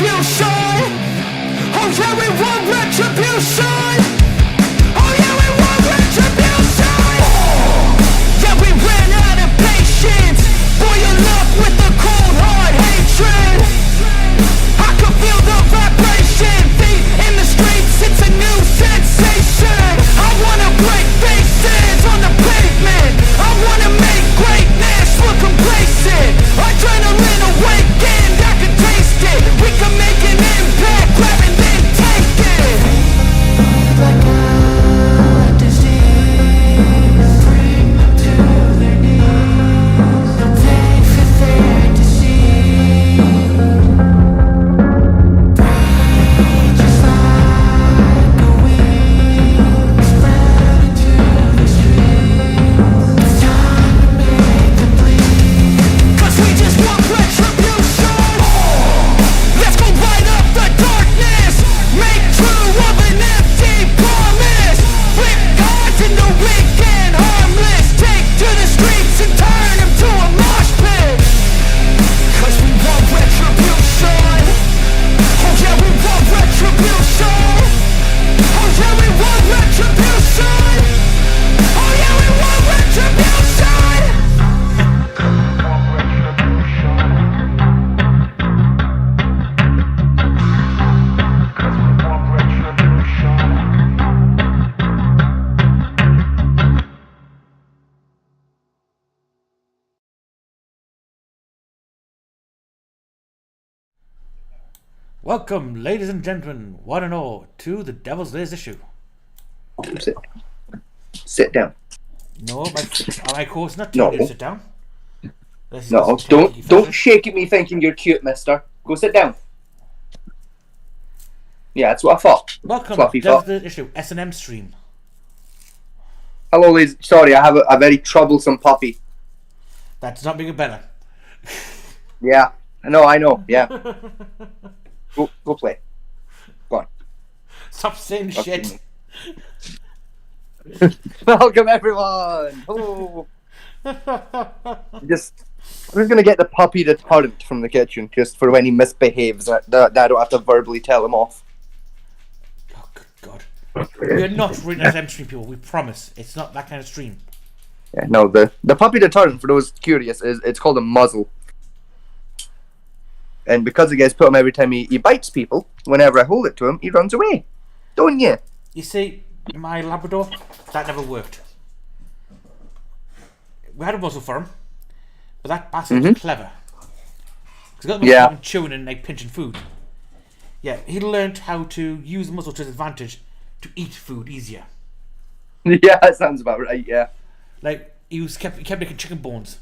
retribution. Oh yeah, we want retribution. Oh yeah, we want retribution. Yeah, we ran out of patience. Boil up with the cold hard hatred. I can feel the vibration. Feet in the streets, it's a new sensation. I wanna break faces on the pavement. I wanna make greatness look complacent. Adrenaline awakened, I can taste it. We can make an impact, grab and then take it. Like a disease, bring them to their knees. They for their disease. Just like a wing, spread into the streets. It's time to make them bleed. 'Cause we just want retribution. Let's go light up the darkness. Make true of an empty promise. Flip cards in the weak and harmless. Take to the streets and turn them to a mosh pit. 'Cause we want retribution. Oh yeah, we want retribution. Oh yeah, we want retribution. Oh yeah, we want retribution. Welcome, ladies and gentlemen, one and all, to the Devil's Layers issue. Sit down. No, my course not No. telling you to sit down. This is No, technically don't fashion. shake at me thinking you're cute, mister. Go sit down. Yeah, that's what I thought. Welcome, Fluffy Devil's thought. Layers issue, S&M stream. Hello, ladies. Sorry, I have a very troublesome puppy. That's not making it better. Yeah, I know. Yeah, go play. Go on. Stop saying shit. Welcome everyone. Oh. I'm just gonna get the puppy deterrent from the kitchen, just for when he misbehaves. That I don't have to verbally tell him off. Oh, good God. We are not reading S&M stream, people, we promise. It's not that kind of stream. Yeah, no, the puppy deterrent, for those curious, it's called a muzzle. And because it gets put him every time he bites people, whenever I hold it to him, he runs away. Don't you? You see, my Labrador, that never worked. We had a muzzle for him, but that bastard was clever. He's got the chewing and like pinching food. Yeah, he learned how to use the muzzle to his advantage to eat food easier. Yeah, that sounds about right, yeah. Like, he kept making chicken bones.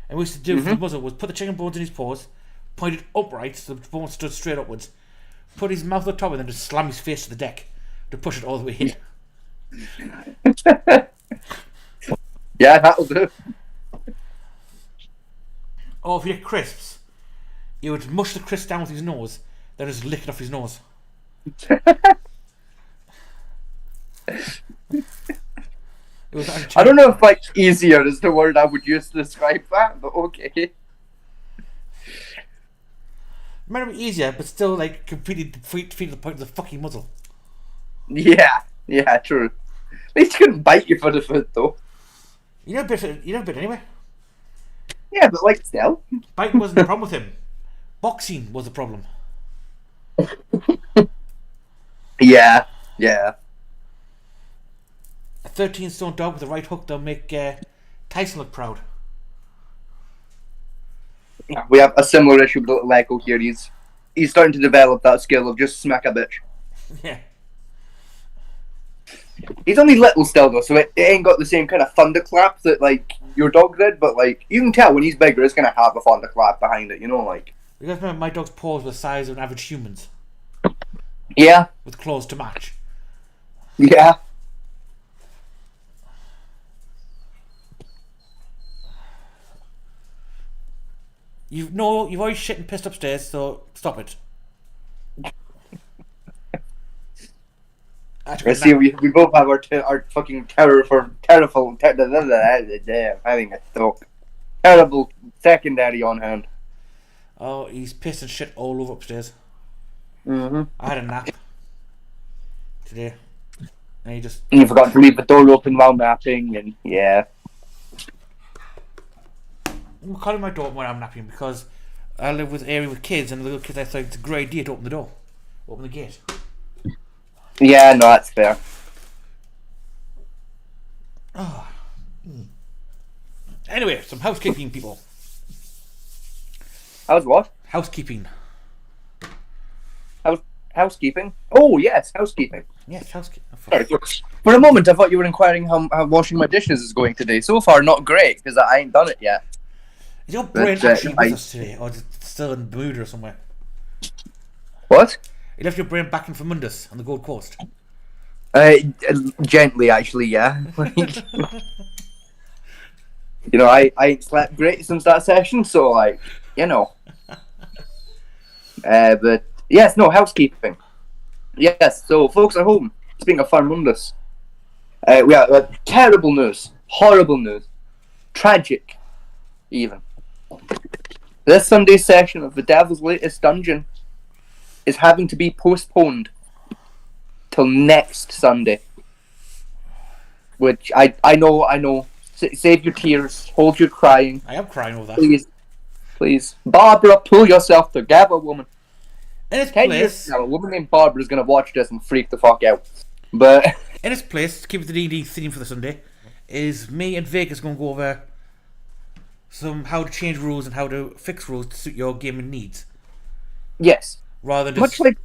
And what we used to do for the muzzle was put the chicken bones in his paws, point it upright so the bone stood straight upwards, put his mouth at the top, and then just slam his face to the deck to push it all the way in. Yeah, that'll do. Or if you get crisps, he would mush the crisp down with his nose, then just lick it off his nose. It was I don't know if like easier is the word I would use to describe that, but okay. It might be easier, but still like completely defeat the point of the fucking muzzle. Yeah, true. At least he couldn't bite you for the food though. You never bit anyway. Yeah, but like still. Biting wasn't the problem with him. Boxing was the problem. Yeah. A 13-stone dog with a right hook that'll make Tyson look proud. We have a similar issue with little Lego here. He's starting to develop that skill of just smack a bitch. Yeah. He's only little still though, so it ain't got the same kind of thunderclap that like your dog did, but like you can tell when he's bigger it's gonna have a thunderclap behind it, you know, like. You guys remember my dog's paws were the size of an average human's? Yeah. With claws to match. Yeah. You've always shit and pissed upstairs, so stop it. I see. We both have our fucking terrible, having a stroke. Terrible secondary on hand. Oh, he's pissing shit all over upstairs. Mm-hmm. I had a nap today. And you just... And you forgot to leave the door open while napping, and yeah. I'm calling my door when I'm napping because I live with area with kids, and the little kids, I think it's a great idea to open the door. Open the gate. Yeah, no, that's fair. Anyway, some housekeeping, people. How's what? Housekeeping. Housekeeping? Oh, yes, housekeeping. Yes, housekeeping. Sorry, for a moment, I thought you were inquiring how washing my dishes is going today. So far, not great, because I ain't done it yet. Is your brain But, actually with us today, or is it still in Bermuda or somewhere? What? You left your brain back in Mundus on the Gold Coast. Gently, actually, yeah. You know, I ain't slept great since that session, so, like, you know. But, yes, no, housekeeping. Yes, so, folks at home, speaking of Farmundus, we have terrible news, horrible news, tragic, even. This Sunday's session of the Devil's Latest Dungeon is having to be postponed till next Sunday. Which, I know. Save your tears. Hold your crying. I am crying over that. Please. Barbara, pull yourself together, woman. In its 10 years place, from now, a woman named Barbara is going to watch this and freak the fuck out. But, in its place, to keep it the D&D theme for the Sunday, is me and Vegas going to go over how to change rules and how to fix rules to suit your gaming needs. yes. Rather than Much just... like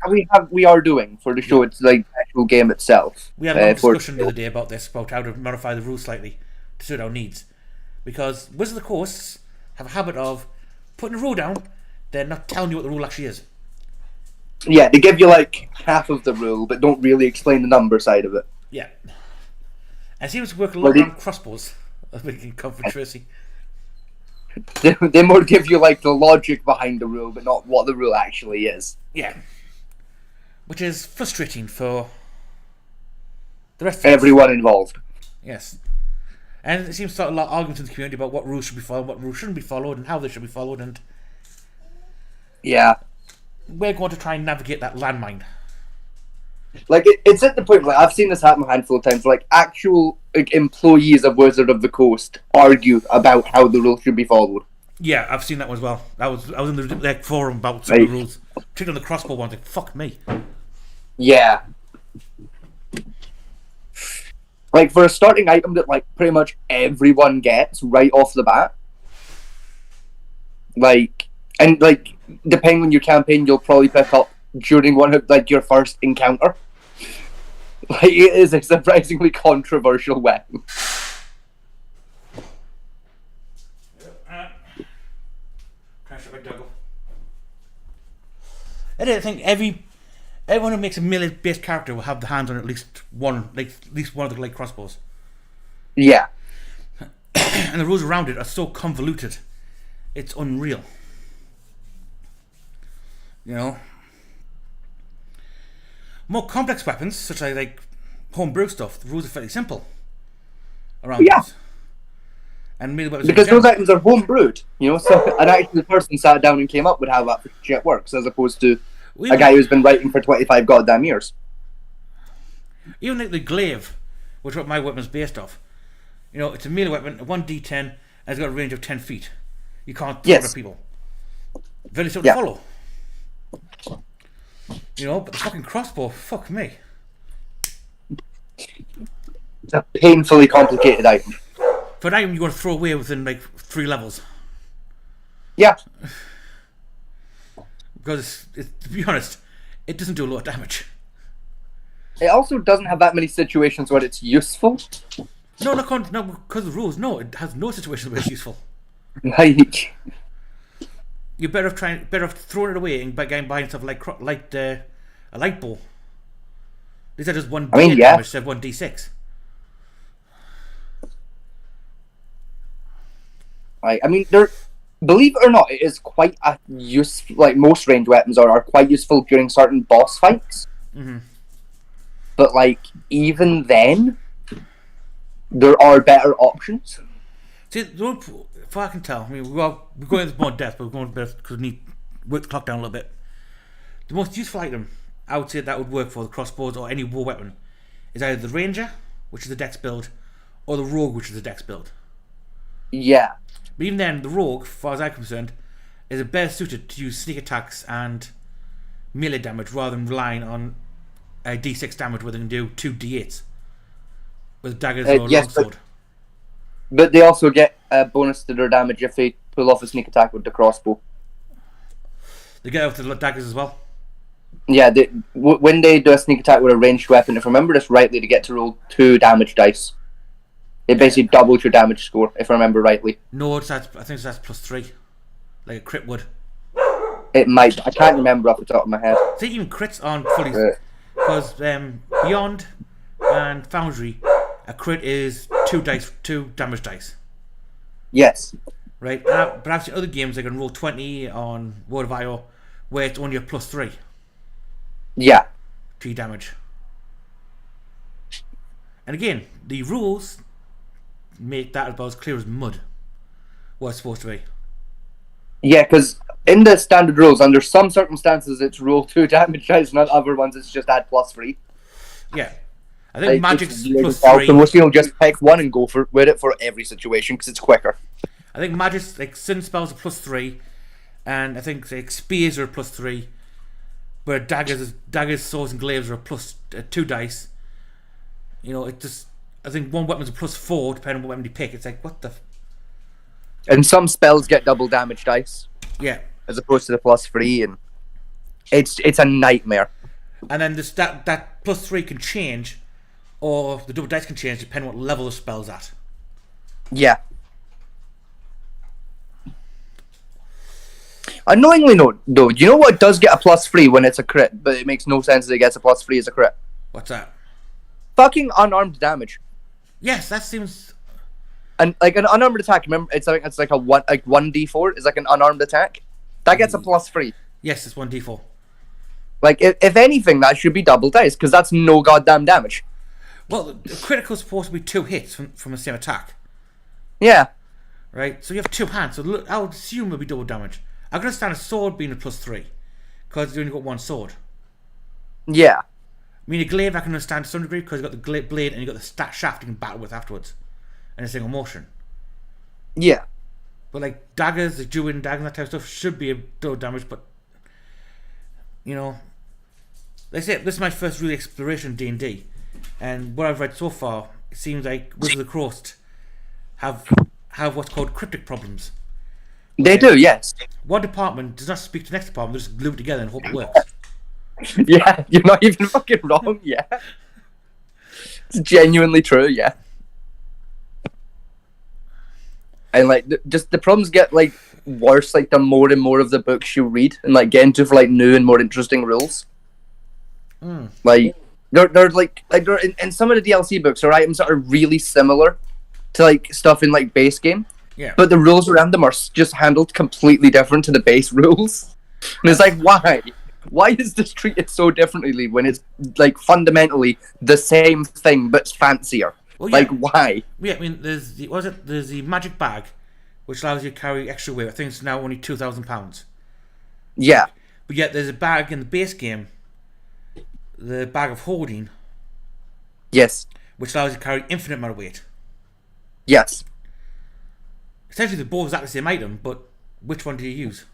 we are doing for the show, it's like the actual game itself. We had a long discussion the other day about this, about how to modify the rules slightly to suit our needs. Because Wizards of the Coast have a habit of putting a rule down, then not telling you what the rule actually is. Yeah, they give you like half of the rule, but don't really explain the number side of it. Yeah. And it seems to work a lot around crossbows. That's making comfort Tracy. They more give you like the logic behind the rule, but not what the rule actually is. Yeah. Which is frustrating for the rest of Everyone involved. Yes. And it seems to start a lot of arguments in the community about what rules should be followed, what rules shouldn't be followed, and how they should be followed, and Yeah. we're going to try and navigate that landmine. Like, it's at the point, like, I've seen this happen a handful of times, like, actual employees of Wizard of the Coast argue about how the rules should be followed. Yeah, I've seen that one as well. I was in the forum about some of the Right. rules. Particularly on the crossbow ones, like, fuck me. Yeah. Like, for a starting item that, like, pretty much everyone gets right off the bat. Like, and, like, depending on your campaign, you'll probably pick up during one of, like, your first encounter. Like, it is a surprisingly controversial weapon. I think everyone who makes a melee-based character will have the hands on at least one of the light crossbows. Yeah. And the rules around it are so convoluted, it's unreal. You know, more complex weapons, such as like homebrew stuff, the rules are fairly simple around Yeah. those. And melee weapons Because in those general- items are homebrewed, you know, so an actual person sat down and came up with how that shit works, as opposed to a guy who's been writing for 25 goddamn years. Even like the glaive, which is what my weapon's based off. You know, it's a melee weapon, a 1d10, and it's got a range of 10 feet. You can't throw it Yes. at people. Very simple Yeah. to follow. You know, but the fucking crossbow, fuck me. It's a painfully complicated item. For an item you want to throw away within like 3 levels. Yeah. Because, to be honest, it doesn't do a lot of damage. It also doesn't have that many situations where it's useful. No, because of the rules. No, it has no situation where it's useful. Like, You're better off throwing it away and buying stuff like a light bow. These are just 1d8 I mean, yeah. damage instead of 1d6. I mean, believe it or not, it is quite a useful. Like, most ranged weapons are quite useful during certain boss fights. Mm-hmm. But, like, even then, there are better options. See, if I can tell, I mean, we're going into more depth, but we're going because we need to work the clock down a little bit. The most useful item, I would say that would work for the crossbows or any war weapon, is either the Ranger, which is a dex build, or the Rogue, which is a dex build. Yeah. But even then, the Rogue, as far as I'm concerned, is better suited to use sneak attacks and melee damage rather than relying on a d6 damage where they can do 2 d8s with daggers or yes, longsword. But they also get a bonus to their damage if they pull off a sneak attack with the crossbow. They get out to the daggers as well. Yeah, when they do a sneak attack with a ranged weapon, if I remember this rightly, they get to roll 2 damage dice. It basically doubles your damage score, if I remember rightly. No, I think that's +3, like a crit would. It might. I can't remember off the top of my head. I think even crits aren't fully, because Beyond and Foundry, a crit is 2 damage dice. Yes. Right, but actually other games they can roll 20 on World of Io, where it's only a +3. Yeah. 3 damage. And again, the rules make that about as clear as mud what it's supposed to be. Yeah, because in the standard rules, under some circumstances, it's roll 2 damage dice, and on other ones, it's just add +3. Yeah. I think Magic's +3. So most people just pick one and go with it for every situation because it's quicker. I think Magic's, like, Sin spells are +3, and I think, like, Spears are +3, where daggers, swords, and glaives are +2 dice. You know, it just, I think one weapon's a +4, depending on what weapon you pick. It's like, what the... And some spells get double damage dice. Yeah. As opposed to the +3, and it's a nightmare. And then this, that +3 can change, or the double dice can change depending on what level the spell's at. Yeah. Annoyingly, no, though, you know what does get a +3 when it's a crit, but it makes no sense that it gets a +3 as a crit? What's that? Fucking unarmed damage. Yes, that seems... And like an unarmed attack, remember, it's like a 1d4 is like an unarmed attack. That gets a +3. Yes, it's 1d4. Like, if anything, that should be double dice, because that's no goddamn damage. Well, the critical's supposed to be 2 hits from the same attack. Yeah. Right? So you have 2 hands, so look, I would assume it'll be double damage. I can understand a sword being a +3, because you only got 1 sword. Yeah. I mean, a glaive I can understand to some degree, because you've got the blade and you've got the shaft you can battle with afterwards. In a single motion. Yeah. But like daggers, the Druid daggers and that type of stuff should be a double damage, but you know, like I say, this is my first real exploration of D&D, and what I've read so far, it seems like Wizards of the Coast have what's called cryptic problems. They do, yes. One department does not speak to the next department, they just glue it together and hope it works. Yeah, you're not even fucking wrong, yeah. It's genuinely true, yeah. And like, just the problems get like worse like the more and more of the books you read, and like get into for like new and more interesting rules. Like they're like they're in some of the DLC books are items that are really similar to like stuff in like base game. Yeah. But the rules around them are just handled completely different to the base rules. And it's like, why? Why is this treated so differently when it's like fundamentally the same thing but fancier? Well, yeah. Like, why? Yeah, I mean, there's the magic bag, which allows you to carry extra weight. I think it's now only £2,000. Yeah. But yet there's a bag in the base game, the bag of holding, Yes. which allows you to carry infinite amount of weight. Yes. Essentially, they're both exactly the same item, but which one do you use?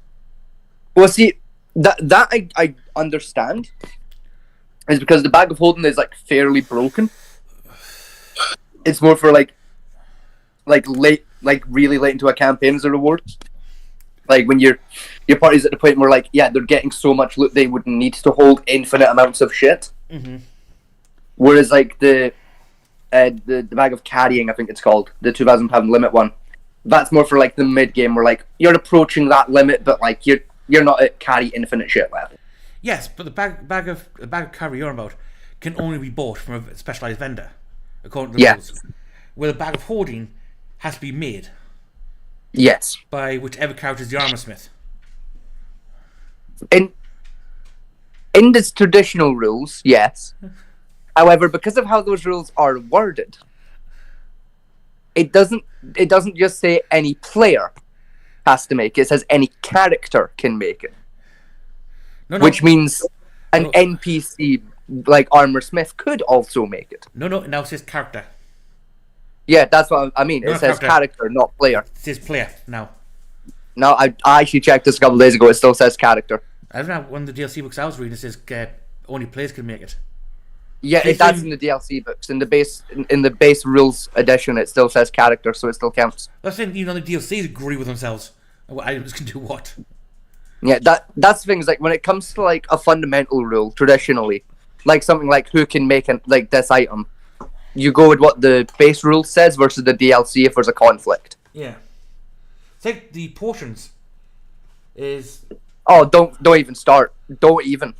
Well, see, that I understand. Is because the bag of holding is like fairly broken. It's more for like really late into a campaign as a reward. Like when your party's at the point where like, yeah, they're getting so much loot they wouldn't need to hold infinite amounts of shit. Mm-hmm. Whereas like the bag of carrying, I think it's called, the £2,000 limit one, that's more for like the mid game where like you're approaching that limit, but like you're not at carry infinite shit level. Yes, but the bag of carry you're about can only be bought from a specialized vendor, according to the rules. Where the bag of hoarding has to be made. Yes. By whichever character is the armor smith. In this traditional rules, yes. However, because of how those rules are worded, it doesn't just say any player has to make it. It says any character can make it. No, which means an No. NPC like Armor Smith could also make it. No, it now says character. Yeah, that's what I mean. No, It says character. character, not player. It says player now. No, I actually checked this a couple of days ago. It still says character. I don't know, one of the DLC books I was reading, it says only players can make it. Yeah, They that's seem- in the DLC books. In the base rules edition, it still says character, so it still counts. That's saying even on the DLCs agree with themselves. What items can do what. Yeah, that's the thing. Is like when it comes to like a fundamental rule, traditionally, like something like who can make like this item, you go with what the base rule says versus the DLC if there's a conflict. Yeah. It's like the potions is... Oh, don't even start. Don't even.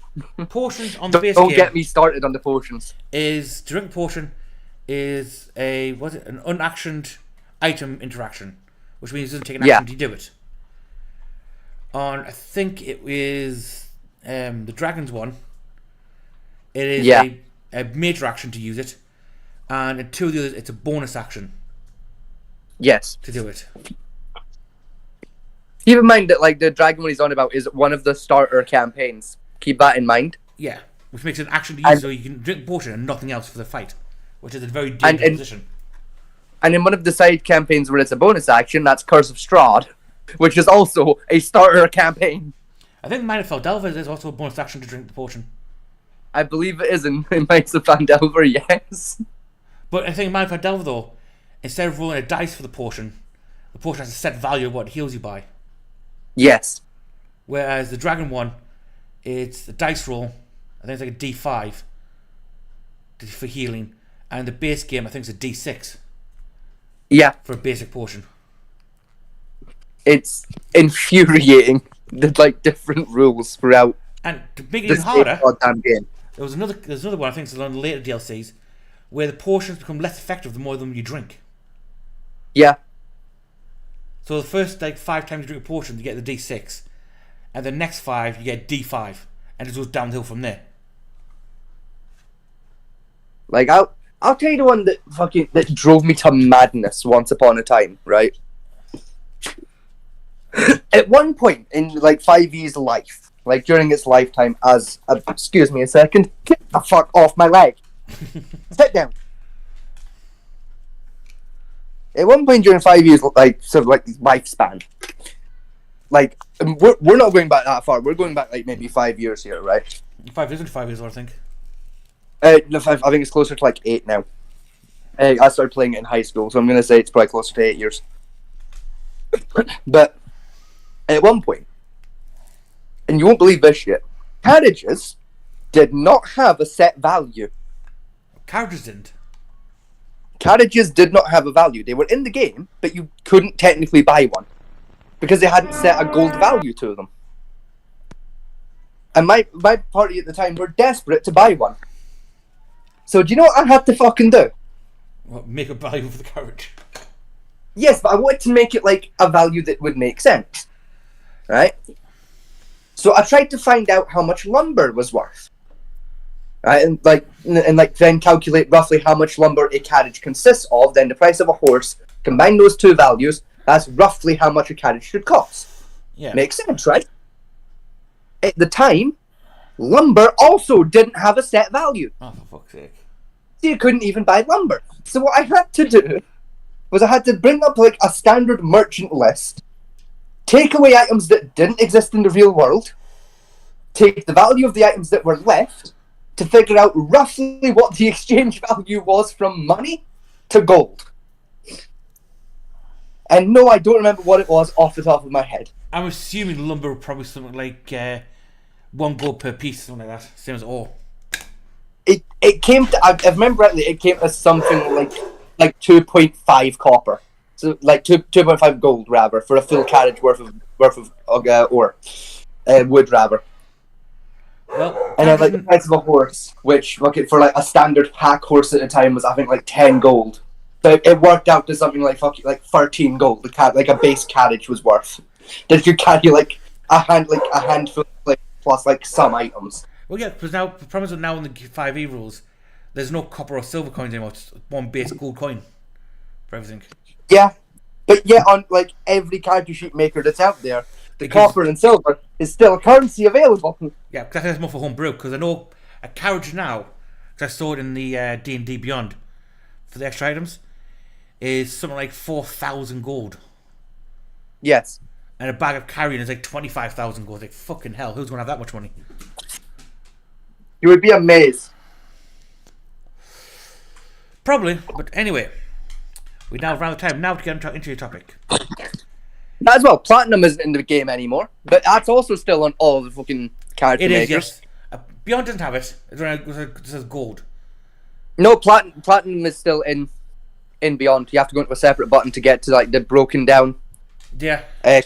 Potions on the base Don't game get me started on the potions. is... To drink a potion is an unactioned item interaction. Which means it doesn't take an action to do it. On, I think it is the Dragon's one. It is a major action to use it. And in two of the others, it's a bonus action Yes. to do it. Keep in mind that like the dragon one he's on about is one of the starter campaigns. Keep that in mind. Yeah. Which makes it an action to use so you can drink a potion and nothing else for the fight. Which is a very dangerous position. And in one of the side campaigns where it's a bonus action, that's Curse of Strahd, which is also a starter campaign. I think Mine of Feldelver is also a bonus action to drink the potion. I believe it is in Knights of Phandelver, yes. But I think Mine of Feldelver though, instead of rolling a dice for the potion has a set value of what it heals you by. Yes. Whereas the Dragon one, it's a dice roll. I think it's like a D5 for healing, and the base game I think is a D6 Yeah. for a basic potion. It's infuriating the like different rules throughout And to make it this even harder, goddamn game. there's another one I think it's on the later DLCs where the potions become less effective the more of them you drink. Yeah. So the first like 5 times you drink a potion, you get the D6, and the next 5 you get D5, and it goes downhill from there. Like I'll tell you the one that drove me to madness once upon a time, right? At one point in like 5E's life, like during its lifetime as excuse me a second, get the fuck off my leg. Sit down. At one point during 5E's like sort of like lifespan, like we're not going back that far. We're going back like maybe 5 years here, right? 5 isn't 5 years old, I think. No, I think it's closer to like 8 now. I started playing it in high school, so I'm gonna say it's probably closer to 8 years. But at one point, and you won't believe this shit, carriages did not have a set value. Characters didn't. Carriages did not have a value. They were in the game, but you couldn't technically buy one because they hadn't set a gold value to them. And my party at the time were desperate to buy one. So do you know what I had to fucking do? Well, make a value for the carriage. Yes, but I wanted to make it like a value that would make sense, right? So I tried to find out how much lumber was worth, right? And then calculate roughly how much lumber a carriage consists of. Then the price of a horse. Combine those two values. That's roughly how much a carriage should cost. Yeah. Makes sense, right? At the time, lumber also didn't have a set value. Oh, for fuck's sake. So you couldn't even buy lumber. So what I had to do was I had to bring up like a standard merchant list, take away items that didn't exist in the real world, take the value of the items that were left to figure out roughly what the exchange value was from money to gold. And no, I don't remember what it was off the top of my head. I'm assuming lumber would probably something like 1 gold per piece, something like that. Same as ore. It came to, I remember rightly, it came to something like 2.5 copper. So like 2.5 gold rather for a full carriage worth of ore, wood rather. Well, And then like the price of a horse, which for like a standard pack horse at the time was I think like 10 gold. So it worked out to something like 13 gold. Like a base carriage was worth. That you carry like a handful like plus like some items. well, yeah, because now the problem is now in the 5e rules, there's no copper or silver coins anymore. It's one base gold coin for everything. Yeah, but yeah, on like every character sheet maker that's out there, the copper and silver is still a currency available. Yeah, because I think that's more for home brew. Because I know a carriage now, because I saw it in the D&D Beyond for the extra items, is something like 4,000 gold. Yes. And a bag of carrion is like 25,000 gold. Like, fucking hell, who's going to have that much money? You would be amazed. Probably, but anyway, we now ran out of time. Now to get into your topic. As well, platinum isn't in the game anymore, but that's also still on all the fucking character It is, makers. yes. Beyond doesn't have it. It says gold. No, platinum is still in Beyond. You have to go into a separate button to get to like the broken down Yeah.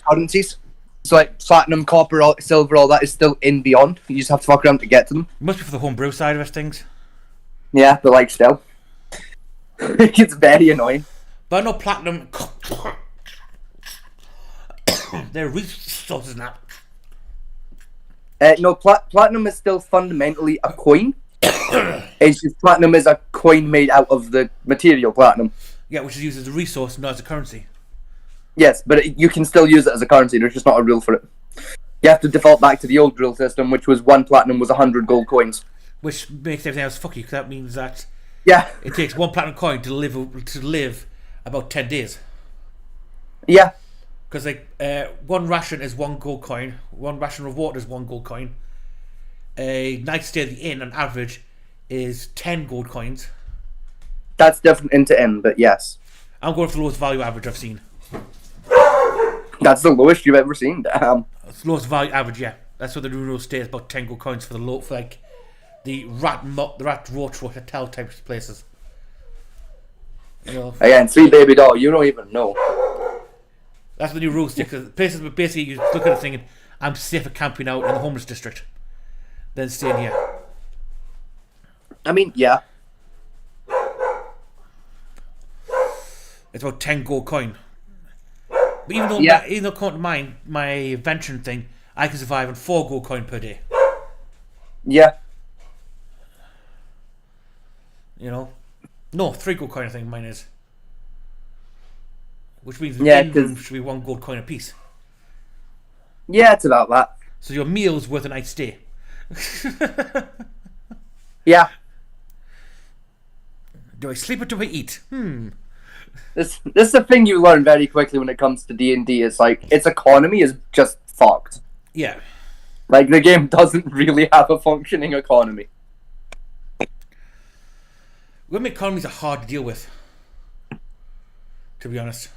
currencies. So like platinum, copper, silver, all that is still in Beyond. You just have to fuck around to get to them. Must be for the home brew side of things. Yeah, but like still, it's very annoying. But I know platinum. They're resources now. No, platinum is still fundamentally a coin. It's just platinum is a coin made out of the material platinum. Yeah, which is used as a resource, not as a currency. Yes, but you can still use it as a currency. There's just not a rule for it. You have to default back to the old rule system, which was 1 platinum was 100 gold coins. Which makes everything else fucky, because that means that Yeah, it takes 1 platinum coin to live about 10 days. yeah, Because like 1 ration is 1 gold coin, 1 ration of water is 1 gold coin. A night stay at the inn on average is 10 gold coins. that's different into N, but yes. I'm going for the lowest value average I've seen. That's the lowest you've ever seen. It's the lowest value average, yeah. That's what the rule stays, about 10 gold coins for the low, for like the rat roach hotel type of places. You know, Again, sweet baby doll, you don't even know. that's the new rule stick. Because places, but basically you look at it thinking, I'm safer camping out in the homeless district than staying here. I mean, yeah. It's about 10 gold coin. But even though, Yeah. even though according to my invention thing, I can survive on 4 gold coin per day. Yeah. You know? No, 3 gold coin I think mine is. Which means the Yeah, inn room 'cause- should be 1 gold coin a piece. Yeah, it's about that. So your meal's worth a night's stay. Yeah. Do I sleep or do I eat? This is the thing you learn very quickly when it comes to D&D. It's like, its economy is just fucked. Yeah. Like, the game doesn't really have a functioning economy. Women economies are hard to deal with. To be honest.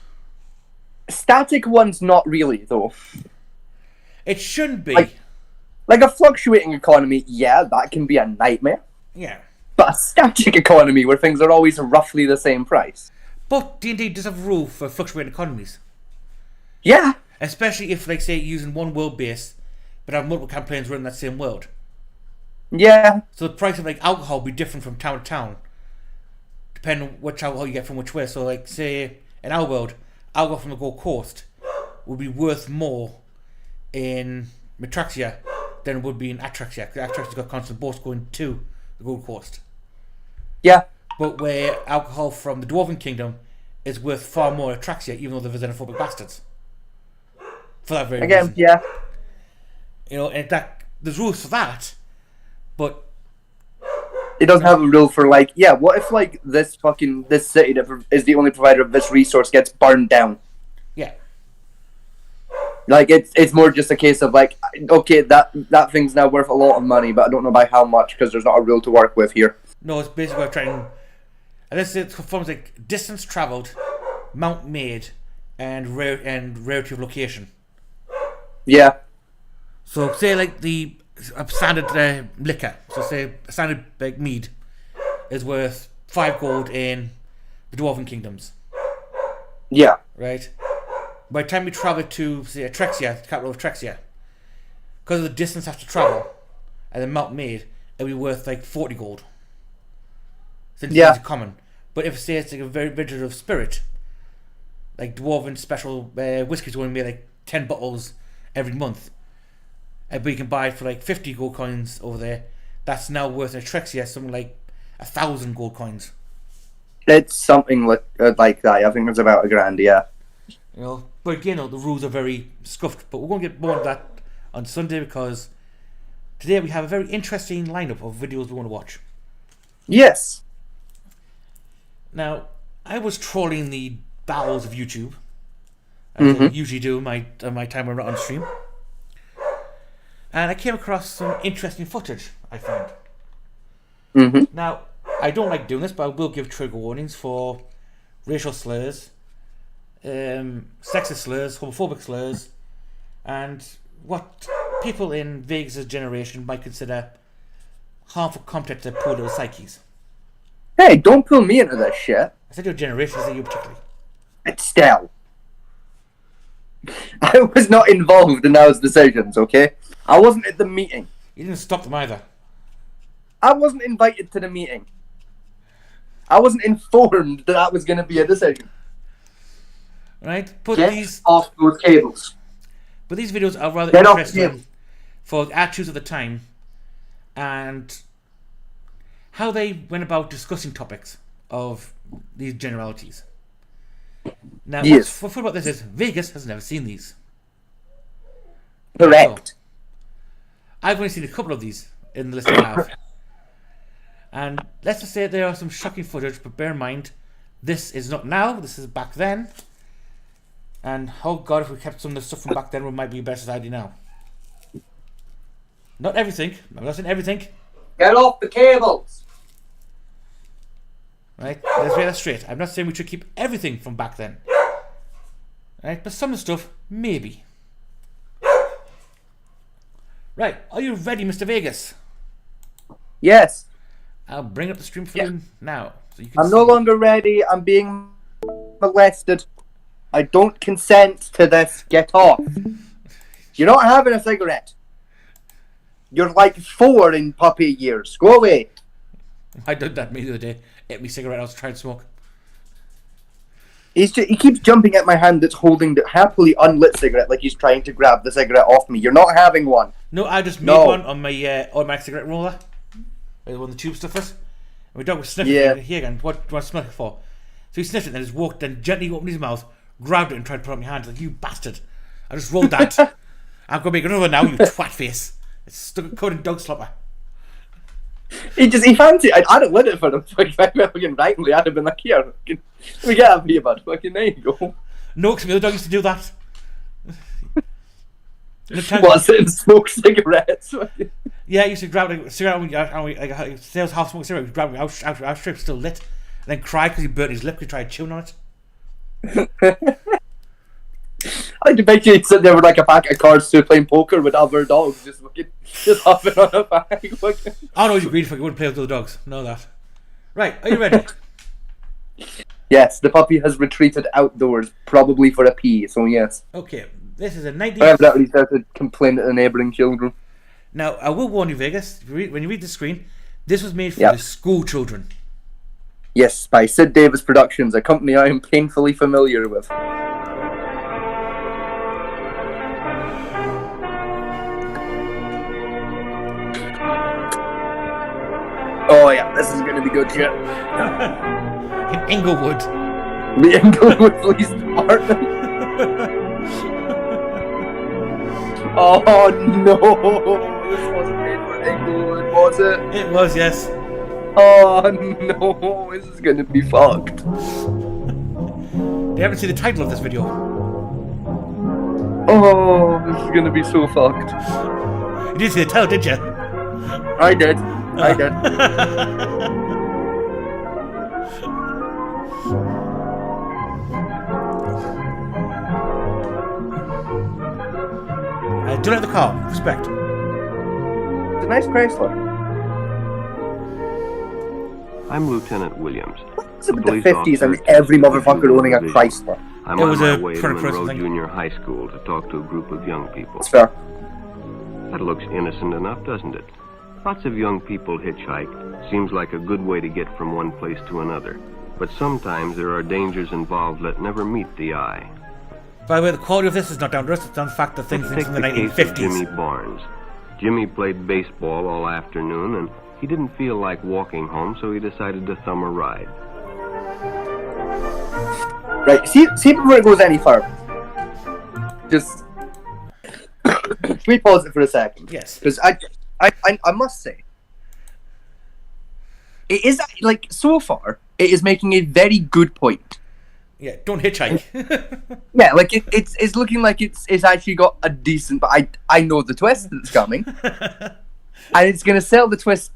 Static ones, not really, though. It shouldn't be. Like a fluctuating economy, yeah, that can be a nightmare. Yeah. But a static economy where things are always roughly the same price. But D&D does have a rule for fluctuating economies. Yeah. Especially if, like, say, using one world base, but have multiple campaigns running that same world. Yeah. So the price of, like, alcohol will be different from town to town, depending on which alcohol you get from which way. So, like, say, in our world, alcohol from the Gold Coast would be worth more in Metraxia than it would be in Atraxia, because Atraxia's got constant boats going to the Gold Coast. Yeah. But where alcohol from the Dwarven Kingdom is worth far more in Atraxia, even though they're xenophobic bastards. For that very Again, reason. yeah. You know, and that there's rules for that, but It doesn't have a rule for, like, yeah, what if, like, this city that is the only provider of this resource gets burned down? yeah. Like, it's more just a case of, like, okay, that thing's now worth a lot of money, but I don't know by how much, because there's not a rule to work with here. No, it's basically about trying. And this it forms like distance travelled, mount made, and rarity of location. Yeah. So say like the standard liquor. So say a standard like mead is worth 5 gold in the Dwarven Kingdoms, Yeah. right? By the time we travel to say Atrexia, the capital of Atrexia, because of the distance I have to travel, and the mount made, it'll be worth like 40 gold. Since Yeah. it's common. But if say it's like a very vintage of spirit, like Dwarven special whiskey's going to be like 10 bottles every month, but you can buy it for like 50 gold coins over there. That's now worth in Atrexia something like 1,000 gold coins. It's something like that. I think it's about $1,000, yeah. You know, but again, the rules are very scuffed. But we're going to get more of that on Sunday because today we have a very interesting lineup of videos we want to watch. Yes. Now, I was trolling the bowels of YouTube, as I usually do in my time when we're on stream, and I came across some interesting footage I found. Now, I don't like doing this, but I will give trigger warnings for racial slurs, sexist slurs, homophobic slurs, and what people in Vegas' generation might consider harmful content to poor little psyches. Hey, don't pull me into this shit. I said your generation, I said you particularly. It's still. I was not involved in those decisions, okay? I wasn't at the meeting. You didn't stop them either. I wasn't invited to the meeting. I wasn't informed that that was going to be a decision. Right? But Get these off those cables. But these videos are rather Get off the interesting cable. for the attitudes of the time and how they went about discussing topics of these generalities. Now, Yes. what's fun about this is Vegas has never seen these. Correct. I've only seen a couple of these in the list I have. And let's just say there are some shocking footage, but bear in mind, this is not now, this is back then. And oh god, if we kept some of the stuff from back then, we might be a better society now. Not everything, I'm not saying everything. Get off the cables. Right, let's get that straight. I'm not saying we should keep everything from back then. Right, but some of the stuff, maybe. Right, are you ready, Mr. Vegas? Yes. I'll bring up the stream for you now. So you can I'm see. no longer ready. I'm being molested. I don't consent to this. Get off. You're not having a cigarette. You're like 4 in puppy years. Go away. I did that me the other day. Ate me cigarette, I was trying to smoke. He keeps jumping at my hand that's holding the happily unlit cigarette like he's trying to grab the cigarette off me. You're not having one. No, I just made No. one on my automatic cigarette roller. One of the tube stuffers. And my dog was sniffing Yeah. it. Here again, what do I smell it for? So he sniffed it and then just walked and gently opened his mouth, grabbed it and tried to put it on my hand. Like, you bastard. I just rolled that. I'm going to make another one now, you twat face. It's stuck covered in dog slobber. He fancied. I'd have lit it for him. Fucking rightly, I'd have been like, here, fucking, we get up here, bud. Fucking, there you go. No, because the other dog used to do that. What, sit and smoke cigarettes? Fucking- Yeah, he used to grab a cigarette like sales half smoked cigarette, grab it out strip still lit, and then cry because he burnt his lip because he tried chewing on it. I like to bet you he'd sit there with like a pack of cards to playing poker with other dogs, just hopping on a bag. Fucking. Oh no, he's agreed for he wouldn't play with other dogs. Know that. Right, are you ready? Yes, the puppy has retreated outdoors, probably for a pee, so yes. Okay, this is a I 19th. evidently started complaining to the neighbouring children. Now, I will warn you, Vegas, when you read the screen, this was made for Yep. the school children. Yes, by Sid Davis Productions, a company I am painfully familiar with. Oh yeah, this is gonna be good shit. In Inglewood. The Inglewood Police Department. Oh no, this wasn't made for Inglewood, was it? It was, yes. Oh no, this is gonna be fucked. You haven't seen the title of this video. Oh, this is gonna be so fucked. You didn't see the title, did you? I did. I did. Do like the car. Respect. It's a nice Chrysler. I'm Lieutenant Williams. What's up with the police 50s and officer every to motherfucker owning a division. Chrysler? I'm It on was my a way to pretty personal Monroe thing. Junior High School to talk to a group of young people. That's fair. That looks innocent enough, doesn't it? Lots of young people hitchhike. Seems like a good way to get from one place to another. But sometimes there are dangers involved that never meet the eye. By the way, the quality of this is not down to us. It's on the fact that things Take from the the case of 1950s. Jimmy Barnes. Jimmy played baseball all afternoon, and he didn't feel like walking home, so he decided to thumb a ride. Right, see before it goes any further. just can we pause it for a second? Yes. Because I must say, it is like so far it is making a very good point. Yeah, don't hitchhike. Yeah, like it's looking like it's actually got a decent. But I know the twist that's coming, and it's gonna sell the twist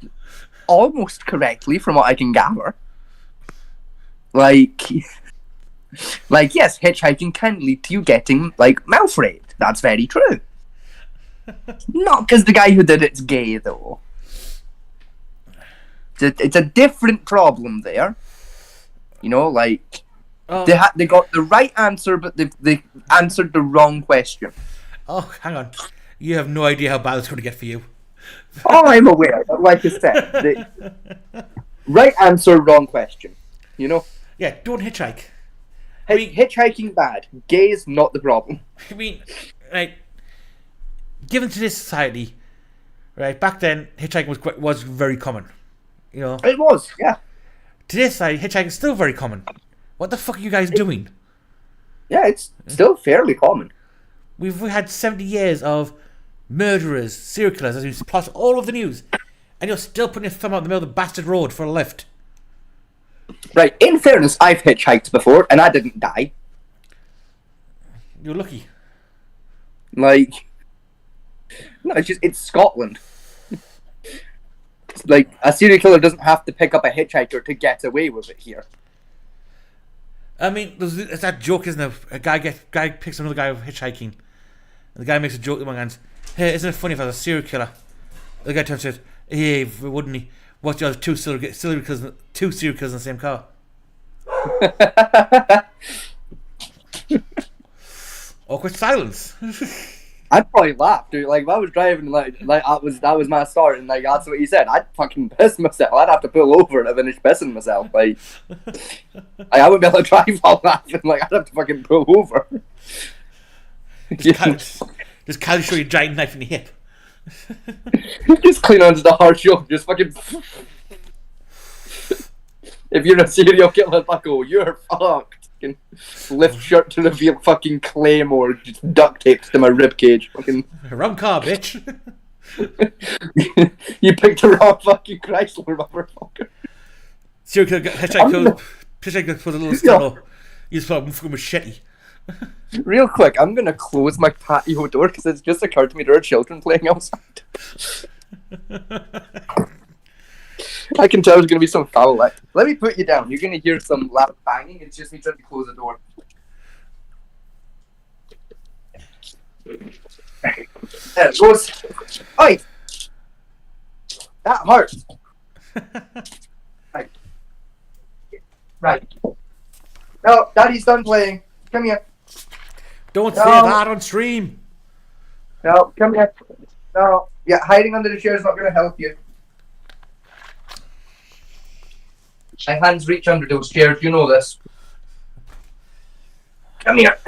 almost correctly from what I can gather. Like yes, hitchhiking can lead to you getting like mouth raped. That's very true. Not because the guy who did it's gay though. It's a different problem there. You know, like. Oh, They got the right answer, but they answered the wrong question. oh, hang on. You have no idea how bad it's going to get for you. Oh, I'm aware. But like I said, the right answer, wrong question. You know, Yeah, don't hitchhike. hitchhiking bad. Gay is not the problem. I mean, right, given today's society, right, back then, hitchhiking was very common. You know, It was, yeah, today's society, hitchhiking is still very common. What the fuck are you guys doing? yeah. It's still fairly common. We had 70 years of murderers, serial killers, as we plus all of the news, and you're still putting your thumb out in the middle of the bastard road for a lift. Right. In fairness, I've hitchhiked before, and I didn't die. You're lucky. Like, no, it's Scotland. Like a serial killer doesn't have to pick up a hitchhiker to get away with it here. I mean, it's that joke, isn't it? A guy picks another guy up hitchhiking, and the guy makes a joke to him and goes, "Hey, isn't it funny if I was a serial killer?" The guy turns and says, "Hey, wouldn't he? What's the other two serial killers in the same car?" Awkward silence. I'd probably laugh, dude. Like if I was driving, like that was my start, and like that's what he said. I'd fucking piss myself. I'd have to pull over to finish pissing myself. Like I wouldn't be able to drive while laughing. Like I'd have to fucking pull over. Just casually show your giant knife in the hip. Just clean onto the hard shoulder. Just fucking. If you're a serial killer, bucko, you're fucked. Fucking lift shirt to reveal fucking claymore, just duct taped to my ribcage. Fucking. Wrong car, bitch. You picked the wrong fucking Chrysler, motherfucker. Serial killer hitchhiker put a little stubble. You just put a fucking machete. Real quick, I'm gonna close my patio door because it's just occurred to me there are children playing outside. I can tell there's gonna be some foul light. Let me put you down. You're gonna hear some loud banging. It's just me trying to close the door. There it goes. Oi! That hurts. Right. Right. No, Daddy's done playing. Come here. Don't No. say that on stream. No, come here. No. Yeah, hiding under the chair is not gonna help you. My hands reach under those chairs, you know this. Come here.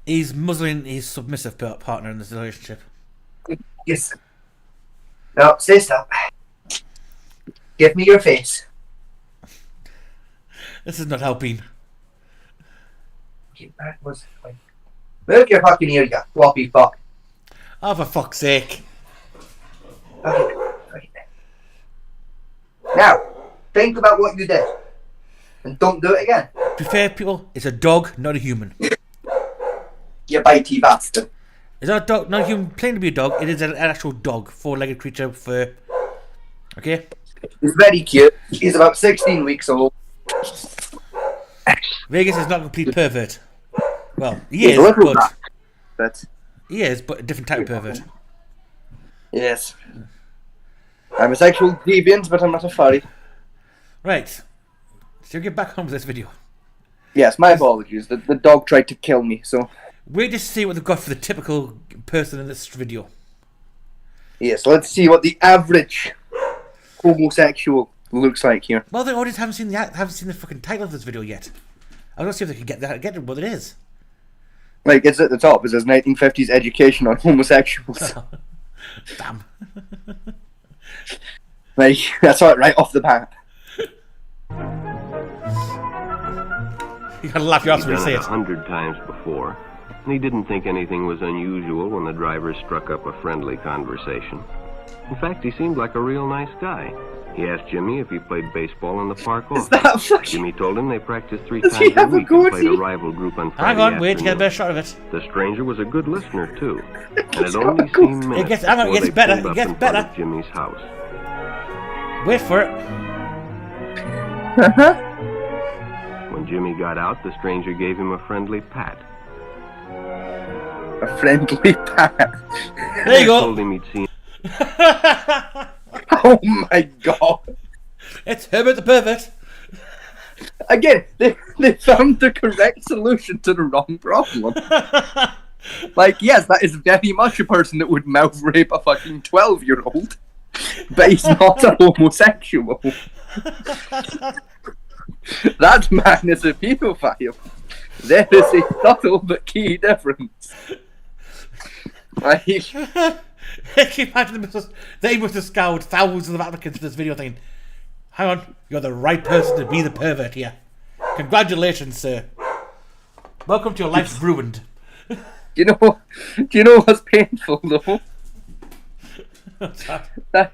He's muzzling his submissive partner in this relationship. Yes. No, stay still. Give me your face. This is not helping. That was like... Move your fucking ear, you floppy fuck. Oh, for fuck's sake. Okay. Now, think about what you did. And don't do it again. To be fair, people, it's a dog, not a human. You bitey bastard. It's not a dog, not a human claiming to be a dog. It is an actual dog, four-legged creature with fur. Okay? He's very cute. He's about 16 weeks old. Vegas is not a complete pervert. Well, he He's is, a little but... rat, but a different type of pervert. yes. I'm a sexual deviant, but I'm not a furry. Right. So get back on with this video. Yes, my apologies. The dog tried to kill me, so... Wait to see what they've got for the typical person in this video. Yes, let's see what the average homosexual looks like here. Well, the audience haven't seen the fucking title of this video yet. I want to see if they can get what it is. Like, it's at the top. It says 1950s education on homosexuals. Damn. Like, that's right off the bat. You gotta laugh your ass when you Done say it it. 100 times before, and he didn't think anything was unusual when the driver struck up a friendly conversation. In fact, he seemed like a real nice guy. He asked Jimmy if he played baseball in the park Is often. that fucking... Jimmy told him they practiced 3 Does he times a have a week and played a goatee? rival group on Friday Hang on, wait to get a afternoon. better shot of it. The stranger was a good listener, too. And He's it got only a goatee. seemed minutes gets- hang on, it before gets they better, pulled it up gets in front better. of Jimmy's house. Wait for it. Uh-huh. When Jimmy got out, the stranger gave him a friendly pat. A friendly pat. There you go. Told him he'd seen Oh my god. It's Herbert the Pervert. Again, they found the correct solution to the wrong problem. Like, yes, that is very much a person that would mouth rape a fucking 12-year-old, but he's not a homosexual. That man is a pedophile. There is a subtle but key difference. Like, Can you imagine they must have scoured thousands of applicants for this video thinking, hang on, you're the right person to be the pervert here. Congratulations, sir. Welcome to your life's ruined. do you know what's painful though? That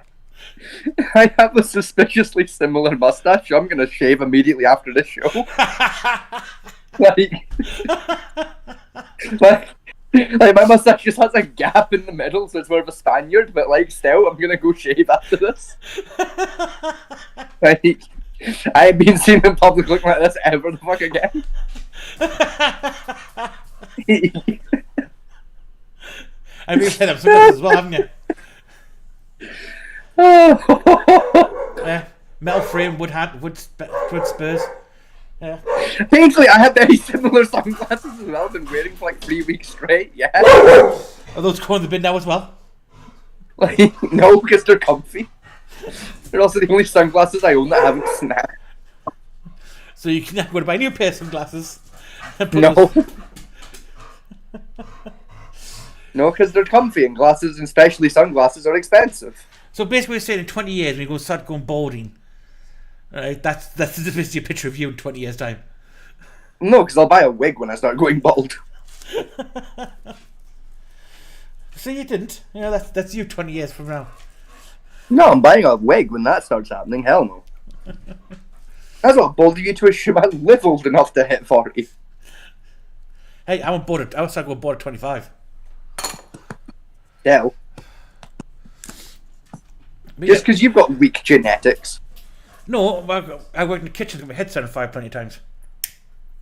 I have a suspiciously similar mustache. I'm gonna shave immediately after this show. like my mustache just has a gap in the middle, so it's more of a Spaniard. But like, still, I'm gonna go shave after this. Like, I ain't been seen in public looking like this ever the fuck again. And you've said sunglasses as well, haven't you? Metal frame, wood hat, wood spurs. Yeah. Painfully, I have very similar sunglasses as well. Been wearing for like 3 weeks straight. Yeah. Are those going in the bin now as well? Like, no, because they're comfy. They're also the only sunglasses I own that haven't snapped. So you can go to buy a new pair of sunglasses. And put No. those- No, because they're comfy, and glasses, and especially sunglasses, are expensive. So basically, we're saying in 20 years when you start going balding, right? That's basically a picture of you in 20 years' time. No, because I'll buy a wig when I start going bald. So you didn't. You know, that's you 20 years from now. No, I'm buying a wig when that starts happening. Hell no. That's what balding you to a shoe. I live old enough to hit 40. Hey, I won't board it. I was going board at 25. Yeah. But Just because you've got weak genetics. no, I worked in the kitchen, got my head set on fire plenty of times.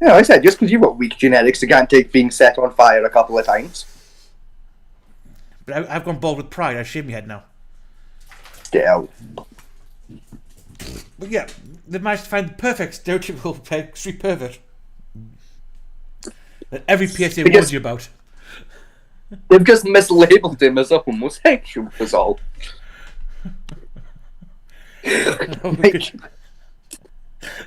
Yeah, I said, just because you've got weak genetics, you can't take being set on fire a couple of times. But I've gone bald with pride. I've shaved my head now. Still. But yeah, they managed to find the perfect stereotypical street pervert that every PSA Because- warns you about. They've just mislabeled him as a homosexual, is all. Like,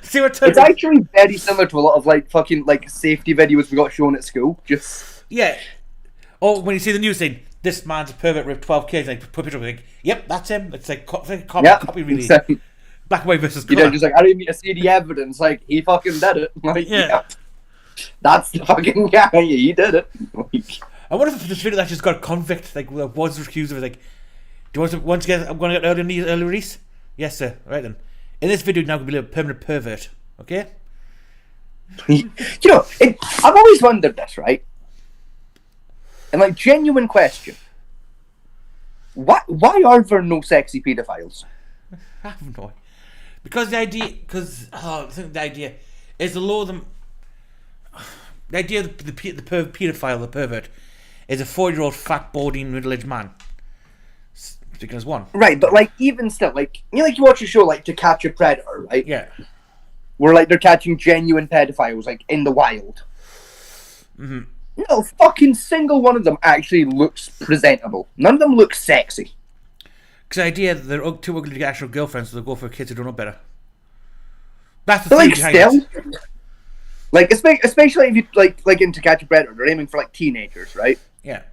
See what it's actually very similar to a lot of like fucking like safety videos we got shown at school. Just Yeah. Or when you see the news saying, this man's a pervert, raped 12 kids, like, put a picture of it, like, yep, that's him. It's like, copy really. exactly. Black and white versus You colour. know, just like I didn't need to see the evidence. Like he fucking did it. Like Yeah. that's the fucking guy. He did it. Like, I wonder if this video actually got a convict, like, was accused of it, like, do you want to get, I'm going to get early release? Yes, sir. Right then. In this video, now going to be a permanent pervert. Okay? you know, I've always wondered this, right? And like, genuine question: why are there no sexy pedophiles? I have no idea. Because the idea is to lower them. The idea of the paedophile, the pervert, is a 40-year-old fat, balding, middle-aged man. Speaking as one. Right, but like, even still, like, you know, like you watch a show like To Catch a Predator, right? Yeah. Where like they're catching genuine pedophiles, like in the wild. Mm-hmm. No fucking single one of them actually looks presentable. None of them look sexy. Because the idea that they're too ugly to get actual girlfriends, so they'll go for kids who don't know better. That's the But theory like, behind still, it. like especially if you like in To Catch a Predator, they're aiming for like teenagers, right? Yeah.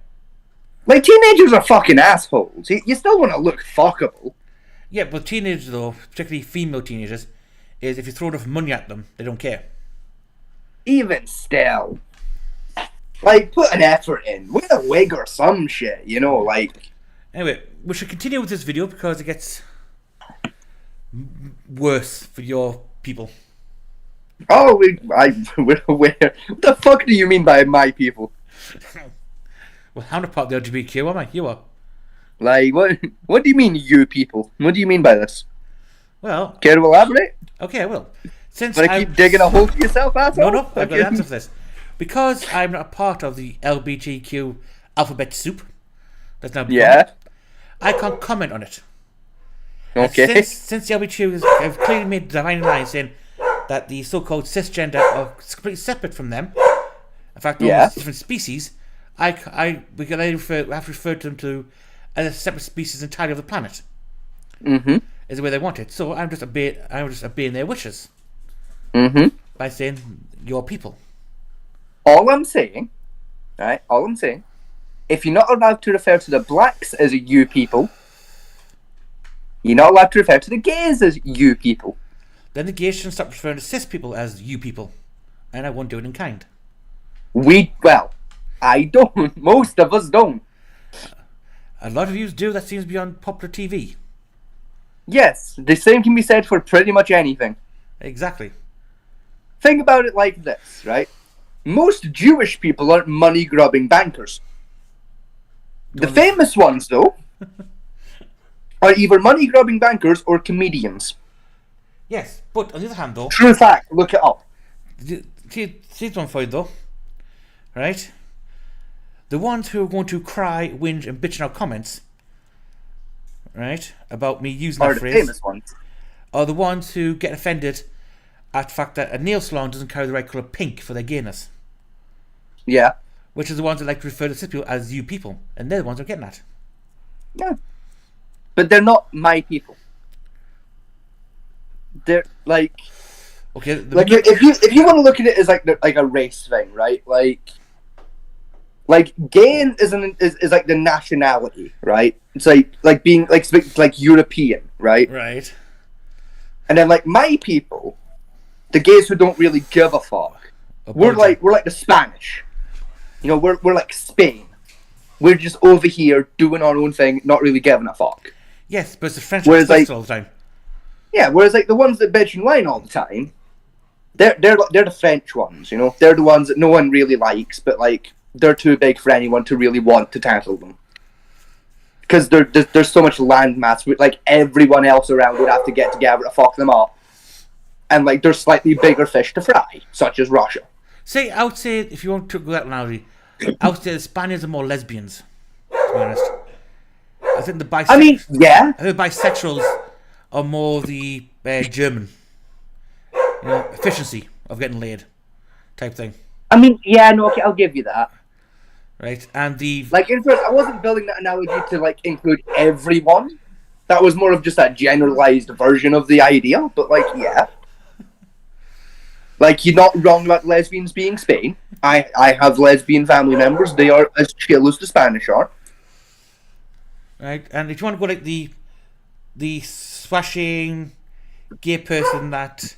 Like teenagers are fucking assholes. You still want to look fuckable. Yeah, but teenagers, though, particularly female teenagers, if you throw enough money at them, they don't care. Even still. Like, put an effort in. Wear a wig or some shit, you know, like... Anyway, we should continue with this video because it gets worse for your people. Oh, we're aware. What the fuck do you mean by my people? Well, I'm not part of the LGBTQ, am I? You are. Like, what do you mean, you people? What do you mean by this? Well, Care to elaborate? okay, I will. Since Wanna keep digging a hole for yourself, asshole? No, I've got the answer for this. Because I'm not a part of the LGBTQ alphabet soup, that's now Yeah. I can't comment on it. Okay. Since the LGBTQ have clearly made the dividing line saying that the so-called cisgender are completely separate from them. In fact, they're almost different species. We have referred to them to as a separate species entirely of the planet. Mm-hmm. Is the way they want it. So I'm just obeying their wishes Mm-hmm. by saying your people. All I'm saying, right? All I'm saying, if you're not allowed to refer to the blacks as a you people, you're not allowed to refer to the gays as you people. Then the gays shouldn't stop referring to cis people as you people, and I won't do it in kind. I don't. Most of us don't. A lot of you do. That seems to be on popular TV. Yes, the same can be said for pretty much anything. Exactly. Think about it like this, right? Most Jewish people aren't money-grubbing bankers. The famous ones, though, are either money-grubbing bankers or comedians. Yes, but on the other hand, though, True fact, look it up. see one for you though, right? The ones who are going to cry, whinge, and bitch in our comments, right, about me using Are that the phrase, famous ones. are the ones who get offended at the fact that a nail salon doesn't carry the right colour pink for their gayness. Yeah. Which is the ones that like to refer to cis people as you people, and they're the ones who are getting that. Yeah. But they're not my people. They're like... Okay, Like, if you want to look at it as like a race thing, right? Like gay is like the nationality, right? It's like being like European, right? right. And then like my people, the gays who don't really give a fuck, we're like the Spanish. You know, we're like Spain. We're just over here doing our own thing, not really giving a fuck. Yes, but it's the French Whereas, like, like- all the time. Yeah, whereas like the ones that bitch and whine all the time, they're the French ones, you know. They're the ones that no one really likes, but like they're too big for anyone to really want to tackle them. Because there's so much landmass, like everyone else around would have to get together to fuck them up. And like there's slightly bigger fish to fry, such as Russia. Say, I would say, if you want to go that analogy, I would say the Spaniards are more lesbians, to be honest. I think the Yeah. I think the bisexuals are more the German, you know, efficiency of getting laid, type thing, I mean, yeah, no, okay, I'll give you that. right? And the Like, in fact, I wasn't building that analogy to like include everyone. That was more of just a generalized version of the idea. But like, yeah, like you're not wrong about lesbians being Spain. I have lesbian family members. They are as chill as the Spanish are. right, and if you want to go like the swashing gay person that,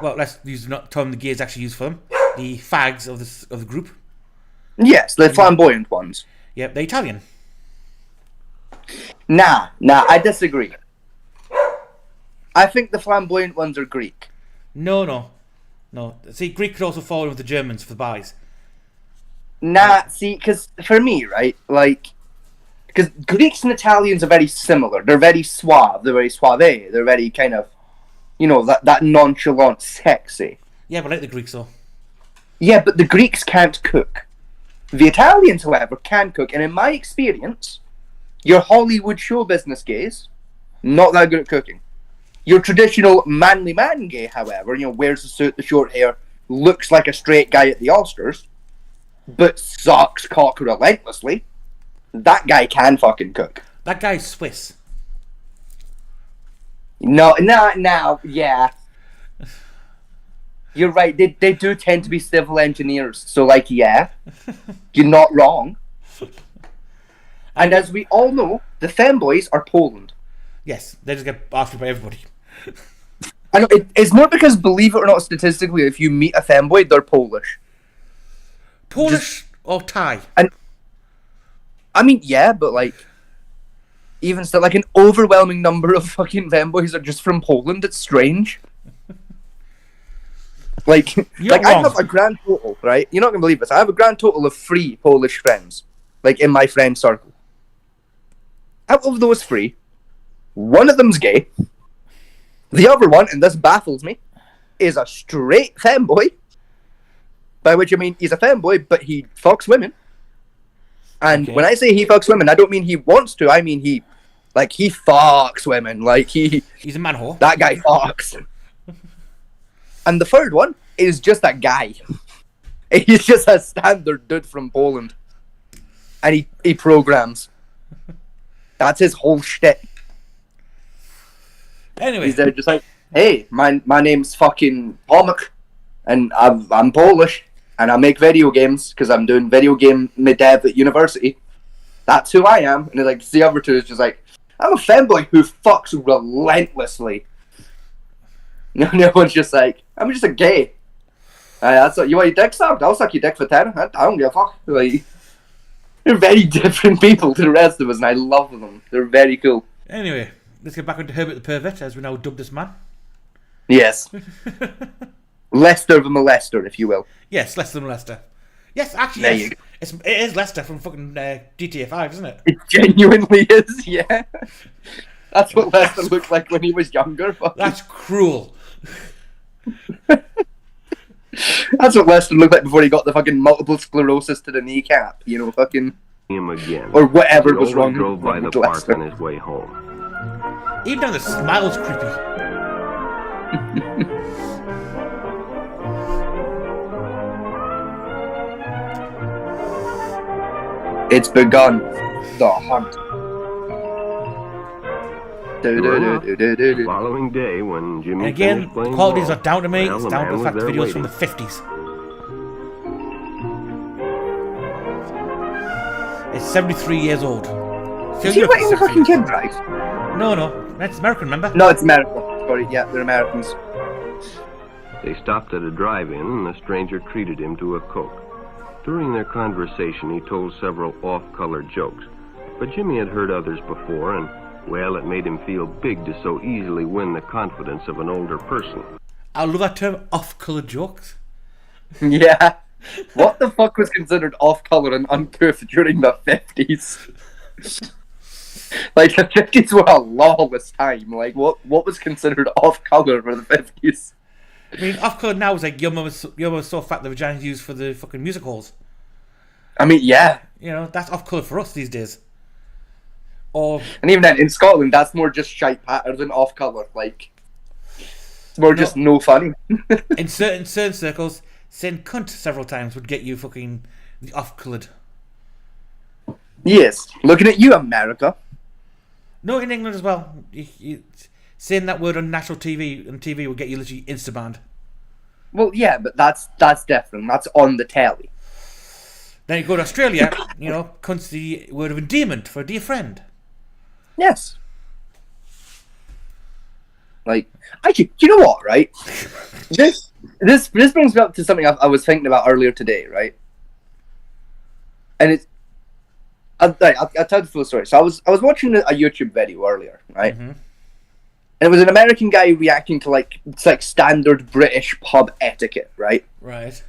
well, let's use not term the gays actually use for them, the fags of the group. Yes, the flamboyant ones. Yep, they're Italian. Nah, I disagree. I think the flamboyant ones are Greek. No. See, Greek could also fall in with the Germans for the buys. Nah, see, because for me, right, like, because Greeks and Italians are very similar. They're very suave. They're very suave. They're very kind of, you know, that nonchalant, sexy. Yeah, but I like the Greeks though. Yeah, but the Greeks can't cook. The Italians, however, can cook. And in my experience, your Hollywood show business gays, not that good at cooking. Your traditional manly man gay, however, you know, wears the suit, the short hair, looks like a straight guy at the Oscars, but sucks cock relentlessly. That guy can fucking cook. That guy's Swiss. No, yeah. You're right, they do tend to be civil engineers, so like, yeah, you're not wrong. And as we all know, the femboys are Poland. Yes, they just get after by everybody. I know, it's more because, believe it or not, statistically, if you meet a femboy, they're Polish. Or Thai. I mean, yeah, but like, even still, like an overwhelming number of fucking femboys are just from Poland. It's strange. Like, You're I wrong. have a grand total, right? You're not gonna believe this. I have a grand total of 3 Polish friends, like in my friend circle. Out of those 3, one of them's gay. The other one, and this baffles me, is a straight femboy. By which I mean he's a femboy, but he fucks women. And Okay. when I say he fucks women, I don't mean he wants to. I mean he fucks women. Like He's a man whore. that guy fucks. And the third one is just a guy. He's just a standard dude from Poland. And he programs. That's his whole shit. Anyway, He's there just like, hey, my name's fucking Tomek, and I'm Polish, and I make video games because I'm doing video game dev at university. That's who I am. And like the other two is just like, I'm a femboy who fucks relentlessly. And the other one's just like, I'm just a gay. That's what, you want your dick sucked? I'll suck your dick for 10. I don't give a fuck. Like, they're very different people to the rest of us, and I love them. They're very cool. anyway, let's get back into Herbert the Pervert, as we now dub this man. Yes. Lester the molester, if you will. Yes, Lester than Lester. Yes, actually, There yes. you go. It is Lester from fucking GTA 5, isn't it? It genuinely is, yeah. That's what Lester looked like when he was younger. That's cruel. That's what Lester looked like before he got the fucking multiple sclerosis to the kneecap. You know, fucking... Him again. Or whatever He was only wrong drove by the with park Lester. on his way home. Even though the smile's creepy. It's begun. The hunt. Sure enough, the Do-do-do-do-do-do. following day, when Jimmy And again, finished the playing quality's ball, not down to me, well, it's the down to man the fact was the there video's from the waiting. 50s. It's 73 years old. Is he letting the fucking kid drive? No, that's American, remember? No, it's America. Sorry, yeah, they're Americans. They stopped at a drive-in, and the stranger treated him to a Coke. During their conversation, he told several off-color jokes. But Jimmy had heard others before, and, well, it made him feel big to so easily win the confidence of an older person. I love that term, off-colour jokes. Yeah. What the fuck was considered off-color and uncouth during the 50s? Like, the 50s were a lawless time. Like, what was considered off-color for the 50s? I mean, off-colour now is like, your mum was so fat the vagina's used for the fucking music halls. I mean, yeah. You know, that's off-colour for us these days. Or, And even then, in Scotland, that's more just shite patter than off-color. Like, it's more just no funny. in certain circles, saying cunt several times would get you fucking off-coloured. Yes. Looking at you, America. No, in England as well. Saying that word on national TV would get you literally insta-banned. Well, yeah, but that's different. That's on the telly. Then you go to Australia, you know, cunt's the word of endearment for a dear friend. Yes. Like, actually, do you know what, right? This brings me up to something I was thinking about earlier today, right? And it's... I'll tell the full story. So I was watching a YouTube video earlier, right? Mm-hmm. And it was an American guy reacting to, like, it's like standard British pub etiquette, right? Right.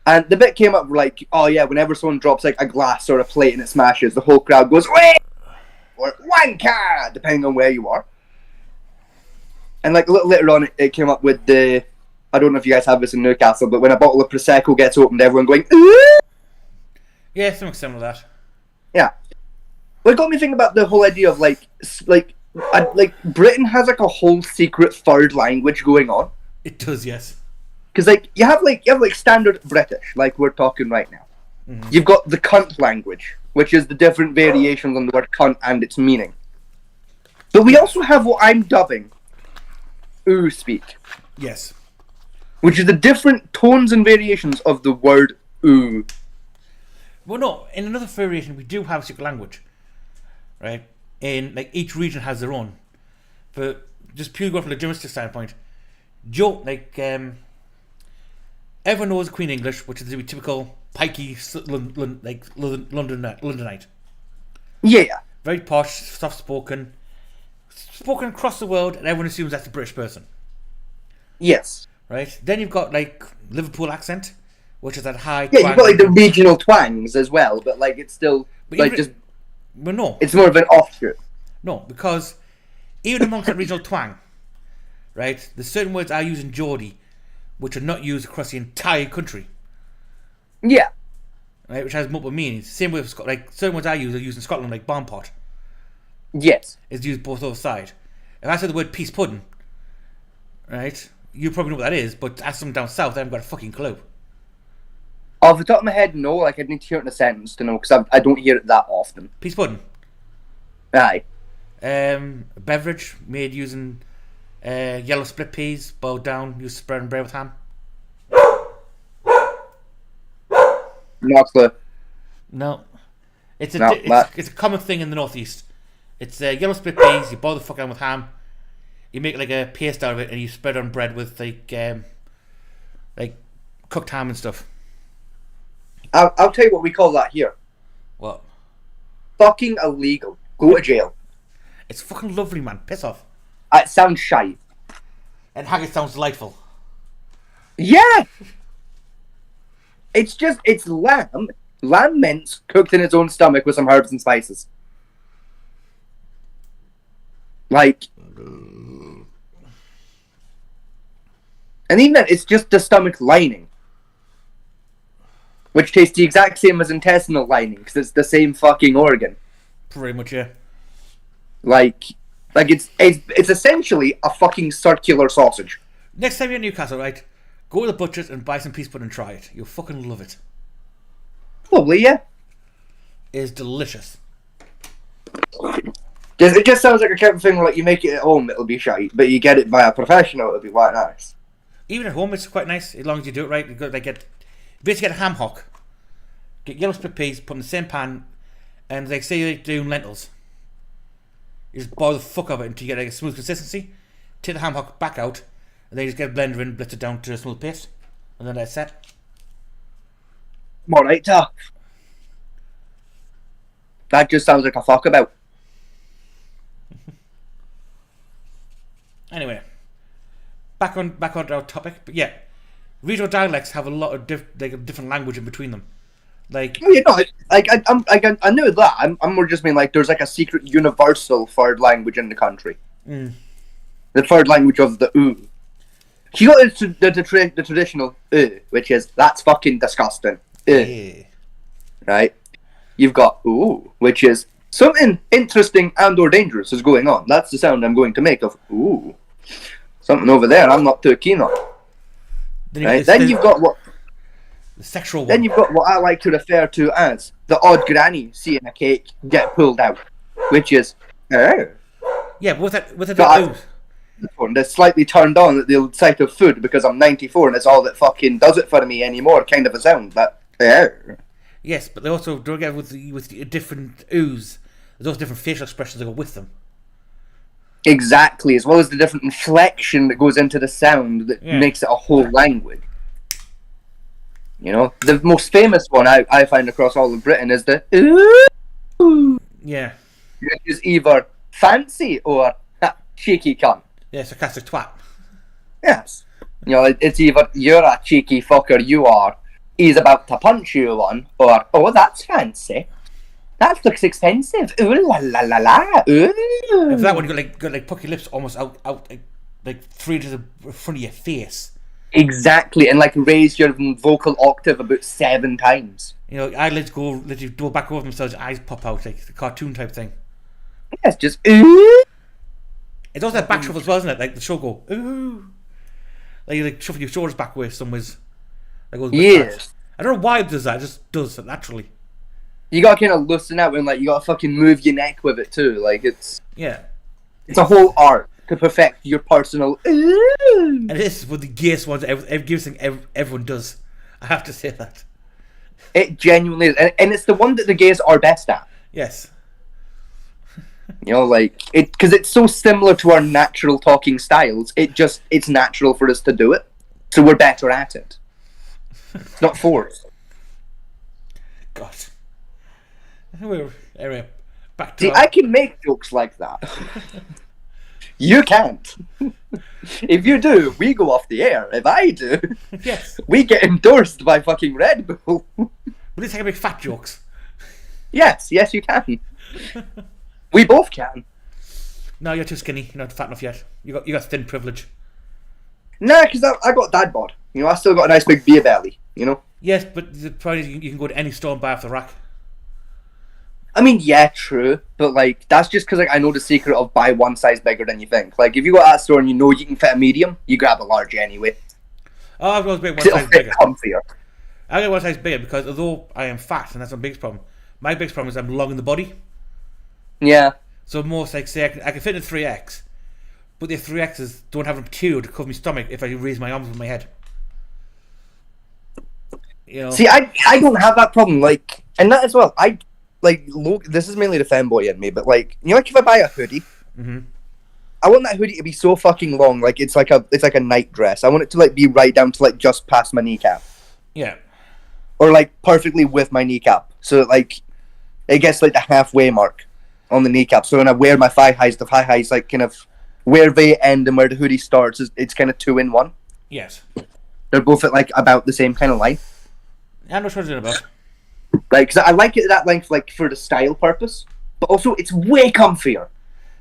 And the bit came up like, oh yeah, whenever someone drops like a glass or a plate and it smashes, the whole crowd goes, wait! Or wanker! Depending on where you are. And like a little later on, it came up with the, I don't know if you guys have this in Newcastle, but when a bottle of Prosecco gets opened, everyone going, ooh! Yeah, something similar to that. Yeah. Well, it got me thinking about the whole idea of like Britain has like a whole secret third language going on. It does, yes. Because like you have standard British, like we're talking right now. Mm-hmm. You've got the cunt language, which is the different variations on the word cunt and its meaning. But we also have what I'm dubbing ooh speak, Yes. which is the different tones and variations of the word ooh. Well, no, in another variation, we do have a secret language, right? And like each region has their own. But just purely going from a linguistic standpoint, Everyone knows Queen English, which is the typical pikey Londonite. Yeah. Very posh, soft-spoken, spoken across the world, and everyone assumes that's a British person, Yes. right? Then you've got like Liverpool accent, which is that high. Yeah, you've got like the regional twangs as well, but like it's still But like even- just Well, no, it's more of an offshoot. no, because even amongst that regional twang, right? There's certain words I use in Geordie, which are not used across the entire country, Yeah. right? Which has multiple meanings. Same way with like certain words I use are used in Scotland, like barn pot Yes. is used both over sides. If I say the word peace pudding, right? You probably know what that is, but ask them down south, they haven't got a fucking clue. Off the top of my head, no. Like I'd need to hear it in a sentence to know because I don't hear it that often. Peace pudding. Aye. A beverage made using yellow split peas, boiled down, used to spread and bread with ham. Not the. No, it's a No, it's a common thing in the northeast. It's yellow split peas. You boil the fuck down with ham. You make like a paste out of it, and you spread it on bread with like cooked ham and stuff. I'll tell you what we call that here. What? Fucking illegal. Go to jail. It's fucking lovely, man. Piss off. It sounds shite. And haggis sounds delightful. Yeah. It's lamb mince cooked in its own stomach with some herbs and spices. Like, and even then, it's just the stomach lining, which tastes the exact same as intestinal lining because it's the same fucking organ. Pretty much, yeah. Like it's essentially a fucking circular sausage. Next time you're in Newcastle, right? Go to the butcher's and buy some peace pudding and try it. You'll fucking love it. Probably, yeah. It's delicious. It just sounds like a kind of thing where, like, you make it at home, it'll be shite, but you get it by a professional, it'll be quite nice. Even at home, it's quite nice as long as you do it right. You got like basically get a ham hock, get yellow split peas, put in the same pan, and like say you're doing lentils. You just boil the fuck of it until you get like a smooth consistency. Take the ham hock back out, and then you just get a blender in, blitz it down to a smooth paste, and then that's set. Alright, tough. That just sounds like a fuck about. Anyway, back on our topic, but yeah, regional dialects have a lot of different language in between them. Like, You know, I knew that. I'm more just mean like there's like a secret universal third language in the country. The third language of the ooh. You got the traditional which is that's fucking disgusting. yeah. Right? You've got ooh, which is something interesting and or dangerous is going on. That's the sound I'm going to make of ooh. Something over there I'm not too keen on. Right? Then you've got what the sexual one. then you've got what I like to refer to as the odd granny seeing a cake get pulled out. Which is yeah, but with it, But ooh. they're slightly turned on at the sight of food because I'm 94 and it's all that fucking does it for me anymore kind of a sound. But Yes, but they also don't get with the different oohs. There's also different facial expressions that go with them. exactly, as well as the different inflection that goes into the sound that Yeah. makes it a whole language. You know, the most famous one I find across all of Britain is the ooh, Yeah, which is either fancy or cheeky cunt. yeah, sarcastic twat. Yes. You know, it's either you're a cheeky fucker, you are, he's about to punch you one, or, oh, that's fancy. That looks expensive. Ooh la la la la. Ooh. And for that one, you got like puck your lips almost out like 3 inches in front of your face. Exactly, and like raise your vocal octave about 7 times. You know, eyelids go literally go back over themselves, eyes pop out like the cartoon type thing. Yes, just ooh. It's also that back shuffle as well, isn't it? Like the show go ooh, like you like shuffle your shoulders back way some ways. That goes a bit Yes. fast. I don't know why it does that. It just does it naturally. You gotta kind of loosen out and like you gotta fucking move your neck with it too. Like it's Yeah, a whole art to perfect your personal ooh. and this is one of the gayest ones everyone does. I have to say that. It genuinely is, and it's the one that the gays are best at. Yes. You know, like it because it's so similar to our natural talking styles. It's natural for us to do it, so we're better at it. It's not forced. God. Anyway, back to See, I can make jokes like that. You can't. If you do, we go off the air. If I do, yes. we get endorsed by fucking Red Bull. But let's take a big fat jokes. Yes, you can. We both can. No, you're too skinny. You're not fat enough yet. You got thin privilege. Nah, because I got dad bod. You know, I still got a nice big beer belly. You know. Yes, but the problem is you can go to any store and buy off the rack. I mean, yeah, true, but like that's just because like I know the secret of buy one size bigger than you think. Like if you go to that store and you know you can fit a medium, you grab a large anyway. Oh, I've got one It'll size fit bigger. comfier. I got one size bigger because although I am fat, and that's my biggest problem, my biggest problem is I'm long in the body. Yeah. So most like say I can fit in a 3X, but the 3Xs don't have a material to cover my stomach if I raise my arms with my head. You know. See, I don't have that problem. Like, and that as well. I like look. This is mainly the fanboy in me, but like you know, like if I buy a hoodie, I want that hoodie to be so fucking long. Like it's like a night dress. I want it to like be right down to like just past my kneecap. Yeah. Or like perfectly with my kneecap, so that, like it gets like the halfway mark on the kneecap. So when I wear my thigh highs, the thigh highs like kind of where they end and where the hoodie starts. It's kind of 2 in 1. Yes. They're both at like about the same kind of line. I know what you're about. Like, cause I like it at that length, like for the style purpose, but also it's way comfier.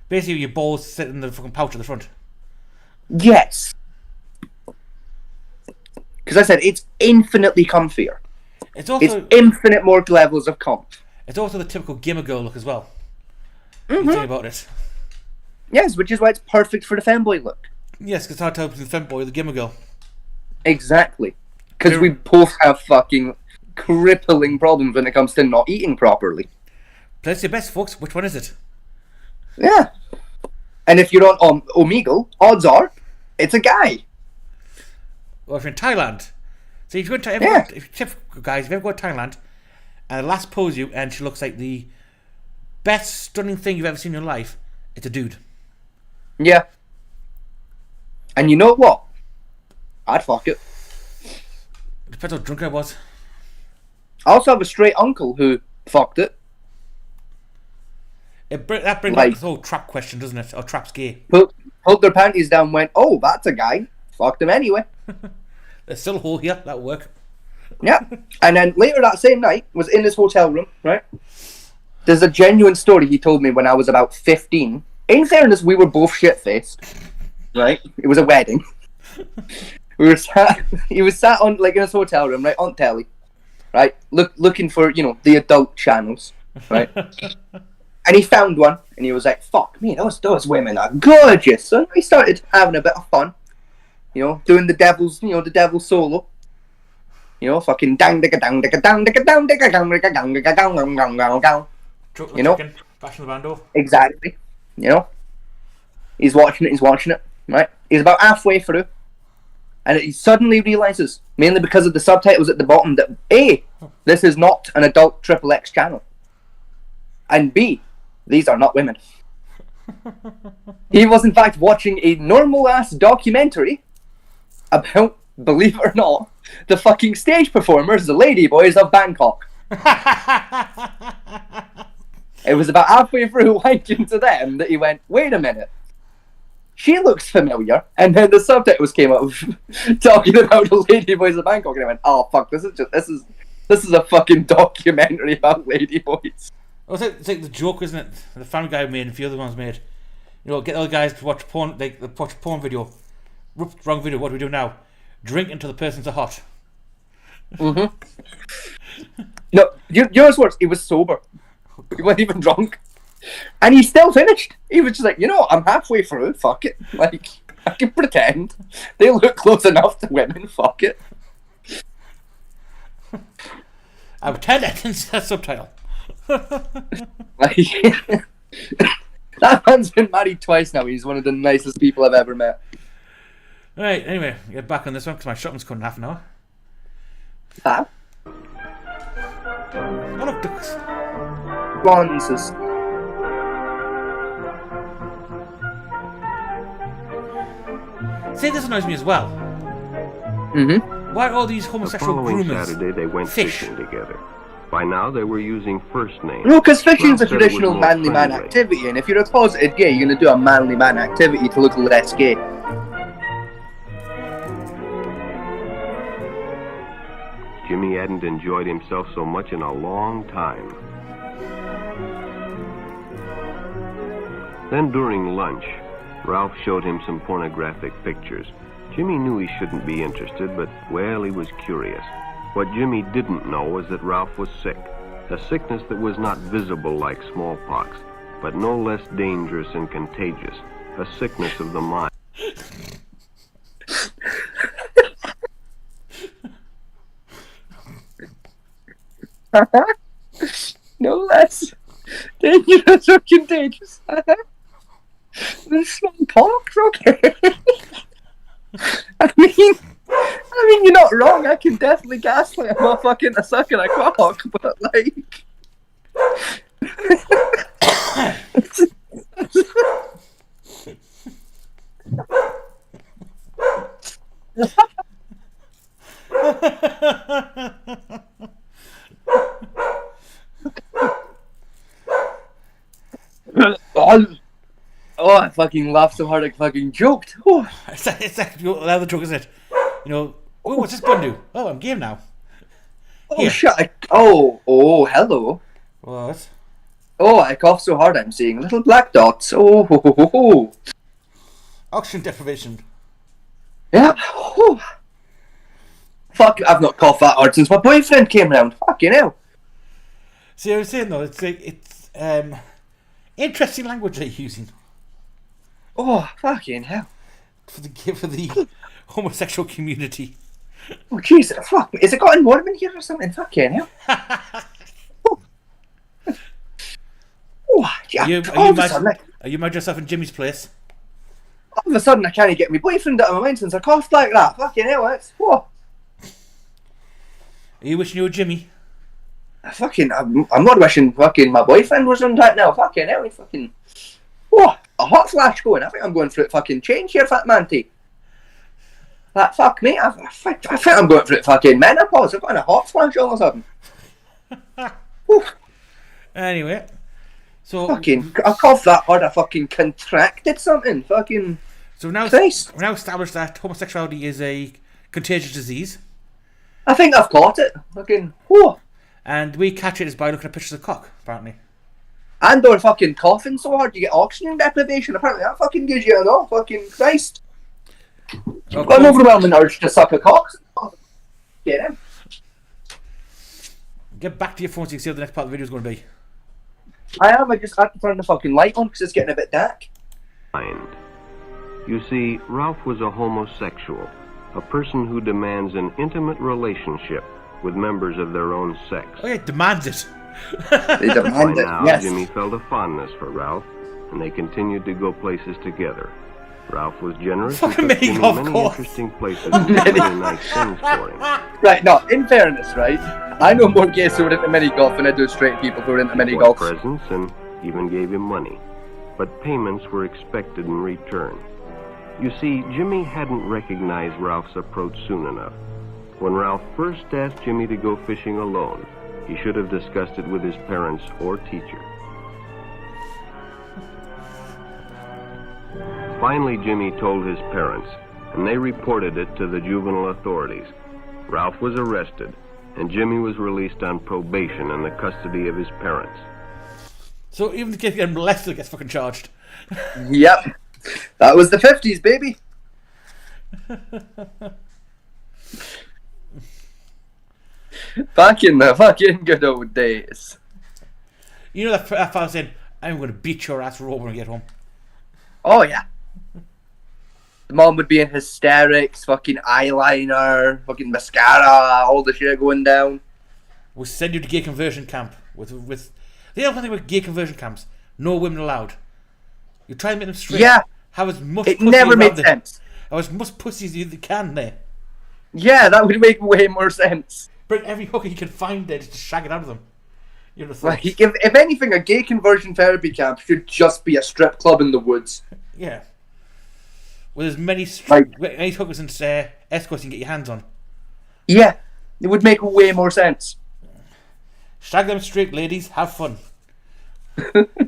Basically, your balls sit in the fucking pouch at the front. Yes. Because I said it's infinitely comfier. It's also It's infinite more levels of comf. it's also the typical gamer girl look as well. You think about it. Yes, which is why it's perfect for the fanboy look. Yes, because how to tell between the femboy or the gamer girl. Exactly. Because we both have fucking crippling problems when it comes to not eating properly. Place your best, folks. Which one is it? Yeah. And if you're on Omegle, odds are it's a guy. Or if you're in Thailand. So if you go to guys, if you ever go to Thailand and the lass pose you and she looks like the best stunning thing you've ever seen in your life, it's a dude. Yeah. And you know what? I'd fuck it. Depends how drunk I was. I also have a straight uncle who fucked it. That brings Like- up the whole trap question, doesn't it? Or trap's gay. Pulled their panties down, went, oh, that's a guy. Fucked him anyway. There's still a hole here. That'll work. Yeah. And then later that same night, was in his hotel room, right? There's a genuine story he told me when I was about 15. In fairness, we were both shit-faced, right? It was a wedding. He was sat on, like, in his hotel room, right, on telly, right? Looking for, you know, the adult channels, right? And he found one, and he was like, fuck me, those women are gorgeous. So he started having a bit of fun, you know, doing the devil's solo. You know, fucking dang digga dang digga dang digga dang digga dang digga dang digga dang dang dang dang dang. Chocolate You know? chicken, fashion the bando. Exactly. You know? He's watching it, right? He's about halfway through. And he suddenly realizes, mainly because of the subtitles at the bottom, that A, this is not an adult XXX channel. And B, these are not women. He was in fact watching a normal ass documentary about, believe it or not, the fucking stage performers, the Ladyboys of Bangkok. It was about halfway through wanking to them that he went, wait a minute. She looks familiar. And then the subtitles came up talking about the Ladyboys of Bangkok, and I went, oh fuck, this is a fucking documentary about Ladyboys. It's like the joke, isn't it? The Family Guy made and a few other ones made. You know, get other guys to watch porn, like watch a porn video. Wrong video. What do we do now? Drink until the person's hot. No, you know what's worse? He was sober. He wasn't even drunk. And he still finished. He was just like, you know, I'm halfway through. Fuck it. Like, I can pretend. They look close enough to women. Fuck it. I pretend I didn't see that subtitle. Like, that man's been married twice now. He's one of the nicest people I've ever met. Right, anyway, get back on this one because my shopping's coming in half an hour. That Oh, look, ducks. Bronzes. See, this annoys me as well. Why are all these The homosexual following groomers? Saturday, they went Fish. fishing together. By now, they were using first names. No, because fishing's a Ralph said it was traditional more manly man friendly. activity, and if you're a closeted gay, you're gonna do a manly man activity to look less gay. Jimmy hadn't enjoyed himself so much in a long time. Then during lunch, Ralph showed him some pornographic pictures. Jimmy knew he shouldn't be interested, but, well, he was curious. What Jimmy didn't know was that Ralph was sick. A sickness that was not visible like smallpox, but no less dangerous and contagious. A sickness of the mind. No less dangerous or contagious. The smallpox, okay. I mean, you're not wrong. I can definitely gaslight a motherfucker into sucking a cock, but like, oh, I fucking laughed so hard I fucking joked. Oh. It's like another joke, isn't it? You know, oh, what's this bun do? Oh, I'm game now. Oh Here. shit! Oh, hello. What? Oh, I coughed so hard I'm seeing little black dots. Oh, ho, ho, ho, ho. Oxygen deprivation. Yeah. Oh. Fuck! I've not coughed that hard since my boyfriend came round. Fucking hell. See, I was saying though, it's interesting language they're using Oh, fucking hell. for the homosexual community. Oh, Jesus, fuck me. Is it got in Mormon here or something? Fucking hell. Oh, yeah. All of a sudden, Are you imagine yourself in Jimmy's place? I can't get my boyfriend out of my mind since I coughed like that. Fucking hell, it's... Whoa. Are you wishing you were Jimmy? I'm not wishing fucking my boyfriend was on that now. Fucking hell, he fucking... Whoa, a hot flash going. I think I'm going for it fucking change here, fat manty. That fuck me, I think I'm going for it fucking menopause. I've got a hot flash all of a sudden. Whew. Anyway, so Fucking, I coughed that hard, I fucking contracted something. Fucking so now Christ. we've now established that homosexuality is a contagious disease, I think I've caught it. Fucking, whoa. and we catch it is by looking at pictures of cock. Apparently, And or fucking coughing so hard you get oxygen deprivation. Apparently that fucking gives you an fucking Christ. I've got an overwhelming urge to suck a cock. Get him. Get back to your phone so you can see what the next part of the video is going to be. I just had to turn the fucking light on because it's getting a bit dark. Mind. You see, Ralph was a homosexual, a person who demands an intimate relationship with members of their own sex. Oh yeah, demands it. They By demand it, now, yes. Jimmy felt a fondness for Ralph, and they continued to go places together. Ralph was generous and Fucking took me, Jimmy of many course. interesting places and did many nice things for him. Right, no, in fairness, right, I know more gays who are into mini golf than I do straight people who are into mini Bought golf. presents and even gave him money, but payments were expected in return. You see, Jimmy hadn't recognized Ralph's approach soon enough. When Ralph first asked Jimmy to go fishing alone, he should have discussed it with his parents or teacher. Finally, Jimmy told his parents, and they reported it to the juvenile authorities. Ralph was arrested, and Jimmy was released on probation in the custody of his parents. So even the kid getting molested gets fucking charged. Yep. That was the 50s, baby. Back in the fucking good old days. You know that father saying, "I'm going to beat your ass raw when I get home." Oh, yeah. The mom would be in hysterics, fucking eyeliner, fucking mascara, all the shit going down. We'll send you to gay conversion camp with the other thing with gay conversion camps, no women allowed. You try and make them straight. Yeah. Have as much It pussy never around made them- sense. Have as much pussy as you can there. Yeah, that would make way more sense. Bring every hooker you can find there just to shag it out of them. You'd have Like, thought. if anything, a gay conversion therapy camp should just be a strip club in the woods. Yeah. With as many Like- any hookers and escorts you can get your hands on. Yeah, it would make way more sense. Shag them straight, ladies. Have fun.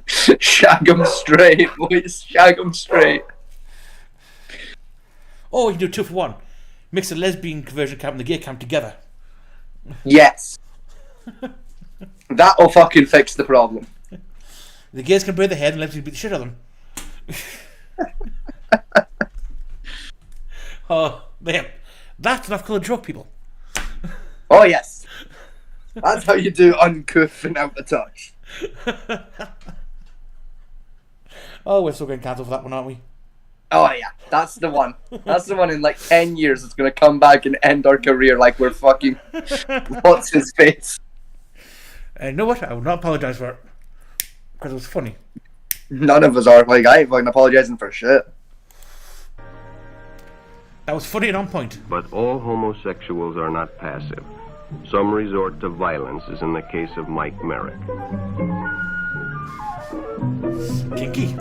Shag 'em straight, boys. Shag 'em straight. Oh, you can do 2 for 1. Mix the lesbian conversion camp and the gay camp together. Yes. That'll fucking fix the problem. The gays can braid their head and lesbians beat the shit out of them. Oh, there. That's enough colour joke, people. Oh, yes. That's how you do uncouth and out of touch. Oh, we're still getting cancelled for that one, aren't we? Oh, yeah. That's the one. That's the one in like 10 years it's going to come back and end our career like we're fucking... What's his face? And you know what? I will not apologise for it. Because it was funny. None of us are. Like, I ain't fucking apologising for shit. That was funny and on point. But all homosexuals are not passive. Some resort to violence, as in the case of Mike Merrick. Kinky.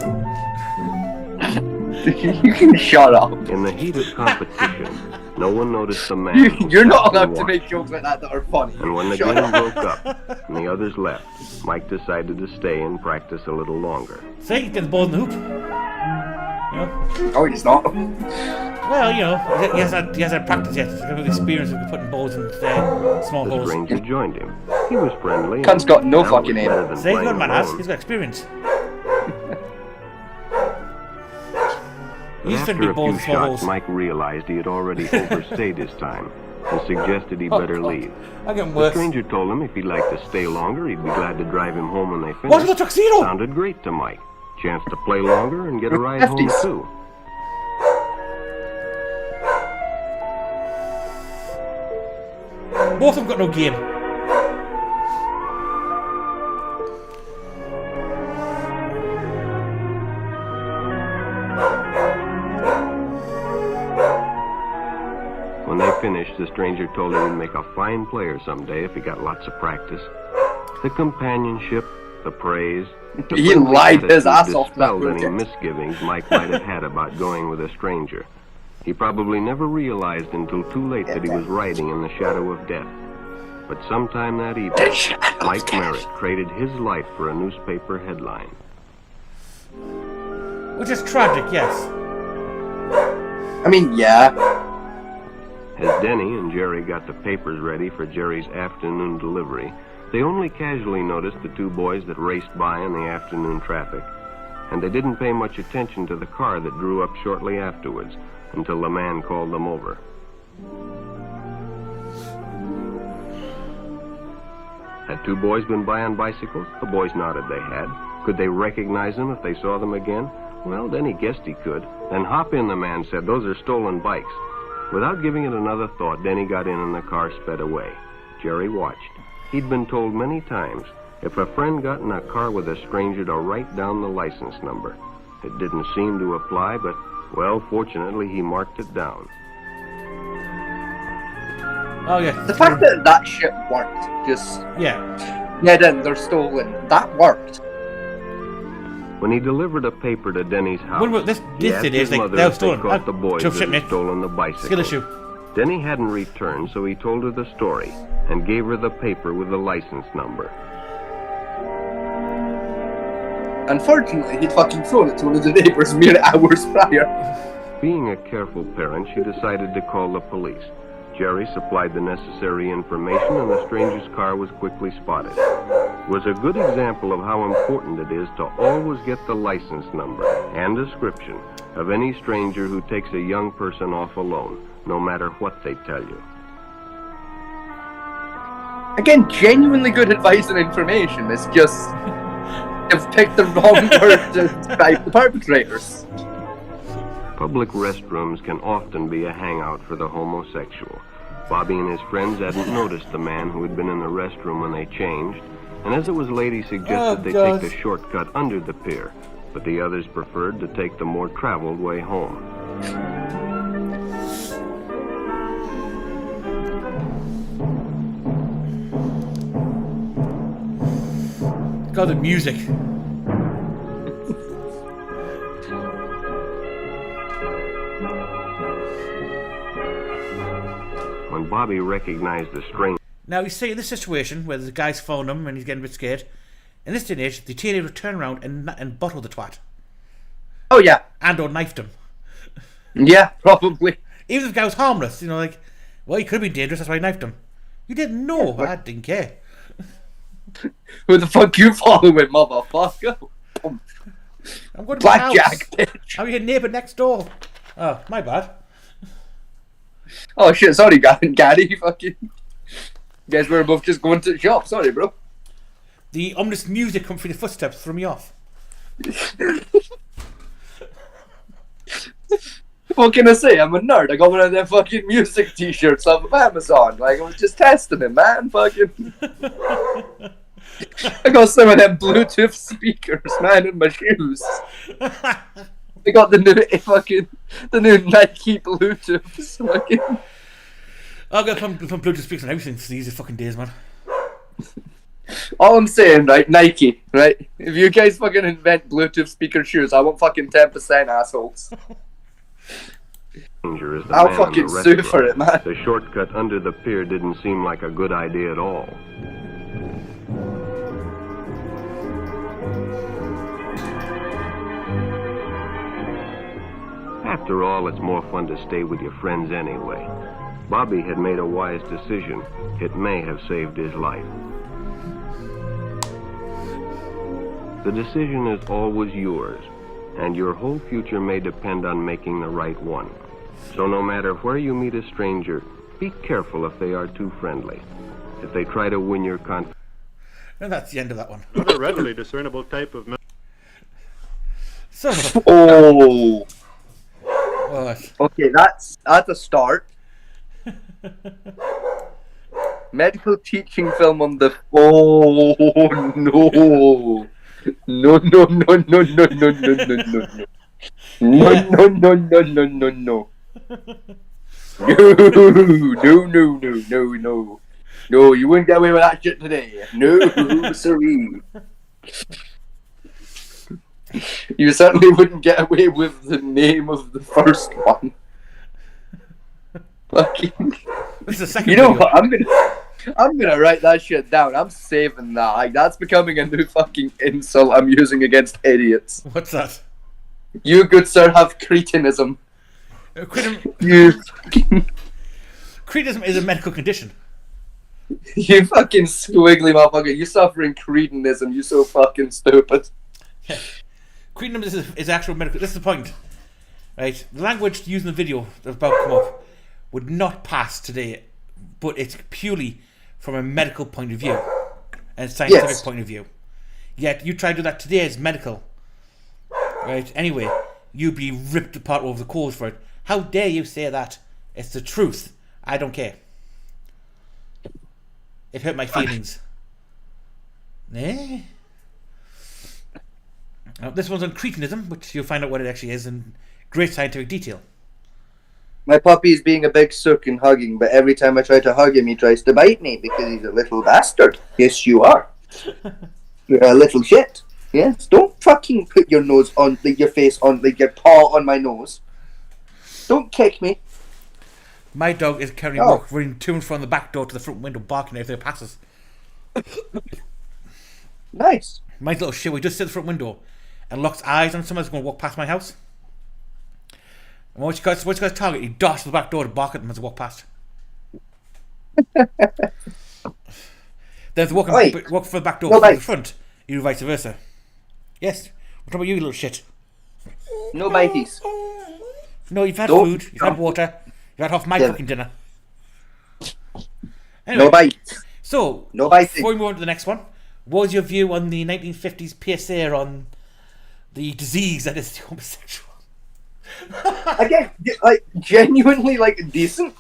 You can shut up. In the heat of competition, no one noticed the man. who You're not sat and allowed to watched. make jokes like that are funny. And when the Shut game up. broke up and the others left, Mike decided to stay and practice a little longer. See, he gets the ball in the hoop. You know? Oh, he's not. Well, you know, he hasn't had practice yet. He's got the experience of putting balls in small The holes. stranger joined him. He was friendly. Cunt's got no that fucking was aim. better than See, he's playing got man has. alone. He's got experience. But He's after been big a balls few in small shots, holes. Mike realized he had already overstayed his time and suggested he better leave. I'm getting The worse. stranger told him if he'd like to stay longer, he'd be glad to drive him home when they finished. What's with the tuxedo? Sounded great to Mike. Chance to play longer and get a ride home Hefties. too. Both of them got no game. When they finished, the stranger told him he'd make a fine player someday if he got lots of practice. The companionship, the praise, the He friendly lied his attitude ass off to that dispelled any project. misgivings Mike might have had about going with a stranger. He probably never realized until too late that he was riding in the shadow of death. But sometime that evening, Mike Merrick traded his life for a newspaper headline. Which is tragic, yes. I mean, yeah. As Denny and Jerry got the papers ready for Jerry's afternoon delivery, they only casually noticed the 2 boys that raced by in the afternoon traffic, and they didn't pay much attention to the car that drew up shortly afterwards until the man called them over. Had 2 boys been by on bicycles? The boys nodded they had. Could they recognize them if they saw them again? Well, Denny guessed he could. Then hop in, the man said. Those are stolen bikes. Without giving it another thought, Denny got in and the car sped away. Jerry watched. He'd been told many times, if a friend got in a car with a stranger, to write down the license number. It didn't seem to apply, but, well, fortunately, he marked it down. Oh, yeah. The fact that that shit worked, just... Yeah. Yeah, then they're stolen. That worked. When he delivered a paper to Denny's house, Well, this he asked did his is like, mother they were if stolen. they caught the boys Tough that shit, had mate. stolen the bicycle. Skill issue. Denny hadn't returned, so he told her the story and gave her the paper with the license number. Unfortunately, he'd fucking thrown it to one of the neighbors mere hours prior. Being a careful parent, she decided to call the police. Jerry supplied the necessary information, and the stranger's car was quickly spotted. It was a good example of how important it is to always get the license number and description of any stranger who takes a young person off alone, no matter what they tell you. Again, genuinely good advice and information. It's just... You've picked the wrong word to describe the perpetrators. Public restrooms can often be a hangout for the homosexual. Bobby and his friends hadn't noticed the man who had been in the restroom when they changed, and as it was late, he suggested they take the shortcut under the pier, but the others preferred to take the more traveled way home. God, the music. When Bobby recognized the strange. Now, you see, in this situation where the guy's phoned him and he's getting a bit scared, in this day and age, the teenager would turn around and bottle the twat. Oh yeah, And or knifed him. yeah, probably. Even if the guy was harmless, you know, like, well, he could have been dangerous, that's why I knifed him. You didn't know, I didn't care. Who the fuck you following, motherfucker? I'm going to my house. Blackjack, bitch. I'm your neighbour next door. Oh, my bad. Oh shit, sorry, Gary. Fucking. You guys were both just going to the shop. Sorry, bro. The ominous music coming through the footsteps threw me off. What can I say? I'm a nerd. I got one of their fucking music t-shirts off of Amazon. Like, I was just testing it, man. Fucking. I got some of them Bluetooth speakers, man, in my shoes. I got the new Nike Bluetooths. Fucking. I'll get some Bluetooth speakers and everything for these fucking days, man. All I'm saying, right, Nike, right? If you guys fucking invent Bluetooth speaker shoes, I want fucking 10%, assholes. Stranger is the I'll man fucking in the sue restaurant. for it, man. The shortcut under the pier didn't seem like a good idea at all. After all, it's more fun to stay with your friends anyway. Bobby had made a wise decision. It may have saved his life. The decision is always yours, and your whole future may depend on making the right one. So no matter where you meet a stranger, be careful if they are too friendly. If they try to win your confidence. And that's the end of that one. Not a readily discernible type of So, Oh. what? Okay, that's at the start. Medical teaching film on the. Oh no! No! No! No! No! No! No! No! No! No! No! No! No! No! No! No! No! No! No! You wouldn't get away with that shit today. No, sorry. You certainly wouldn't get away with the name of the first one. Fucking. This is the second You know video. what? I'm gonna write that shit down. I'm saving that. Like, that's becoming a new fucking insult I'm using against idiots. What's that? You, good sir, have cretinism. You, Cretism is a medical condition. you fucking squiggly motherfucker. You suffering cretinism. You so fucking stupid. Cretism is actual medical. This is the point, right? The language used in the video that's about to come up would not pass today, but it's purely from a medical point of view and scientific Yes. point of view. Yet you try to do that today as medical, right? Anyway, you'd be ripped apart over the coals for it. How dare you say that? It's the truth. I don't care. It hurt my feelings. Eh? Now, this one's on cretinism, which you'll find out what it actually is in great scientific detail. My puppy's being a big sook and hugging, but every time I try to hug him, he tries to bite me because he's a little bastard. Yes, you are. You're a little shit. Yes, don't fucking put your nose on, like, your face on, like, your paw on my nose. Don't kick me. My dog is currently running to and from the back door to the front window, barking if it passes. Nice. Mine's a little shit. We just sit at the front window and locks eyes on someone that's going to walk past my house. And once you got a target, he dashes to the back door to bark at them as they walk past. Then if they walk for the back door No from the bite. front, you do vice versa. Yes. What about you, little shit? No bites. No, you've had Don't- food, you've had water, you've had half my Yeah. fucking dinner. Anyway, No bites. so, No biting. before we move on to the next one, what was your view on the 1950s PSA on the disease that is homosexual? Again, like, genuinely, like, decent.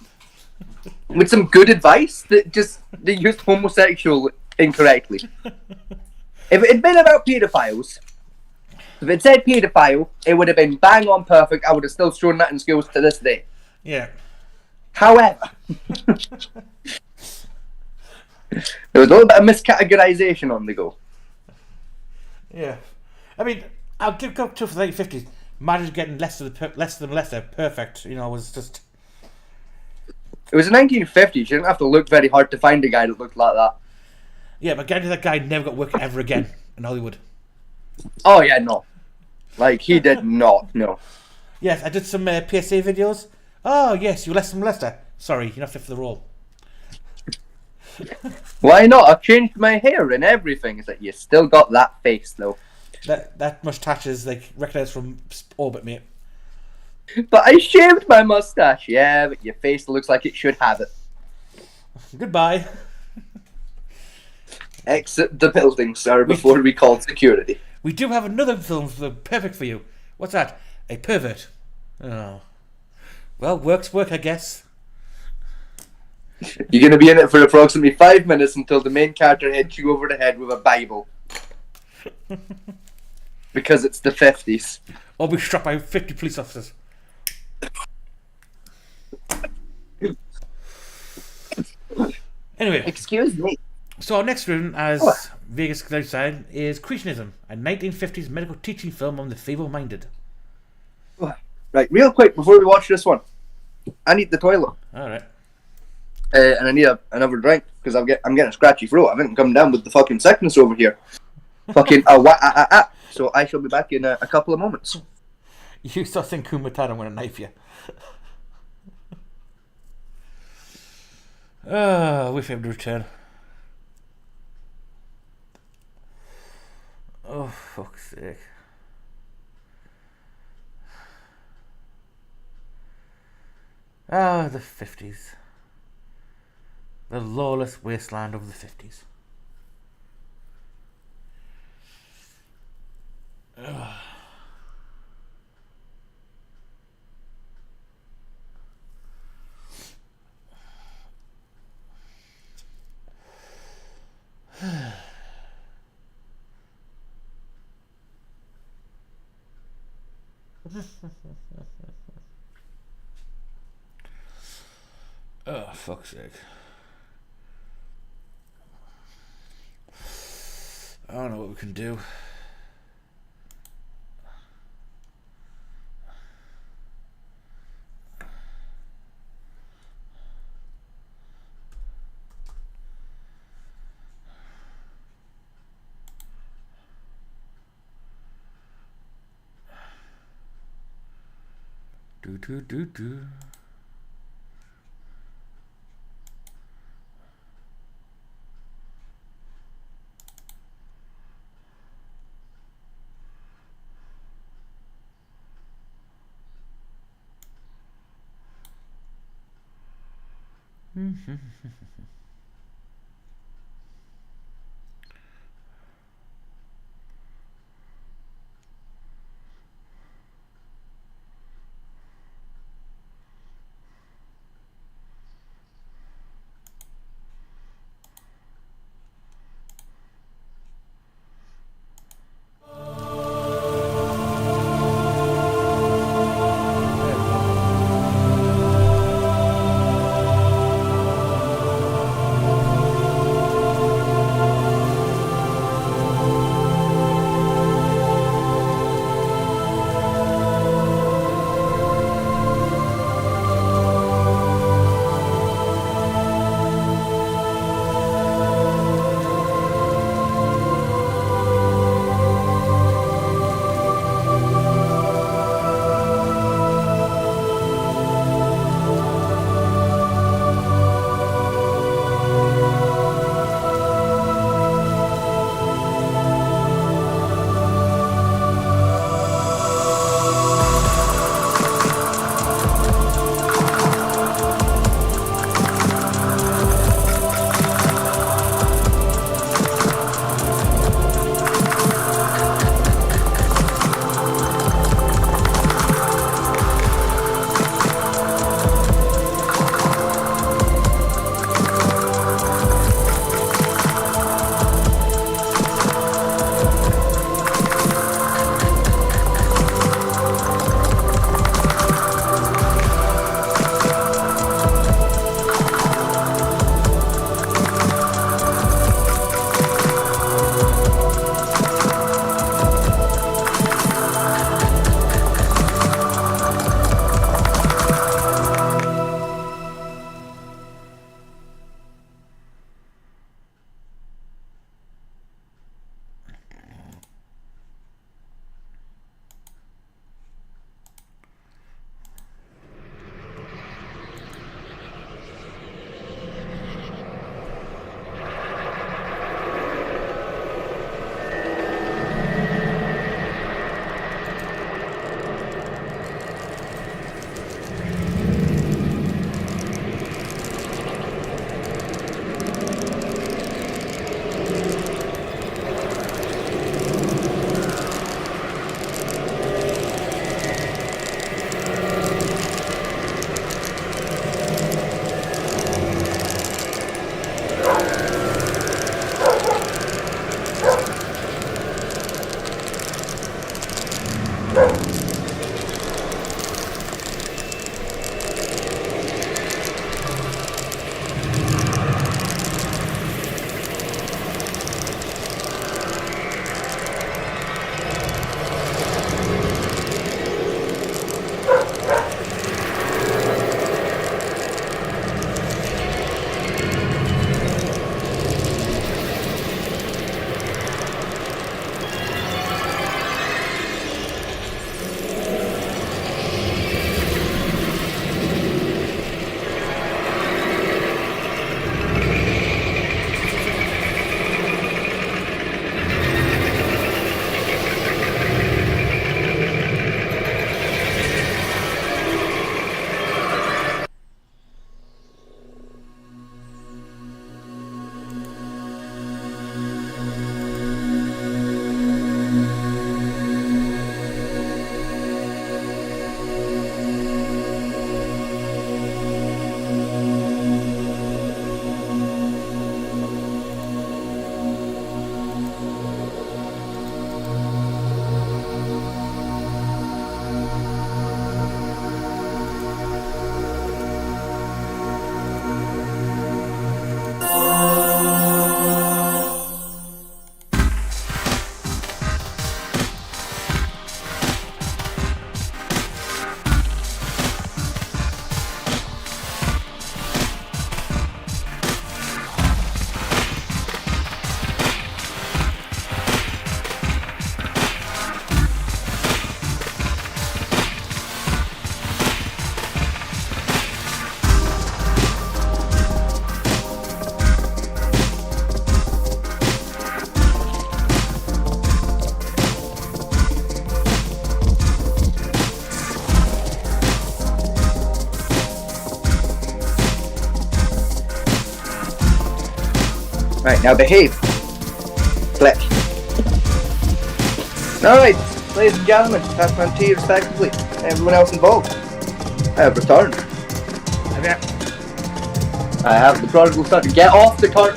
With some good advice that just, they used homosexual incorrectly. If it had been about paedophiles, if it said paedophile, it would have been bang on perfect. I would have still shown that in schools to this day. Yeah. However, there was a little bit of miscategorization on the go. Yeah. I mean, I'll give up to for the 1950s. Marriage getting less and lesser perfect, you know, was just... It was the 1950s. You didn't have to look very hard to find a guy that looked like that. Yeah, but guarantee that guy never got work ever again in Hollywood. Oh yeah, no. Like he did not. No. Yes, I did some PSA videos. Oh yes, you left some Lester. Sorry, you're not fit for the role. Why not? I've changed my hair and everything. It's like you still got that face though. That mustache is like recognised from Orbit, mate. But I shaved my mustache. Yeah, but your face looks like it should have it. Goodbye. Exit the building, sir, before we call security. We do have another film perfect for you. What's that? A pervert. Oh. Well, work's work, I guess. You're going to be in it for approximately 5 minutes until the main character hits you over the head with a Bible. Because it's the 50s. Or be struck by 50 police officers. Anyway, Excuse me. so our next film, as Oh. Vegas said, is Creationism, a 1950s medical teaching film on the feeble-minded. Right, real quick, before we watch this one. I need the toilet. Alright. And I need another drink, because I'm getting a scratchy throat. I haven't come down with the fucking sickness over here. Fucking So I shall be back in a couple of moments. You start saying Kumatara, I'm going to knife you. Wait for him to return. Oh, fuck's sake. Ah, the 50s. The lawless wasteland of the 50s. Oh, fuck's sake. I don't know what we can do. Do. Right, now behave. Click. Alright, ladies and gentlemen, Passman T respectively, and everyone else involved. I have returned. Okay. I have the prodigal son. Get off the cart!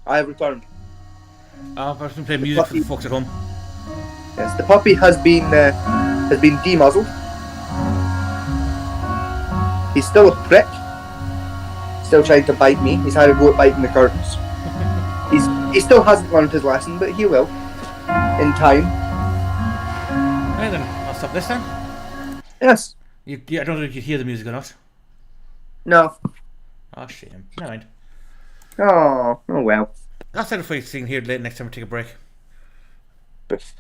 I have returned. I'll personally play music for the folks at home. Yes, the puppy has been demuzzled. He's still a prick. Still trying to bite me. He's had a go at biting the curtains. He still hasn't learned his lesson, but he will. In time. Right then, I'll stop this then. Yes. I don't know if you hear the music or not. No. Oh, shame. Never mind. Oh well. That's it for you seeing here late next time we take a break. Biff.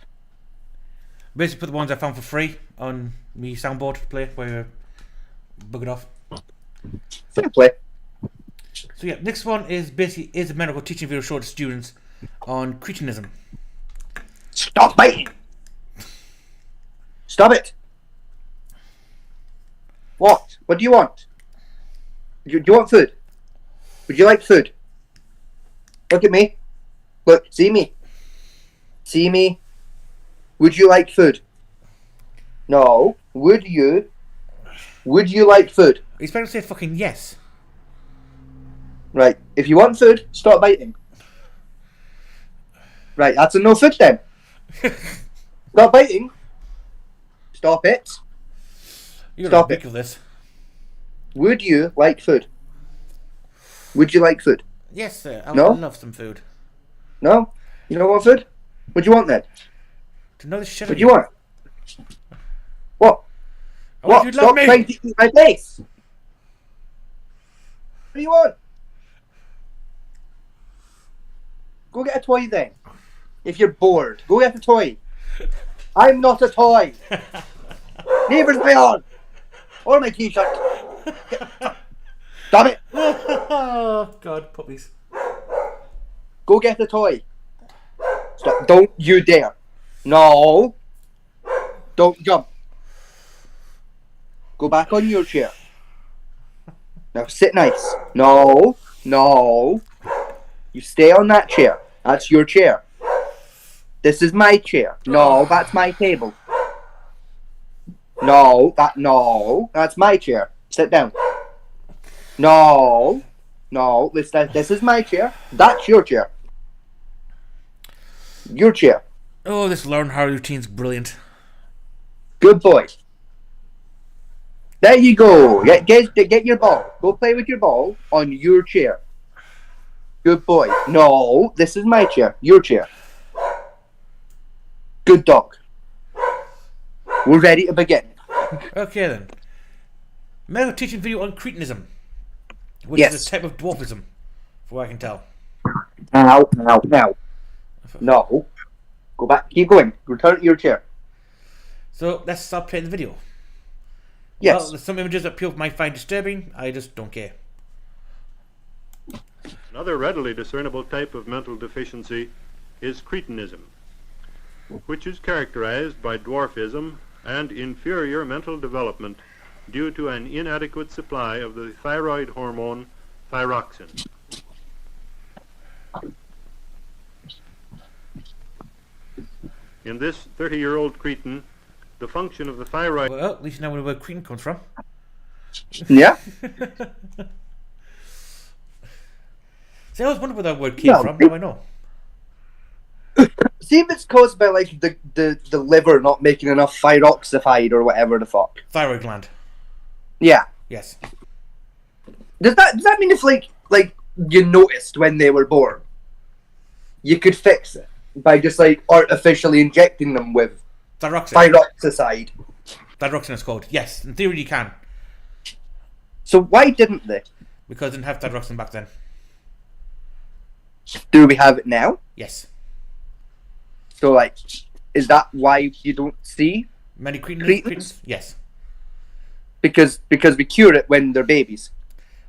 Basically put the ones I found for free on me soundboard to play while you bug it off. Fair play. So yeah, next one is basically a medical teaching video show to students on cretinism. Stop biting! Stop it! What? What do you want? Do you want food? Would you like food? Look at me. Look, see me. See me. Would you like food? No. Would you? Would you like food? He's better to say fucking yes. Right. If you want food, stop biting. Right, that's a no food then. Stop biting. Stop it. You're Stop it. ridiculous. Would you like food? Would you like food? Yes, sir. I No? would love some food. No? You don't want food? What do you want then? To know the shit What of do you want? What? I want you What? to love Stop me. trying to eat my face! What do you want? Go get a toy then. If you're bored, go get a toy. I'm not a toy. Neither's my arm. Or my t-shirt. Stop it. Oh God, puppies. Go get a toy. Stop. Don't you dare. No. Don't jump. Go back on your chair. Now sit nice. No. No. You stay on that chair. That's your chair. This is my chair. No, that's my table. No, that's my chair. Sit down. No, this is my chair. That's your chair. Your chair. Oh, this learn how routine's brilliant. Good boy. There you go. Get your ball. Go play with your ball on your chair. Good boy. No, this is my chair. Your chair. Good dog. We're ready to begin. Okay then. Medical teaching video on cretinism, which Yes. is a type of dwarfism, for what I can tell. Now. No. Go back. Keep going. Return to your chair. So let's start playing the video. Yes. Well, there's some images that people might find disturbing. I just don't care. Another readily discernible type of mental deficiency is cretinism, which is characterized by dwarfism and inferior mental development due to an inadequate supply of the thyroid hormone thyroxine. In this 30-year-old cretin, the function of the thyroid Well, at least you know where the word cretin comes from. Yeah. See, I always wondered where that word came No. from. Now I know. See if it's caused by like the liver not making enough thyroxifide or whatever the fuck. Thyroid gland. Yeah. Yes. Does that mean if like you noticed when they were born, you could fix it by just like artificially injecting them with Thyroxine. thyroxicide? Thyroxine is called. Yes, in theory you can. So why didn't they? Because they didn't have thyroxine back then. Do we have it now? Yes. So like, is that why you don't see? Many cretins? Cretins? Yes. Because we cure it when they're babies.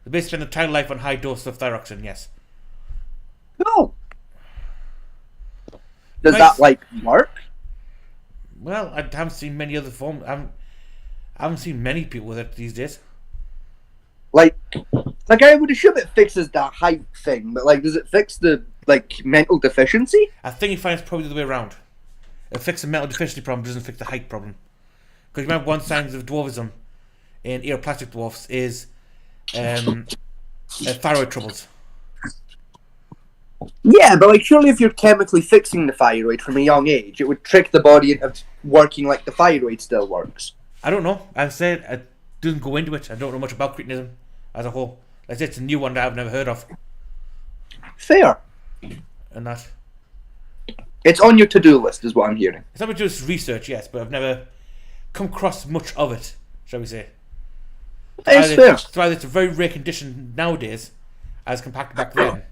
They basically spend their entire life on high doses of thyroxine, yes. No. Does Nice. that like work? Well, I haven't seen many other forms. I haven't seen many people with it these days. Like, Like, I would assume it fixes the height thing, but, like, does it fix the, like, mental deficiency? I think you find it's probably the other way around. It fixes the mental deficiency problem, doesn't fix the height problem. Because remember, one sign of dwarfism in eoplastic dwarfs is thyroid troubles. Yeah, but, like, surely if you're chemically fixing the thyroid from a young age, it would trick the body into working like the thyroid still works. I don't know. I've said I didn't go into it. I don't know much about cretinism as a whole. Like I said, it's a new one that I've never heard of. Fair. And that. It's on your to-do list, is what I'm hearing. It's not just research, yes, but I've never come across much of it, shall we say. It's fair. It's either it's a very rare condition nowadays, as compared to back then,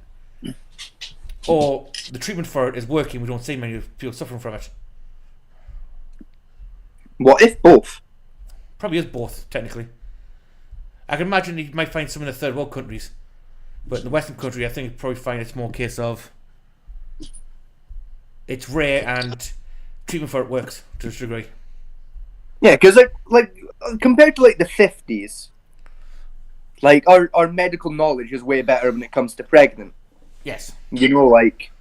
or the treatment for it is working. We don't see many people suffering from it. What if both? Probably is both, technically. I can imagine you might find some in the third world countries, but in the Western country, I think you'd probably find it's more a case of it's rare and treatment for it works to a degree. Yeah, because like compared to like the 50s, like our medical knowledge is way better when it comes to pregnant. Yes. You know, like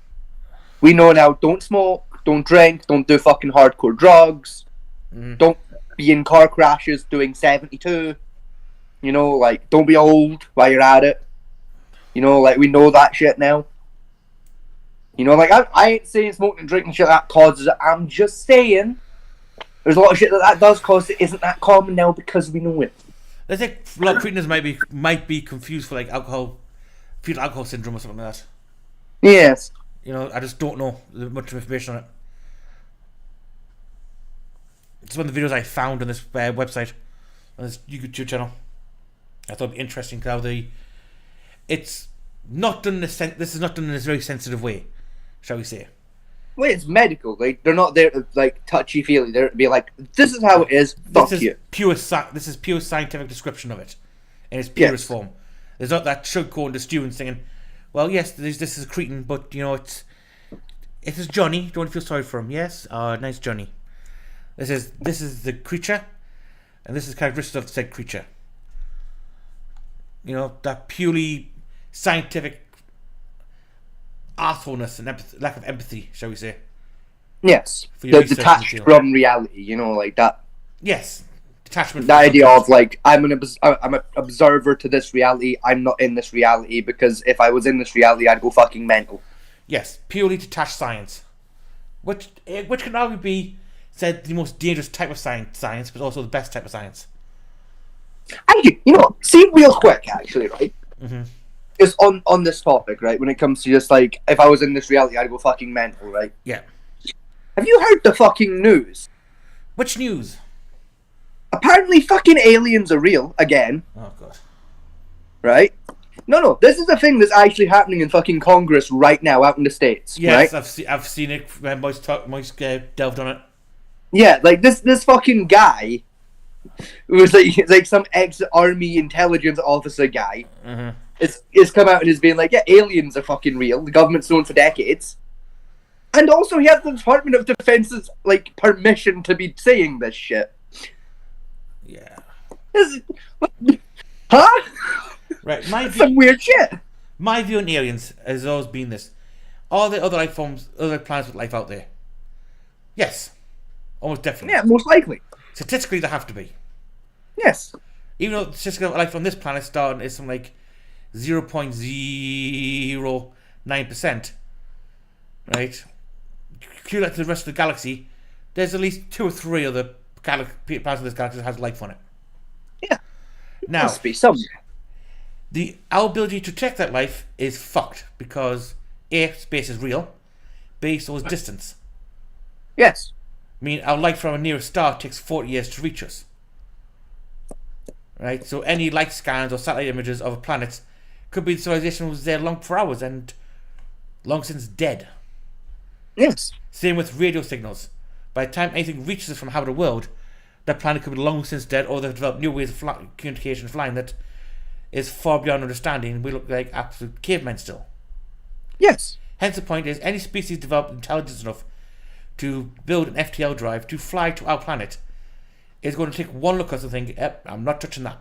we know now, don't smoke, don't drink, don't do fucking hardcore drugs, don't be in car crashes doing 72. You know, like don't be old while you're at it. You know, like we know that shit now. You know, like I ain't saying smoking and drinking shit that causes it. I'm just saying there's a lot of shit that does cause it isn't that common now because we know it. I think a lot of cretinism might be confused for like fetal alcohol syndrome or something like that. Yes. You know, I just don't know much information on it. It's one of the videos I found on this website, on this YouTube channel. I thought it'd be interesting how it's not done this is not done in a very sensitive way, shall we say? Well, it's medical. Like they're not there to like touchy feely. They're to be like, this is how it is. Fuck you. This is pure scientific description of it, in its purest form. There's not that sugarcoating the stew and saying, well, yes, this is cretin, but you know it is Johnny. Don't feel sorry for him. Yes, nice Johnny. This is the creature, and this is characteristic of the said creature. You know, that purely scientific arseholeness and lack of empathy, shall we say? Yes, For your the research detached material. from reality. You know, like that. Yes, detachment. The idea of like I'm an observer to this reality. I'm not in this reality because if I was in this reality, I'd go fucking mental. Yes, purely detached science, which can arguably be said the most dangerous type of science, but also the best type of science. Actually, you know, see real quick, actually, right? Just on this topic, right? When it comes to just like, if I was in this reality, I'd go fucking mental, right? Yeah. Have you heard the fucking news? Which news? Apparently, fucking aliens are real again, Oh god. right? No, this is a thing that's actually happening in fucking Congress right now, out in the States, Yes, right? I've seen it. Moise delved on it. Yeah, like this fucking guy, who was like some ex-army intelligence officer guy, is come out and has been like, yeah, aliens are fucking real. The government's known for decades, and also he has the Department of Defense's like permission to be saying this shit. Yeah. Huh? Right. Some weird shit. My view on aliens has always been this: are there other life forms, other planets with life out there? Yes, almost definitely. Yeah, most likely. Statistically, there have to be. Yes. Even though the statistical life on this planet starting is some like 0.09%, right? Cue that to the rest of the galaxy, there's at least 2 or 3 other planets of this galaxy that has life on it. Yeah. Now, Must be somewhere. our ability to detect that life is fucked because A, space is real, B, so is distance. Yes. I mean, our light from a nearest star takes 40 years to reach us. Right? So any light scans or satellite images of a planet could be the civilization was there long for hours and long since dead. Yes. Same with radio signals. By the time anything reaches us from out of the world, that planet could be long since dead, or they've developed new ways of communication and flying that is far beyond understanding. We look like absolute cavemen still. Yes. Hence the point is, any species developed intelligence enough to build an FTL drive to fly to our planet is going to take one look at us and think, yep, I'm not touching that.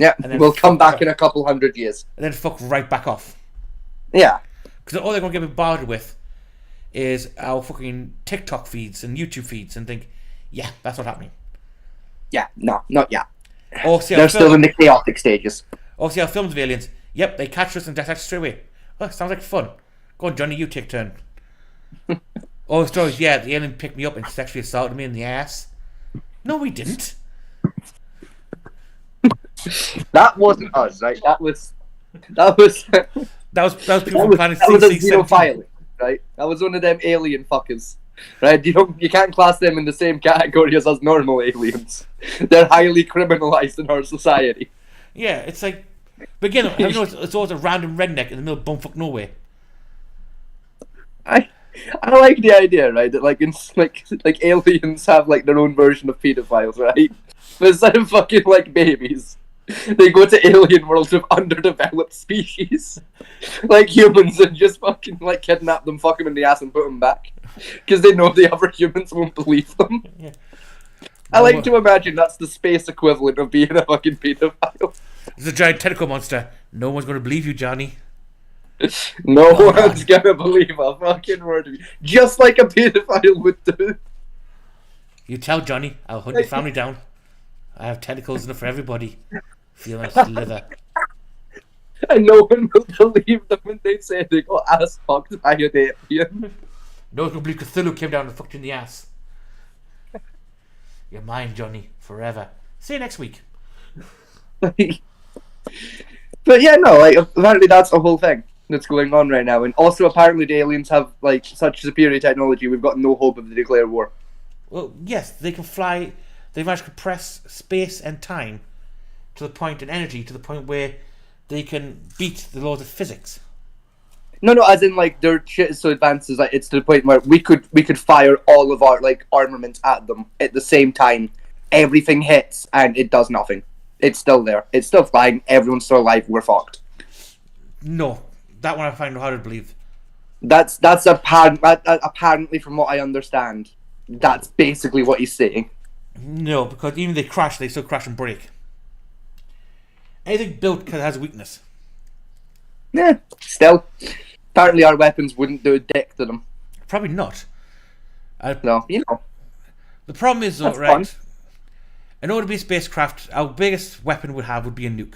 Yeah, And then we'll come fuck back in a couple hundred years. and then fuck right back off. Yeah. Because all they're going to get bombarded with is our fucking TikTok feeds and YouTube feeds and think, yeah, that's what's happening. Yeah, no, not yet. Or see They're our, still in the chaotic stages. films of aliens. Yep, they catch us and detect us straight away. Oh, sounds like fun. Go on, Johnny, you take turn. Or stories, yeah, the alien picked me up and sexually assaulted me in the ass. No, we didn't. That wasn't us, right? That was that was That was people that from was, Planet that was a CC-17. xenophile, right? That was one of them alien fuckers, right? You can't class them in the same category as us normal aliens. They're highly criminalized in our society. Yeah, it's like, but again, it's always a random redneck in the middle of bumfuck nowhere. I like the idea, right? That like aliens have like their own version of pedophiles, right? But instead of fucking like babies, they go to alien worlds with underdeveloped species, like humans, and just fucking like kidnap them, fuck them in the ass, and put them back, because they know the other humans won't believe them. Yeah. I like to imagine that's the space equivalent of being a fucking pedophile. It's a giant tentacle monster. No one's going to believe you, Johnny. No one's gonna believe a fucking word of you. Just like a pedophile would do. You tell Johnny, I'll hunt your family down. I have tentacles enough for everybody. Feel like slither. And no one will believe them when they say they got ass fucked by an alien. No one can believe Cthulhu came down and fucked you in the ass. You're mine, Johnny, forever. See you next week. But yeah, no, like apparently that's the whole thing that's going on right now, and also apparently the aliens have like such superior technology. We've got no hope if they declare war. Well, yes, they can fly. They've managed to compress space and time to the point, and energy to the point where they can beat the laws of physics. No, as in like their shit is so advanced, is like it's to the point where we could fire all of our like armaments at them at the same time. Everything hits and it does nothing. It's still there. It's still flying. Everyone's still alive. We're fucked. No, that one I find hard to believe. That's apparently from what I understand. That's basically what he's saying. No, because even if they crash, they still crash and break. Anything built has a weakness. Yeah, still. Apparently our weapons wouldn't do a dick to them. Probably not. No, you know. The problem is, though, That's right? fun. In order to be a spacecraft, our biggest weapon would be a nuke.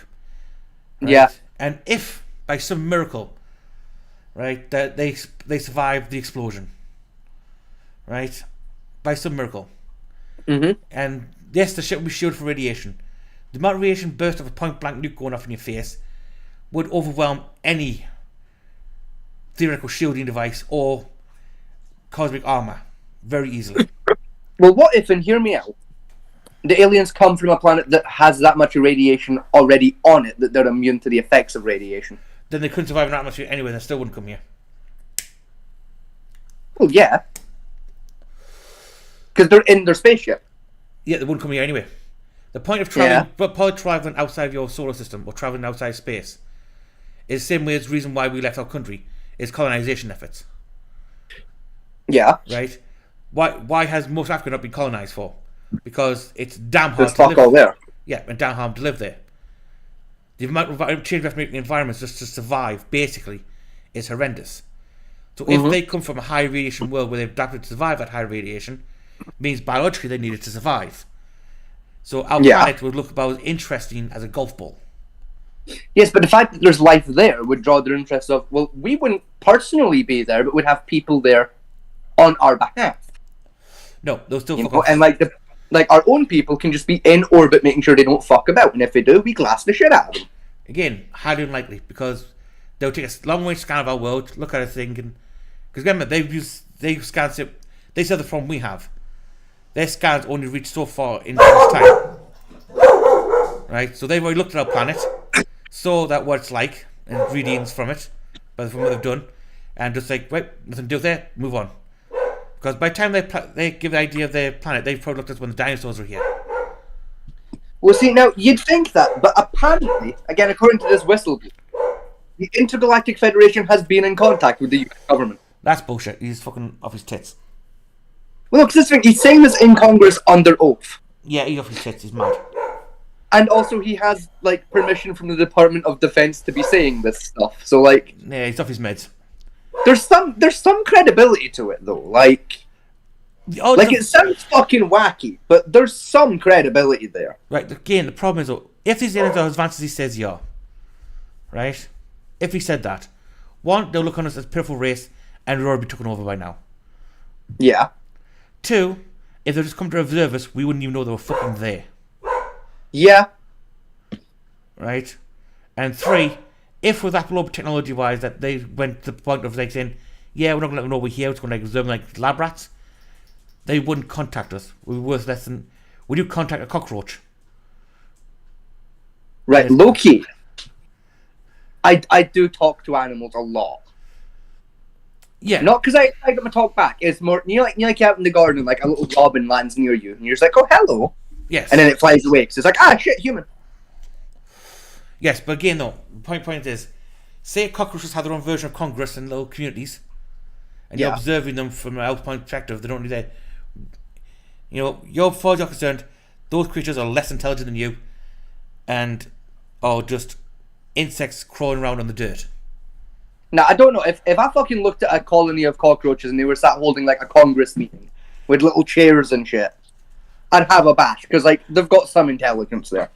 Right? Yeah. And if, by some miracle, right, that they survive the explosion, right, by some miracle, and yes, the ship will be shielded from radiation. The amount of radiation burst of a point-blank nuke going off in your face would overwhelm any theoretical shielding device or cosmic armor very easily. Well, what if, and hear me out, the aliens come from a planet that has that much radiation already on it that they're immune to the effects of radiation? Then they couldn't survive in an atmosphere anyway, they still wouldn't come here. Well, yeah. Because they're in their spaceship. Yeah, they wouldn't come here anyway. The point of traveling outside of your solar system or traveling outside space is the same way as the reason why we left our country is colonization efforts. Yeah. Right? Why has most Africa not been colonized for? Because it's damn hard There's to fuck live all there. Yeah, and damn hard to live there. The amount of change we have to make in the environments just to survive, basically, is horrendous. So if they come from a high radiation world where they've adapted to survive at high radiation, means biologically they needed to survive. So our planet would look about as interesting as a golf ball. Yes, but the fact that there's life there would draw their interest of, well, we wouldn't personally be there, but we'd have people there on our behalf. No, they'll still You fuck know? off. And like our own people can just be in orbit making sure they don't fuck about, and if they do, we glass the shit out of them. Again, highly unlikely, because they'll take a long range scan of our world, look at a thing, and because remember they scan it. They said the problem we have. Their scans only reach so far in this time, right? So they've already looked at our planet, saw that what it's like, and readings from it, from what they've done, and just like, right, nothing to do with there, move on. Because by the time they give the idea of their planet, they've probably looked at when the dinosaurs were here. Well, see, now, you'd think that, but apparently, again, according to this whistleblower, the Intergalactic Federation has been in contact with the US government. That's bullshit. He's fucking off his tits. Well, look, this thing, he's saying this in Congress under oath. Yeah, he's off his tits. He's mad. And also, he has like permission from the Department of Defense to be saying this stuff. So like, Yeah, he's off his meds. there's some credibility to it though. Like it sounds fucking wacky, but there's some credibility there. Right, again, the problem is, though, if these aliens are as advanced as he says, yeah, right? If he said that, one, they'll look on us as a pitiful race, and we'll already be taken over by now. Yeah. Two, if they just come to observe us, we wouldn't even know they were fucking there, Yeah. right? And three, if with that global technology-wise that they went to the point of like saying, yeah, we're not going to let them know we're here, it's going to like observe them like lab rats, they wouldn't contact us. We'd be worth less than... Would you contact a cockroach? Right, Yes. Loki. I do talk to animals a lot. Yeah. Not because I expect them to talk back. It's more you like out in the garden, like a little robin lands near you, and you're just like, oh hello, Yes. and then it flies away. So it's like, ah shit, human. Yes, but again, though, the point is, say cockroaches have their own version of Congress in little communities, and you're Yeah. observing them from an outpoint perspective. They don't really there. You know, as far as you're concerned, those creatures are less intelligent than you, and are just insects crawling around on the dirt. Now I don't know if I fucking looked at a colony of cockroaches and they were sat holding like a Congress meeting with little chairs and shit, I'd have a bash because like they've got some intelligence there.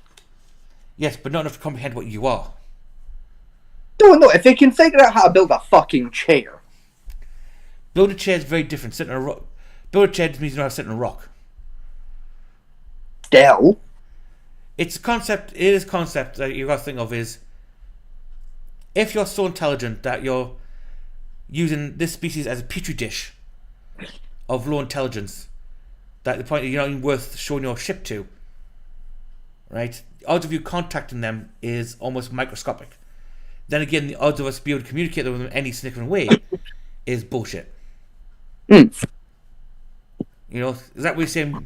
Yes, but not enough to comprehend what you are. Don't know if they can figure out how to build a fucking chair. Build a chair is very different. Sitting on a rock. Build a chair just means you know how to sit on a rock. Still, It's a concept. It is a concept that you got to think of is, if you're so intelligent that you're using this species as a petri dish of low intelligence, that the point you're not even worth showing your ship to, right? The odds of you contacting them is almost microscopic. Then again, the odds of us being able to communicate with them in any significant way is bullshit. You know, is that what you're saying?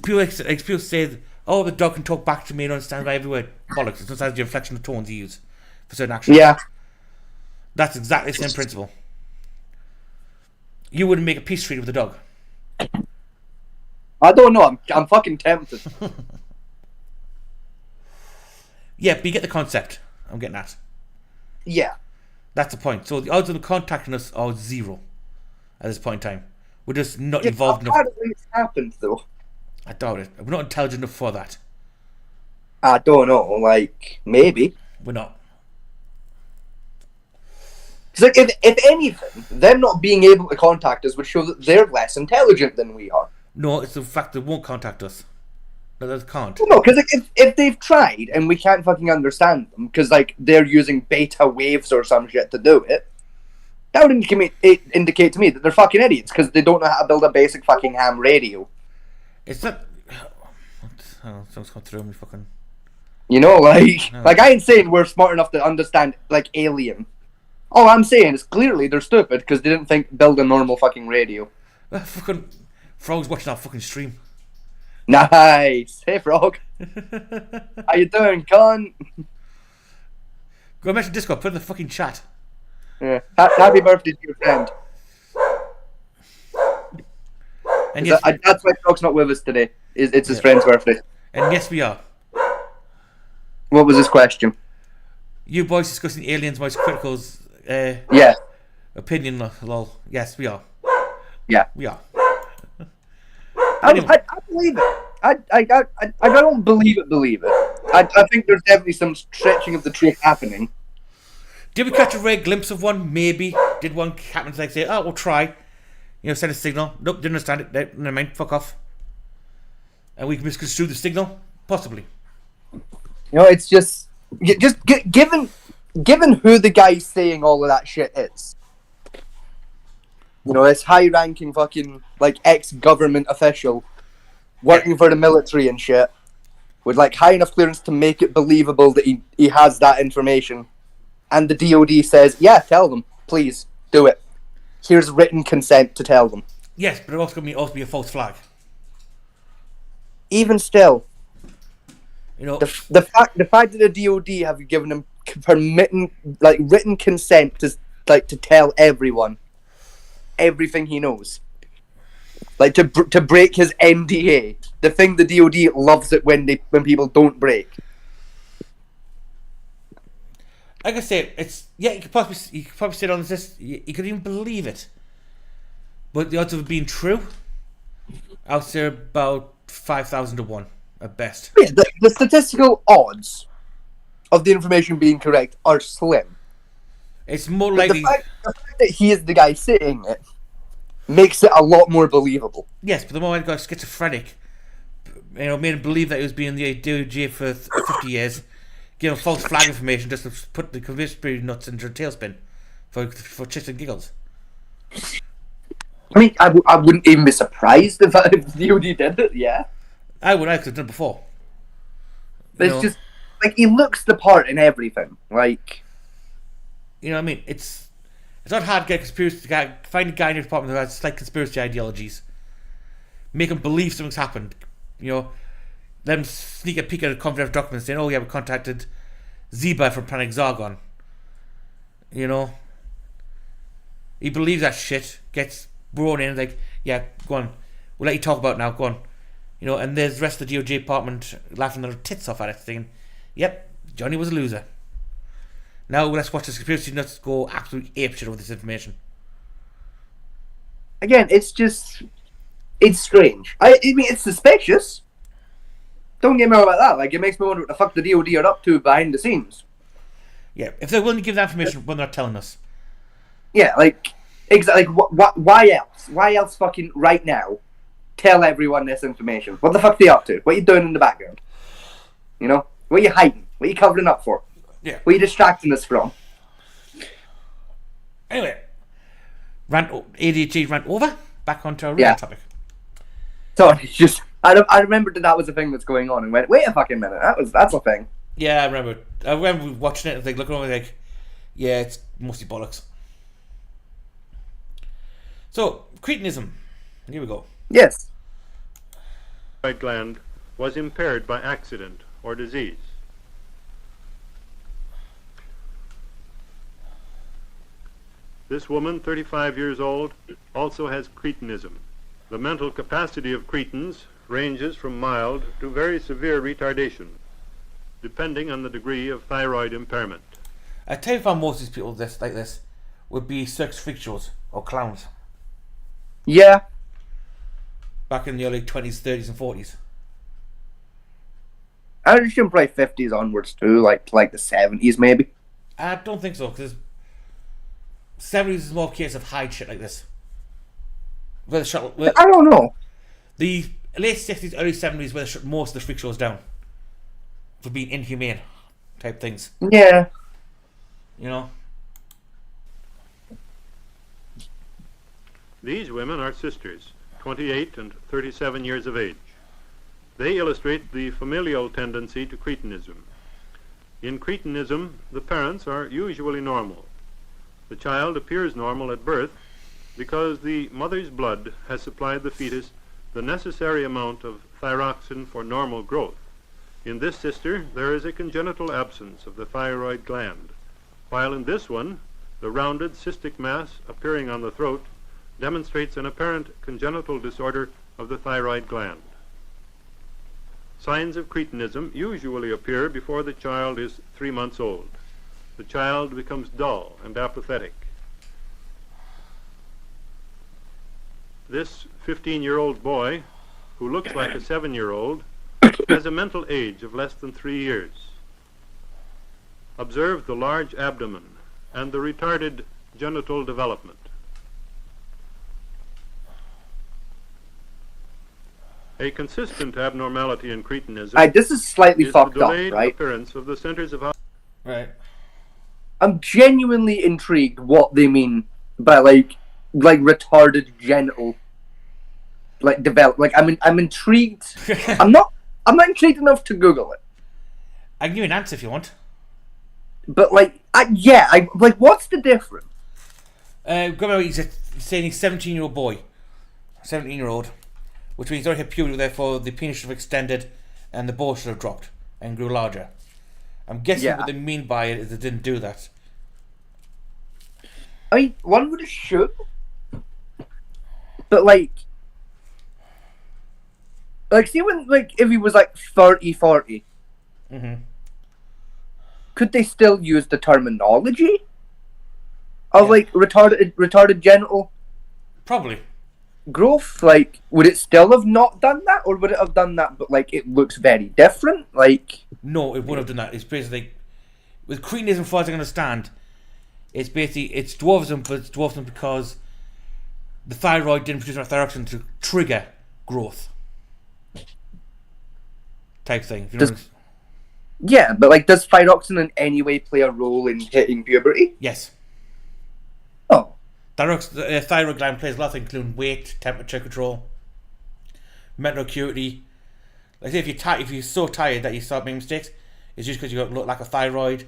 People say, oh, the dog can talk back to me and understand every word. Bollocks. It's sometimes the inflection of tones you use for certain actions. yeah. That's exactly the same principle. You wouldn't make a peace treaty with a dog. I don't know. I'm fucking tempted. Yeah, but you get the concept. I'm getting at. Yeah. That's the point. So the odds of them contacting us are zero at this point in time. We're just not evolved enough. Apparently it's happened though. I doubt it. We're not intelligent enough for that. I don't know. Like maybe. We're not. Because like, if anything, them not being able to contact us would show that they're less intelligent than we are. No, it's the fact they won't contact us. No, they can't. Well, no, because like, if they've tried and we can't fucking understand them, because like they're using beta waves or some shit to do it, that would indicate to me that they're fucking idiots because they don't know how to build a basic fucking ham radio. It's not. Oh, something's come through me. Fucking. You know, like I ain't saying we're smart enough to understand like alien. All I'm saying is clearly they're stupid because they didn't think build a normal fucking radio. Fucking Frog's watching our fucking stream. Nice. Hey, Frog. How you doing, con? Go mention Discord. Put it in the fucking chat. Yeah. Happy birthday to your friend. And yes, That's why Frog's not with us today. It's his friend's birthday. and yes, we are. What was his question? You boys discussing aliens, most critical's Yeah. opinion. Lol. Yes, we are. Yeah. We are. I believe it. I don't believe it. I think there's definitely some stretching of the truth happening. Did we catch a rare glimpse of one? Maybe. Did one happen to like say, "Oh, we'll try"? You know, send a signal. Nope, didn't understand it. Never mind. Fuck off. And we can misconstrue the signal, possibly. You know, it's just given who the guy saying all of that shit is. You know, this high-ranking fucking like ex-government official working for the military and shit, with like high enough clearance to make it believable that he has that information, and the DoD says, "Yeah, tell them, please do it. Here's written consent to tell them." Yes, but it also going to be a false flag. Even still, You know, the fact that the DoD have given him written consent to tell everyone everything he knows. like to break his NDA. The thing the DoD loves it when people don't break. Like I say, it's you could probably sit on this. You could even believe it, but the odds of it being true, out there about 5,000 to 1 at best. Yeah, the statistical odds of the information being correct are slim. It's more But likely. the fact that he is the guy saying it makes it a lot more believable. Yes, but the moment he got schizophrenic, made him believe that he was being in the DOJ for 50 years, give him false flag information just to put the conspiracy nuts into a tailspin for chits and giggles. I mean, I wouldn't even be surprised if the DoD did it, yeah. I could have done it before. But it's just, like, he looks the part in everything. Like, You know what I mean? It's not hard to get conspiracy guy. Find a guy in your department who has slight conspiracy ideologies. Make him believe something's happened. Let him sneak a peek at a confidential document saying, "Oh yeah, we contacted Zeba from Planet Zargon." He believes that shit. Gets brought in like, "Yeah, go on. We'll let you talk about it now. Go on." And there's the rest of the DOJ department laughing their tits off at it, thinking, "Yep, Johnny was a loser." Now let's watch the conspiracy nuts go absolutely apeshit over this information. again, it's strange. I mean, it's suspicious. Don't get me wrong about that. Like, it makes me wonder what the fuck the DoD are up to behind the scenes. Yeah, if they're willing to give that information when they're not telling us. Yeah, like, exactly. Why else? Why else fucking right now tell everyone this information? What the fuck are they up to? What are you doing in the background? What are you hiding? What are you covering up for? Yeah. What are you distracting us from? Anyway, ADHD rant over. Back onto our real topic. So it's just, I remembered that was a thing that's going on and went, wait a fucking minute, that's a thing. Yeah, I remember watching it and looking over like, yeah, it's mostly bollocks. So, cretinism. Here we go. Yes. thyroid gland was impaired by accident or disease. This woman, 35 years old, also has cretinism. The mental capacity of cretins ranges from mild to very severe retardation, depending on the degree of thyroid impairment. I tell you, if most of these people like this would be circus freak shows or clowns Yeah. back in the early 20s, 30s, and 40s. I would assume probably 50s onwards too, like the 70s maybe. I don't think so, because 70s is more a case of hide shit like this. Where they shut, I don't know. the late 60s, early 70s, where they shut most of the freak shows down for being inhumane type things. Yeah. You know? These women are sisters, 28 and 37 years of age. They illustrate the familial tendency to cretinism. In cretinism, the parents are usually normal. The child appears normal at birth because the mother's blood has supplied the fetus the necessary amount of thyroxine for normal growth. In this sister, there is a congenital absence of the thyroid gland, while in this one, the rounded cystic mass appearing on the throat demonstrates an apparent congenital disorder of the thyroid gland. Signs of cretinism usually appear before the child is 3 months old. The child becomes dull and apathetic. This 15-year-old boy, who looks like a 7-year-old, has a mental age of less than 3 years. Observe the large abdomen and the retarded genital development. A consistent abnormality in cretinism This is slightly is the fucked up, delayed right? appearance of the centers of Right. I'm genuinely intrigued what they mean by like retarded genital develop. Like I'm intrigued. I'm not intrigued enough to Google it. I can give you an answer if you want. But what's the difference? He's saying he's a 17-year-old boy. 17-year-old. Which means he's already hit puberty, therefore the penis should have extended and the ball should have dropped and grew larger. I'm guessing Yeah. what they mean by it is they didn't do that. I mean, one would assume, but like, like, see when, like, if he was like 30, 40, could they still use the terminology of like retarded genital Probably. growth? Like, would it still have not done that, or would it have done that but like it looks very different? Like, No, it wouldn't have done that. It's basically with cretinism, as far as I can understand, it's dwarfism, but it's dwarfism because the thyroid didn't produce enough thyroxine to trigger growth. Type thing. If you know what I'm- yeah, but like, does thyroxine in any way play a role in hitting puberty? Yes. Oh, Thyroid gland plays a lot, including weight, temperature control, mental acuity. Like say if you're so tired that you start making mistakes, it's just because you got lack of thyroid.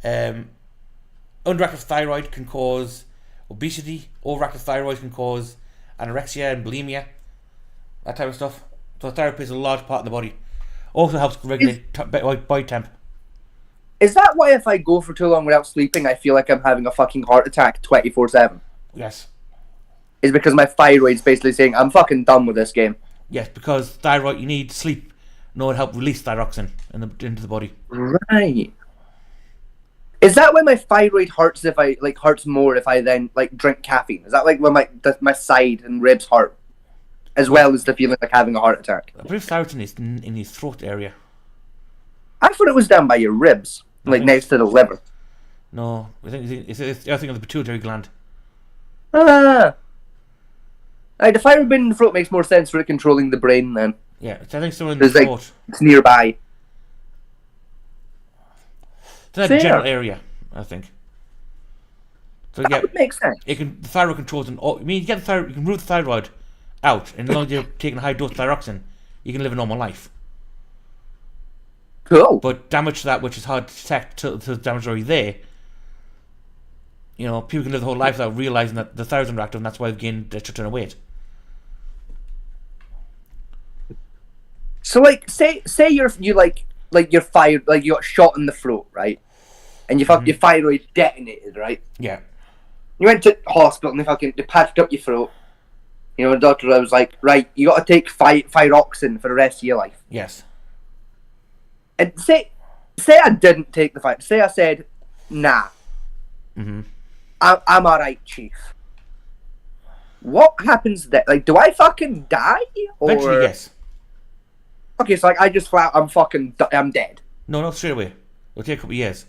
Underactive thyroid can cause obesity. Overactive thyroid can cause anorexia and bulimia. That type of stuff. So thyroid plays a large part in the body. Also helps regulate body temp. is that why if I go for too long without sleeping, I feel like I'm having a fucking heart attack 24/7? Yes. Is because my thyroid's basically saying I'm fucking done with this game. Yes, because thyroid, you need sleep in order to help release thyroxine into the body. Right. Is that why my thyroid hurts if I like hurts more if I then like drink caffeine? Is that like when my side and ribs hurt, as well as the feeling like having a heart attack? I believe thyroxine is in your throat area. I thought it was down by your ribs, like think- next to the liver. No, I think it's I think of the pituitary gland. Ah. The thyroid being in the throat makes more sense for it controlling the brain then. Yeah, I think so in the It's like throat. it's nearby. It's in that Fair. general area, I think. So yeah, That would make sense. the thyroid controls you get the thyroid, you can root the thyroid out, and as long as you're taking a high dose of thyroxine, you can live a normal life. Cool. But damage to that, which is hard to detect till the damage is already there, you know, people can live the whole life without realizing that the thyroid's underactive, and that's why they've gained extra ton of weight. So like, say you you're fired, like you got shot in the throat, right? And your thyroid detonated, right? Yeah. You went to hospital and they patched up your throat. You know, the doctor was like, right, you got to take thyroxine for the rest of your life. Yes. And say I didn't take the fight. Say I said, nah. I'm alright, chief. What happens then? Like, do I fucking die? Or... Eventually, yes. Okay, so like I just I'm dead. No, not straight away. It'll take a couple of years.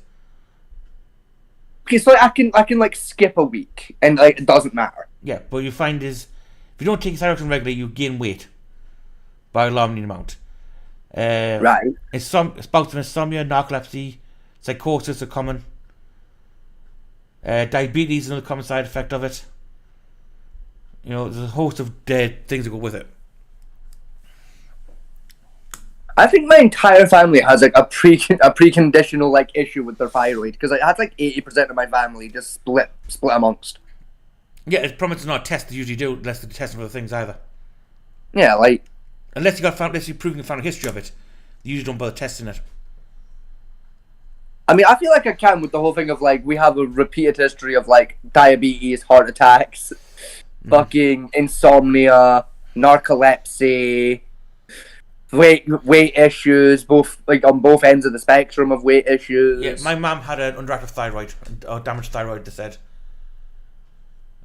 Okay, so I can like skip a week and like it doesn't matter. Yeah, but you find is if you don't take thyroxine regularly, you gain weight by alarming amount. Right. Bouts of insomnia, narcolepsy, psychosis are common. Diabetes is another common side effect of it. You know, there's a host of things that go with it. I think my entire family has like a preconditional like issue with their thyroid because I had like 80% of my family just split amongst. Yeah, it's probably not a test they usually do unless they're testing for other things either. Yeah, like Unless you've proven the family history of it, you usually don't bother testing it. I mean, I feel like I can with the whole thing of like we have a repeated history of like diabetes, heart attacks, fucking insomnia, narcolepsy, weight issues, both like on both ends of the spectrum of weight issues. Yeah, my mum had an underactive thyroid or damaged thyroid. They said,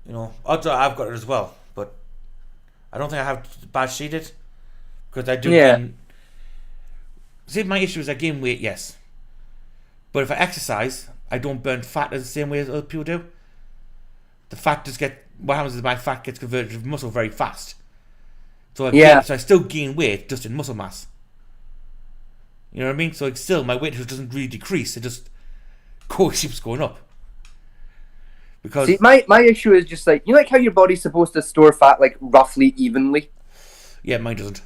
you know, odds are I've got it as well, but I don't think I have as bad as she did because I do. Yeah. See, my issue is I gain weight, yes, but if I exercise, I don't burn fat as the same way as other people do. The fat what happens is my fat gets converted to muscle very fast. So I still gain weight just in muscle mass. You know what I mean? So like still my weight doesn't really decrease, it just keeps going up. Because see, my issue is just like, you know, like how your body's supposed to store fat like roughly evenly? yeah, mine doesn't.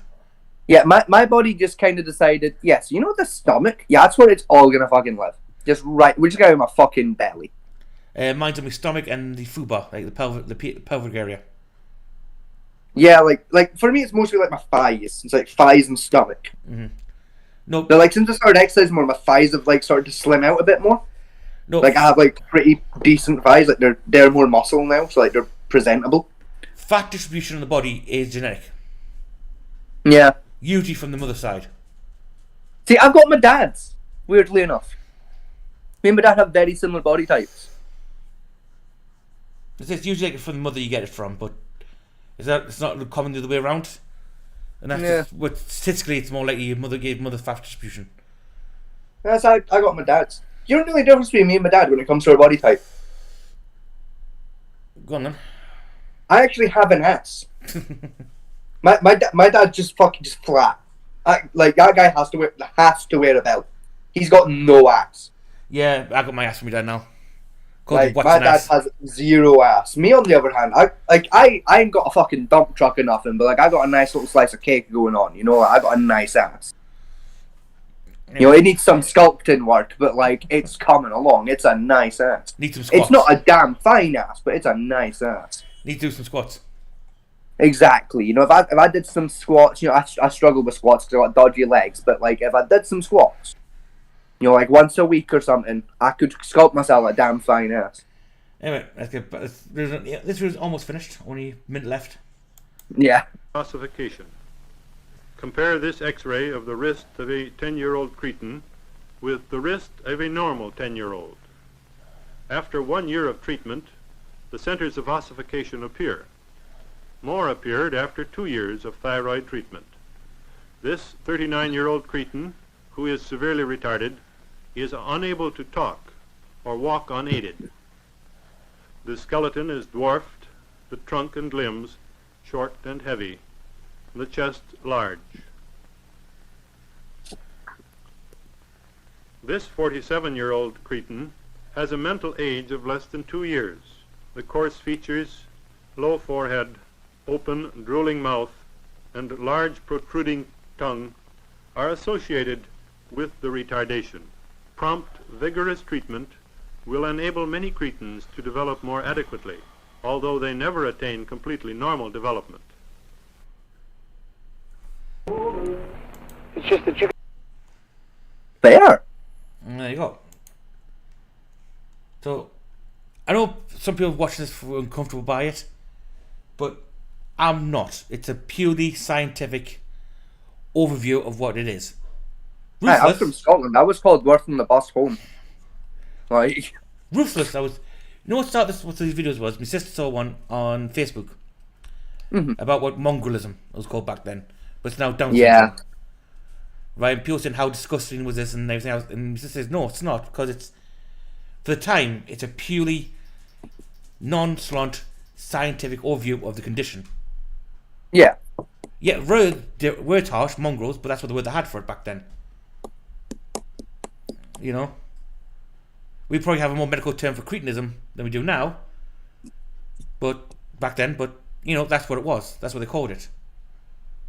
Yeah, my body just kind of decided, yes, you know the stomach? Yeah, that's where it's all gonna fucking live. Just right, we're just gonna have my fucking belly. Mine's on my stomach and the fuba, like the pelvic area. Yeah, like for me it's mostly like my thighs. It's like thighs and stomach. No, But like since I started exercising more, my thighs have like started to slim out a bit more. no. Like I have like pretty decent thighs. Like they're more muscle now, so like they're presentable. Fat distribution in the body is genetic. Yeah. Usually from the mother side. See, I've got my dad's, weirdly enough. Me and my dad have very similar body types. It's usually like from the mother you get it from, but it's not common the other way around. And that's Yeah. just, but statistically, it's more likely your mother gave mother fat distribution. Yes, I got my dad's. You don't know the difference between me and my dad when it comes to our body type. Go on then. I actually have an ass. my dad's just fucking just flat. Like that guy has to wear a belt. He's got no ass. Yeah, I got my ass from my dad now. Like What's my an dad ass? has zero ass. Me on the other hand, I ain't got a fucking dump truck or nothing, but like I got a nice little slice of cake going on. You know, I got a nice ass. You know, it needs some sculpting work, but like it's coming along. It's a nice ass. Need some squats. It's not a damn fine ass, but it's a nice ass. Need to do some squats. Exactly. You know, if I did some squats, you know, I struggle with squats because I got dodgy legs. But like, if I did some squats, you know, like once a week or something, I could sculpt myself a damn fine ass. Anyway, let's get. This was almost finished. Only a minute left. Yeah. Ossification. Compare this X-ray of the wrist of a 10-year-old cretin with the wrist of a normal 10-year-old. After 1 year of treatment, the centers of ossification appear. More appeared after 2 years of thyroid treatment. This 39-year-old cretin, who is severely retarded, is unable to talk or walk unaided. The skeleton is dwarfed, the trunk and limbs short and heavy, the chest large. This 47-year-old cretin has a mental age of less than 2 years. The coarse features, low forehead, open, drooling mouth, and large protruding tongue are associated with the retardation. Prompt, vigorous treatment will enable many cretins to develop more adequately, although they never attain completely normal development. It's just that you There. And there you go. So, I know some people watch this for uncomfortable by it, but I'm not. It's a purely scientific overview of what it is. Hey, I'm Ruthless. from Scotland. I was called worth on the bus home. Like, Ruthless. You know what started what these videos was? My sister saw one on Facebook about what mongralism was called back then, but it's now Down yeah. syndrome. Right, and people saying how disgusting was this and everything else, and my sister says no, it's not, because it's for the time it's a purely non-slant scientific overview of the condition. Yeah. Yeah, word harsh, mongrels, but that's what the word they had for it back then. You know? We probably have a more medical term for cretinism than we do now. But back then, you know, that's what it was. That's what they called it.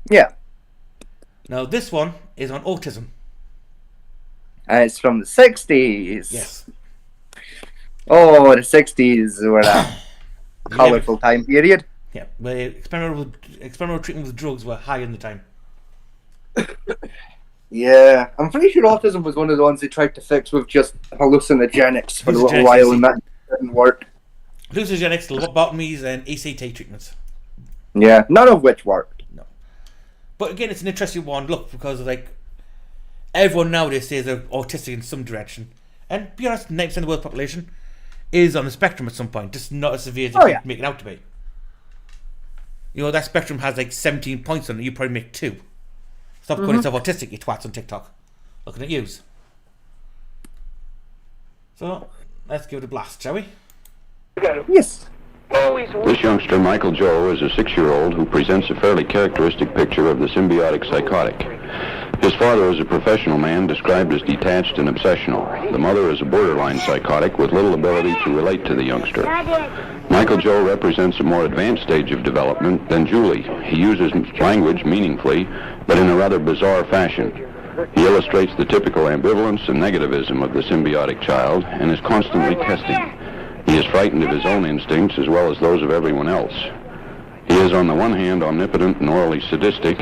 Yeah. Now this one is on autism. And it's from the 60s. Yes. Oh, the 60s were a colourful time period. Yeah, where experimental treatment with drugs were high in the time. Yeah, I'm pretty sure autism was one of the ones they tried to fix with just hallucinogenics for a little Hallucinogenics, while, and that didn't work. Hallucinogenics, lobotomies, and ACT treatments. Yeah, none of which worked. But again, it's an interesting one, look, because like everyone nowadays says they're autistic in some direction. And to be honest, 90% of the world population is on the spectrum at some point, just not as severe as they make it out to be. You know, that spectrum has like 17 points on it, you probably make 2. Stop calling yourself autistic, you twats on TikTok. Looking at yous. So, let's give it a blast, shall we? Yes. This youngster, Michael Joe, is a 6-year-old who presents a fairly characteristic picture of the symbiotic psychotic. His father is a professional man described as detached and obsessional. The mother is a borderline psychotic with little ability to relate to the youngster. Michael Joe represents a more advanced stage of development than Julie. He uses language meaningfully, but in a rather bizarre fashion. He illustrates the typical ambivalence and negativism of the symbiotic child and is constantly testing. He is frightened of his own instincts as well as those of everyone else. He is on the one hand omnipotent and orally sadistic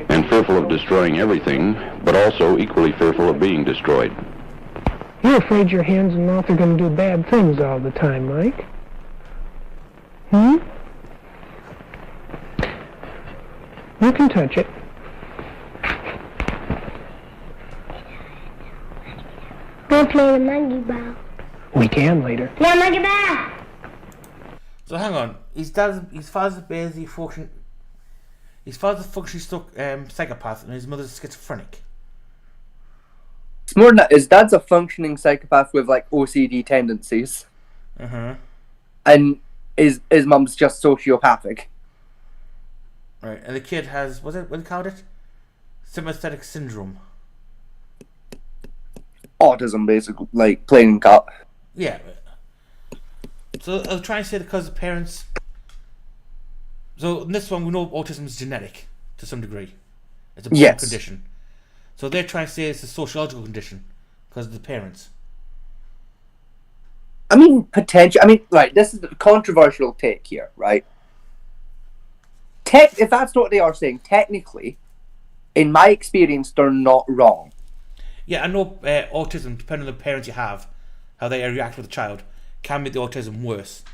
and fearful of destroying everything, but also equally fearful of being destroyed. You're afraid your hands and mouth are going to do bad things all the time, Mike. You can touch it. We'll play the monkey ball. We can later. Yeah, monkey ball. So hang on, his father's basically functioning. His father's functioning psychopath, and his mother's schizophrenic. It's more than that. His dad's a functioning psychopath with like OCD tendencies, and his mum's just sociopathic. Right, and the kid has what do you call it? Sympathetic syndrome. Autism, basically, like plain cut. Yeah. So I was trying to say because the parents. So in this one, we know autism is genetic to some degree. It's a born condition. So they're trying to say it's a sociological condition because of the parents. I mean, potential. I mean, right. This is a controversial take here, right? If that's what they are saying, technically, in my experience, they're not wrong. Yeah, I know autism, depending on the parents you have, how they react with the child, can make the autism worse.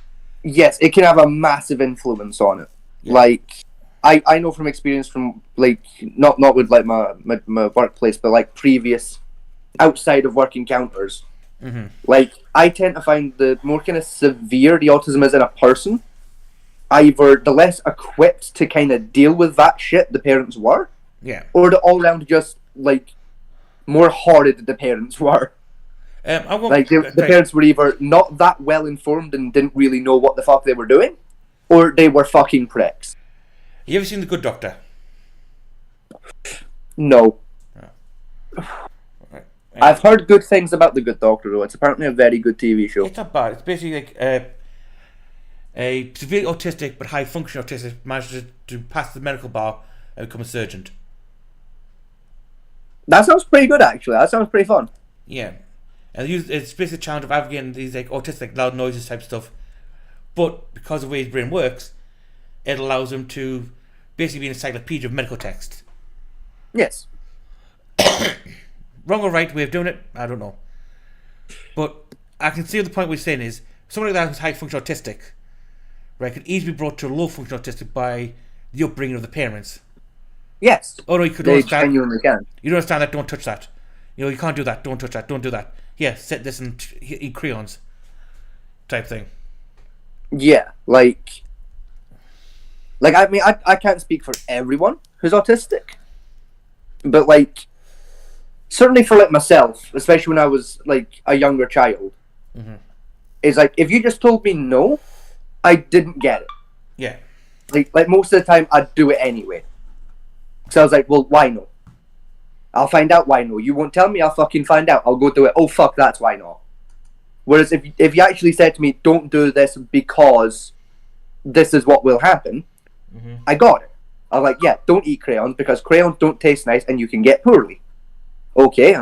Yes, it can have a massive influence on it. Yeah. Like, I know from experience from, like, not with, like, my workplace, but, like, previous outside of work encounters. Mm-hmm. Like, I tend to find the more kind of severe the autism is in a person, either the less equipped to kind of deal with that shit the parents were, yeah, or the all-round just, like, more horrid the parents were. Like, the parents were either not that well informed and didn't really know what the fuck they were doing, or they were fucking pricks. You ever seen The Good Doctor? No. I've heard good things about The Good Doctor, though. It's apparently a very good TV show. It's not bad. It's basically like a severely autistic but high functioning autistic manages to pass the medical bar and become a surgeon. That sounds pretty good, actually. That sounds pretty fun. Yeah. And it's basically a challenge of navigating these like autistic loud noises type stuff. But because of the way his brain works, it allows him to basically be an encyclopedia of medical text. Yes. Wrong or right way of doing it, I don't know. But I can see the point we're saying is someone like that who's high functional autistic, right, can easily be brought to low functional autistic by the upbringing of the parents. Yes. Oh no, you could they understand. Genuinely can. You don't understand that. Don't touch that. You know, you can't do that. Don't touch that. Don't do that. Yeah, set this and eat crayons. Type thing. Yeah, like I mean, I can't speak for everyone who's autistic, but like, certainly for like myself, especially when I was like a younger child, is like if you just told me no, I didn't get it. Yeah. Like most of the time, I'd do it anyway. So I was like, well, why no? I'll find out why no. You won't tell me, I'll fucking find out. I'll go do it. Oh fuck, that's why not. Whereas if you actually said to me, don't do this because this is what will happen, I got it. I was like, yeah, don't eat crayons because crayons don't taste nice and you can get poorly. Okay,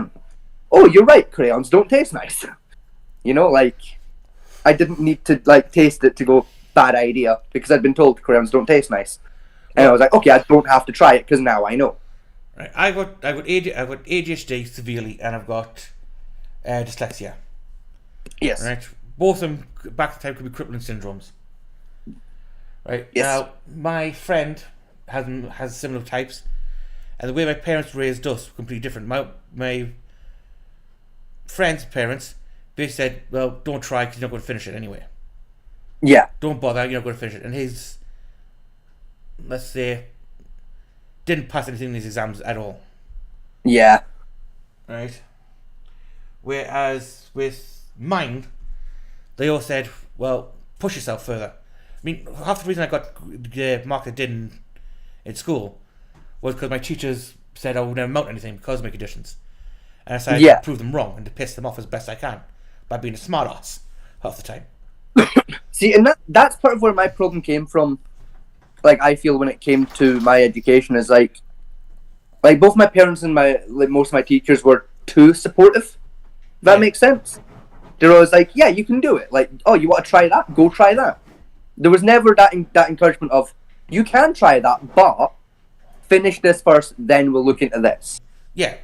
oh, you're right, crayons don't taste nice. You know, like, I didn't need to, like, taste it to go, bad idea, because I'd been told crayons don't taste nice. And I was like, okay, I don't have to try it because now I know. Right, I got ADHD severely, and I've got dyslexia. Yes. Right, both of them back to time could be crippling syndromes. Right. Yes. Now, my friend has similar types, and the way my parents raised us were completely different. My friend's parents basically said, "Well, don't try because you're not going to finish it anyway. Yeah. Don't bother, you're not going to finish it." And his, let's say, didn't pass anything in his exams at all. Yeah. Right. Whereas with mine, they all said, "Well, push yourself further." I mean, half the reason I got the mark I did in school was because my teachers said I would never mount anything because of my conditions. And I decided to prove them wrong and to piss them off as best I can by being a smart ass half the time. See, and that's part of where my problem came from. Like, I feel when it came to my education is like both my parents and most of my teachers were too supportive. That makes sense. They're always like, yeah, you can do it. Like, oh, you want to try that? Go try that. There was never that encouragement of, you can try that, but finish this first, then we'll look into this. Yeah.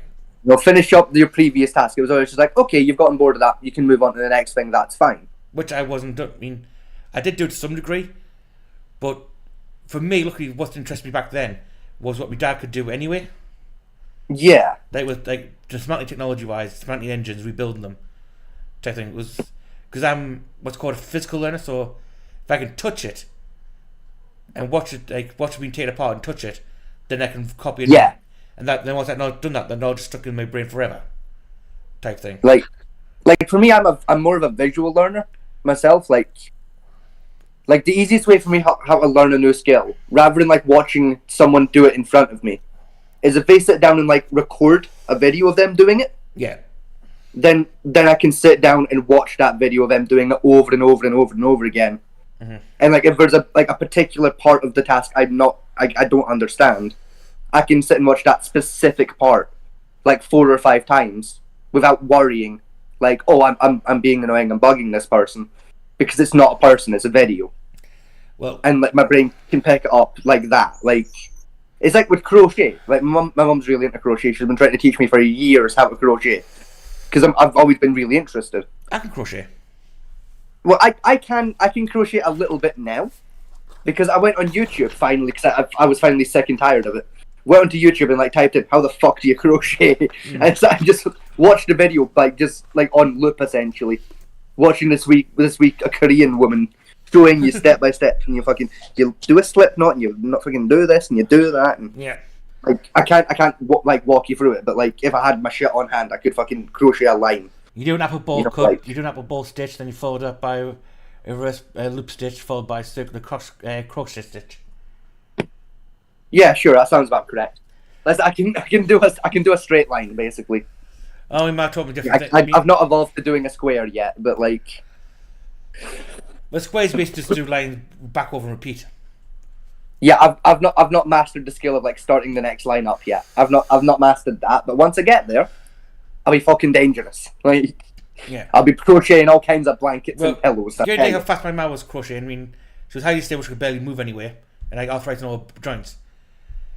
You'll finish up your previous task. It was always just like, okay, you've gotten bored of that, you can move on to the next thing, that's fine. Which I wasn't, I mean, I did do it to some degree, but for me, luckily, what interested me back then was what my dad could do anyway. Yeah. Like with like dismantling technology-wise, dismantling engines, rebuilding them, type thing. It was because I'm what's called a physical learner. So if I can touch it and watch it being taken apart and touch it, then I can copy it. Yeah. And then once I've not done that, then I'll just stuck in my brain forever, type thing. Like for me, I'm more of a visual learner myself. Like the easiest way for me how to learn a new skill, rather than like watching someone do it in front of me, is if they sit down and like record a video of them doing it. Yeah. Then I can sit down and watch that video of them doing it over and over and over and over again. Mm-hmm. And like if there's a particular part of the task I don't understand, I can sit and watch that specific part like 4 or 5 times without worrying like, oh, I'm being annoying, I'm bugging this person, because it's not a person, it's a video. Well, and like my brain can pick it up like that. Like it's like with crochet. Like my mum's really into crochet. She's been trying to teach me for years how to crochet because I've always been really interested. I can crochet. Well, I can crochet a little bit now because I went on YouTube finally because I was finally sick and tired of it. Went onto YouTube and like typed in how the fuck do you crochet, and so I just watched the video like just like on loop essentially, watching this week a Korean woman showing you step by step, and you do a slip knot and you not fucking do this and you do that, and Yeah. like I can't walk you through it, but like if I had my shit on hand, I could fucking crochet a line. You do an apple ball You know, cut. like- You do an apple ball stitch, then you follow it up by a reverse loop stitch, followed by a circular crochet stitch. Yeah, sure, that sounds about correct. I can do a straight line basically. Oh, we might talk about different things. I've not evolved to doing a square yet, but like. But squares basically just do line back over and repeat. Yeah, I've not mastered the skill of like starting the next line up yet. I've not mastered that, but once I get there, I'll be fucking dangerous. Like, Yeah. I'll be crocheting all kinds of blankets Well, and pillows. you know how fast my mum was crocheting. I mean, she was highly stable. She could barely move anywhere, and I arthritis in all her joints.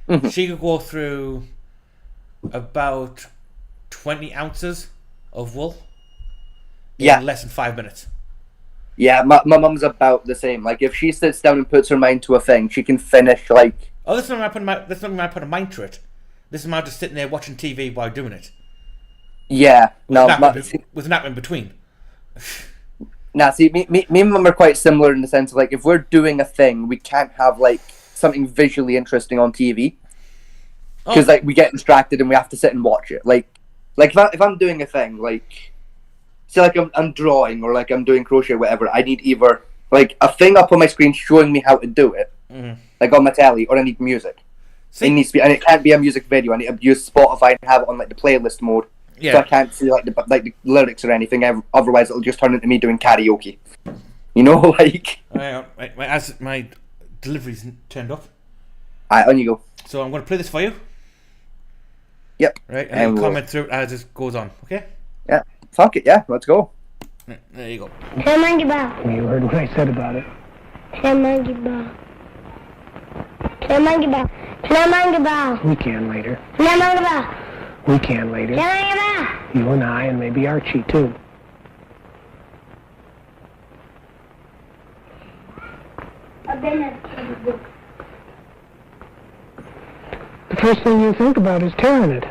Mm-hmm. She could go through about 20 ounces of wool Yeah. in less than 5 minutes. Yeah, my mum's about the same. Like, if she sits down and puts her mind to a thing, she can finish like. Oh, this is not when I put a mind to it. This is when I'm just sitting there watching TV while doing it. Yeah, With a nap in between. See, me and mum are quite similar in the sense of like, if we're doing a thing, we can't have like something visually interesting on TV because like we get distracted and we have to sit and watch it. Like if I'm doing a thing, like say like I'm drawing or like I'm doing crochet or whatever, I need either like a thing up on my screen showing me how to do it, like on my telly, or I need music. It needs to be, and it can't be a music video. I need to use Spotify and have it on like the playlist mode. Yeah. So I can't see like the lyrics or anything. Otherwise, it'll just turn into me doing karaoke. You know, like. My delivery's turned up. Alright, on you go. So I'm going to play this for you. Yep. Right, and then comment through it as it goes on. Okay. Yeah. Fuck it. Yeah. Let's go. There you go. Play monkey ball. You heard what I said about it. Play monkey ball. Play monkey ball. Play monkey ball. We can later. Play monkey ball. We can later. Play monkey ball. You and I, and maybe Archie too. I've been at the book. The first thing you think about is tearing it.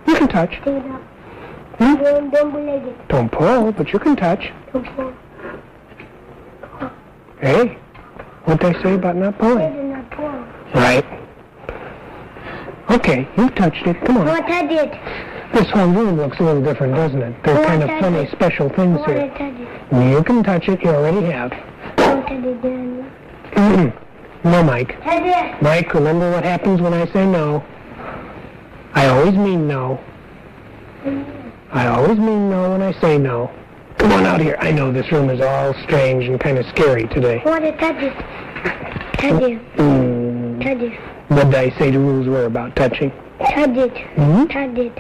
You can touch. Take it out. Don't believe it. Don't pull, but you can touch. Don't pull. Hey, what'd they say about not It pulling? is not pull. Right. Okay, you've touched it. Come on. What I did. This whole room looks a little different, doesn't it? There's kind of funny special things What I here. touch it. You can touch it. You already have. Don't touch it, Daniel. No, Mike. Touch it. Mike, remember what happens when I say no? I always mean no. I always mean no when I say no. Come on out here. I know this room is all strange and kind of scary today. What I touch it. Touch it. Touch it. What did I say the rules were about touching? Touch it. Hmm? Touch it.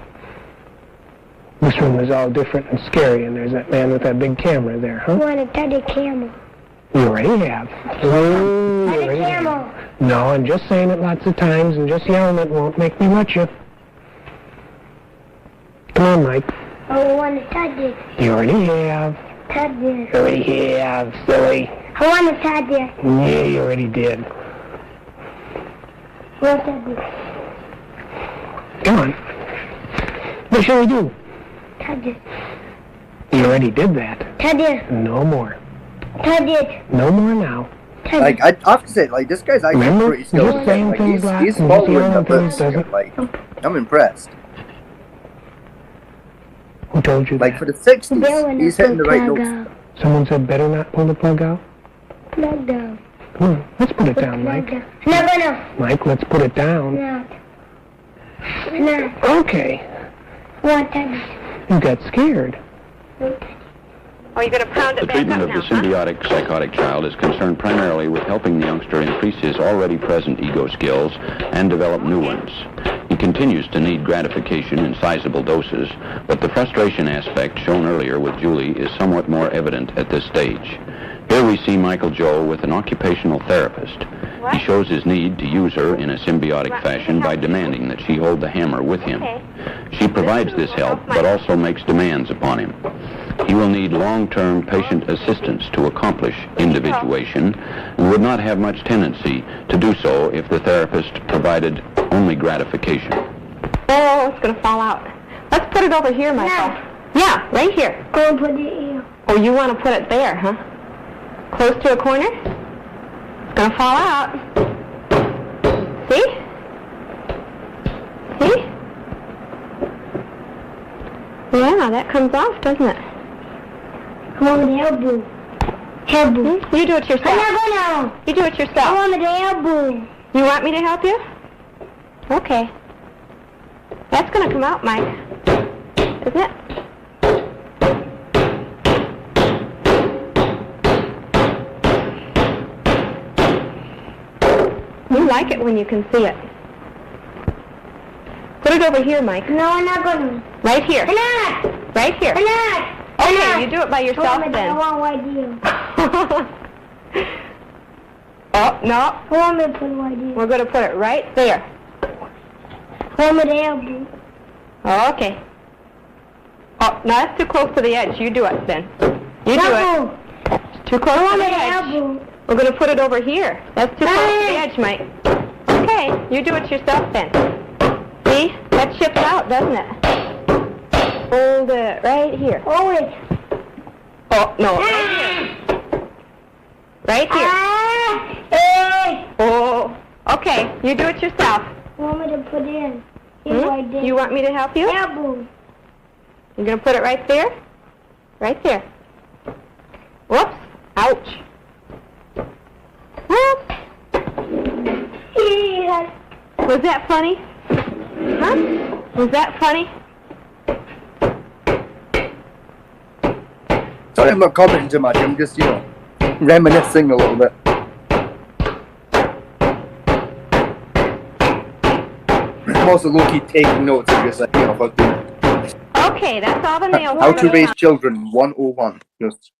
This room is all different and scary, and there's that man with that big camera there, huh? Want to touch the camel. You already have. Ooh, Touch you the already have. camel. No, and just saying it lots of times and just yelling it won't make me let you. Come on, Mike. I want to touch it. You already have. Touch You it. already have, silly. I want to touch it. Yeah, you already did. What Teddy? Come on. What shall we do? Teddy. You already did that. Teddy. No more. Teddy. No more now. Teddy. Like, I have to say, like, this guy's actually Remember? pretty skilled. Just saying Like, things like he's and following just up saying this. things doesn't. Like, I'm impressed. Who told you Like, that? for the 60s, he's hitting the right notes. Someone said better not pull the plug out? Plug down. Come on, let's put it down, Plug Mike. down. No. Mike, let's put it down. No. No. Okay. What Teddy? You got scared. Are you going to pound it The back treatment up of now, the symbiotic psychotic child is concerned primarily with helping the youngster increase his already present ego skills and develop new ones. He continues to need gratification in sizable doses, but the frustration aspect shown earlier with Julie is somewhat more evident at this stage. Here we see Michael Joe with an occupational therapist. What? He shows his need to use her in a symbiotic fashion by demanding that she hold the hammer with him. Okay. She provides this help, but also makes demands upon him. He will need long-term patient assistance to accomplish individuation and would not have much tendency to do so if the therapist provided only gratification. Oh, it's going to fall out. Let's put it over here, Michael. Yeah, right here. Go and put it here. Oh, you want to put it there, huh? Close to a corner? It's going to fall out. See? See? Yeah, that comes off, doesn't it? I want the elbow. Elbow. You do it yourself. I'm not gonna. You do it I yourself. want the elbow. You want me to help you? Okay. That's going to come out, Mike. Isn't it? You like it when you can see it. Put it over here, Mike. No, I'm not gonna. Right here. I'm not. Right here. I'm not. Okay, you do it by yourself I want then. white deal. Oh, no. I want me to put white deal. We're going to put it right there. I want me the elbow. Oh, okay. Oh, no, that's too close to the edge. You do it then. You do it. Elbow. Too close I to want the me the edge. elbow. We're going to put it over here. That's too close to the edge, Mike. Okay, you do it yourself then. See? That ships out, doesn't it? Hold it right here. Oh, wait. Oh, no. Right here. Right here. Hey. Oh, okay. You do it yourself. I want me to put in. Here's white deal. You want me to help you? Elbow. You're going to put it right there? Right there. Whoops. Ouch. Whoops. Yeah. Was that funny? Huh? Was that funny? Sorry, I'm not commenting too much. I'm just, reminiscing a little bit. I'm also low-key taking notes and just, fucking Okay, that's all the nails. how to raise children 101. Just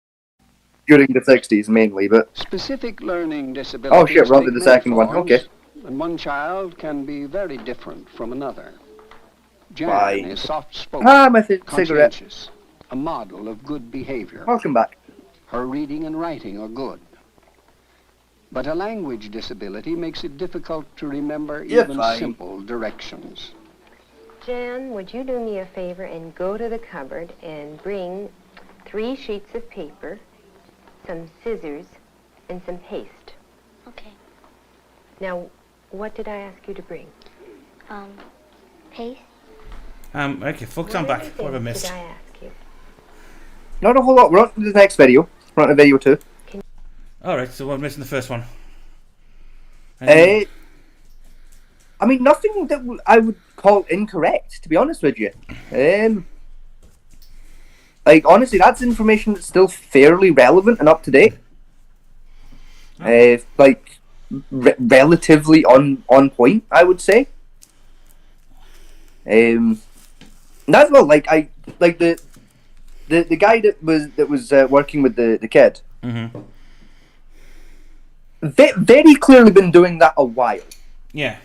during the 60s mainly, but Specific learning disabilities. oh shit, we're on to the take second many one. forms, Okay. And one child can be very different from another. Jan Fine. is soft-spoken, Ah, my cigarette. conscientious, a model of good behavior. Welcome back. Her reading and writing are good. But a language disability makes it difficult to remember You're even fine. simple directions. Jan, would you do me a favor and go to the cupboard and bring 3 sheets of paper, some scissors, and some paste? Okay. Now, what did I ask you to bring? Paste. Okay, folks, I'm back. What have I missed? Did I ask you? Not a whole lot. We're on to the next video. We're on to video 2. Alright, so we're missing the first one. I mean, nothing that I would call incorrect, to be honest with you. Like, honestly, that's information that's still fairly relevant and up to date. Like, relatively on point, I would say. That's well, like the guy that was working with the kid. Mm-hmm. Very clearly been doing that a while. Yeah.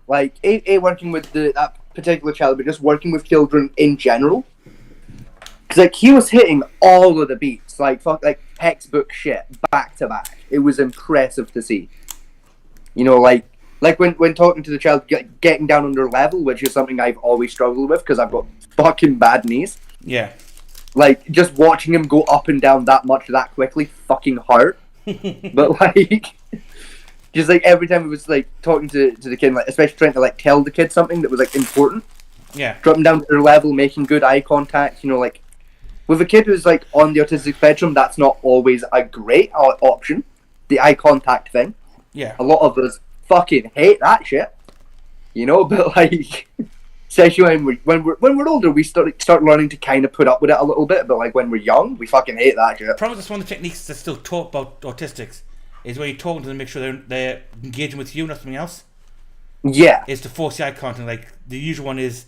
Like, working with that particular child, but just working with children in general. Because, like, he was hitting all of the beats, like textbook shit, back to back. It was impressive to see. Like, Like when talking to the child, getting down on their level, which is something I've always struggled with because I've got fucking bad knees. Yeah. Like, just watching him go up and down that much that quickly fucking hurt. But, like, just, like, every time he was, like, talking to the kid, like, especially trying to, like, tell the kid something that was, like, important. Yeah. Dropping down to their level, making good eye contact, you know, like, with a kid who's, like, on the autistic spectrum, that's not always a great option. The eye contact thing. Yeah. A lot of us fucking hate that shit. You know, but, like... Especially when we're older, we start learning to kind of put up with it a little bit. But like when we're young, we fucking hate that shit. Probably that's one of the techniques that's still taught about autistics is when you're talking to them, make sure they're engaging with you, not something else. Yeah, is to force the eye contact. Like the usual one is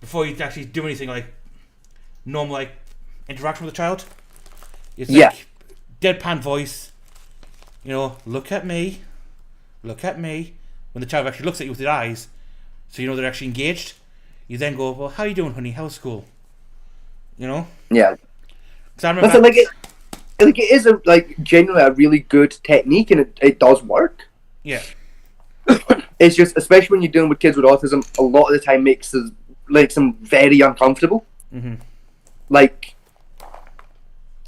before you actually do anything like normal like interaction with a child. It's like deadpan voice. You know, look at me. When the child actually looks at you with their eyes, so you know they're actually engaged. You then go, well, how you doing, honey? How's school? You know? Yeah. Because I remember... Listen, it is genuinely a really good technique, and it does work. Yeah. It's just, especially when you're dealing with kids with autism, a lot of the time makes them very uncomfortable. Mm-hmm. Like,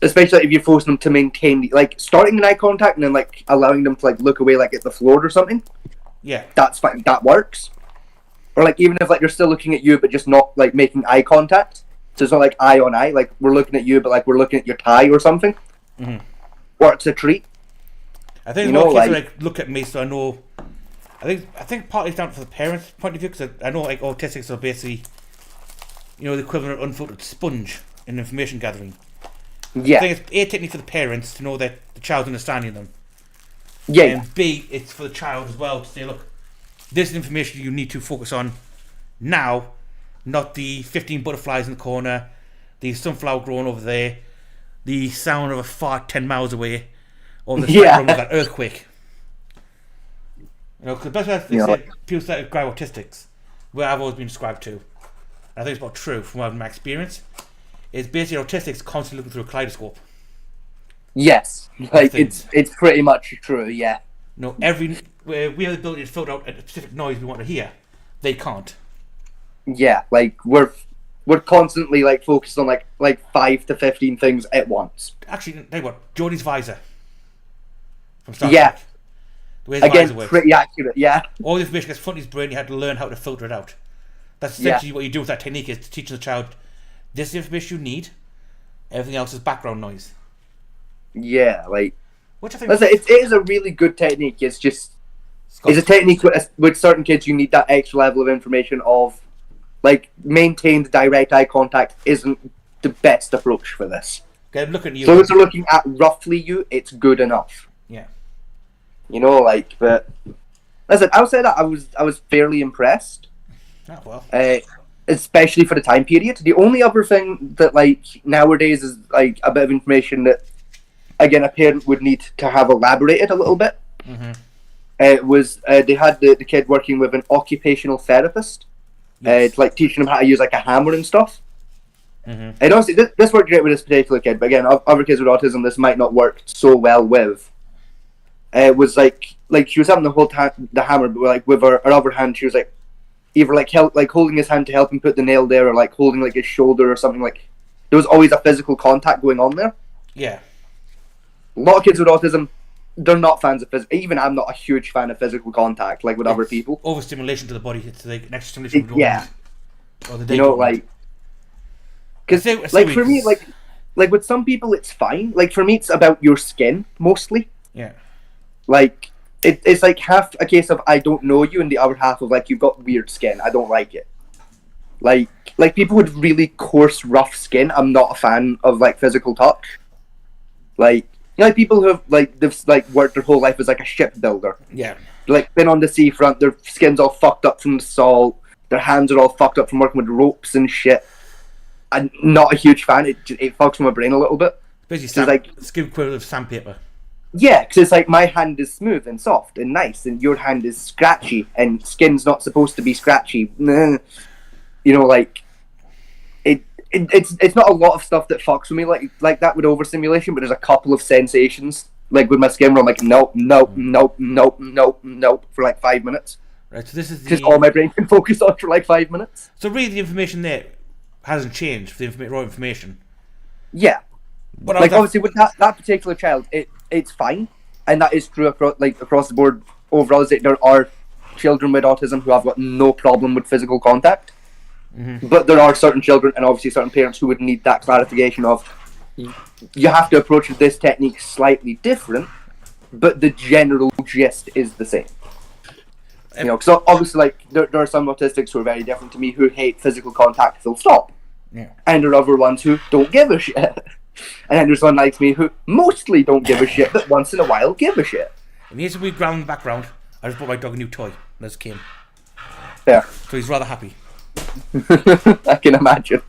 especially if you're forcing them to maintain, like, starting an eye contact and then, like, allowing them to, like, look away, like, at the floor or something. Yeah. That's fine. That works. Or, like, even if, like, they're still looking at you, but just not, like, making eye contact. So it's not, like, eye on eye. Like, we're looking at you, but, like, we're looking at your tie or something. Mm-hmm. Works a treat. I think a lot of kids like, look at me, so I know... I think partly it's down to the parents' point of view, because I know, like, autistics are basically, you know, the equivalent of unfiltered sponge in information gathering. Yeah. I think it's A, technique for the parents to know that the child's understanding them. Yeah. And B, it's for the child as well to say, look, this is information you need to focus on now, not the 15 butterflies in the corner, the sunflower growing over there, the sound of a fart 10 miles away, or the spectrum of that earthquake. You know, because the best way to say people that describe autistics, where I've always been described to, and I think it's about true from my experience, is basically autistics constantly looking through a kaleidoscope. Yes, like it's pretty much true. Yeah. No, we have the ability to filter out a specific noise we want to hear. They can't. Yeah, like we're constantly like focused on like 5 to 15 things at once. Actually, tell you what, Geordie's visor from Star Trek. The way his again, visor works. Pretty accurate. Yeah. All the information gets put in his brain. You had to learn how to filter it out. That's essentially what you do with that technique: is to teach the child this is the information you need. Everything else is background noise. Yeah, like. Which I think it is a really good technique. It's just it's a technique with certain kids. You need that extra level of information of like maintained direct eye contact isn't the best approach for this. Okay, look at you. So if they're looking at roughly you, it's good enough. Yeah. You know, like, but listen, outside that, I was fairly impressed. Oh well. Especially for the time period. The only other thing that like nowadays is like a bit of information that. Again, a parent would need to have elaborated a little bit. Mm-hmm. Was they had the kid working with an occupational therapist, to like teaching him how to use like a hammer and stuff. Mm-hmm. And honestly, this worked great with this particular kid. But again, other kids with autism, this might not work so well with. It was like she was having the whole time the hammer, but like with her other hand, she was like either like holding his hand to help him put the nail there, or like holding like his shoulder or something. Like there was always a physical contact going on there. Yeah. A lot of kids with autism, they're not fans of physical. Even I'm not a huge fan of physical contact, like with other people. Overstimulation to the body. It's like an extra stimulation. Or the you know, like, because like for me, like with some people, it's fine. Like for me, it's about your skin mostly. Yeah. Like it's like half a case of I don't know you, and the other half of like you've got weird skin. I don't like it. Like people with really coarse, rough skin, I'm not a fan of like physical touch. Like. You know, like people who have they've worked their whole life as like a shipbuilder. Yeah. Like been on the seafront, their skin's all fucked up from the salt, their hands are all fucked up from working with ropes and shit. I'm not a huge fan. It fucks with my brain a little bit. Basically, skin equivalent of sandpaper. Yeah, because it's like my hand is smooth and soft and nice, and your hand is scratchy, and skin's not supposed to be scratchy. You know, like it's not a lot of stuff that fucks with me like that with overstimulation, but there's a couple of sensations like with my skin where I'm like, nope, for like 5 minutes. Right, so this is Because all my brain can focus on for like 5 minutes. So really the information there hasn't changed for the raw information. Yeah. But like obviously with that particular child, it's fine. And that is true across the board overall, is that there are children with autism who have got no problem with physical contact. Mm-hmm. But there are certain children and obviously certain parents who would need that clarification of you have to approach this technique slightly different, but the general gist is the same. You know, because obviously, like there are some autistics who are very different to me who hate physical contact full stop, and there are other ones who don't give a shit, and then there's one like me who mostly don't give a shit, but once in a while give a shit. And here's a wee ground background. I just bought my dog a new toy. This came. Yeah. So he's rather happy. I can imagine.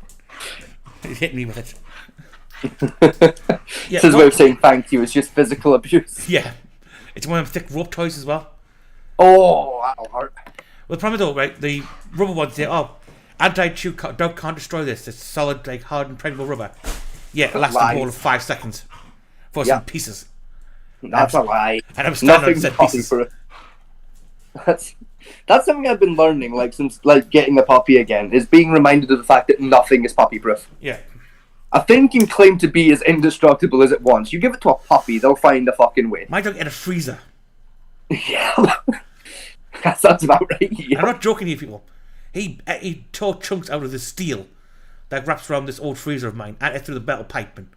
He's hitting me with it. This is a way of saying thank you. It's just physical abuse. Yeah, it's one of them thick rope toys as well. Oh, that'll hurt. Well, the problem though, right? The rubber ones say, "Oh, anti-chew dog can't destroy this. It's solid, like hard, impregnable rubber." Yeah, it lasts a whole of 5 seconds for some pieces. That's a lie. And I'm standing on set pieces. For it. That's something I've been learning, like since like getting a puppy again, is being reminded of the fact that nothing is puppy-proof. Yeah. A thing can claim to be as indestructible as it wants. You give it to a puppy, they'll find a fucking way. My dog had a freezer. Yeah. That sounds about right. Yeah. I'm not joking here, people. He tore chunks out of the steel that wraps around this old freezer of mine and it through the metal pipe. And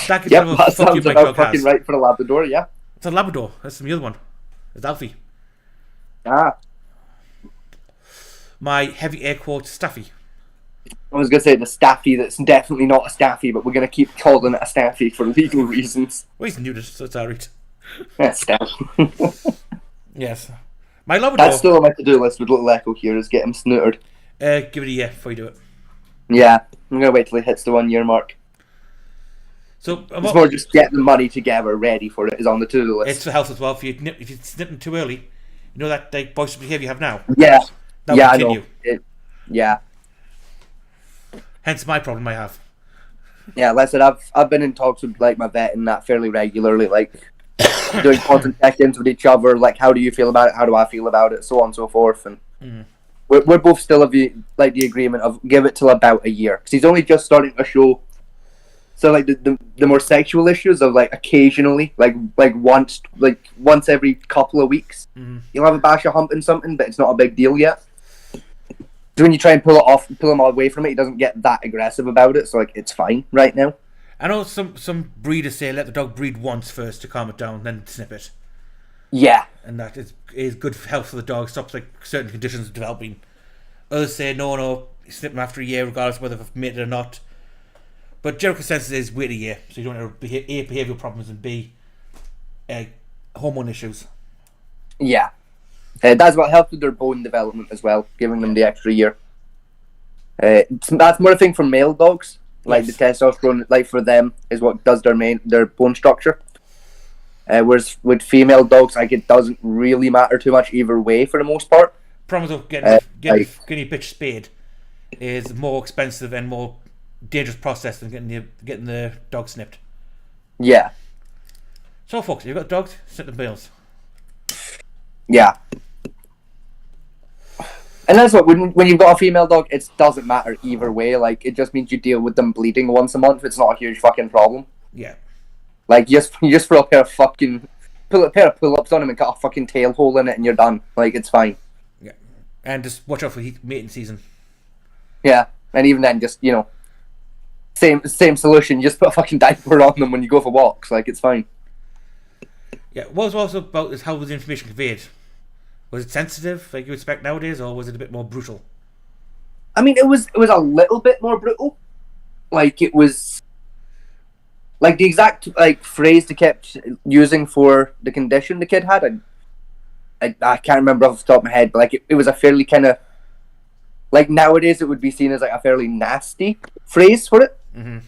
that that sounds about fucking right for a Labrador, yeah. It's a Labrador. That's the other one. It's Alfie. Ah. My heavy air quotes Staffy. I was going to say the Staffy that's definitely not a Staffy, but we're going to keep calling it a Staffy for legal reasons. Well, he's new to so it's alright. Yeah, Staffy. Yes. My Labrador... That's still on my to-do list with little Echo here, is get him snootered. Give it a year before you do it. Yeah, I'm going to wait till he hits the 1 year mark. So it's more just getting the money together ready for it is on the to-do list. It's for health as well. If you snip them too early, you know that like boisterous behaviour you have now? Yeah. That will continue. I know. Yeah. Hence my problem I have. Yeah, like I said, I've been in talks with like my vet and that fairly regularly, like doing constant check-ins with each other, like how do you feel about it, how do I feel about it, so on and so forth, and we're both still of the agreement of give it till about a year, because he's only just starting to show. So like the more sexual issues of like occasionally, like once every couple of weeks, you'll have a bash of humping something, but it's not a big deal yet. So when you try and pull him away from it, he doesn't get that aggressive about it. So like it's fine right now. I know some breeders say let the dog breed once first to calm it down, then snip it. Yeah, and that is good for health for the dog. Stops like certain conditions developing. Others say no, snip them after a year, regardless of whether they've mated or not. But general consensus is wait a year, so you don't have A, behavioural problems, and B, hormone issues. Yeah. That's what helps with their bone development as well, giving them the extra year. That's more a thing for male dogs. Like the testosterone, like for them, is what does their bone structure. Whereas with female dogs, like it doesn't really matter too much either way for the most part. Problem with getting a bitch spayed is more expensive and more dangerous process than getting the dog snipped. Yeah. So folks, you've got dogs, snip the bills. Yeah. And that's what when you've got a female dog, it doesn't matter either way. Like it just means you deal with them bleeding once a month. It's not a huge fucking problem. Yeah. Like you just throw a pair of fucking pull-ups on him and cut a fucking tail hole in it, and you're done. Like it's fine. Yeah. And just watch out for mating season. Yeah, and even then, just same solution. You just put a fucking diaper on them when you go for walks. Like it's fine. Yeah. What was also about is how was the information conveyed? Was it sensitive, like you expect nowadays, or was it a bit more brutal? I mean, it was a little bit more brutal. Like it was, like the exact phrase they kept using for the condition the kid had. I can't remember off the top of my head, but like it was a fairly kind of like nowadays it would be seen as like a fairly nasty phrase for it. Mm-hmm.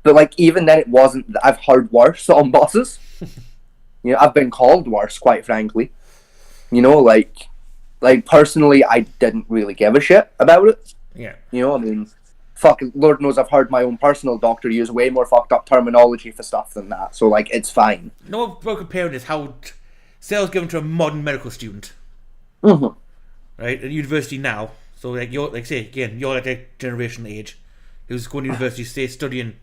But like even then, it wasn't. I've heard worse on buses. I've been called worse, quite frankly. Like personally, I didn't really give a shit about it. Yeah. I mean, fuck, Lord knows I've heard my own personal doctor use way more fucked up terminology for stuff than that. So, like, it's fine. No, what we're comparing is how sales given to a modern medical student. Mm-hmm. Right? At university now. So, like, you're, like, say, again, you're like a generation age who's going to university, say, studying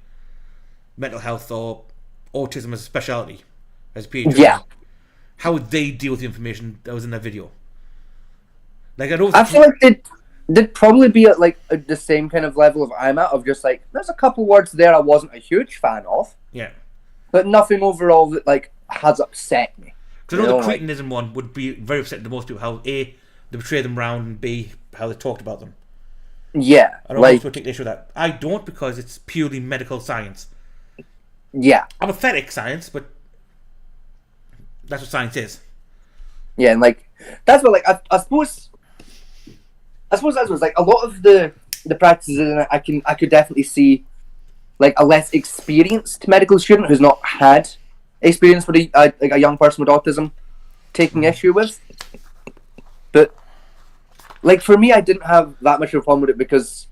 mental health or autism as a specialty, as a PhD. Yeah. How would they deal with the information that was in that video? Like, I feel like they'd probably be at, like, the same kind of level of I'm at, of just, like, there's a couple words there I wasn't a huge fan of. Yeah. But nothing overall that, like, has upset me. Because I know the cretinism one would be very upsetting to most people, how A, they portray them round, and B, how they talked about them. Yeah. I don't want to take the issue with that. I don't, because it's purely medical science. Yeah. Apathetic science, but that's what science is. Yeah, and, like, that's what, like, I suppose that's what, like, a lot of the practices in it, I could definitely see, like, a less experienced medical student who's not had experience with like a young person with autism taking issue with. But, like, for me, I didn't have that much of a problem with it because,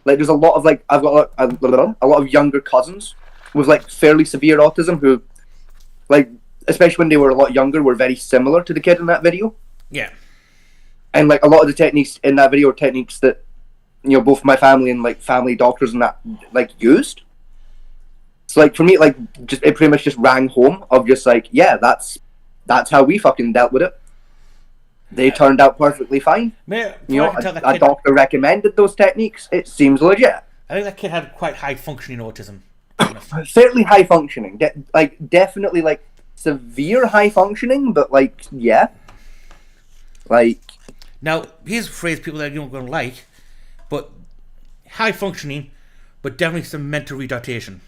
like, there's a lot of, like, I've got a lot of younger cousins with, like, fairly severe autism who, like, especially when they were a lot younger, were very similar to the kid in that video. Yeah. And, like, a lot of the techniques in that video are techniques that, you know, both my family and, like, family doctors and that, like, used. So, like, for me, like, just it pretty much just rang home of just, like, yeah, that's how we fucking dealt with it. They turned out perfectly fine. You know, a doctor recommended those techniques. It seems legit. I think that kid had quite high functioning autism. Certainly high functioning. Definitely, like, severe high functioning, but, like, yeah. Like... Now, here's a phrase people that you're not going to like, but high functioning, but definitely some mental retardation.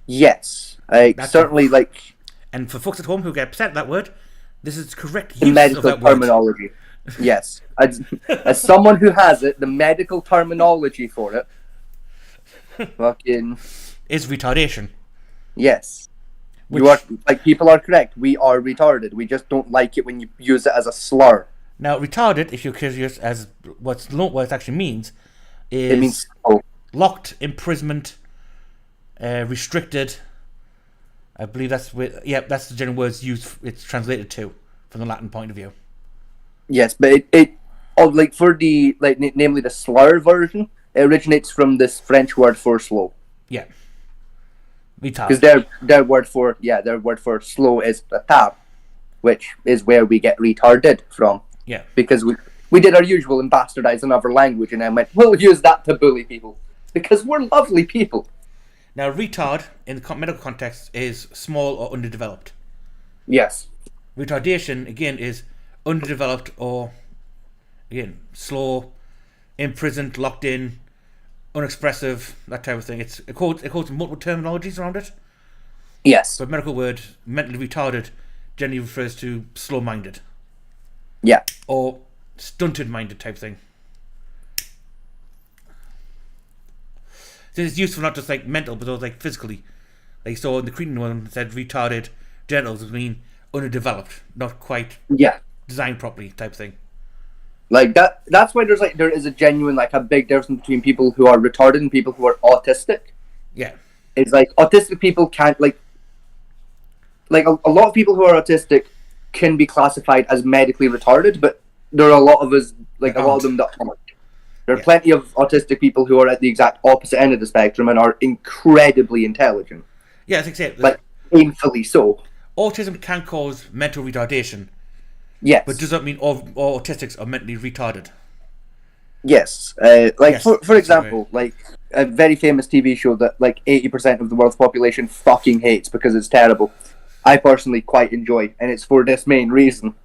Yes. Certainly, like... And for folks at home who get upset at that word, this is correct the use medical of that word. terminology. Yes. As someone who has it, the medical terminology for it fucking... is retardation. Yes. You are, like, people are correct. We are retarded. We just don't like it when you use it as a slur. Now, retarded, if you're curious as what it actually means, is it means locked, imprisonment, restricted. I believe that's that's the general words used. It's translated to from the Latin point of view. Yes, but like for the namely the slur version, it originates from this French word for slow. Yeah. Because their word for slow is retard, which is where we get retarded from. Yeah. Because we did our usual and bastardized another language, and I went, we'll use that to bully people because we're lovely people. Now, retard in the medical context is small or underdeveloped. Yes. Retardation again is underdeveloped or again slow, imprisoned, locked in, unexpressive, that type of thing. It quotes multiple terminologies around it. Yes. But medical word mentally retarded generally refers to slow-minded. Yeah. Or stunted-minded type thing. So it's useful not just like mental, but also like physically. Like so in the Cretan one it said retarded genitals mean underdeveloped, not quite designed properly type thing. Like that's why there is a genuine, like, a big difference between people who are retarded and people who are autistic. Yeah. It's like autistic people can't like a lot of people who are autistic can be classified as medically retarded, but there are a lot of us, like a lot of them that aren't. There are plenty of autistic people who are at the exact opposite end of the spectrum and are incredibly intelligent. Yeah, I think so. But painfully so. Autism can cause mental retardation. Yes. But does that mean all autistics are mentally retarded? Yes. For example, like a very famous TV show that like 80% of the world's population fucking hates because it's terrible. I personally quite enjoy, and it's for this main reason,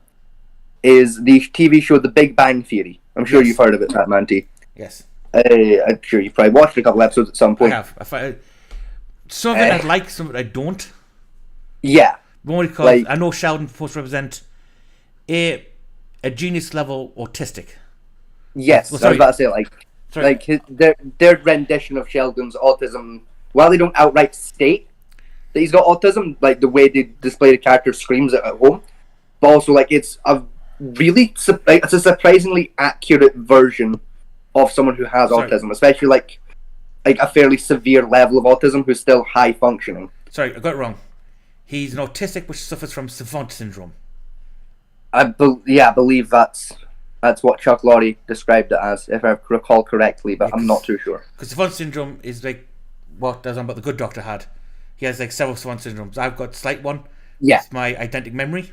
is the TV show The Big Bang Theory. I'm sure you've heard of it, Pat Manty. Yes. I'm sure you've probably watched a couple episodes at some point. I have. Some of it I like, some of it I don't. Yeah. Only because I know Sheldon supposed to represent a genius level autistic. Yes, I was about to say their rendition of Sheldon's autism. While they don't outright state that he's got autism, like the way they display the character screams it at home, but also like it's a surprisingly accurate version of someone who has autism, especially like like a fairly severe level of autism who's still high functioning. Sorry, I got it wrong. He's an autistic which suffers from savant syndrome. I believe that's what Chuck Lorre described it as, if I recall correctly, but I'm not too sure. Because savant syndrome is like what does on what the Good Doctor had. He has like several savant syndromes. I've got slight one. Yeah. It's my eidetic memory.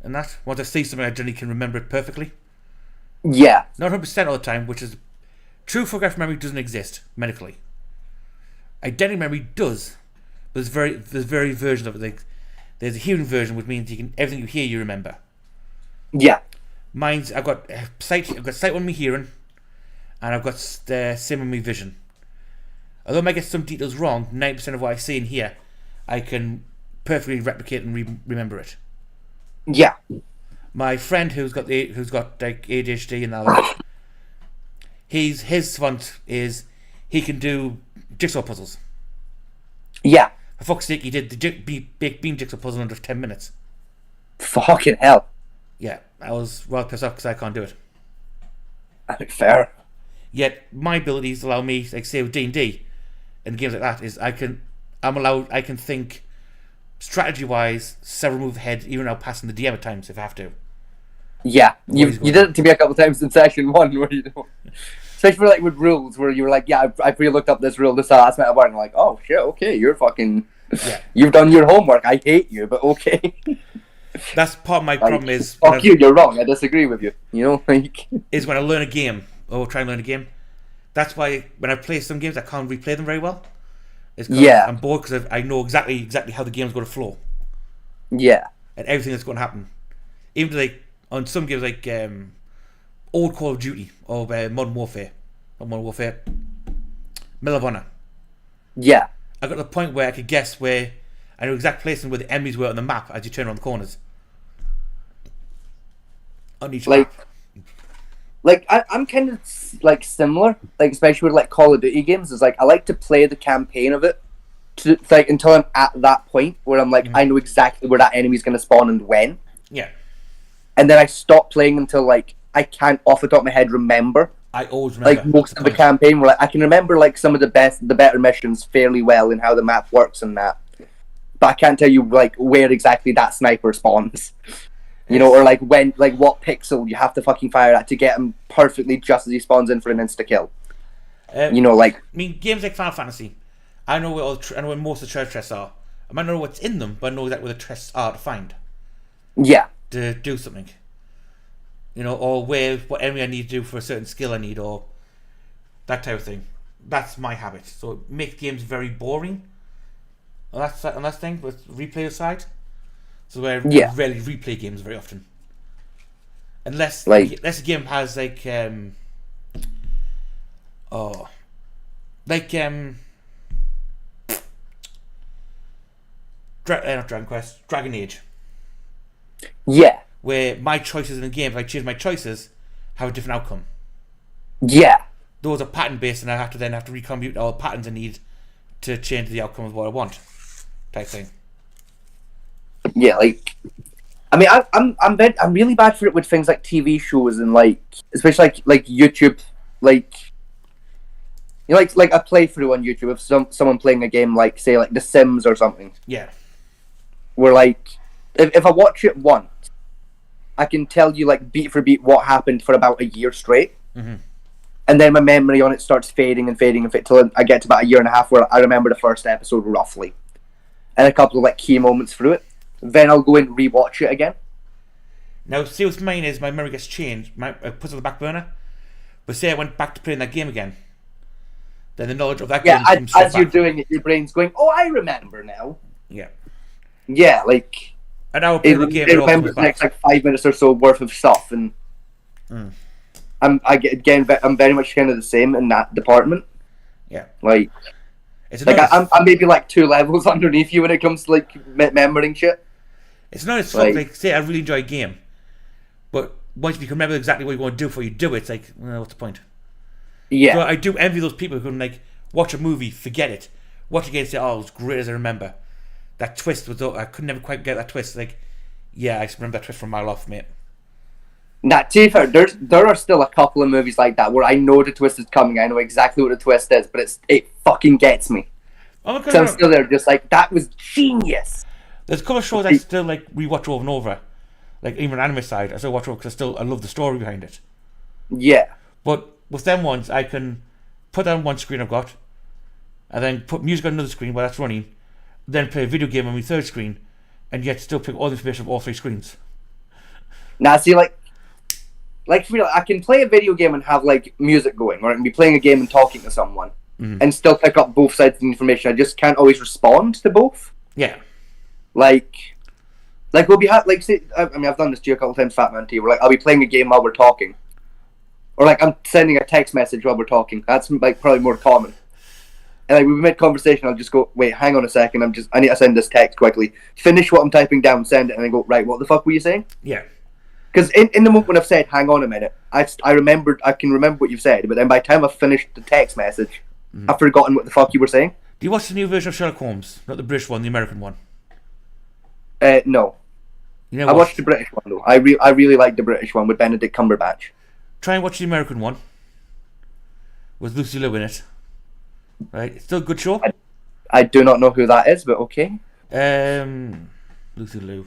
And that once I see something, I generally can remember it perfectly. Yeah. Not 100% all the time, which is true. Photographic memory doesn't exist medically. Eidetic memory does, but there's very versions of it. Like there's a hearing version, which means you can everything you hear you remember. Yeah. Mine's I've got sight on my hearing, and I've got same on my vision. Although I might get some details wrong, 90% of what I see and hear, I can perfectly replicate and remember it. Yeah. My friend who's got like ADHD and all that, his font is he can do jigsaw puzzles. Yeah. For fuck's sake, he did the baked bean jigsaw puzzle in under 10 minutes. Fucking hell. Yeah, I was well pissed off because I can't do it. Fair. Yet my abilities allow me, like say with D&D and games like that, is I can think strategy-wise several moves ahead, even out passing the DM at times if I have to. Yeah, you did it to me a couple of times in session 1 where especially for like with rules where you were like, yeah, I pre-looked up this rule, this last meta bar, and I'm like, oh shit, okay, you're fucking, you've done your homework. I hate you, but okay. That's part of my problem is fuck you, you're wrong. I disagree with you. You know, like is when I learn a game or try and learn a game. That's why when I play some games, I can't replay them very well. It's I'm bored because I know exactly how the game's going to flow. Yeah. And everything that's going to happen. Even like on some games like old Call of Duty or Modern Warfare, not Modern Warfare, Medal of Honor. Yeah. I got to the point where I could guess where I know exact placing where the enemies were on the map as you turn around the corners. On each map. Like I'm kind of like similar, like especially with like Call of Duty games. Is like I like to play the campaign of it, to like until I'm at that point where I'm like I know exactly where that enemy's gonna spawn and when. Yeah. And then I stop playing until like I can't off the top of my head remember. I always remember like most of the campaign. Where like I can remember like some of the better missions fairly well and how the map works and that, but I can't tell you like where exactly that sniper spawns. You know, or like when, like what pixel you have to fucking fire at to get him perfectly just as he spawns in for an insta kill. You know, like I mean, games like Final Fantasy, I know where I know where most of the treasure chests are. I might not know what's in them, but I know exactly where the chests are to find. Yeah. To do something. You know, or what enemy I need to do for a certain skill I need, or that type of thing. That's my habit. So it makes games very boring. On that thing with replay side. So I rarely replay games very often, unless a game has like not Dragon Quest, Dragon Age. Yeah. Where my choices in the game, if I change my choices, have a different outcome. Yeah. Those are pattern based, and I have to recompute all the patterns I need to change the outcome of what I want, type thing. Yeah, like, I mean, I'm really bad for it with things like TV shows and like, especially like YouTube, like, you know, like a playthrough on YouTube of someone playing a game like, say, like The Sims or something. Yeah. Where like, if I watch it once, I can tell you like beat for beat what happened for about a year straight, and then my memory on it starts fading till I get to about a year and a half where I remember the first episode roughly, and a couple of like key moments through it. Then I'll go and rewatch it again. Now, see what's mine is my memory gets changed. I put it on the back burner. But say I went back to playing that game again, then the knowledge of that game comes straight as you're back. doing it, your brain's going, "Oh, I remember now." Yeah. Yeah, like. An hour play the game. It remembers the next like 5 minutes or so worth of stuff, and I'm very much kind of the same in that department. Yeah. Like. It's like I'm maybe like 2 levels underneath you when it comes to like remembering shit. It's not as fun. Like, say I really enjoy a game, but once you can remember exactly what you want to do before you do it, it's like, well, what's the point? Yeah. So I do envy those people who can like watch a movie, forget it, watch it again, and say, "Oh, it was great as I remember." That twist was, I could never quite get that twist. Like, yeah, I just remember that twist from a mile off, mate. Now, to be fair, there are still a couple of movies like that where I know the twist is coming. I know exactly what the twist is, but it fucking gets me. Oh, So I'm still there, just like, that was genius. There's a couple of shows I still like rewatch over and over. Like even anime side, I still watch over because I love the story behind it. Yeah. But with them ones, I can put that on one screen I've got, and then put music on another screen while that's running, then play a video game on my third screen, and yet still pick all the information of all three screens. Now, see, like for real, I can play a video game and have like music going, or I can be playing a game and talking to someone, and still pick up both sides of the information. I just can't always respond to both. Yeah. Like we'll be like, say, I mean, I've done this to you a couple of times, Fat Man T. Where like I'll be playing a game while we're talking, or like I'm sending a text message while we're talking. That's like probably more common. And like we mid conversation, I'll just go, wait, hang on a second. I need to send this text quickly. Finish what I'm typing down, send it, and then go, right, what the fuck were you saying? Yeah. Because in the moment when I've said, hang on a minute, I can remember what you've said, but then by the time I've finished the text message, I've forgotten what the fuck you were saying. Do you watch the new version of Sherlock Holmes? Not the British one, the American one. No. You know I watched the British one though. I really like the British one with Benedict Cumberbatch. Try and watch the American one with Lucy Liu in it. Right, it's still a good show. I do not know who that is, but okay. Lucy Liu.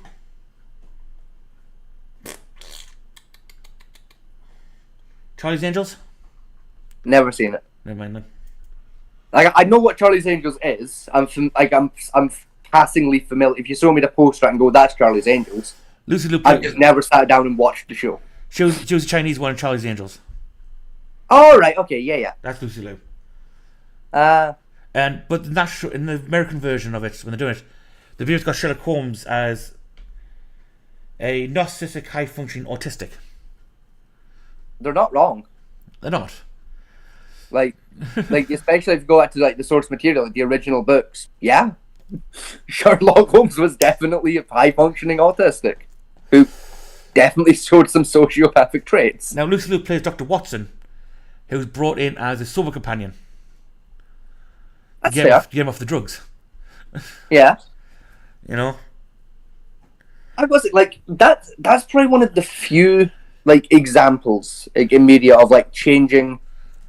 Charlie's Angels? Never seen it. Never mind then. Like I know what Charlie's Angels is. I'm passingly familiar. If you show me the poster, I can go, "That's Charlie's Angels." Lucy Liu. I've just never sat down and watched the show. She was the Chinese one in Charlie's Angels. Oh right, okay, yeah. That's Lucy Liu. But in the American version of it, when they're doing it, the video's got Sherlock Holmes as a narcissistic, high-functioning autistic. They're not wrong. They're not. Like especially if you go back to like the source material, like the original books. Yeah, Sherlock Holmes was definitely a high-functioning autistic who definitely showed some sociopathic traits. Now Lucy Liu plays Dr. Watson, who was brought in as a sober companion. That's Get him off the drugs. Yeah. You know? I was like that's probably one of the few like examples in media of like changing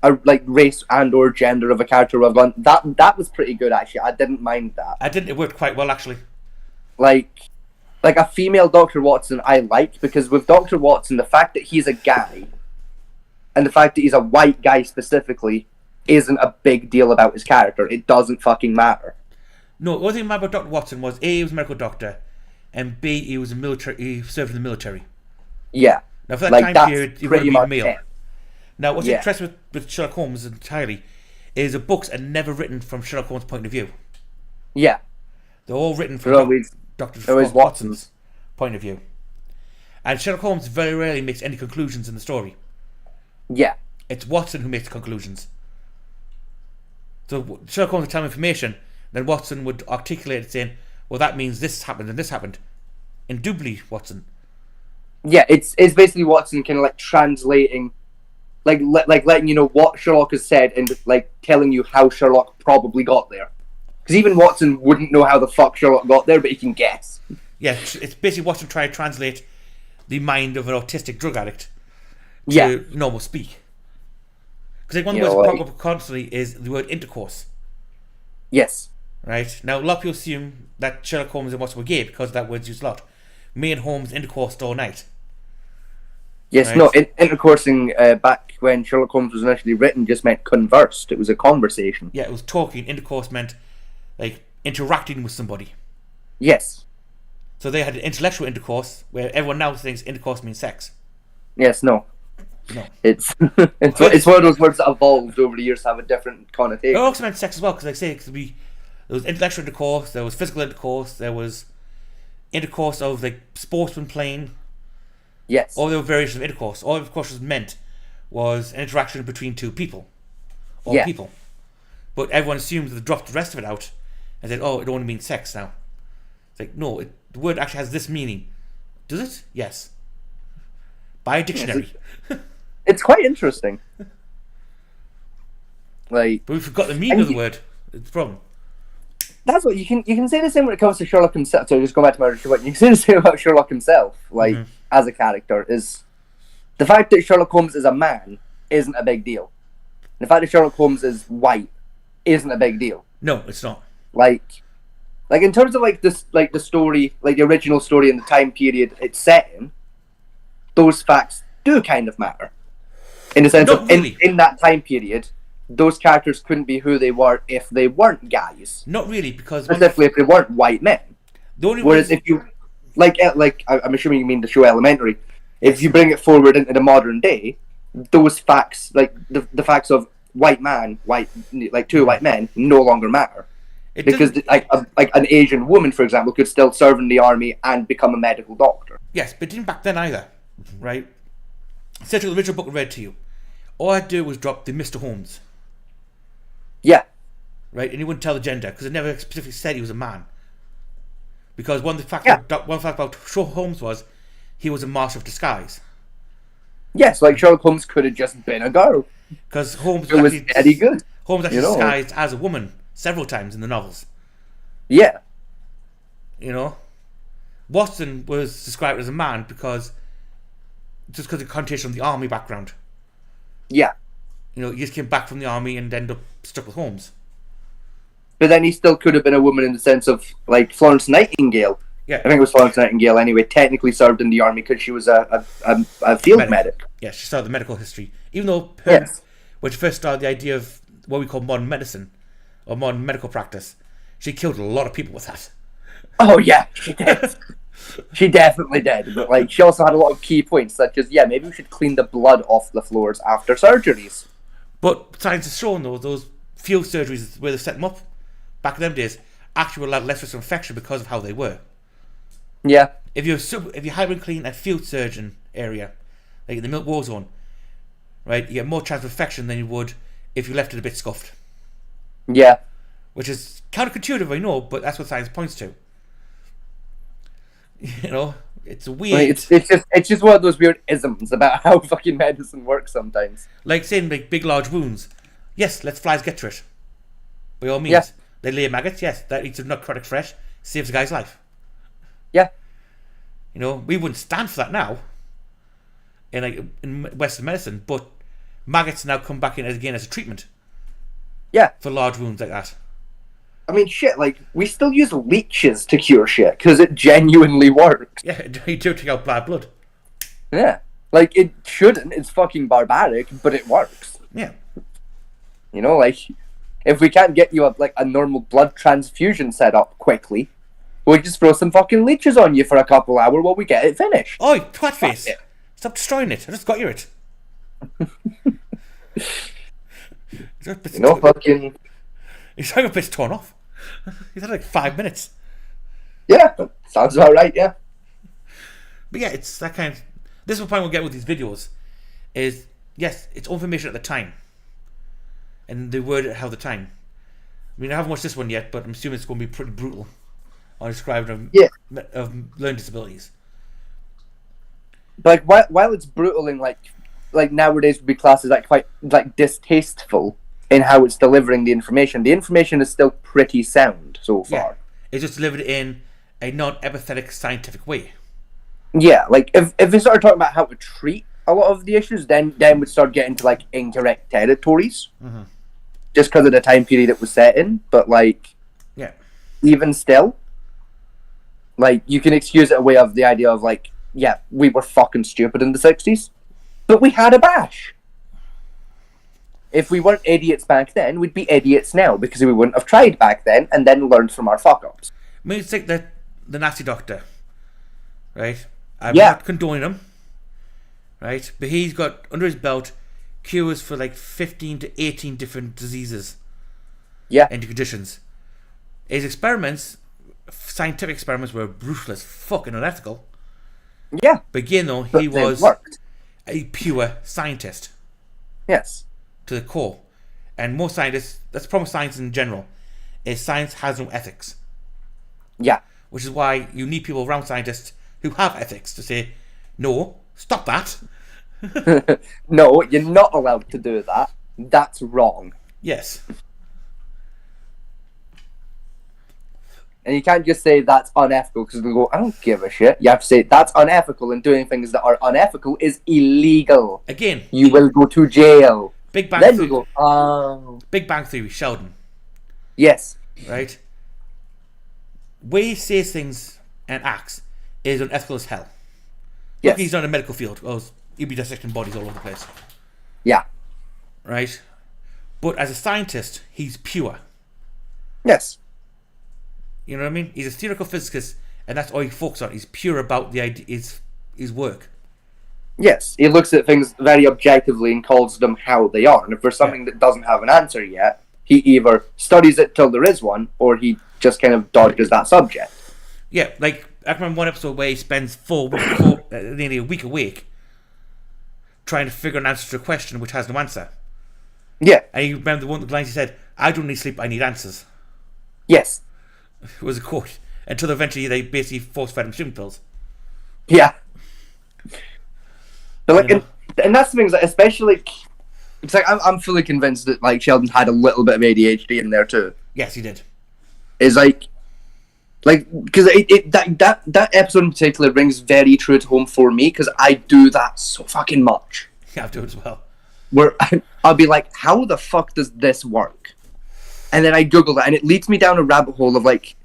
a like race and or gender of a character. That was pretty good actually. I didn't mind that. It worked quite well actually. Like a female Dr. Watson I like, because with Dr. Watson the fact that he's a guy and the fact that he's a white guy specifically isn't a big deal about his character. It doesn't fucking matter. No, the only thing about Dr. Watson was A, he was a medical doctor, and B, he was he served in the military. Yeah. Now for that time period, he would have been male. It. Now what's interesting with Sherlock Holmes entirely is the books are never written from Sherlock Holmes' point of view. Yeah. They're all written from Dr. Watson's point of view. And Sherlock Holmes very rarely makes any conclusions in the story. Yeah. It's Watson who makes the conclusions. So Sherlock Holmes would tell him information, then Watson would articulate it saying, well, that means this happened and this happened. Indubitably, Watson. Yeah, it's basically Watson kind of like translating, like letting you know what Sherlock has said and like telling you how Sherlock probably got there. Because even Watson wouldn't know how the fuck Sherlock got there, but he can guess. Yeah, it's basically Watson trying to translate the mind of an autistic drug addict to normal speak. Because one of the words that pop up constantly is the word intercourse. Yes. Right? Now, a lot of people assume that Sherlock Holmes and Watson were gay because that word's used a lot. Me and Holmes intercoursed all night. Yes, right? No, intercoursing back when Sherlock Holmes was initially written just meant conversed. It was a conversation. Yeah, it was talking. Intercourse meant like interacting with somebody. Yes. So they had an intellectual intercourse where everyone now thinks intercourse means sex. Yes, no. No. It's one of those words that evolved over the years to have a different connotation. It also meant sex as well, because like I say, there was intellectual intercourse, there was physical intercourse, there was intercourse of like sportsmen playing. Yes. All the variations of intercourse. All intercourse was meant was an interaction between two people. People. But everyone assumes that they dropped the rest of it out and said, oh, it only means sex now. It's like, no, the word actually has this meaning. Does it? Yes. By a dictionary. It's quite interesting. Like, but we forgot the meaning of the word. It's the problem. That's what you can say the same when it comes to Sherlock himself. So just go back to my point. You can say the same about Sherlock himself, like as a character, is the fact that Sherlock Holmes is a man isn't a big deal. The fact that Sherlock Holmes is white isn't a big deal. No, it's not. Like in terms of like this, like the story, like the original story and the time period it's set in, those facts do kind of matter. In the sense Not of really. in that time period, those characters couldn't be who they were if they weren't guys. Not really, because Specifically, if they weren't white men. the only Whereas reason- if you, I'm assuming you mean the show Elementary, if you bring it forward into the modern day, those facts, like the facts of white man, like two white men, no longer matter. it Because doesn't- like an Asian woman, for example, could still serve in the army and become a medical doctor. yes, but it didn't back then either, right? So I took the original book and read to you. All I'd do was drop the Mr. Holmes, Yeah, right? And he wouldn't tell the gender because it never specifically said he was a man. Because one fact about Sherlock Holmes was he was a master of disguise. yes, like Sherlock Holmes could have just been a girl. Because Holmes It was very good. Holmes actually you know? disguised as a woman several times in the novels. Yeah, You know, Watson was described as a man because of the connotation of the army background. yeah. You know, he just came back from the army and ended up stuck with Holmes. But then he still could have been a woman in the sense of like Florence Nightingale. Yeah. I think it was Florence Nightingale anyway. Technically served in the army because she was a field medic. Yeah, she started the medical history. Even though her, Yes. when she first started the idea of what we call modern medicine or modern medical practice, she killed a lot of people with that. Oh yeah, she did. She definitely did. But like, she also had a lot of key points, such as maybe we should clean the blood off the floors after surgeries. But science has shown though those field surgeries where they set them up back in them days actually allowed less risk of infection because of how they were. Yeah, If you hyper clean a field surgeon area, like in the Milk War Zone, right, you get more chance of infection than you would if you left it a bit scuffed. yeah. Which is counterintuitive, I know, but that's what science points to. You know, it's weird. Like, it's just one of those weird isms about how fucking medicine works sometimes. Like saying like big large wounds. Yes, let flies get to it. By all means. Yeah. They lay maggots, yes, that eats a nutcracker fresh, saves a guy's life. Yeah, You know, we wouldn't stand for that now in Western medicine, but maggots now come back in again as a treatment yeah. for large wounds like that. I mean, shit. Like, we still use leeches to cure shit because it genuinely works. Yeah, you do take out bad blood. Yeah, like it shouldn't. It's fucking barbaric, but it works. Yeah. You know, like if we can't get you a normal blood transfusion set up quickly, we'll just throw some fucking leeches on you for a couple hours while we get it finished. Oi, twat face! it. Stop destroying it. I just got you it. You know, fucking He's like a bit torn off. He's had like 5 minutes. yeah, sounds about right. Yeah, But yeah, it's that kind of... This is the point we'll get with these videos. Is, yes, it's information at the time. And the word at how the time. I mean, I haven't watched this one yet, but I'm assuming it's going to be pretty brutal on describing of learning disabilities. but while it's brutal in like nowadays would be classed as quite distasteful in how it's delivering the information is still pretty sound so far. Yeah. It's just delivered in a non-empathetic scientific way. Yeah, like if they started talking about how to treat a lot of the issues, then we'd start getting to incorrect territories. Mm-hmm. Just because of the time period it was set in. But Yeah. even still, you can excuse it away of the idea of we were fucking stupid in the 60s, but we had a bash. If we weren't idiots back then, we'd be idiots now because we wouldn't have tried back then and then learned from our fuck ups. I mean, it's like the Nazi doctor, right? I'm Yeah. not condoning him, right? But he's got under his belt cures for 15 to 18 different diseases and conditions. His experiments, scientific experiments, were brutal as fucking unethical. Yeah. But again, though, But he they was worked. a pure scientist Yes. to the core. And most scientists, that's the problem with science in general, is science has no ethics. Yeah. Which is why you need people around scientists who have ethics to say, no, stop that. No, you're not allowed to do that. That's wrong. Yes. And you can't just say that's unethical because they'll go, I don't give a shit. You have to say that's unethical, and doing things that are unethical is illegal. Again, you will go to jail. Big Bang Then Theory. you go, oh. Big Bang Theory, Sheldon. Yes. Right? Way he says things and acts is unethical as hell. Yes. Look, he's on the medical field. Oh, he'll be dissecting bodies all over the place. Yeah. Right? But as a scientist, he's pure. Yes. You know what I mean? He's a theoretical physicist, and that's all he focuses on. He's pure about the idea, his work. Yes, he looks at things very objectively and calls them how they are. And if there's something that doesn't have an answer yet, he either studies it till there is one, or he just kind of dodges that subject. Yeah, like, I can remember one episode where he spends nearly a week awake trying to figure an answer to a question which has no answer. Yeah. And you remember one of the lines he said, I don't need sleep, I need answers. Yes. It was a quote. Until eventually they basically force-fed him sleeping pills. Yeah. But like, and that's the thing, like, especially, it's like, I'm fully convinced that, like, Sheldon had a little bit of ADHD in there, too. Yes, he did. It's like, because that episode in particular rings very true to home for me, because I do that so fucking much. Yeah, I do it as well. Where I'll be like, how the fuck does this work? And then I Google that, and it leads me down a rabbit hole of, like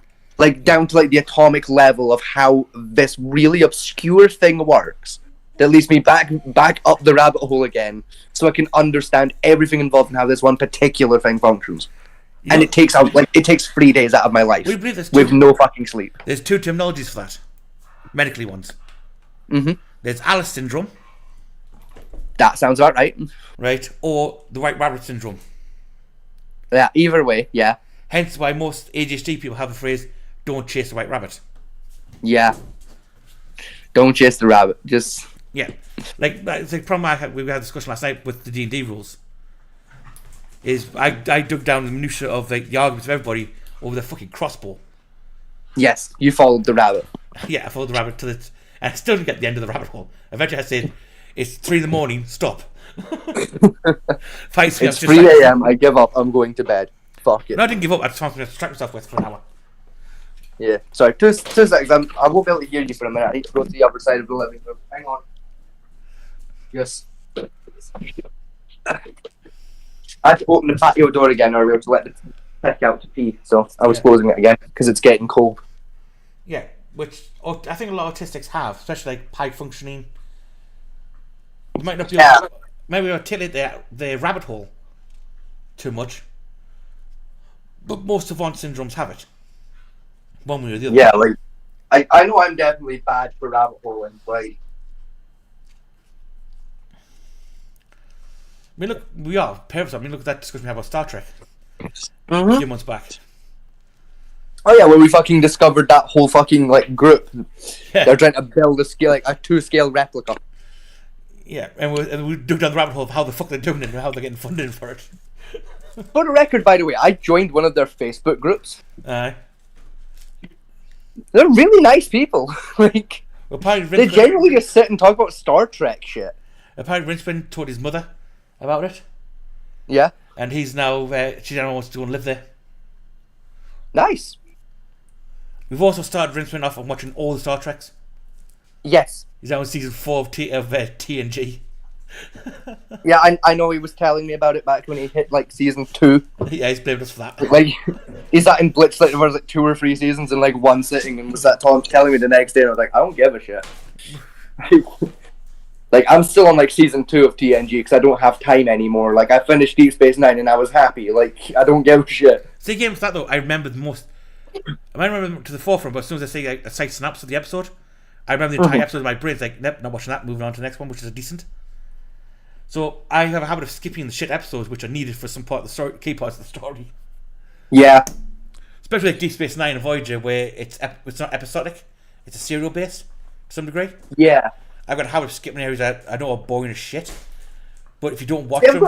down to, like, the atomic level of how this really obscure thing works. That leads me back up the rabbit hole again, so I can understand everything involved in how this one particular thing functions. And it takes 3 days out of my life with no fucking sleep. There's two terminologies for that, medically ones. Mm-hmm. There's Alice syndrome. That sounds about right. Right, or the White Rabbit syndrome. Yeah, either way, yeah. Hence why most ADHD people have the phrase, don't chase the white rabbit. Yeah. Don't chase the rabbit, just... Yeah, like the problem we had a discussion last night with the D&D rules. Is I dug down the minutiae of like the arguments of everybody over the fucking crossbow. Yes, you followed the rabbit. Yeah, I followed the rabbit and I still didn't get to the end of the rabbit hole. Eventually, I said, "It's 3 a.m. Stop." 5 It's 3 a.m. I give up. I'm going to bed. Fuck it. No, I didn't give up. I just wanted to distract myself with for an hour. Yeah. Sorry. Two seconds. I won't be able to hear you for a minute. I need to go to the other side of the living room. Hang on. Yes. I had to open the patio door again, or we were to let the pig out to pee. So I was closing it again because it's getting cold. Yeah, which I think a lot of autistics have, especially like high functioning. You might not be able to, maybe articulate their rabbit hole too much, but most savant syndromes have it, one way or the other. Yeah, like I know I'm definitely bad for rabbit holing, like. I mean, look, we are parents. I mean, look at that discussion we had about Star Trek a few months back. Oh yeah, where we fucking discovered that whole fucking like group. Yeah. They're trying to build a 2-scale replica. Yeah, and we dug down the rabbit hole of how the fuck they're doing it and how they're getting funded for it. For the record, by the way, I joined one of their Facebook groups. Aye. They're really nice people. Like, well, they generally just sit and talk about Star Trek shit. Apparently, Rinceman told his mother about it. Yeah. And he's now, she now wants to go and live there. Nice. We've also started Rinceman off on watching all the Star Treks. Yes. He's now in season 4 of TNG. Yeah, I know he was telling me about it back when he hit like season 2. Yeah, he's blamed us for that. Like, he's that in Blitz like there was like 2 or 3 seasons in like one sitting, and was that telling me the next day, and I was like, I don't give a shit. Like, I'm still on like season 2 of TNG because I don't have time anymore. Like, I finished Deep Space Nine and I was happy. Like, I don't give a shit. See, again with that though, I remember the most. I might remember to the forefront, but as soon as I say like, a slight synopsis of the episode, I remember the entire episode in my brain. It's like, nope, not watching that. Moving on to the next one, which is decent. So I have a habit of skipping the shit episodes which are needed for some part of the story, key parts of the story. Yeah. Especially like Deep Space Nine and Voyager, where it's not episodic, it's a serial based to some degree. Yeah. I've got a habit of skipping areas that I know are boring as shit, but if you don't watch them,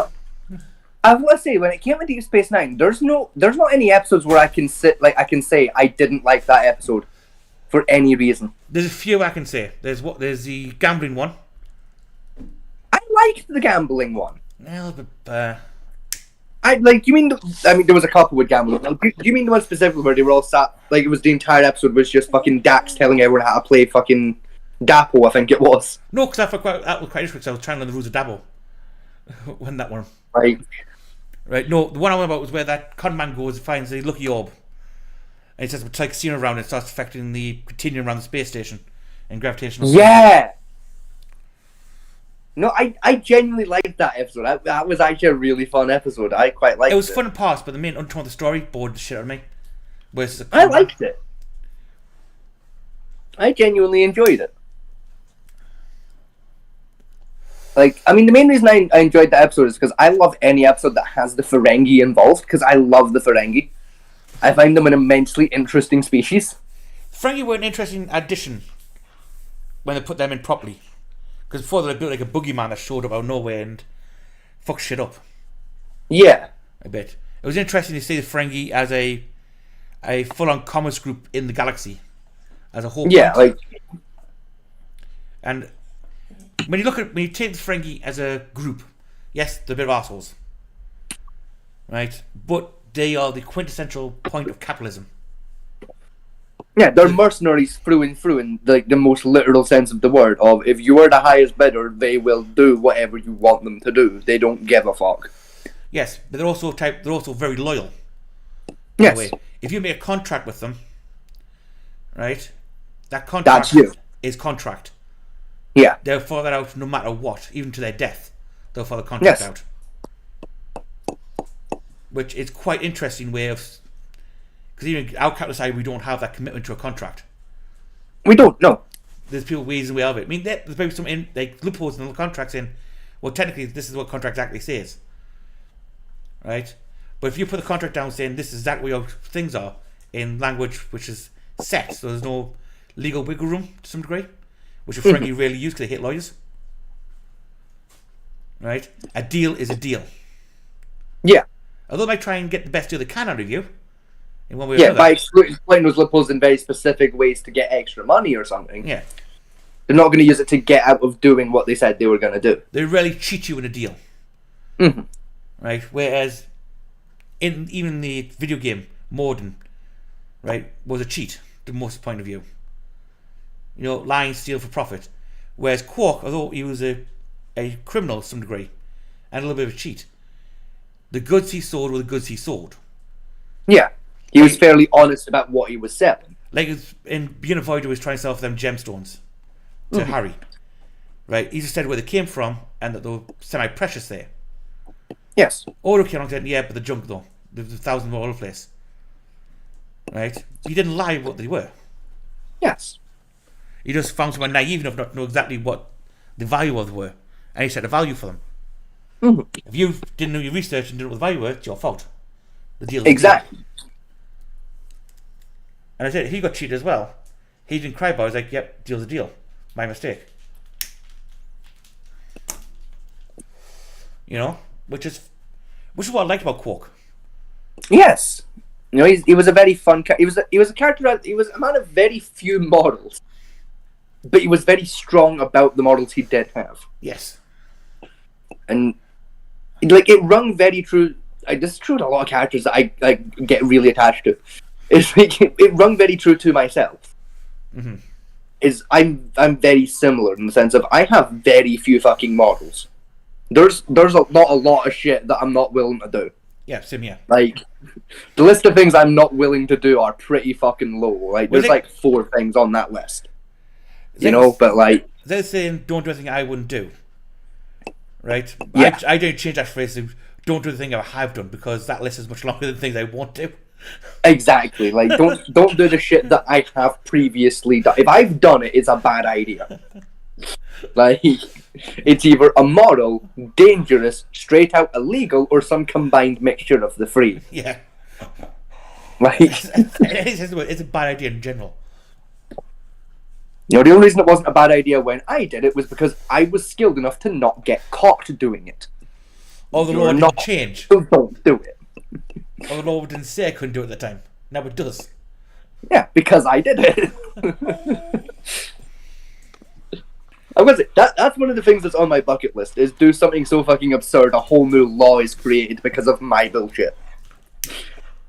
I want to say when it came to Deep Space Nine, there's not any episodes where I can say I didn't like that episode for any reason. There's a few I can say. There's the gambling one. I liked the gambling one. Well, but You mean? There was a couple with gambling. Do you mean the one specifically where they were all sat? Like, it was the entire episode was just fucking Dax telling everyone how to play fucking Dapple, I think it was. No, because that was quite interesting. I was trying to learn the rules of Dapple when that one. Right. No, the one I went about was where that con man goes and finds a lucky orb, and it says it's like seeing around. It starts affecting the continuum around the space station and gravitational. Yeah. No, I genuinely liked that episode. That was actually a really fun episode. I quite liked it. It was fun in parts, but the main undertone of the story bored the shit out of me. I liked it. I genuinely enjoyed it. Like, I mean, the main reason I enjoyed the episode is because I love any episode that has the Ferengi involved, because I love the Ferengi. I find them an immensely interesting species. Ferengi were an interesting addition when they put them in properly. Because before they were built like a boogeyman that showed up out of nowhere and fucked shit up. Yeah. A bit. It was interesting to see the Ferengi as a full-on commerce group in the galaxy. As a whole. Yeah, point. And when you take the Ferengi as a group, yes, they're a bit of assholes. Right? But they are the quintessential point of capitalism. Yeah, they're mercenaries through and through in the most literal sense of the word. Of if you are the highest bidder, they will do whatever you want them to do. They don't give a fuck. Yes, but they're also very loyal. Yes. If you make a contract with them, right? That contract is contract. Yeah. They'll follow that out no matter what, even to their death. They'll follow the contract out. Which is quite interesting way of. Because even our capitalist side, we don't have that commitment to a contract. We don't, no. There's people ways and way of it. I mean, there's maybe some loopholes in the contract saying, well, technically, this is what contract actually says. Right? But if you put the contract down saying this is exactly what your things are in language which is set, so there's no legal wiggle room to some degree, which a Ferengi rarely use because they hate lawyers. Right? A deal is a deal. Yeah. Although they might try and get the best deal they can out of you, in one way or yeah, another. by exploiting those loopholes in very specific ways to get extra money or something. Yeah. They're not going to use it to get out of doing what they said they were going to do. They rarely cheat you in a deal. Mm-hmm. Right? Whereas, in even the video game, Morden, right, was a cheat, to most point of view. You know, lying, steal for profit. Whereas Quark, although he was a criminal to some degree, and a little bit of a cheat, the goods he sold were the goods he sold. Yeah. He was fairly honest about what he was selling. Like in Beginning of Voyager, was trying to sell for them gemstones to Harry. Right? He just said where they came from and that they were semi-precious there. Yes. Odo came along and said, yeah, but they're junk though. There's 1,000 all over the place. Right? He didn't lie what they were. Yes. He just found someone naive enough not to know exactly what the value of them were. And he set a value for them. Mm-hmm. If you didn't know your research and didn't know what the value were, it's your fault. The deal is exactly. And I said, he got cheated as well. He didn't cry about it. I was like, yep, deal's a deal. My mistake. You know? Which is what I liked about Quark. Yes. You know, he was a very fun he was a character, he was a man of very few models. But he was very strong about the models he did have. Yes. And, like, it rung very true. This is true to a lot of characters that I get really attached to. It's like, it rung very true to myself. Mm-hmm. I'm very similar in the sense of I have very few fucking models. There's not a lot of shit that I'm not willing to do. Yeah, same here. Like, the list of things I'm not willing to do are pretty fucking low. Like, there's like 4 things on that list. You know, but like... They're saying, don't do anything I wouldn't do. Right? Yeah. I don't change that phrase to, don't do the thing I have done, because that list is much longer than things I won't do. Exactly. Like, don't do the shit that I have previously done. If I've done it, it's a bad idea. Like, it's either immoral, dangerous, straight out illegal, or some combined mixture of the 3. Yeah. Like, it's a bad idea in general. You know, the only reason it wasn't a bad idea when I did it was because I was skilled enough to not get caught doing it. Oh, the law didn't change. So don't do it. Oh, the law didn't say I couldn't do it at the time. Now it does. Yeah, because I did it. I was it? That's one of the things that's on my bucket list, is do something so fucking absurd a whole new law is created because of my bullshit.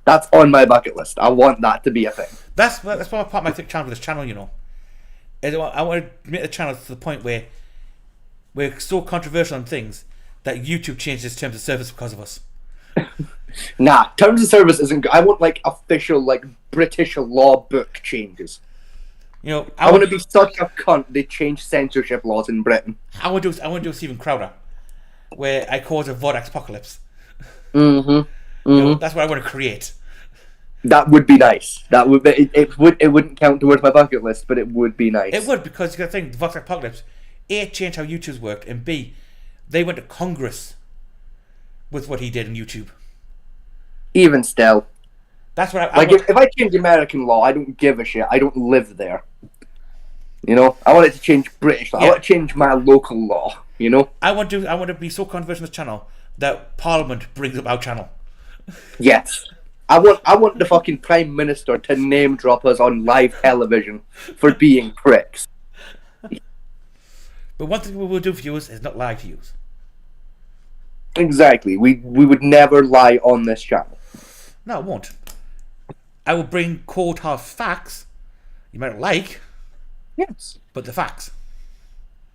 That's on my bucket list. I want that to be a thing. That's why I part of my channel with this channel, you know. I want to make the channel to the point where we're so controversial on things that YouTube changes its terms of service because of us. Nah, terms of service isn't good. I want like official like British law book changes. You know, I want to be such a cunt they change censorship laws in Britain. I want to do a Stephen Crowder, where I cause a Vodax apocalypse. You know, that's what I want to create. That would be nice. That would be, it wouldn't count towards my bucket list, but it would be nice. It would, because you got to think the Vodax apocalypse, A, it changed how YouTube's worked, and B, they went to Congress with what he did on YouTube. Even still. That's what I if I change American law, I don't give a shit. I don't live there. You know, I want it to change British law. I want to change my local law. You know, I want to be so controversial on this channel that Parliament brings up our channel. Yes, I want the fucking Prime Minister to name drop us on live television for being pricks. But one thing we will do for you is not lie to you. Exactly. We would never lie on this channel. No, it won't. I will bring cold hard facts. You might not like. Yes. But the facts.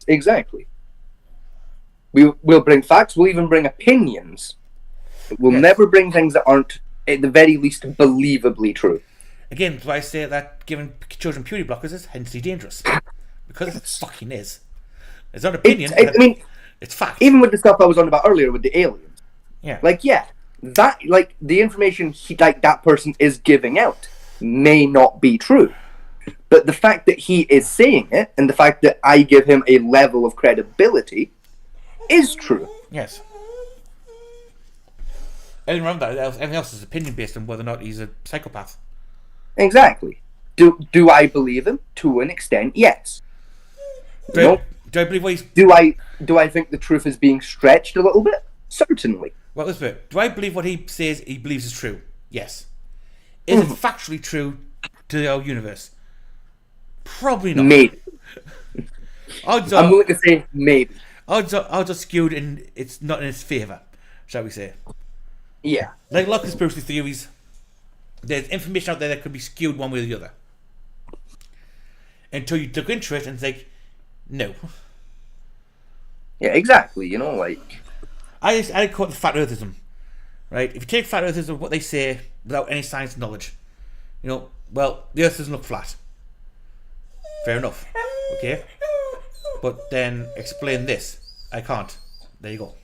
Exactly. We'll bring facts. We'll even bring opinions. We'll never bring things that aren't, at the very least, believably true. Again, that's why I say that giving children puberty blockers is hensely dangerous. Because it fucking is. It's not opinion. I mean, it's fact. Even with the stuff I was on about earlier with the aliens. Yeah. Like, yeah, that, like, the information that person is giving out may not be true. But the fact that he is saying it, and the fact that I give him a level of credibility, is true. Yes. And remember that everything else is opinion based on whether or not he's a psychopath. Exactly. Do I believe him? To an extent, yes. Do I believe what he's... Do I think the truth is being stretched a little bit? Certainly. Well, this bit. Do I believe what he says he believes is true? Yes. Is it factually true to our universe? Probably not. Maybe. I'm willing to say maybe. Odds are skewed and it's not in his favour, shall we say. Yeah. Like a lot of conspiracy theories, there's information out there that could be skewed one way or the other. Until you look into it and think, no. Yeah, exactly. You know, like... I call it flat earthism. Right? If you take flat earthism, what they say, without any science knowledge, you know, well, the earth doesn't look flat. Fair enough. Okay? But then explain this. I can't. There you go.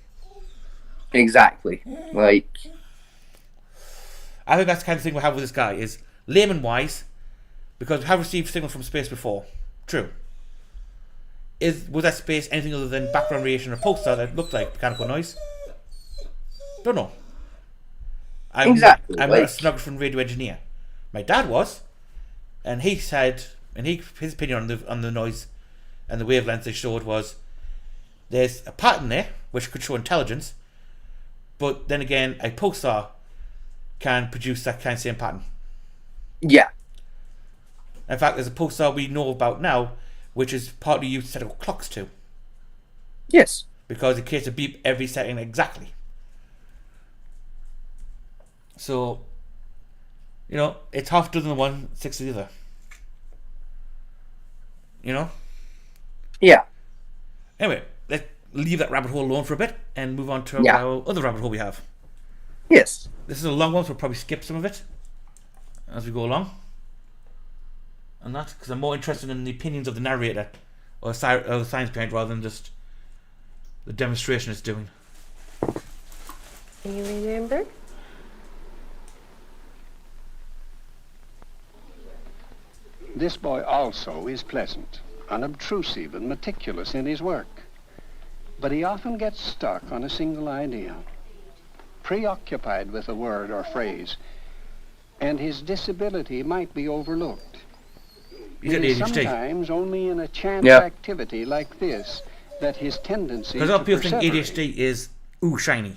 Exactly. Like... I think that's the kind of thing we have with this guy, is layman-wise, because we have received signals from space before. True. Was that space anything other than background radiation or pulsar that looked like mechanical noise? Don't know. I'm not a sonographer and radio engineer. My dad was, and he said, and his opinion on the noise and the wavelengths they showed was, there's a pattern there which could show intelligence, but then again, a pulsar can produce that kind of same pattern. Yeah. In fact, there's a pulsar we know about now, which is partly used to set up clocks to. Yes. Because it creates a beep every second exactly. So, you know, it's half a dozen of one, 6 of the other. You know? Yeah. Anyway, let's leave that rabbit hole alone for a bit and move on to our other rabbit hole we have. Yes. This is a long one, so we'll probably skip some of it as we go along. And that, because I'm more interested in the opinions of the narrator or the science behind rather than just the demonstration it's doing. You remember? This boy also is pleasant, unobtrusive and meticulous in his work. But he often gets stuck on a single idea, preoccupied with a word or phrase, and his disability might be overlooked. It is sometimes only in a chance activity like this that his tendency to Because a lot of people think ADHD is shiny.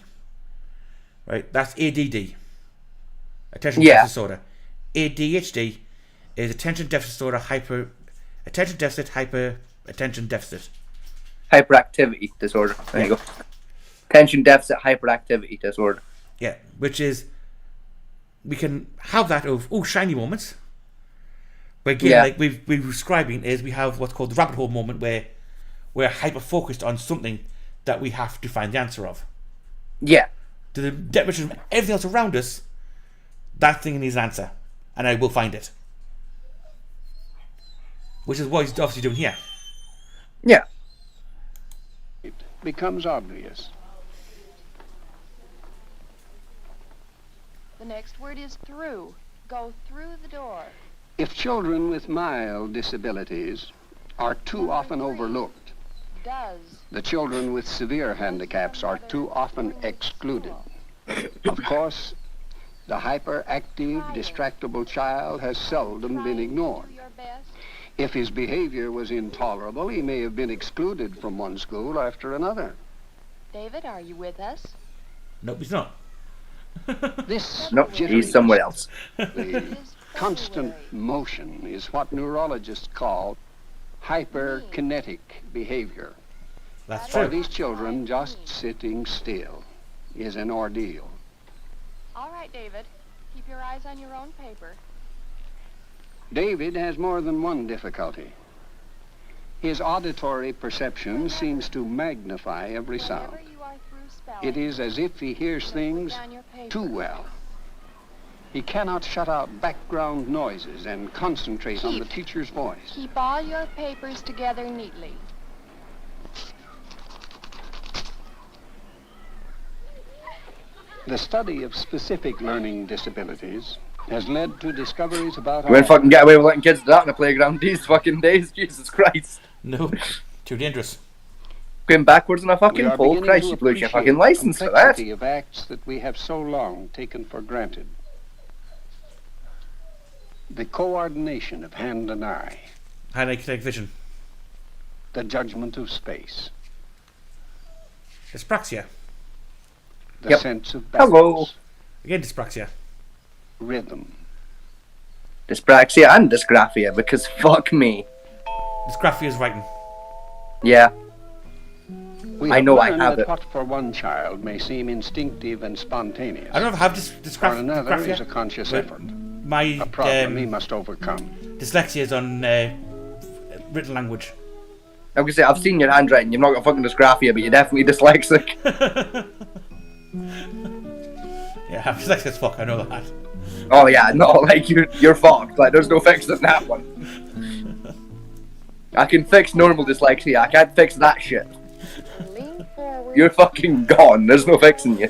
Right? That's ADD. Attention deficit disorder. ADHD is attention deficit disorder attention deficit hyper attention deficit. hyperactivity disorder. There you go. Attention deficit hyperactivity disorder. Yeah, which is, we can have that of, shiny moments. But again, like we're describing, is we have what's called the rabbit hole moment, where we're hyper-focused on something that we have to find the answer of. Yeah. To the deprivation of everything else around us, that thing needs an answer. And I will find it. Which is what he's obviously doing here. Yeah. It becomes obvious. The next word is through. Go through the door. If children with mild disabilities are too often overlooked, Does. the children with severe handicaps are too often excluded. Of course, the hyperactive, distractible child has seldom been ignored. If his behavior was intolerable, he may have been excluded from one school after another. David, are you with us? Nope, he's not. This Nope, he's somewhere else. The constant motion is what neurologists call hyperkinetic behavior. That's For true. these children, just sitting still is an ordeal. All right, David. Keep your eyes on your own paper. David has more than one difficulty. His auditory perception seems to magnify every sound. Whenever you are through spelling, It is as if he hears put things down your paper. too well. He cannot shut out background noises and concentrate on the teacher's voice. Keep all your papers together neatly. The study of specific learning disabilities has led to discoveries about We won't fucking get away with letting kids do that in the playground these fucking days. Jesus Christ. No, too dangerous. Going backwards on a We fucking are pole. beginning Christ, to you blew your appreciate fucking the license for that. complexity of acts that we have so long taken for granted. The coordination of hand and eye, High kinetic vision. the judgment of space, Dyspraxia. the Yep. sense of Hello. balance, Again, dyspraxia. rhythm. Dyspraxia and dysgraphia, because fuck me. Dysgraphia is writing. Yeah. We I have know I learned have that it. what for one child may seem instinctive and spontaneous, I don't know if I have for dysgraphia. another is a conscious but effort, My a problem he must overcome. dyslexia is on written language. I was gonna say, I've seen your handwriting. You've not got fucking dysgraphia, but you're definitely dyslexic. Yeah, I'm dyslexic as fuck, I know that. Oh yeah, no, like you're fucked. Like there's no fixing that one. I can fix normal dyslexia. I can't fix that shit. Lean forward. You're fucking gone. There's no fixing you.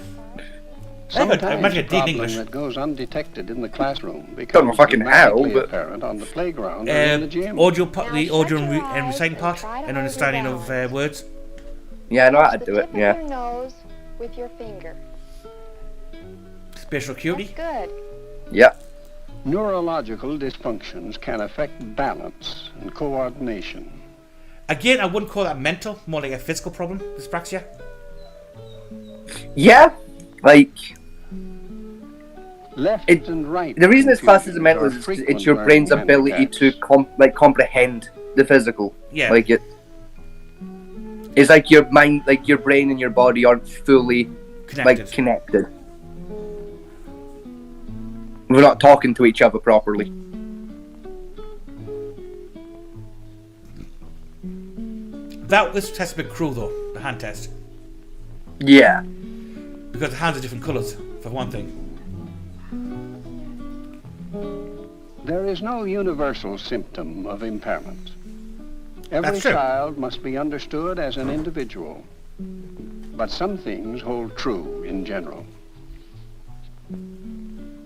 Sometimes imagine a it in problem English. that goes undetected in the classroom Don't know becomes fucking how, dramatically but apparent on the playground or in the gym. Audio, Now the shut audio your and eyes reciting and part try to and hold your understanding of balance. words. yeah, I know how to The do tip it. of Yeah. your nose with your finger. Spatial acuity. That's good. Yeah. Neurological dysfunctions can affect balance and coordination. Again, I wouldn't call that mental, more like a physical problem, dyspraxia. Yeah. Like Left It- and right. the reason it's classed as a mental computers is are it's frequent your brain's learning ability to handicaps. comprehend the physical. Yeah. Like it's like your mind, like your brain and your body aren't fully like connected. We're not talking to each other properly. This test is a bit cruel though, the hand test. Yeah. Because the hands are different colours, for one thing. There is no universal symptom of impairment. Every That's true. child must be understood as an individual, but some things hold true in general.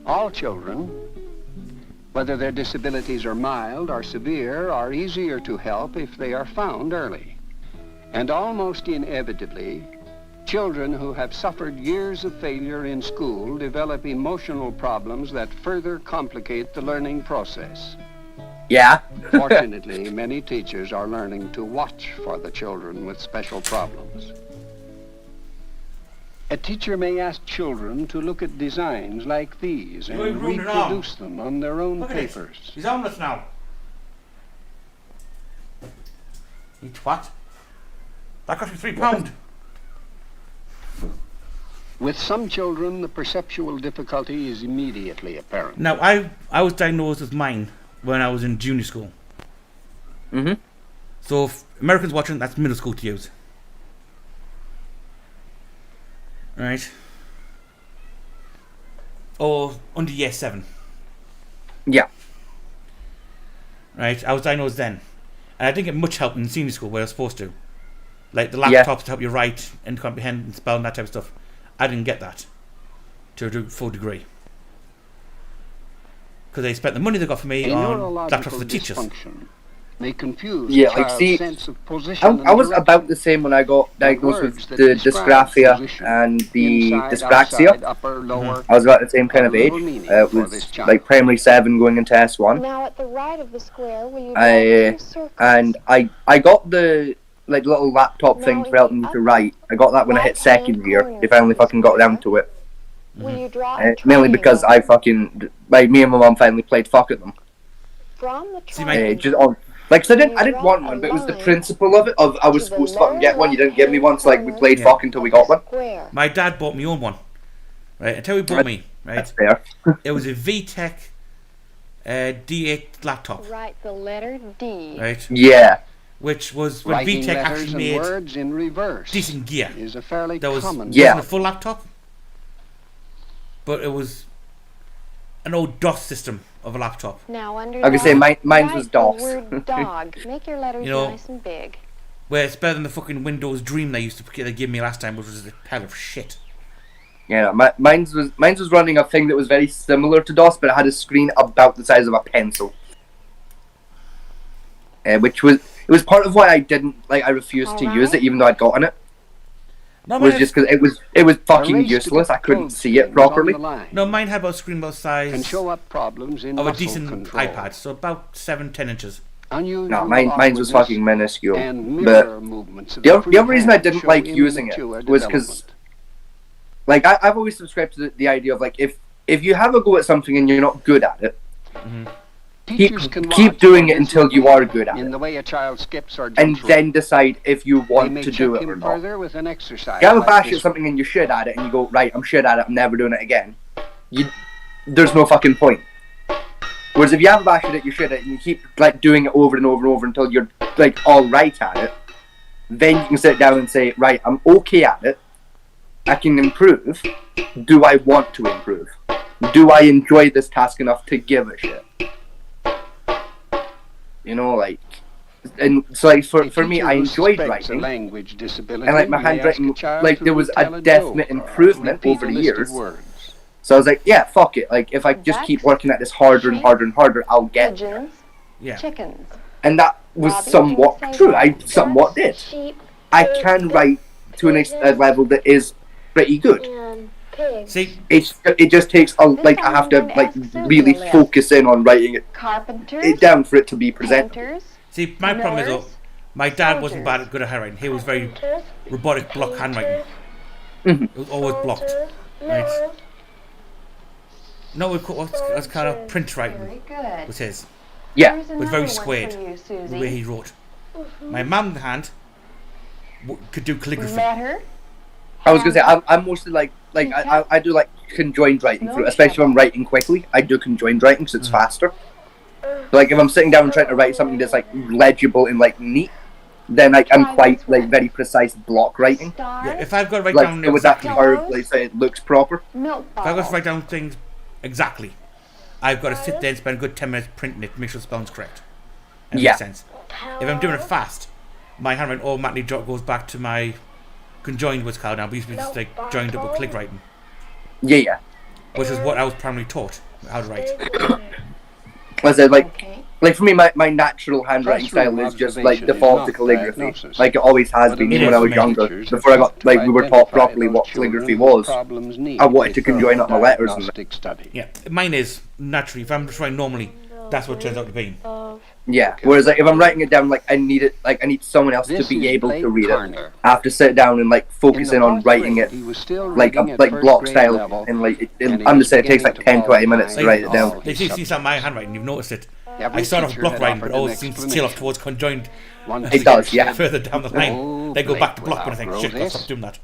All children, whether their disabilities are mild or severe, are easier to help if they are found early. And almost inevitably, children who have suffered years of failure in school develop emotional problems that further complicate the learning process. Yeah. Fortunately, many teachers are learning to watch for the children with special problems. A teacher may ask children to look at designs like these and You're ruining it all. reproduce them on their own Look at this. papers. He's on us now. You twat. That cost me £3. With some children, the perceptual difficulty is immediately apparent. Now, I was diagnosed with mine when I was in junior school. Mm-hmm. So if Americans watching, that's middle school to use. Right. Or under year 7. Yeah. Right, I was diagnosed then. And I didn't get much help in senior school where I was supposed to. Like the laptops to help you write and comprehend and spell and that type of stuff. I didn't get that to a full degree. Because they spent the money they got for me on laptops for the teachers. May confuse Yeah, like see, I was about the same when I got diagnosed with the dysgraphia and the dyspraxia. I was about the same kind of age. It was like primary 7 going into S1. Now at the right of the square, will you draw 2 circles? And I got the like little laptop thing for helping me to write. I got that when I hit second year. They finally fucking got down to it. Will you draw a Mainly because I fucking like me and my mum finally played fuck at them. From the triangle. Just on. Like, cause I didn't want one, but it was the principle of it. Of I was supposed to fucking get one. You didn't give me one, so like we played fuck until we got one. My dad bought me own one. Right, until he bought me. Right, that's fair. It was a VTech D8 laptop. Write the letter D. Right. Yeah. Which was when Writing VTech letters actually and made words in reverse decent gear. Is a fairly That was common wasn't a full laptop, but it was an old DOS system of a laptop. Now under I could say mine was DOS. The word dog. Make your letters You know, nice and big. Where it's better than the fucking Windows Dream they gave me last time, which was a pile of shit. Yeah, mine was running a thing that was very similar to DOS, but it had a screen about the size of a pencil. Which was part of why I didn't I refused to use it, even though I'd gotten it. No, was just because it was fucking useless. I couldn't see it properly. No, mine had about a screen about the size Can show up problems in of a muscle decent control. iPad, so about 7-10 inches. No, mine was fucking minuscule. and But mirror movements of the other free reason I hand didn't show like using it immature was because, like, I've always subscribed to the idea of like if you have a go at something and you're not good at it, keep doing it until you are good at in it, the way a child skips or and jumps rope. then decide if you They want may to check do it him or not. further with an exercise If you have a like bash this at something and you're shit at it, and you go, right, I'm shit at it, I'm never doing it again, there's no fucking point. Whereas if you have a bash at it, you're shit at it, and you keep like doing it over and over and over until you're like all right at it, then you can sit down and say, right, I'm okay at it, I can improve. Do I want to improve? Do I enjoy this task enough to give a shit? You know, like, and so like for me, I enjoyed writing, language disability, and like my handwriting, like there was a definite improvement over the years. So I was like, yeah, fuck it. Like if I just keep working at this harder and harder and harder, I'll get there. Yeah. Chickens. And that was somewhat true. I somewhat did. I can write to a level that is pretty good. See, it just takes like I have to like really focus in on writing it down for it to be presentable. See, my problem is, though, my dad wasn't good at handwriting. He was very robotic block handwriting. It was always blocked. Right? No, what's kind of print writing was his. Yeah. It was very squared, the way he wrote. My mum, on the hand, could do calligraphy. I was gonna say I'm mostly like I do like conjoined writing for it, especially if I'm writing quickly. I do conjoined writing because it's faster. So, like if I'm sitting down and trying to write something that's like legible and like neat, then like I'm quite like very precise block writing. Yeah, if I've got to write like, down with that exactly, curve, like say it looks proper. if I've got to write down things exactly, I've got to sit there and spend a good 10 minutes printing it to make sure the spelling's correct. That makes sense. If I'm doing it fast, my handwriting automatically goes back to my conjoined what's called now. We used to be just like joined up with click writing. Yeah. Which is what I was primarily taught how to write. I said like for me, my natural handwriting style is just like default to calligraphy, like it always has been when I was younger. Before I got like we were taught properly what calligraphy was, I wanted to conjoin up my letters and yeah, mine is naturally. If I'm just writing normally, that's what it turns out to be. Yeah. Whereas like if I'm writing it down, like I need someone else to be able to read it. I have to sit down and like focus in on writing it like block style, and like I'm just saying it takes like 10-20 minutes to write it down. If you see some of my handwriting, you've noticed it. Every I started off teacher block had writing, but offered always an seems to tail off explanation. towards conjoined. One It teacher does, yeah. said, Further down the line, "Oh, they go Blake back to will block when I think, outgrow shit, gotta this." stop doing that.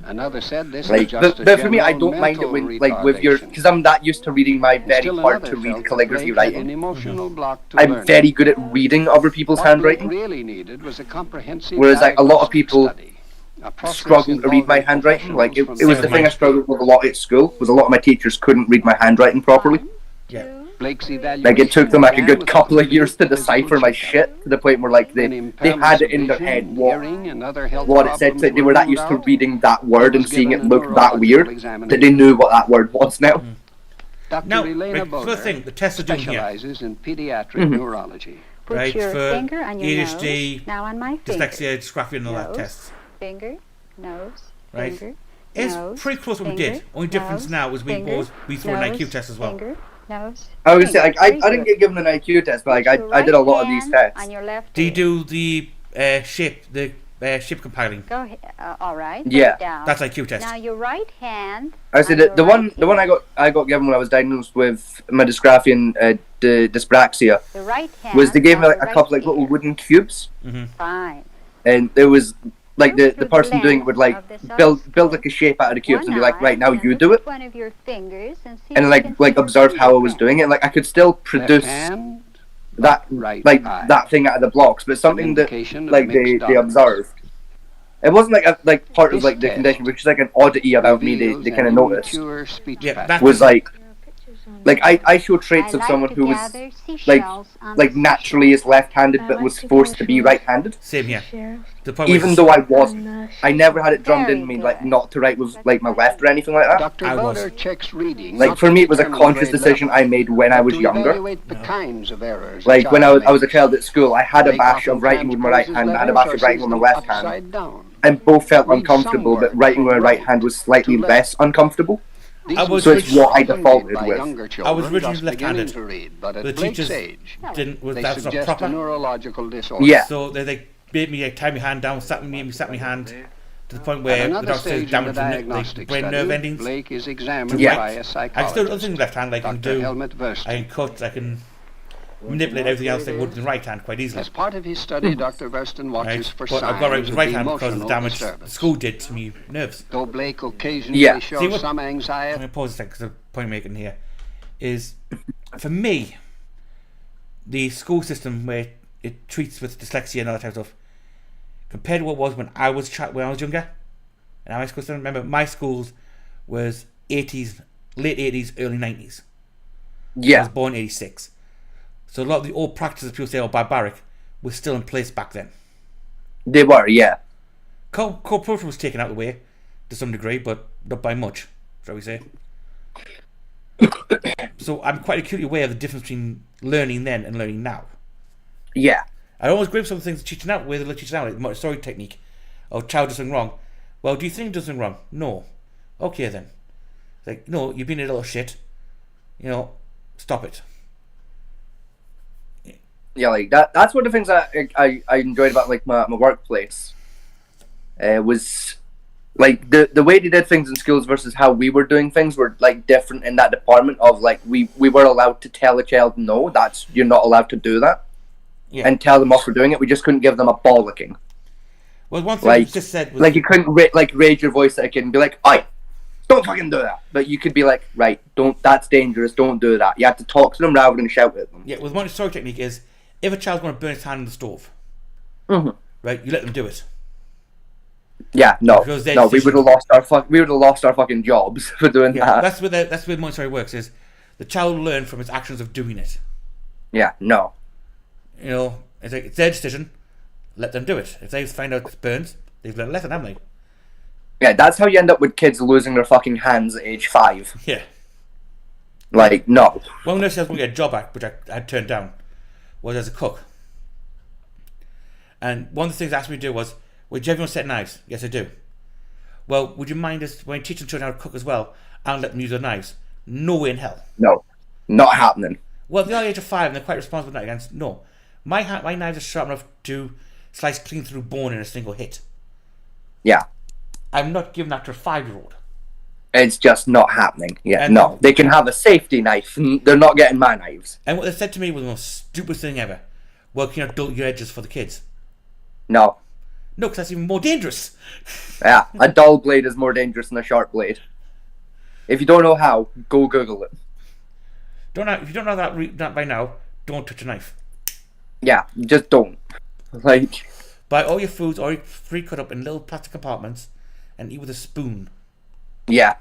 Another said this Like, is just but for me, I general don't mind it mental when, like, with your, retardation. because I'm that used to reading my very Still hard another to read felt that calligraphy Blake had an writing. emotional block to I'm learning. very good at reading other people's What Blake handwriting, really needed was a comprehensive whereas like a lot of diagnostic people study, a process struggle to read my involving handwriting. Like it professionals was from the thing I struggled with a lot at school. Was a lot of my teachers couldn't read my handwriting properly. Yeah. Blake's evaluation Like it took them like a began good with couple of complete years to physical decipher my checkup. shit to the point where like they had it in their Impairments head of what hearing and other health what it said. So problems they were that ruled used to out. reading that word and was seeing it given a look that weird neurological that they knew what that word was now. Dr. Now, Elena right, Boder first thing, the tests are doing here. specializes in pediatric Mhm. neurology. Put Right, your for finger on your ADHD, nose. Now on my finger. dyslexia, dysgraphia, and all that Nose, tests. Finger, nose, Right. finger, It's nose, pretty close to what we finger, did. Only difference nose, now is we finger, throw an IQ nose, test as well. Finger, nose, I was gonna say finger. like I Very didn't good. get given an IQ test, but like Put your I did a right lot of these hand tests. On your left Do you ear. do the shape compiling? Go ahead. All right. put Yeah. it down. That's IQ test. Now your right hand. I said on the your one right the one I got given when I was diagnosed with my dysgraphia and dyspraxia The right hand. was they gave me on like the a right couple like ear. little wooden cubes, Fine. and there was like Go the through person doing it length would like of this build oscilloscope. like a shape out of the cubes One and be like, eye, right now and you look do at it, one of your fingers and see and if like you can see observe your how I was fingerprint. doing it. Like I could still produce Left hand, that right like eye. that thing out of the blocks, but something that indication of like mixed they dominance. observed. It wasn't like a like part of This like the test condition, which is like an oddity about me. They reveals kind of an noticed immature speech Yeah, pattern. that was like Like I show traits I of like someone to who was gather seashells on like the naturally is left-handed I but like was to forced to be gather right-handed. Same here. seashell. The point where Even it's- though I wasn't, And, I never had it drummed Very in me like good. not to write with like my left or anything like that. Dr. I was. Boder checks reading. Like not for to me, it was a determine conscious grade decision level, I made when I but was to younger. evaluate the kinds of errors a Like when I child was a makes. child at school, I had a Blake bash often of writing with my right transposes hand, and I had a letters bash or of writing with my sees left them hand, upside down. and both felt Read uncomfortable. some But word writing with my from right right hand was to slightly left. less uncomfortable. These I was So it's what I instructions defaulted by with. younger I was children originally just beginning left-handed. to read, but The at Blake's teachers age, didn't. they That's not suggest proper. a neurological disorder. Yeah. So they made me like, tie my hand down, sat me hand to the point At where the another doctor says stage in the damage to the diagnostic brain study, nerve endings. Blake is examined Yeah. by a I can psychologist. still do other things with left hand. Like I can Dr. do. Helmut Verster. I can cut. I can manipulate everything else that would with the right hand quite easily. As part of his study, Dr. Versten watches for But signs I've got right with of the right hand because of emotional the damage the disturbance. school did to me nerves. Though Blake occasionally Yeah. shows See, what- some I'm anxiety, going to pause a second because the point I'm making here is, for me, the school system where it treats with dyslexia and all that type of stuff, compared to what it was when I was younger, and my school system, remember my schools was 80s, late 80s, early 90s. I Yeah, was born in 86. So a lot of the old practices people say are barbaric was still in place back then. they were. Yeah, Corporation was taken out of the way to some degree, but not by much, shall we say. So I'm quite acutely aware of the difference between learning then and learning now. yeah, I always grab some things teaching out where they let teaching out, like Montessori technique. Oh, child does something wrong. Well, do you think it does something wrong? No. Okay then. Like, no, you've been a little shit. You know, stop it. yeah. Like that. That's one of the things I enjoyed about like my workplace. Was like the way they did things in schools versus how we were doing things were like different in that department of like we were allowed to tell a child no, that's you're not allowed to do that, Yeah. and tell them off for doing it. We just couldn't give them a bollocking. Well, one thing you Like just said was like you couldn't raise your voice at a kid and be like, "Oi, don't fucking do that." But you could be like, "Right, don't. That's dangerous. Don't do that." You have to talk to them rather than shout at them. yeah, with Montessori technique is if a child's going to burn his hand in the stove, Mhm. right, you let them do it. Yeah, no, Because their no, we decision- would have lost our fucking jobs for doing Yeah, that. that's where Montessori works. Is the child will learn from its actions of doing it. Yeah, no. You know, it's like it's their decision. Let them do it. If they find out it burns, they've learned a lesson, haven't they? Yeah, that's how you end up with kids losing their fucking hands at age 5. Yeah. Like, no. One nurse I was going to get a job at, which I had turned down, was as a cook. And one of the things they asked me to do was, would you ever set knives? Yes, I do. Well, would you mind us, when teaching children how to cook as well, and let them use their knives? No way in hell. No. Not happening. Well, they're the age of 5 and they're quite responsible at that. No. My knives are sharp enough to slice clean through bone in a single hit. Yeah. I'm not giving that to a 5-year-old. It's just not happening. Yeah, And- no. They can have a safety knife, and they're not getting my knives. And what they said to me was the most stupid thing ever. Well, can you not dull your edges for the kids? No. No, because that's even more dangerous. Yeah, a dull blade is more dangerous than a sharp blade. If you don't know how, go Google it. If you don't know that by now, don't touch a knife. Yeah, just don't. Like, Buy all your foods already pre-cut up in little plastic compartments and eat with a spoon. yeah.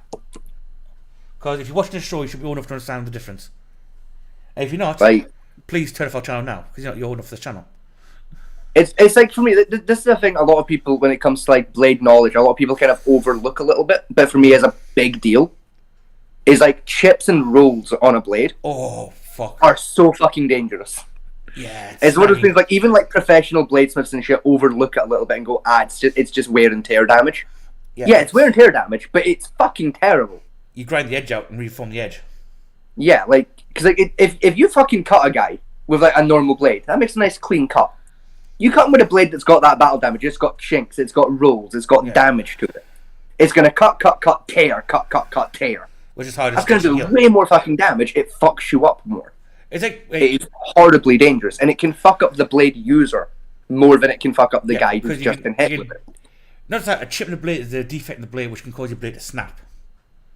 Because if you're watching this show, you should be old enough to understand the difference. And if you're not, Right. please turn off our channel now, because you're old enough for this channel. It's like, for me, this is the thing, a lot of people, when it comes to, like, blade knowledge, a lot of people kind of overlook a little bit, but for me, it's a big deal. Is, like, chips and rolls on a blade Oh, fuck. are so fucking dangerous. Yeah. It's one of those slimy. things, like, even, like, professional bladesmiths and shit overlook it a little bit and go, it's just wear and tear damage. Yeah, it's wear and tear damage, but it's fucking terrible. You grind the edge out and reform the edge. Yeah, like, because, like, if you fucking cut a guy with, like, a normal blade, that makes a nice clean cut. You cut him with a blade that's got that battle damage, it's got chinks, it's got rolls, it's got damage to it. It's gonna cut, tear, cut, tear. Which is hard. That's gonna do way more fucking damage, it fucks you up more. It's like... It is horribly dangerous, and it can fuck up the blade user more than it can fuck up the guy who's just been hit with it. Notice that a chip in the blade is a defect in the blade which can cause your blade to snap.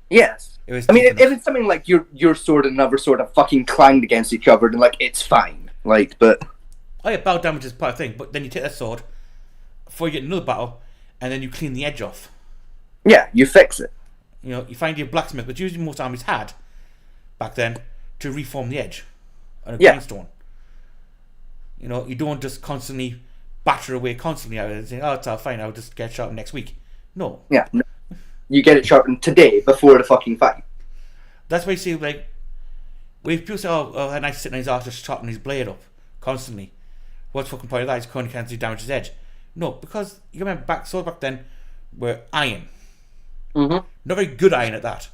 Yes. It was I mean, deep if it's something like your sword and another sword have fucking clanged against each other, then, like, it's fine. Like, but... Oh yeah, battle damage is part of the thing, but then you take that sword before you get another battle, and then you clean the edge off. Yeah, you fix it. You know, you find your blacksmith, which usually most armies had back then, to reform the edge on a grindstone. You know, you don't just constantly batter away constantly out and saying, oh, it's all fine, I'll just get sharpened next week. No. Yeah. No. You get it sharpened today before the fucking fight. That's why you see, like, when people say, oh, a nice sitting on his arse just sharpening his blade up constantly. What's the fucking point of that? He's going to cancel damage his edge. No, because you remember swords back then were iron. Mm-hmm. Not very good iron at that.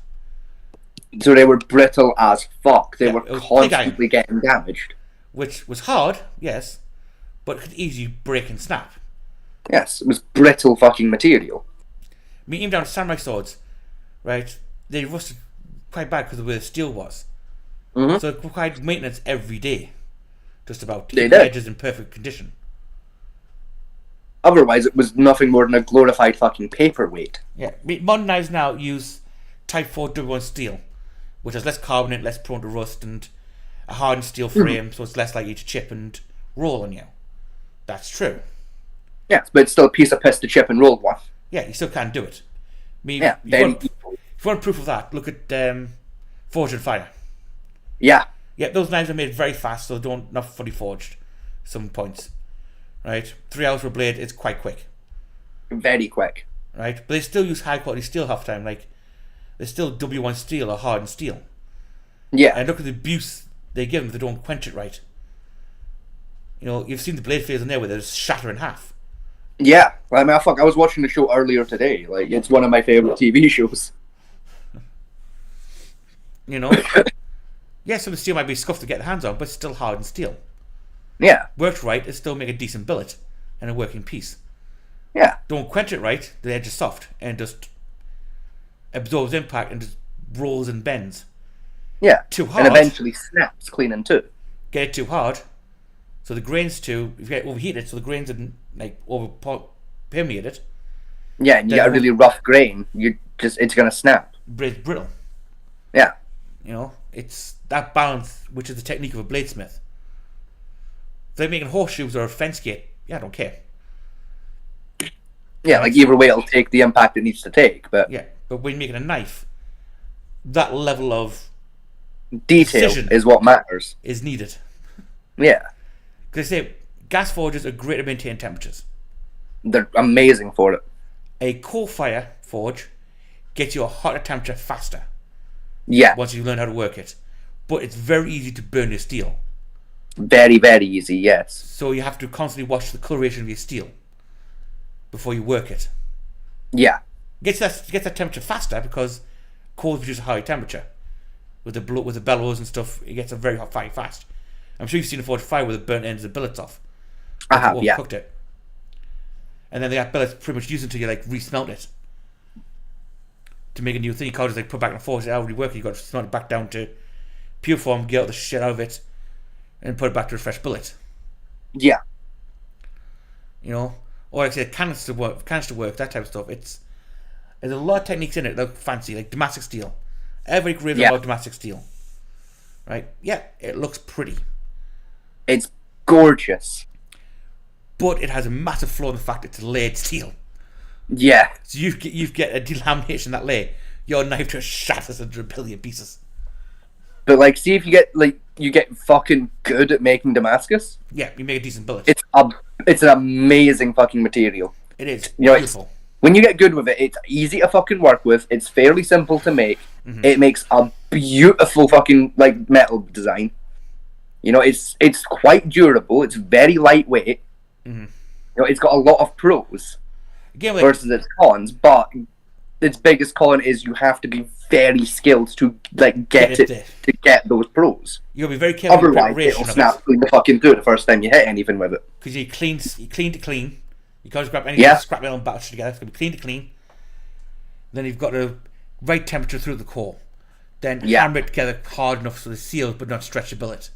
So they were brittle as fuck. They Yeah, were it was pig constantly getting damaged. Which was hard, yes, but could easily break and snap. Yes, it was brittle fucking material. I mean, even down to samurai swords, right? They rusted quite bad because of where the steel was. Mm-hmm. So it required maintenance every day, just about, to They keep the did. edges in perfect condition. Otherwise, it was nothing more than a glorified fucking paperweight. Yeah, I mean, modern knives now use Type 4 W1 steel, which has less carbonate, less prone to rust, and a hardened steel frame, so it's less likely to chip and roll on you. That's true. Yes, but it's still a piece of piss to chip and roll one. Yeah, you still can't do it. I mean, Yeah, if very you want proof of that, look at Forge and Fire. Yeah. Yeah, those knives are made very fast, so they're not fully forged. Some points, right? 3 hours for a blade, it's quite quick, Very quick. right? But they still use high quality steel half the time. Like, they're still W1 steel or hardened steel. Yeah. And look at the abuse they give them if they don't quench it right. You know, you've seen the blade phase in there where they just shatter in half. Yeah. I mean, I was watching the show earlier today. Like, it's one of my favorite TV shows. You know? Yeah, some of the steel might be scuffed to get the hands on, but it's still hardened steel. Yeah. Worked right, it still make a decent billet and a working piece. Yeah. Don't quench it right, the edge is soft and just absorbs impact and just rolls and bends. Yeah. Too hard. And eventually snaps clean in two. Get it too hard, so the grains if you get overheated, so the grains are like permeated. Yeah, and you Then get a really rough grain. It's gonna snap. Blade's brittle. Yeah. You know, it's that balance, which is the technique of a bladesmith. If they're making horseshoes or a fence gate, yeah, I don't care. Yeah, like either way, it'll take the impact it needs to take. But Yeah, but when you're making a knife, that level of detail precision is what matters. is needed. Yeah, Because they say gas forges are great to maintain temperatures. they're amazing for it. A coal fire forge gets you a hotter temperature faster Yeah, once you learn how to work it. But it's very easy to burn your steel. very, very easy. Yes. So you have to constantly watch the coloration of your steel before you work it. Yeah. Gets that temperature faster because coal produces a high temperature. With the bellows and stuff, it gets a very hot fire fast. I'm sure you've seen a forge fire where the burnt ends of the billets off. I have, yeah. Cooked it. And then that billet's pretty much used until you like re-smelt it. to make a new thing. You can't just like put back and forth. It already working. You got to smelt it back down to pure form, get all the shit out of it, and put it back to a fresh bullet. Yeah. You know, or like I said, canister work, that type of stuff. There's a lot of techniques in it that look fancy, like Damascus steel. Everybody raves about Damascus steel, right? Yeah, it looks pretty. It's gorgeous, but it has a massive flaw in the fact it's layered steel. Yeah. So you get a delamination that layer, your knife just shatters into a billion pieces. But like, see if you get fucking good at making Damascus. Yeah, you make a decent bullet. It's an amazing fucking material. It is beautiful. When you get good with it, it's easy to fucking work with. It's fairly simple to make. Mm-hmm. It makes a beautiful fucking like metal design. You know, it's quite durable. It's very lightweight. Mm-hmm. You know, it's got a lot of pros again, versus its cons, but its biggest con is you have to be very skilled to like get those pros. You gotta be very careful. Otherwise, it'll snap clean the fucking through the first time you hit anything with it. Because you clean to clean. You can't just grab any scrap metal and batch together. It's gonna be clean to clean. Then you've got the right temperature through the core. Then hammer it together hard enough so it's sealed but not stretch the bullet.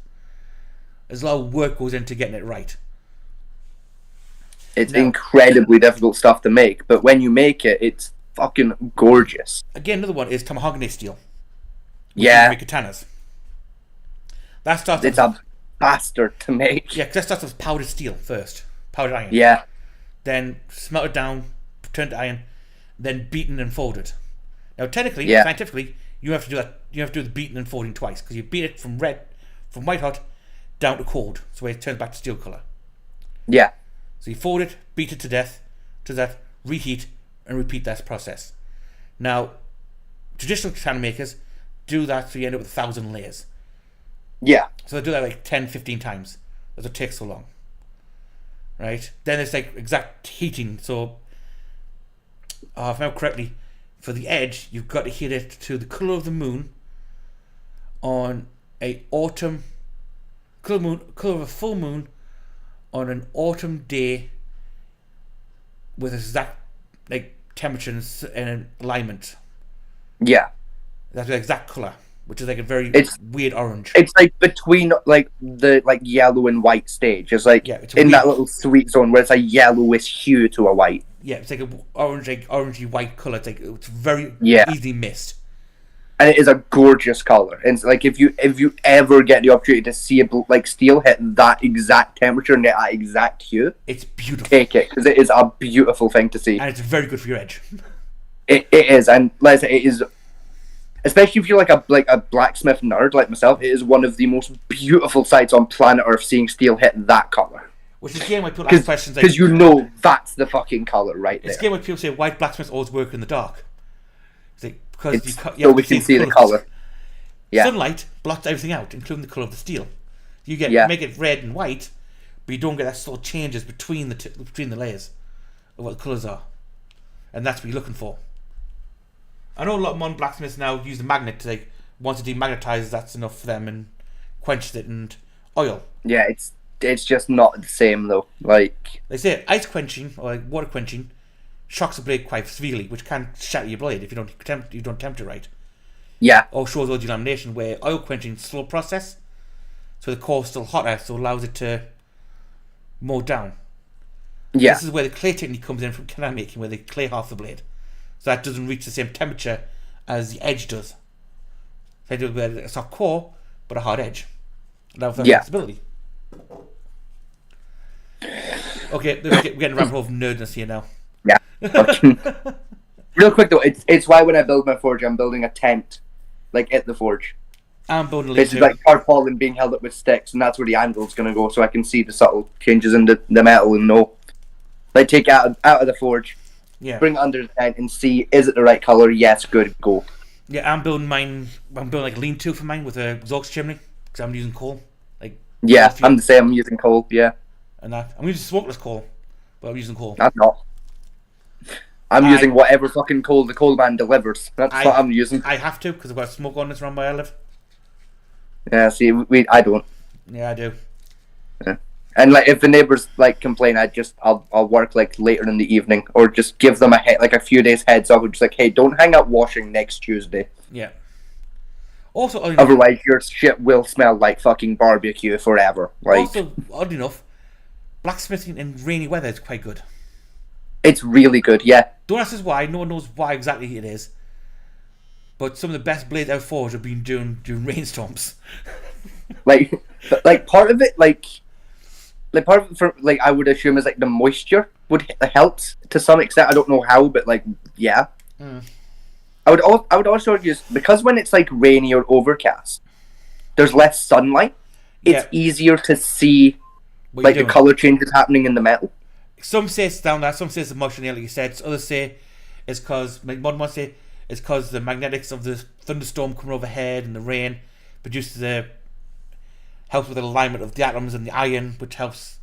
There's a lot of work goes into getting it right. It's incredibly difficult stuff to make, but when you make it, it's fucking gorgeous. Again, another one is mahogany steel. Yeah. Make katanas. That starts. It's a bastard to make. Yeah, because that starts with powdered steel first, powdered iron. Yeah. Then smelted down, turned to iron, then beaten and folded. Now, technically, scientifically, you have to do that. You have to do the beating and folding twice because you beat it from white hot down to cold, so it turns back to steel color. Yeah. So you fold it, beat it to death, reheat, and repeat that process. Now, traditional katana makers do that so you end up with 1,000 layers. Yeah. So they do that like 10, 15 times. That's what takes so long. Right? Then it's like exact heating. So, if I remember correctly, for the edge, you've got to heat it to the colour of the moon on a autumn, colour of a full moon on an autumn day with exact like temperature and alignment. Yeah. That's the exact colour, which is like a very weird orange. It's like between like the like yellow and white stage. It's like it's in that little sweet zone where it's a yellowish hue to a white. Yeah, it's like an orangey white colour. It's very easy missed. And it is a gorgeous color. And it's like if you ever get the opportunity to see like steel hit that exact temperature and that exact hue, it's beautiful. Take it because it is a beautiful thing to see. And it's very good for your edge. It is, and let's say it is, especially if you're like a blacksmith nerd like myself. It is one of the most beautiful sights on planet Earth seeing steel hit that color. Which is again why people ask questions like, because you know that's the fucking color right there. It's again why people say why blacksmiths always work in the dark. It's like, because so we can see the color. Yeah. Sunlight blots everything out, including the color of the steel. You make it red and white, but you don't get that subtle changes between the layers of what the colors are, and that's what you're looking for. I know a lot of modern blacksmiths now use the magnet to once it demagnetizes, that's enough for them and quenches it and oil. Yeah, it's just not the same though. Like they say, ice quenching or like water quenching shocks the blade quite severely, which can shatter your blade if you don't temper it right. Yeah. Or shows oil delamination, where oil quenching is a slow process, so the core is still hotter, so it allows it to mold down. Yeah. This is where the clay technique comes in from katana making, where they clay half the blade, so that doesn't reach the same temperature as the edge does. So they do a soft core but a hard edge. Allow for flexibility. Okay, we're getting rabbit hole of nerdness here now. Yeah. Real quick though, it's why when I build my forge, I'm building a tent, like at the forge. I'm building a This is like tarpaulin being held up with sticks, and that's where the anvil's gonna go, so I can see the subtle changes in the metal and know. Like take it out of the forge, bring it under the tent, and see is it the right color? Yes, good, go. Yeah, I'm building mine. I'm building like a lean-to for mine with a exhaust chimney because I'm using coal. Yeah, I'm the same. I'm using coal. Yeah. And I'm using smokeless coal, but I'm using coal. I'm not. I'm using whatever fucking coal the coal man delivers. That's what I'm using. I have to because I've got smoke on this around where I live. Yeah, see, I don't. Yeah, I do. Yeah. And like if the neighbors like complain, I'll work like later in the evening, or just give them like a few days heads up. Just like, hey, don't hang up washing next Tuesday. Yeah. Also, otherwise your shit will smell like fucking barbecue forever. Like, also, odd enough, blacksmithing in rainy weather is quite good. It's really good, yeah. Don't ask us why. No one knows why exactly it is. But some of the best blades I've forged have been during rainstorms. like part of it, like part of it for like I would assume is like the moisture would helps to some extent. I don't know how, but like yeah. I would also argue because when it's like rainy or overcast, there's less sunlight. It's easier to see like the color changes happening in the metal. Some say it's down there. Some say it's emotional, like you said. Others say it's because modern ones say it's because the magnetics of the thunderstorm coming overhead and the rain produces helps with the alignment of the atoms and the iron, which helps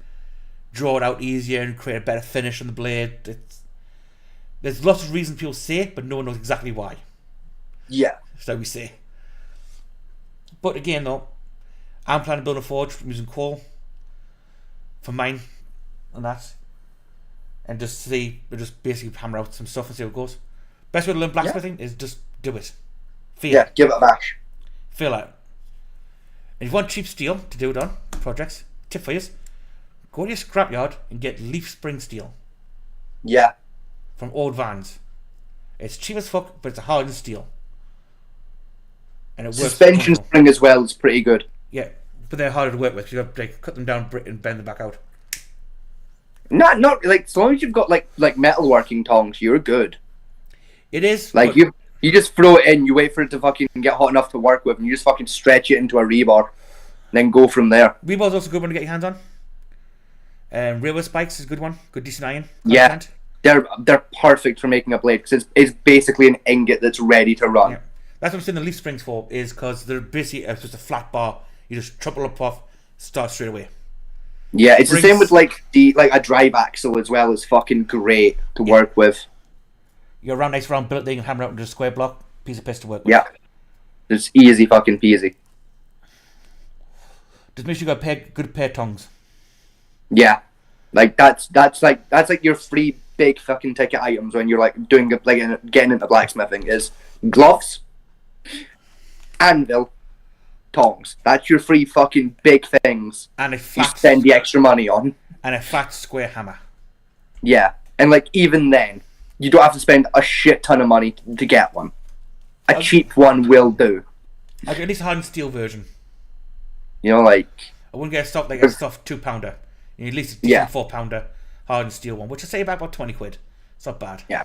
draw it out easier and create a better finish on the blade. There's lots of reasons people say it, but no one knows exactly why. Yeah. So we say. But again, though, I'm planning to build a forge from using coal for mine and that. And just basically hammer out some stuff and see how it goes. Best way to learn blacksmithing is just do it. Feel it. Give it a bash. Feel it. And if you want cheap steel to do it on projects, tip for you, go to your scrapyard and get leaf spring steel. Yeah. From old vans. It's cheap as fuck, but it's a hardened steel. And it works. Suspension spring as well is pretty good. Yeah, but they're harder to work with. You have to like, cut them down and bend them back out. Not like as long as you've got like metalworking tongs, you're good. It is like you just throw it in, you wait for it to fucking get hot enough to work with, and you just fucking stretch it into a rebar, and then go from there. Rebar's also a good one to get your hands on. Railway spikes is a good one. Good decent iron. Yeah, they're perfect for making a blade because it's basically an ingot that's ready to run. Yeah. That's what I'm saying the leaf springs for, is because they're basically just a flat bar. You just triple up off, start straight away. Yeah, it's the same with like a drive axle as well. Is fucking great to work with. You're around nice round billet, they can hammer out into a square block, piece of piss to work with. Yeah, it's easy fucking peasy. Just make sure you got a good pair of tongs. Yeah, like that's like your three big fucking ticket items when you're like doing like getting into blacksmithing is gloves, anvil, tongs. That's your three fucking big things. And a flat, you spend the extra money on. And a flat square hammer. Yeah, and like even then, you don't have to spend a shit ton of money to get one. A cheap one will do. I'll get at least a hardened steel version. You know, like I wouldn't get a soft 2-pounder. You need at least a decent 4-pounder hardened steel one, which I say about 20 quid. It's not bad. Yeah.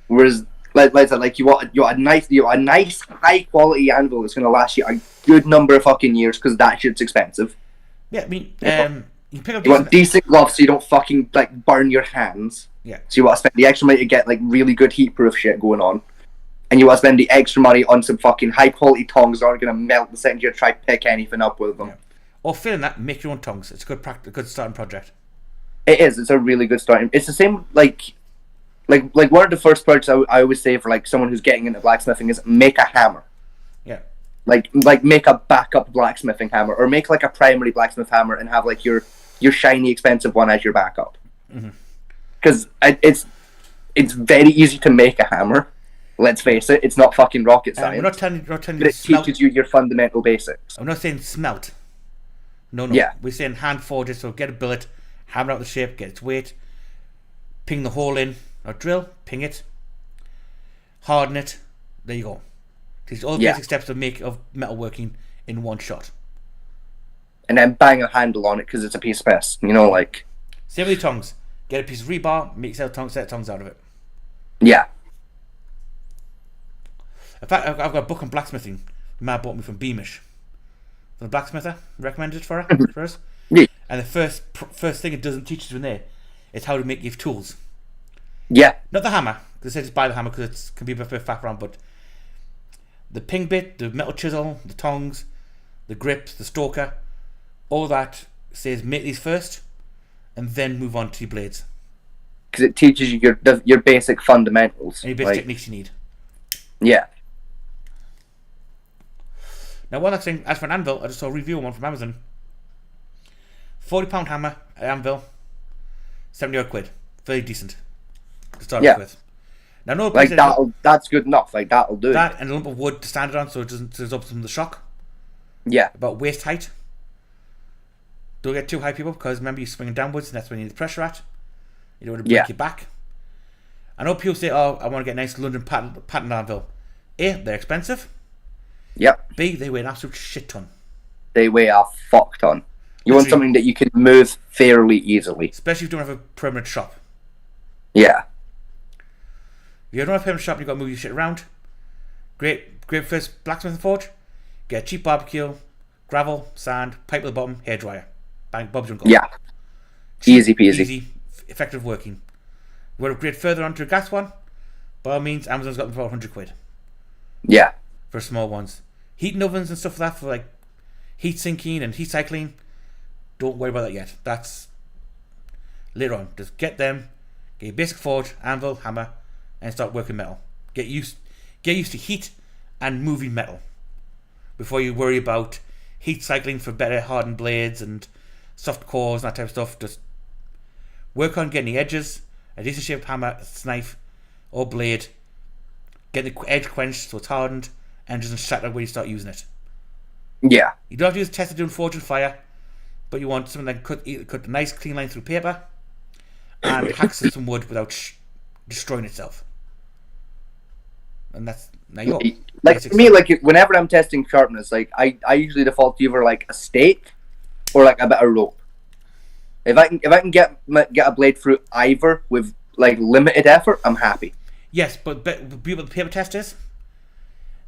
Whereas like you want a nice high quality anvil that's gonna last you a good number of fucking years because that shit's expensive. Yeah, I mean, you pick up. You want decent gloves so you don't fucking like burn your hands. Yeah. So you want to spend the extra money to get like really good heat proof shit going on, and you want to spend the extra money on some fucking high quality tongs that aren't gonna melt the second you try to pick anything up with them. Yeah. Or failing that, make your own tongs. It's a good starting project. It is. It's a really good starting. It's the same like one of the first projects I always say for like someone who's getting into blacksmithing is make a hammer. Yeah. Like make a backup blacksmithing hammer, or make like a primary blacksmith hammer and have like your shiny expensive one as your backup. Because it's very easy to make a hammer. Let's face it, it's not fucking rocket science. We're not telling you but it teaches you your fundamental basics. I'm not saying smelt. No. Yeah. We're saying hand forge it, so get a billet, hammer out the shape, get its weight, ping the hole in, or drill, ping it, harden it, there you go. These all the basic steps of metalworking in one shot. And then bang a handle on it because it's a piece of piss. You know, like... Same with the tongs. Get a piece of rebar, make set tongs out of it. Yeah. In fact, I've got a book on blacksmithing. Ma bought me from Beamish. From the blacksmither, recommended it for us. Yeah. And the first thing it doesn't teach you in there is how to make your tools. Yeah. Not the hammer, because it says buy the hammer because it can be a bit of a faff around, but the ping bit, the metal chisel, the tongs, the grips, the stoker, all that says make these first and then move on to your blades. Because it teaches you your basic fundamentals. Any basic techniques you need. Yeah. Now one last thing, as for an anvil, I just saw a review on one from Amazon £40 hammer at Anvil, 70 odd quid. Very decent to start Yeah. off with. Now, no Like that's good enough. Like that'll do. that and a lump of wood to stand it on so it doesn't absorb some of the shock. Yeah. About waist height. Don't get too high, people, because remember you're swinging downwards and that's where you need the pressure at. You don't want to break your back. I know people say, oh, I want to get a nice London pattern anvil. A, they're expensive. Yep. B, they weigh an absolute shit ton. They weigh a fuck ton. You want something that you can move fairly easily. Especially if you don't have a permanent shop. Yeah. If you don't have a permanent shop, you've got to move your shit around. Great first blacksmith forge. Get a cheap barbecue, gravel, sand, pipe at the bottom, hairdryer. Bang, Bob's and go. Yeah. Easy peasy. Easy, effective working. You want to upgrade further onto a gas one? By all means, Amazon's got them for 100 quid. Yeah. For small ones. Heating ovens and stuff like that for like heat sinking and heat cycling. Don't worry about that yet. That's later on. Just get them, get your basic forge, anvil, hammer, and start working metal. Get used to heat and moving metal before you worry about heat cycling for better hardened blades and soft cores and that type of stuff. Just work on getting the edges, a decent shaped hammer, knife, or blade. Get the edge quenched so it's hardened and doesn't shatter when you start using it. Yeah. You don't have to use tested doing forge and fire, but you want something that cut a nice clean line through paper and hacks at some wood without destroying itself. And that's now you're like for me, like whenever I'm testing sharpness, like I usually default to either like a stake or like a bit of rope. If I can get a blade through either with like limited effort, I'm happy. Yes, but the beauty of the paper test is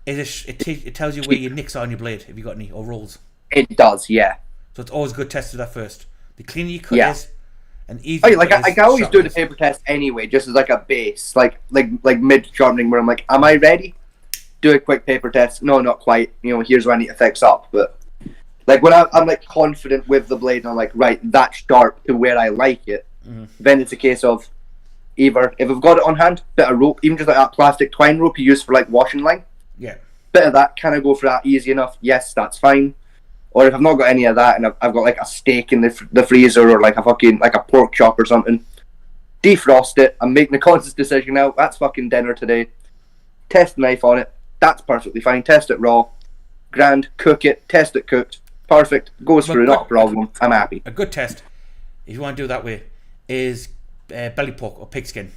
it tells you where your nicks are on your blade if you got any or rolls. It does, yeah. So it's always good to test that first. The cleaner your cut is, and easy. Oh, like I always do the paper test anyway, just as like a base, like mid sharpening, where I'm like, am I ready? Do a quick paper test. No, not quite. You know, here's what I need to fix up. But like when I'm like confident with the blade, and I'm like, right, that's sharp to where I like it. Then it's a case of either if I've got it on hand, bit of rope, even just like that plastic twine rope you use for like washing line. Yeah. Bit of that, can I go for that easy enough? Yes, that's fine. Or if I've not got any of that and I've got like a steak in the freezer or like a fucking like a pork chop or something, defrost it. I'm making a conscious decision now. That's fucking dinner today. Test the knife on it. That's perfectly fine. Test it raw. Grand. Cook it. Test it cooked. Perfect. Goes through. Not a problem. I'm happy. A good test, if you want to do it that way, is belly pork or pigskin.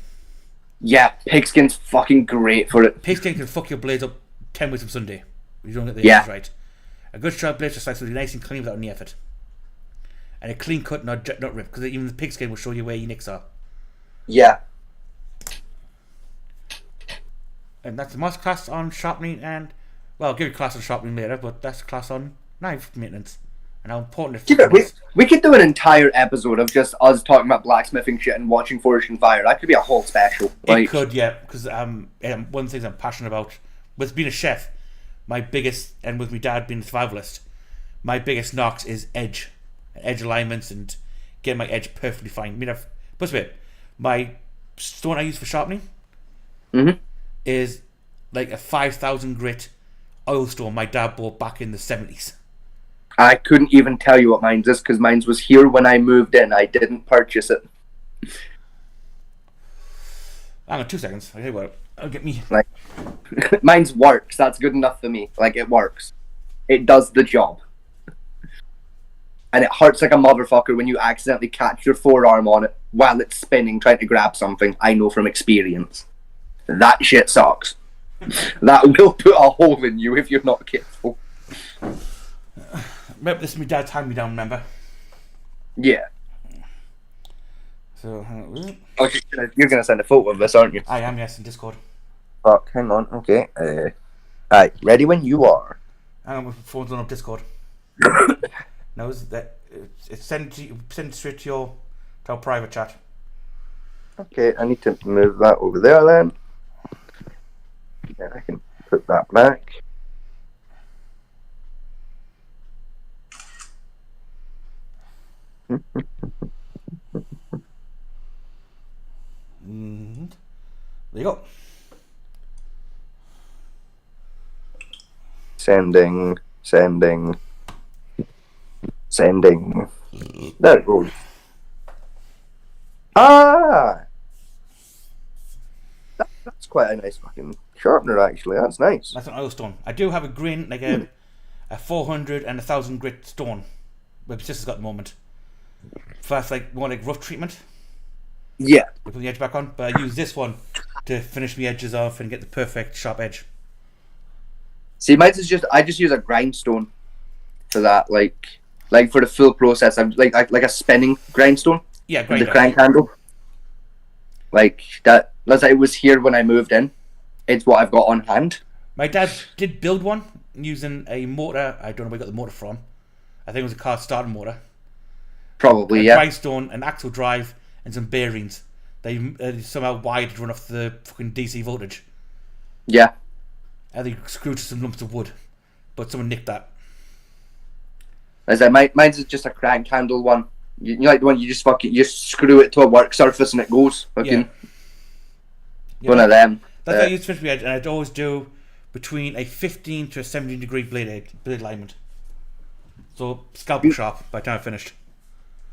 Yeah, pigskin's fucking great for it. Pigskin can fuck your blades up 10 ways from Sunday if you don't get the edges right. A good sharp blade just slices really nice and clean without any effort. And a clean cut, not rip, because even the pigskin will show you where your nicks are. Yeah. And that's the master class on sharpening, and well, I'll give you a class on sharpening later, but that's a class on knife maintenance and how important it is. We could do an entire episode of just us talking about blacksmithing shit and watching Forged in Fire. That could be a whole special. It could, yeah, because one of the things I'm passionate about with being a chef, my biggest, and with my dad being a survivalist, my biggest knocks is edge alignments and getting my edge perfectly fine. I mean, plus wait, my stone I use for sharpening is like a 5,000 grit oil stone my dad bought back in the 70s. I couldn't even tell you what mine's is because mine's was here when I moved in. I didn't purchase it. Hang on 2 seconds. I'll tell you what. I'll get me. Like, mine's works. That's good enough for me. Like, it works. It does the job. And it hurts like a motherfucker when you accidentally catch your forearm on it while it's spinning trying to grab something. I know from experience. That shit sucks. That will put a hole in you if you're not careful. Remember, this is my dad's hand-me-down, remember? Yeah. So, okay, you're going to send a photo of this, aren't you? I am, yes, in Discord. Fuck, hang on, okay. Alright, ready when you are. Hang on, my phone's on up Discord. No, it's sent straight to our private chat. Okay, I need to move that over there then. Yeah, I can put that back. There you go. Sending. There it goes. Ah! That's quite a nice fucking sharpener, actually. That's nice. That's an oil stone. I do have a grain, like a 400 and 1,000 grit stone. My sister's got at the moment. For that's like more like rough treatment. Yeah. You put the edge back on, but I use this one to finish the edges off and get the perfect sharp edge. See, mine is just I just use a grindstone for that, like for the full process. I'm like a spinning grindstone. Yeah, the grinder. crank handle. Like that. As it was here when I moved in. It's what I've got on hand. My dad did build one using a motor. I don't know where he got the motor from. I think it was a car starting motor. Probably, a yeah. grindstone, an axle drive, and some bearings. They somehow wired to run off the fucking DC voltage. Yeah. And they screwed to some lumps of wood, but someone nicked that. As I mine's is just a crank handle one. You like the one you just screw it to a work surface and it goes. Fucking one of them. That's how I use to finish my edge, and I'd always do between a 15 to a 17 degree blade alignment. So scalpel sharp by the time I finished.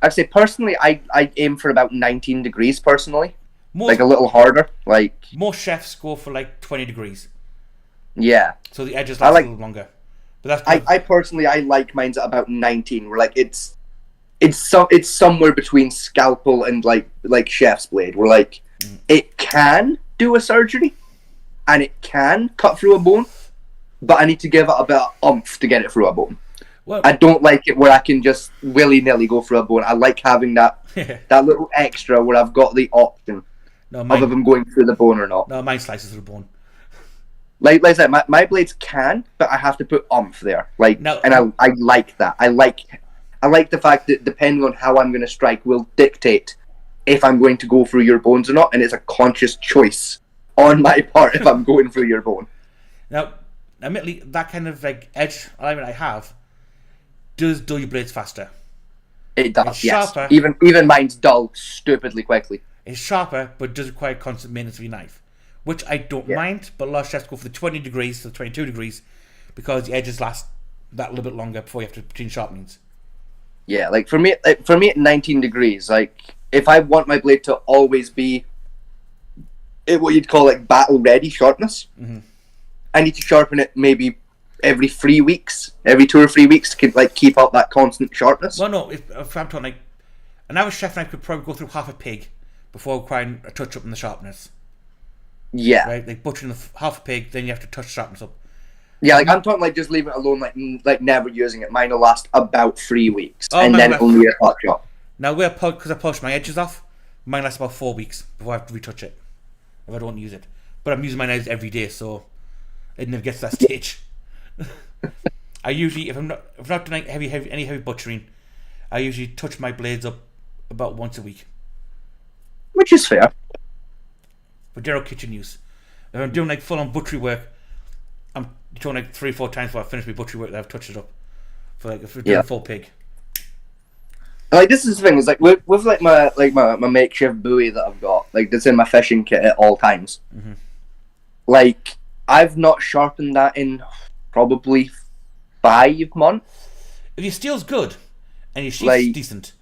I'd say personally, I aim for about 19 degrees personally. Like a little harder. Like most chefs go for like 20 degrees. Yeah. So the edges last a little longer. But that's I personally I like mine's at about 19. Where like it's somewhere between scalpel and like chef's blade. Where like it can do a surgery, and it can cut through a bone, but I need to give it a bit of oomph to get it through a bone. Well, I don't like it where I can just willy-nilly go through a bone. I like having that that little extra where I've got the option of if I'm going through the bone or not. No, mine slices through the bone. Like I said, my blades can, but I have to put oomph there. And I like that. I like the fact that depending on how I'm going to strike will dictate if I'm going to go through your bones or not, and it's a conscious choice on my part if I'm going through your bone. Now, admittedly, that kind of like edge alignment I have does dull your blades faster. It does, it's yes. sharper. Even mine's dull stupidly quickly. It's sharper, but does require constant maintenance of your knife, which I don't mind. But a lot of chefs go for the 20 degrees to 22 degrees because the edges last that little bit longer before you have to between sharpenings. Yeah, like for me at 19 degrees, like if I want my blade to always be what you'd call like battle ready sharpness, I need to sharpen it maybe every 3 weeks, every 2 or 3 weeks to keep up that constant sharpness. Well, no, if I'm talking like an average chef knife could probably go through half a pig before requiring a touch up in the sharpness. Yeah, right. Like butchering half a pig, then you have to touch sharpness up. Yeah, like I'm talking like just leaving it alone, like never using it. Mine will last about 3 weeks, and then only a touch up. Now because I polish my edges off, mine lasts about 4 weeks before I have to retouch it if I don't use it. But I'm using my knives every day, so it never gets to that stage. I usually, if I'm not doing any heavy butchering, I usually touch my blades up about once a week, which is fair for general kitchen use. If I'm doing like full on butchery work, I'm doing like 3 or 4 times before I finish my butchery work that I've touched it up. For like if we're doing a full pig. Like this is the thing, is like with like my makeshift buoy that I've got, like that's in my fishing kit at all times. Like I've not sharpened that in probably 5 months. If your steel's good and your sheath's decent,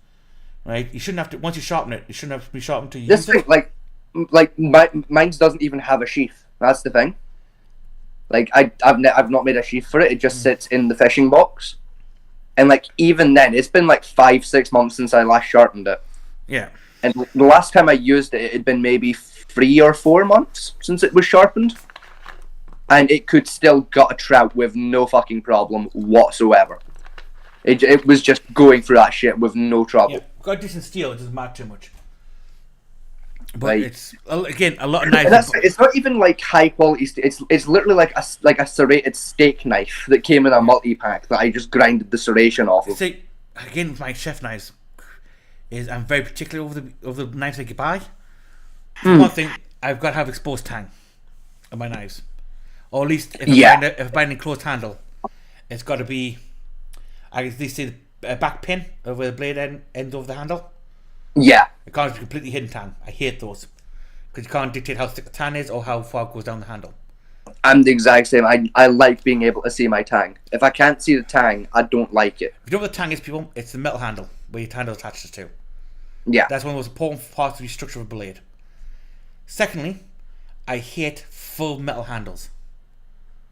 right? You shouldn't have to. Once you sharpen it, you shouldn't have to be sharpened to use this it. Thing, mine doesn't even have a sheath. That's the thing. Like I've not made a sheath for it. It just sits in the fishing box, and like even then, it's been like 5-6 months since I last sharpened it. Yeah. And the last time I used it, it had been maybe 3 or 4 months since it was sharpened. And it could still gut a trout with no fucking problem whatsoever. It was just going through that shit with no trouble. Yeah, got decent steel, it doesn't matter too much. But it's again a lot of knives. It's not even like high quality. It's literally like a serrated steak knife that came in a multi pack that I just grinded the serration off of. See, again with my chef knives, is I'm very particular over the knives I can buy. One thing, I've got to have exposed tang on my knives. Or at least if I'm buying a closed handle, it's got to be, I at least see the back pin over the blade end over the handle. Yeah. It can't be completely hidden tang. I hate those. Because you can't dictate how thick the tan is or how far it goes down the handle. I'm the exact same. I like being able to see my tang. If I can't see the tang, I don't like it. If you know what the tang is, people? It's the metal handle where your handle attaches to. Yeah. That's one of the most important parts of the structure of a blade. Secondly, I hate full metal handles.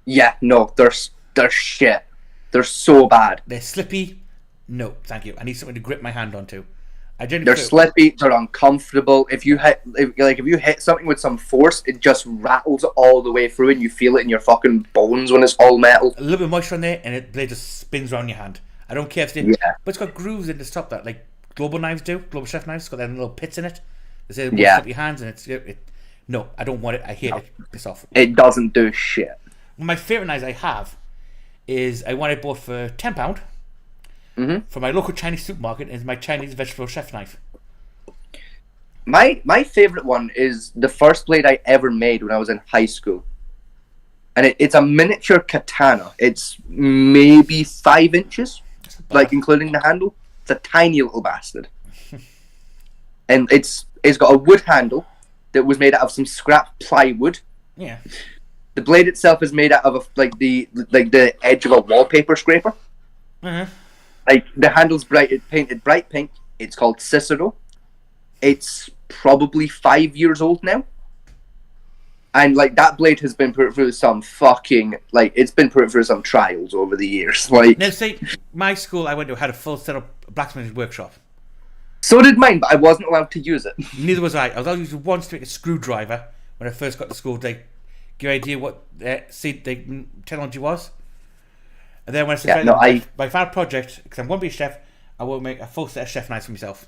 Yeah, no, they're shit. They're so bad. They're slippy. No, thank you. I need something to grip my hand onto. They're slippy. They're uncomfortable. If you hit something with some force, it just rattles all the way through, and you feel it in your fucking bones when it's all metal. A little bit of moisture on there, and the blade just spins around your hand. I don't care if it's but it's got grooves in to stop that, like Global knives do. Global chef knives, it's got them little pits in it. They say it won't stop your hands, and no, I don't want it. I hate it. Piss off. It doesn't do shit. One of my favourite knives I have is one I bought for £10 from my local Chinese supermarket. Is my Chinese vegetable chef knife. My favourite one is the first blade I ever made when I was in high school. And it's a miniature katana. It's maybe 5 inches, like including the handle. It's a tiny little bastard. And it's got a wood handle that was made out of some scrap plywood. Yeah. The blade itself is made out of the edge of a wallpaper scraper. Like the handle's painted bright pink. It's called Cicero. It's probably 5 years old now. And like that blade has been put through some it's been put through some trials over the years. Like now, see, my school I went to had a full set up blacksmithing workshop. So did mine, but I wasn't allowed to use it. Neither was I. I was allowed to use it once to make a screwdriver when I first got to school. They give you an idea what the technology was. And then when I said, my final project, because I'm going to be a chef, I will make a full set of chef knives for myself.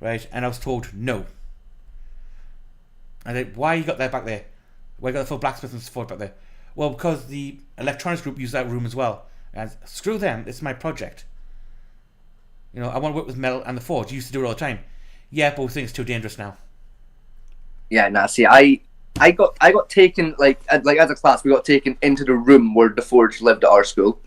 Right? And I was told no. And why you got that back there? Why you got the full blacksmithing support back there? Well, because the electronics group used that room as well. And screw them, it's my project. You know, I want to work with metal and the forge. You used to do it all the time. Yeah, but we think it's too dangerous now. Yeah, nah, see, I got taken, like as a class, we got taken into the room where the forge lived at our school.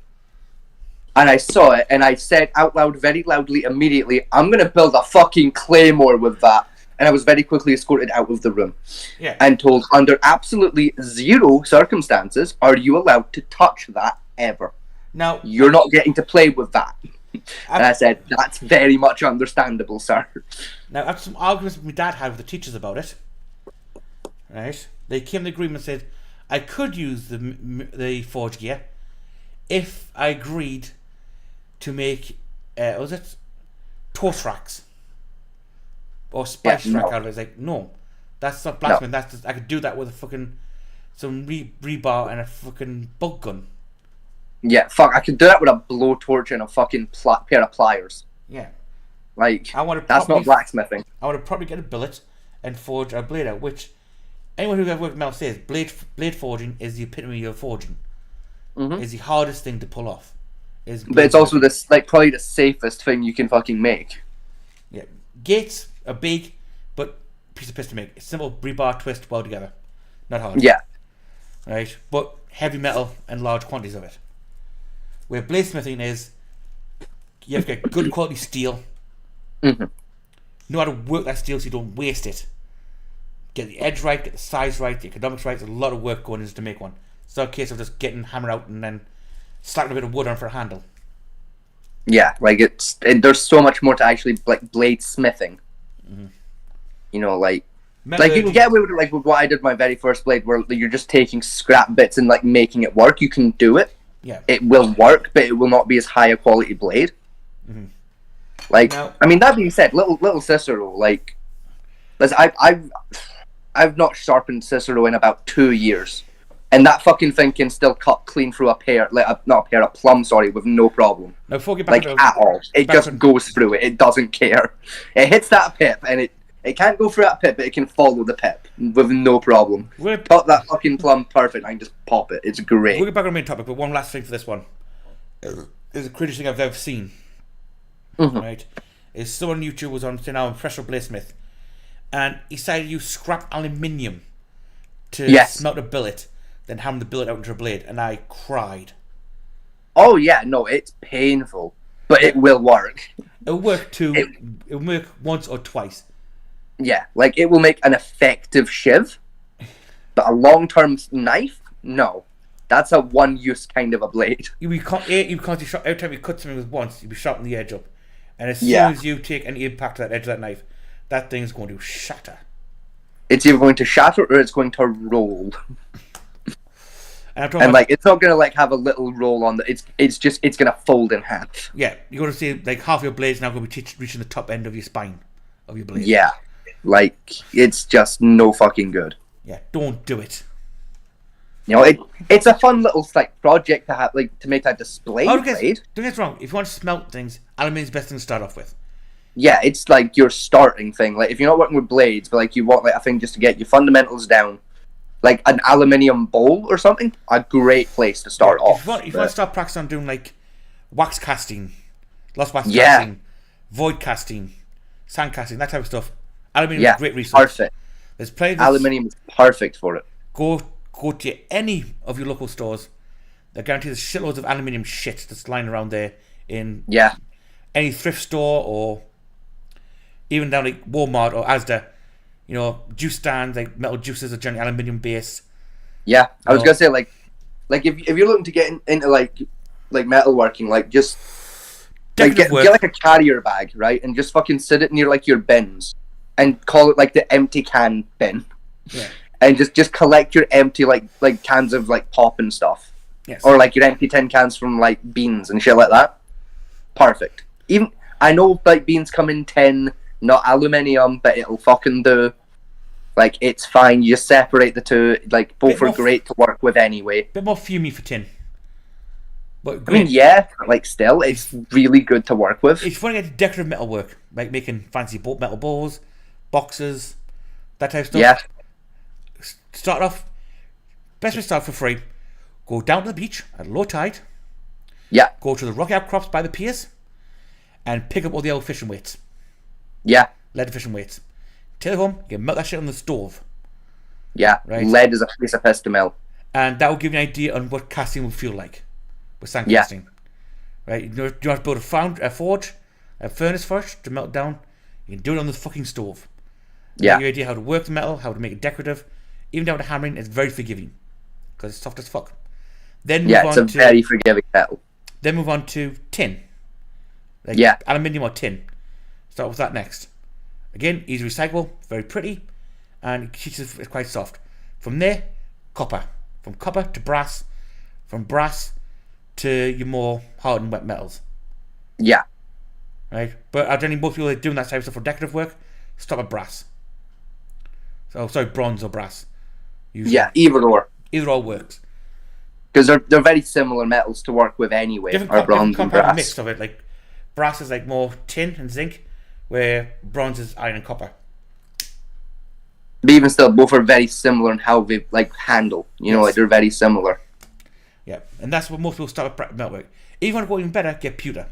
And I saw it, and I said out loud, very loudly, immediately, I'm going to build a fucking claymore with that. And I was very quickly escorted out of the room. Yeah. And told, under absolutely zero circumstances, are you allowed to touch that ever. Now, you're not getting to play with that. And I said, that's very much understandable, sir. Now, after some arguments my dad had with the teachers about it, right, they came to agreement and said, I could use the forge gear if I agreed to make, toast racks. Or spice rack out of it. It's like, no, that's not blacksmith. That's just, I could do that with a fucking some rebar and a fucking bolt gun. Yeah, fuck, I could do that with a blowtorch and a fucking pair of pliers. Yeah, like that's not blacksmithing. I would probably get a billet and forge a blade out. Which anyone who ever worked with metal says, blade forging is the epitome of forging. Is the hardest thing to pull off. But it's also probably the safest thing you can fucking make. Yeah, gates. A big, but piece of piss to make. It's simple rebar twist well together, not hard. Yeah. Right, but heavy metal and large quantities of it. Where bladesmithing is, you have to get good quality steel. Know how to work that steel so you don't waste it. Get the edge right, get the size right, the economics right. There's a lot of work going into to make one. It's not a case of just getting hammer out and then slapping a bit of wood on for a handle. Yeah, like there's so much more to actually bladesmithing. You know, you can get away with it, with what I did with my very first blade, where you're just taking scrap bits and making it work. You can do it. Yeah. It will work, but it will not be as high a quality blade. I mean, that being said, little Cicero, I've not sharpened Cicero in about 2 years, and that fucking thing can still cut clean through a plum, with no problem. Now, before we get back at all, it just goes through it. It doesn't care. It hits that pip, and it can't go through that pip, but it can follow the pip with no problem. Cut that fucking plum perfect. I can just pop it. It's great. We'll get back on the main topic, but one last thing for this one is the craziest thing I've ever seen. Right, is someone on YouTube was on now Professional Bladesmith, and he decided to use scrap aluminium to smelt a billet, then hammer the billet out into a blade, and I cried. Oh yeah, no, it's painful, but it will work. It'll work it'll work once or twice. Yeah, it will make an effective shiv, But a long-term knife, no. That's a one-use kind of a blade. You can't every time you cut something with once, you'll be sharpening the edge up. And as soon Yeah. as you take any impact to that edge of that knife, that thing's going to shatter. It's either going to shatter or it's going to roll. And it's not going to like have a little roll on the. It's going to fold in half. Yeah, you're going to see like half your blade's now going to be reaching the top end of your spine of your blade. Yeah, like it's just no fucking good. Yeah, don't do it. You know, it's a fun little like project to have, like to make that display blade. Don't get us wrong. If you want to smelt things, aluminium's the best thing to start off with. Yeah, it's like your starting thing. Like if you're not working with blades, but like you want like a thing just to get your fundamentals down, like an aluminium bowl or something, a great place to start off. If you want to start practicing on doing like wax casting, lost wax casting, void casting, sand casting, that type of stuff, aluminium is a great resource. Perfect. There's plenty of aluminium is perfect for it. Go to any of your local stores. They guarantee there's shitloads of aluminium shit that's lying around there in any thrift store or even down like Walmart or Asda. You know, juice stands, like metal juices are generally aluminium base. Yeah, I was gonna say like if you're looking to get into like metalworking, like just like get like a carrier bag, right, and just fucking sit it near like your bins and call it like the empty can bin. Yeah. And just collect your empty like cans of like pop and stuff. Yes. Or like your empty tin cans from like beans and shit like that. Perfect. Even I know like beans come in tin, not aluminium, but it'll fucking do. Like it's fine. You just separate the two. Like both are great to work with anyway. Bit more fumey for tin. But I mean, yeah, like still, it's really good to work with. If you want to get decorative metal work, like making fancy metal bowls, boxes, that type of stuff. Yeah. Start off. Best way to start for free. Go down to the beach at low tide. Yeah. Go to the rocky outcrops by the piers, and pick up all the old fishing weights. Yeah. Lead fishing weights. Take it home. You can melt that shit on the stove. Yeah. Right. Lead is a piece of piss to melt. And that will give you an idea on what casting will feel like with sand casting. Right. You have to build a forge, a furnace first to melt down. You can do it on the fucking stove. Yeah. Get your idea how to work the metal, how to make it decorative. Even down to hammering, it's very forgiving because it's soft as fuck. Then move it's a very forgiving metal. Then move on to tin. Like aluminium or tin. Start with that next. Again, easy recyclable, very pretty, and it's quite soft. From there, copper. From copper to brass. From brass to your more hardened wet metals. Yeah. Right? But I don't most people that are doing that type of stuff for decorative work stop at brass. So sorry, bronze or brass. Usually. Yeah, either or. Either or works. Because they're very similar metals to work with anyway. Bronze and brass. Mix of it. Like brass is like more tin and zinc, where bronze is iron and copper. But even still, both are very similar in how they like handle. You know, like they're very similar. Yeah, and that's what most people start with metalwork. If you want to go even better, get pewter.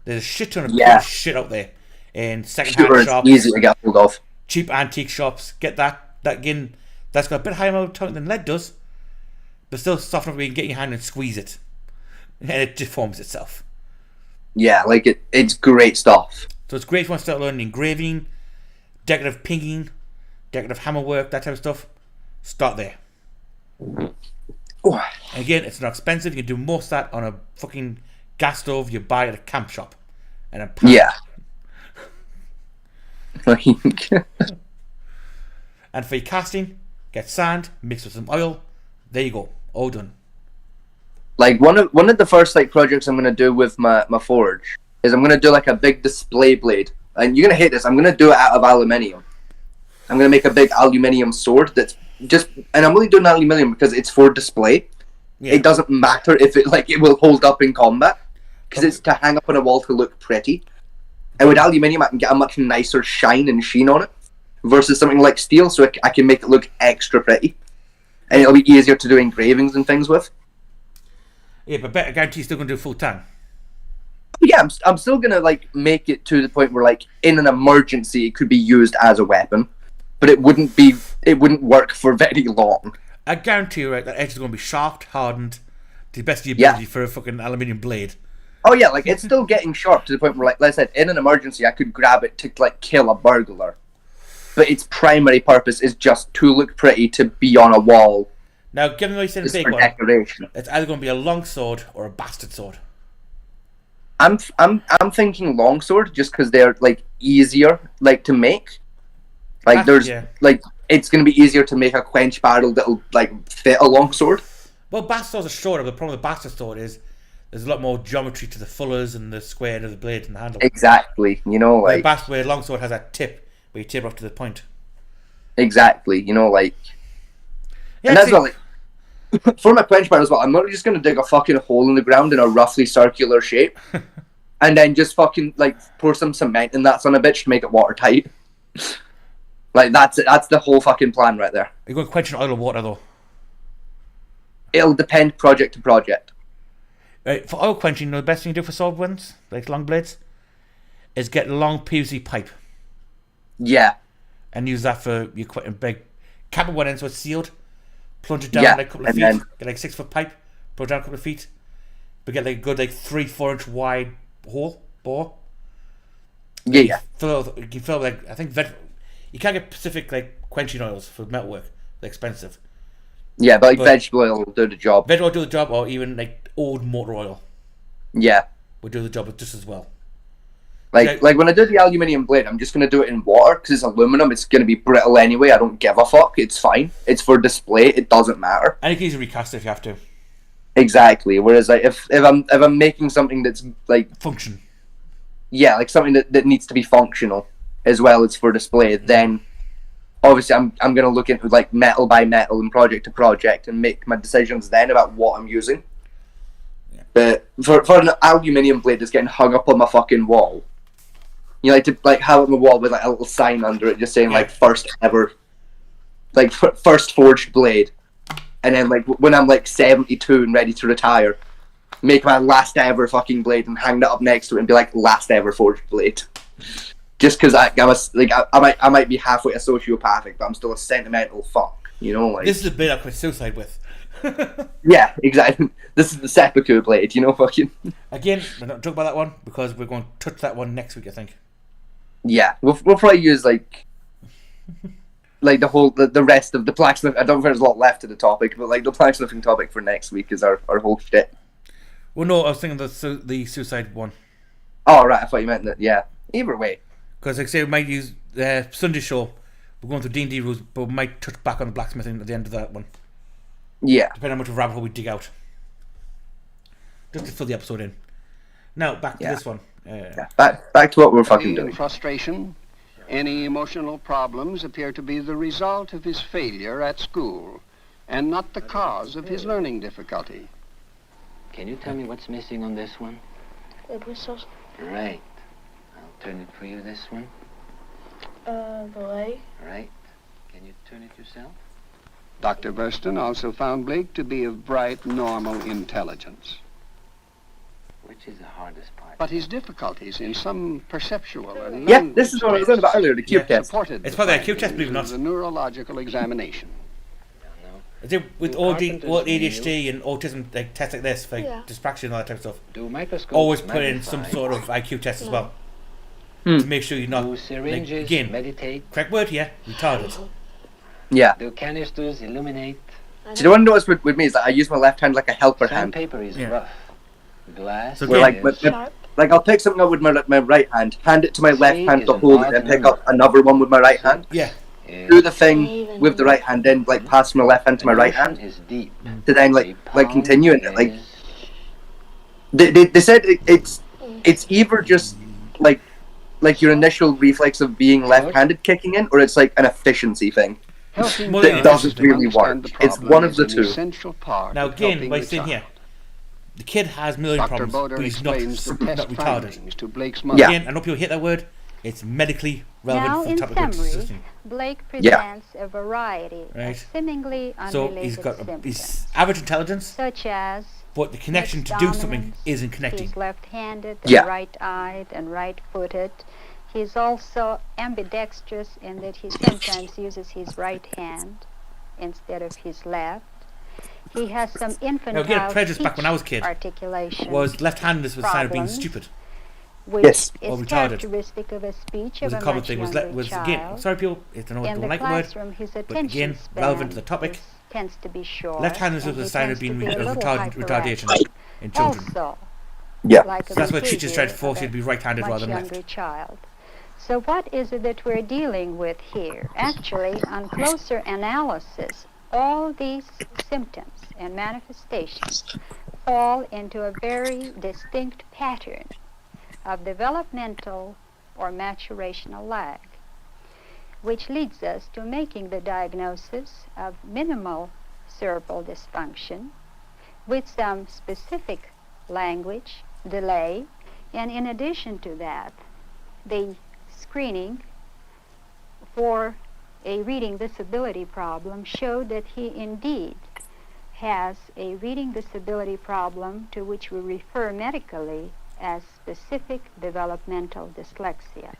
There's a shit ton of pewter shit out there in second-hand shops. Easy to get hold of. Cheap antique shops. Get that. Again, that's got a bit higher amount of tone than lead does, but still soft enough where you can get your hand and squeeze it, and it deforms itself. Yeah, like it's great stuff. So it's great if you want to start learning engraving, decorative pinking, decorative hammerwork, that type of stuff. Start there. Oh. Again, it's not expensive. You can do most of that on a fucking gas stove you buy at a camp shop. And a pan. Yeah. And for your casting, get sand, mix with some oil. There you go. All done. Like one of the first like projects I'm gonna do with my forge is I'm gonna do like a big display blade. And you're gonna hate this, I'm gonna do it out of aluminium. I'm gonna make a big aluminium sword that's just, and I'm only doing aluminium because it's for display. Yeah. It doesn't matter if it will hold up in combat because it's to hang up on a wall to look pretty. And with aluminium, I can get a much nicer shine and sheen on it versus something like steel, so I can make it look extra pretty, and it'll be easier to do engravings and things with. Yeah, but I guarantee you're still gonna do full tan. Yeah, I'm still gonna like make it to the point where like in an emergency it could be used as a weapon, but it wouldn't work for very long. I guarantee you, right, that edge is going to be sharp, hardened, to the best of your ability for a fucking aluminium blade. Oh yeah, like it's still getting sharp to the point where, like I said, in an emergency, I could grab it to like kill a burglar. but its primary purpose is just to look pretty, to be on a wall. Now, given what you said in It's the big for one, decoration. it's either going to be a long sword or a bastard sword. I'm thinking longsword just because they're like easier like to make. Like there's like it's gonna be easier to make a quench barrel that'll like fit a longsword. Well, bastard swords are shorter. The problem with the bastard sword is there's a lot more geometry to the fullers and the square of the blade and the handle. Exactly, you know, like where a longsword has that tip where you tip off to the point. Exactly, you know, like yeah, and that's not like for my quench barrel as well. I'm not just gonna dig a fucking hole in the ground in a roughly circular shape, and then just fucking like pour some cement in that son of a bitch to make it watertight. Like that's it. That's the whole fucking plan right there. Are you going to quench in oil or water though? It'll depend project to project. Right, for oil quenching, the best thing you do for sword ones, like long blades, is get a long PVC pipe. Yeah. And use that for your big cap at one end so it's sealed. Plunge it down like a couple of feet. Get like 6 foot pipe. Put it down a couple of feet. But get like a good 3-4 inch wide hole bore. Yeah. You can fill like I think you can't get specific like quenching oils for metalwork. They're expensive. Yeah, but vegetable oil will do the job. Vegetable oil will do the job, or even like old motor oil. Yeah. Will do the job just as well. Like when I do the aluminium blade, I'm just gonna do it in water because it's aluminum. It's gonna be brittle anyway. I don't give a fuck. It's fine. It's for display. It doesn't matter. And you can easily recast it if you have to. Exactly. Whereas like if I'm making something that's like function. Yeah, like something that needs to be functional as well as for display, then obviously I'm gonna look into like metal by metal and project to project and make my decisions then about what I'm using. Yeah. But for an aluminium blade that's getting hung up on my fucking wall, you like to like have it on the wall with like a little sign under it just saying like first ever, like first forged blade, and then like when I'm like 72 and ready to retire, make my last ever fucking blade and hang that up next to it and be like last ever forged blade. Just because I might be halfway a sociopathic, but I'm still a sentimental fuck, you know. Like this is a blade I commit suicide with. Yeah, exactly. This is the seppuku blade, you know, fucking. Again, we're not talking about that one because we're going to touch that one next week, I think. Yeah, we'll probably use like the rest of the blacksmith. I don't think there's a lot left to the topic, but like the blacksmithing topic for next week is our whole shit. Well, no, I was thinking the suicide one. Oh right, I thought you meant that. Yeah, either way. Because like I say, we might use Sunday show. We're going through D&D rules, but we might touch back on the blacksmithing at the end of that one. Yeah. Depending on how much of a rabbit hole we dig out. Just to fill the episode in. Now, back to this one. Back to what we're fucking doing. Frustration, any emotional problems appear to be the result of his failure at school and not the cause of his learning difficulty. Can you tell me what's missing on this one? The whistles. Right. I'll turn it for you, this one. The leg. Right. Can you turn it yourself? Dr. Burston also found Blake to be of bright, normal intelligence. Which is the hardest part? But his difficulties in some perceptual and yeah, this is what I was on about earlier, the cube test. It's probably a cube test, believe it or not. The neurological examination. With all ADHD and autism, like tests like this for dyspraxia and all that type of stuff, always put in some sort of IQ test as well to make sure you're not syringes, again meditate. Correct word here, retarded. Yeah. Do canisters illuminate? So the one notice with me is that I use my left hand like a helper hand. Paper is rough. Glass. So like I'll pick something up with my right hand, hand it to my left hand to hold it, and pick up another one with my right hand. Yeah. Do the thing with the right hand, then like pass from my left hand to my right hand, to then like continue it. Like they said it's either just like your initial reflex of being left-handed kicking in, or it's like an efficiency thing that doesn't really work. It's one of the two. Now again, by saying here, the kid has million problems, but he's not retarded. Yeah. Again, I know people hate that word. It's medically relevant Now, for in the topic summary, system. Blake presents a variety Right. of seemingly So unrelated he's got symptoms, his average intelligence, such as but the connection to do something isn't connecting. he's left-handed and Yeah. right-eyed and right-footed. He's also ambidextrous in that he sometimes uses his right hand instead of his left. He has some infantile Now again, prejudice back when I was a kid articulation was left-handedness was a sign of being problems. stupid. which Yes. Or is retarded. characteristic of a speech Was of a a common much thing. Was younger was child. again. Sorry, people, if they don't In the like the word, classroom, his but attention again, span relevant to the topic. tends to be short. Left-handers and are the he sign of tends being to be a little retardation hyperactive. in children. Also, Yeah. like So a that's why teachers try to behavior force of you to be right-handed much rather than younger left. child. So what is it that we're dealing with here? Actually, on closer analysis, all these symptoms and manifestations fall into a very distinct pattern of developmental or maturational lag, which leads us to making the diagnosis of minimal cerebral dysfunction with some specific language delay, and in addition to that, the screening for a reading disability problem showed that he indeed has a reading disability problem to which we refer medically as specific developmental dyslexia.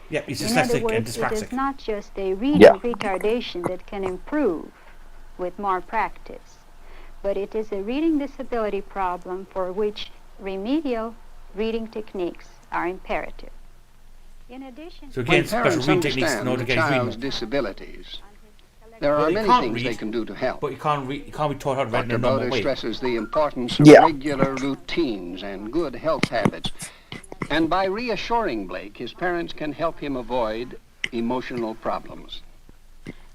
Yeah, he's In other dyslexic and words, it is dyspraxic. not just a reading Yeah. retardation that can improve with more practice, but it is a reading disability problem for which remedial reading techniques are imperative. In addition, So When again, special parents reading techniques in understand order the to get his child's reading. disabilities, there Well, are they many can't things read, they can do to help. But you can't be taught how to read in Dr. a normal Bowder way. stresses the importance of Yeah. regular routines and good health habits. And by reassuring Blake, his parents can help him avoid emotional problems.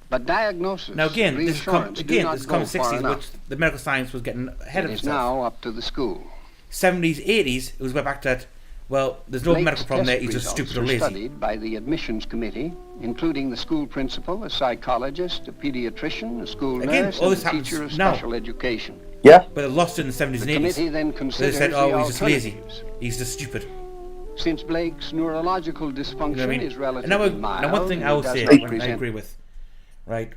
But diagnosis, Now again, this is reassurance do not this is go common far 60s, enough. which the medical science was getting ahead It of is itself. now up to the school. 70s, 80s, it was way back that, well, there's no Blake's medical problem there, test he's just results stupid or are lazy. studied by the admissions committee, including the school principal, a psychologist, a pediatrician, a school Again, nurse, all and this a teacher of happens now. special education. Yeah. But they lost it in the 70s The and 80s. committee then They considers said, the oh, he's just lazy. alternatives. He's just stupid. Since Blake's neurological dysfunction You know what I mean? is And relatively mild, now one thing I and will does say, not I present agree with, right?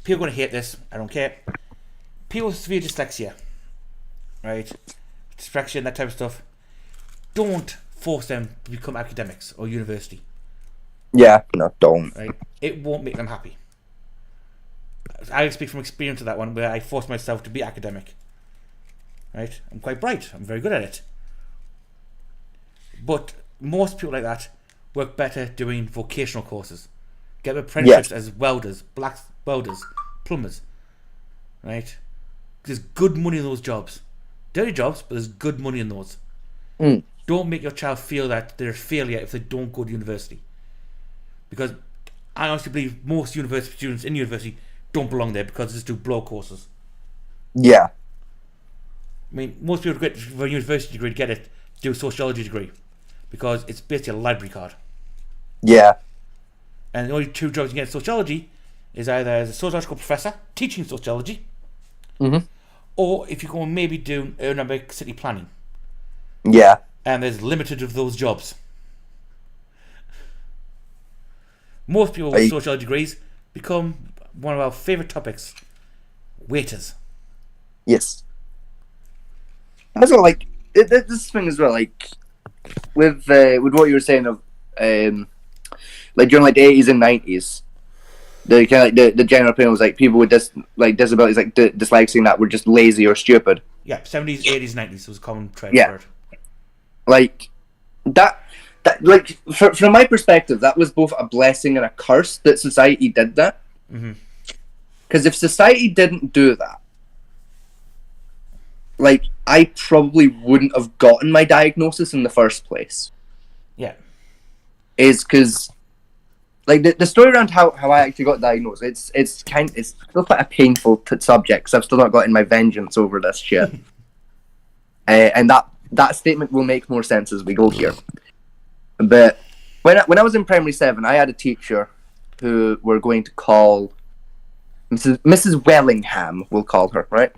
People are going to hate this, I don't care. People with severe dyslexia, right? Dyspraxia and that type of stuff, don't force them to become academics or university, Yeah. No, don't. right? It won't make them happy. I speak from experience of that one, where I forced myself to be academic, right? I'm quite bright, I'm very good at it. But most people like that work better doing vocational courses. Get apprenticeships as welders, black welders, plumbers, right? There's good money in those jobs. Dirty jobs, but there's good money in those. Mm. Don't make your child feel that they're a failure if they don't go to university. Because I honestly believe most university students in university don't belong there because they just do blow courses. Yeah. I mean, most people get for a university degree to get it, do a sociology degree. Because it's basically a library card. Yeah. And the only two jobs you get in sociology is either as a sociological professor teaching sociology, or if you go and maybe do urban city planning. Yeah. And there's limited of those jobs. Most people with sociology degrees become one of our favourite topics, waiters. Yes. As well, like this thing as well, like with what you were saying of like during like the 80s and 90s, the kind of the general opinion was like people with disabilities like dyslexia and that were just lazy or stupid. Yeah, 70s, 80s, 90s was a common trend Yeah. for it. Like that like from my perspective, that was both a blessing and a curse that society did that. Because if society didn't do that, like I probably wouldn't have gotten my diagnosis in the first place. Yeah. Is because like the story around how I actually got diagnosed, it's still quite a painful subject because I've still not gotten my vengeance over this shit. And that statement will make more sense as we go here. But when I was in primary 7, I had a teacher who we're going to call Mrs. Wellingham, we'll call her, right?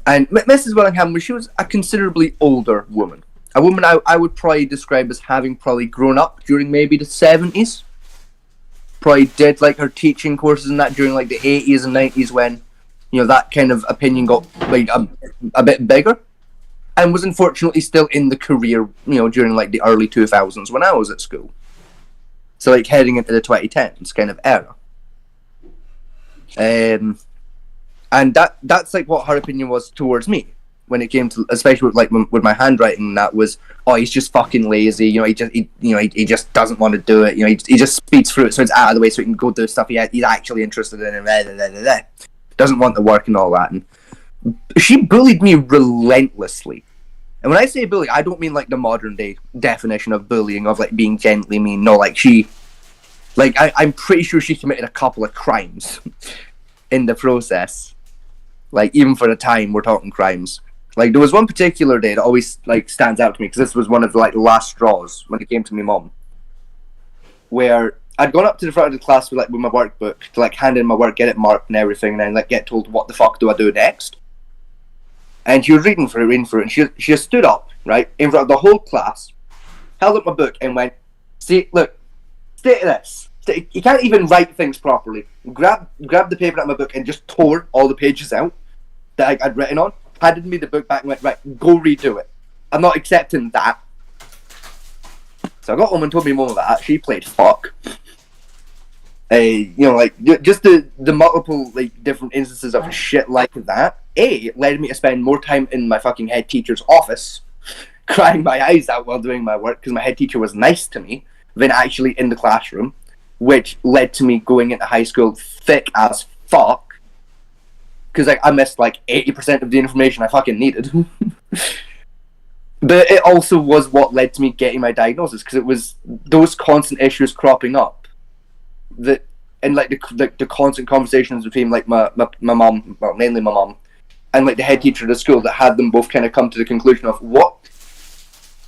And Mrs. Wellingham, she was a considerably older woman. A woman I would probably describe as having probably grown up during maybe the 70s. Probably did like her teaching courses and that during like the 80s and 90s when, you know, that kind of opinion got like a bit bigger. And was unfortunately still in the career, you know, during like the early 2000s when I was at school. So like heading into the 2010s kind of era. And that's like what her opinion was towards me. when it came to, especially with my handwriting, that was, oh, he's just fucking lazy. You know, he just doesn't want to do it. You know, he just speeds through it so it's out of the way so he can go do stuff he's actually interested in. And doesn't want the work and all that. And she bullied me relentlessly. And when I say bully, I don't mean like the modern day definition of bullying of like being gently mean. No, like I'm pretty sure she committed a couple of crimes in the process. Like, even for the time, we're talking crimes. Like, there was one particular day that always like stands out to me, because this was one of the like last straws when it came to my mum, where I'd gone up to the front of the class with my workbook to like hand in my work, get it marked and everything, and then like get told what the fuck do I do next. And she was reading through it, and she just stood up, right, in front of the whole class, held up my book and went, see, look, stay to this. You can't even write things properly. Grabbed the paper out of my book and just tore all the pages out that I'd written on, handed me the book back and went, right, go redo it. I'm not accepting that. So I got home and told my mum that. She played fuck. You know, like, just the multiple, like, different instances of shit like that, led me to spend more time in my fucking head teacher's office, crying my eyes out while doing my work, because my head teacher was nice to me, than actually in the classroom, which led to me going into high school thick as fuck, because I missed, like, 80% of the information I fucking needed. But it also was what led to me getting my diagnosis, because it was those constant issues cropping up, that, and like the constant conversations between like my mum, well, mainly my mum, and like the head teacher of the school, that had them both kind of come to the conclusion of what,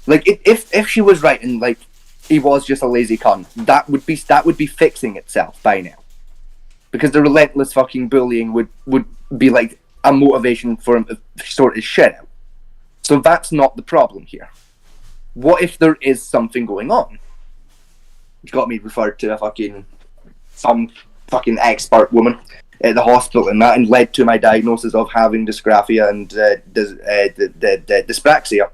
like, if she was right and like he was just a lazy cunt, that would be fixing itself by now, because the relentless fucking bullying would be like a motivation for him to sort his shit out. So that's not the problem here. What if there is something going on? Which got me referred to some fucking expert woman at the hospital and that, and led to my diagnosis of having dysgraphia and dyspraxia.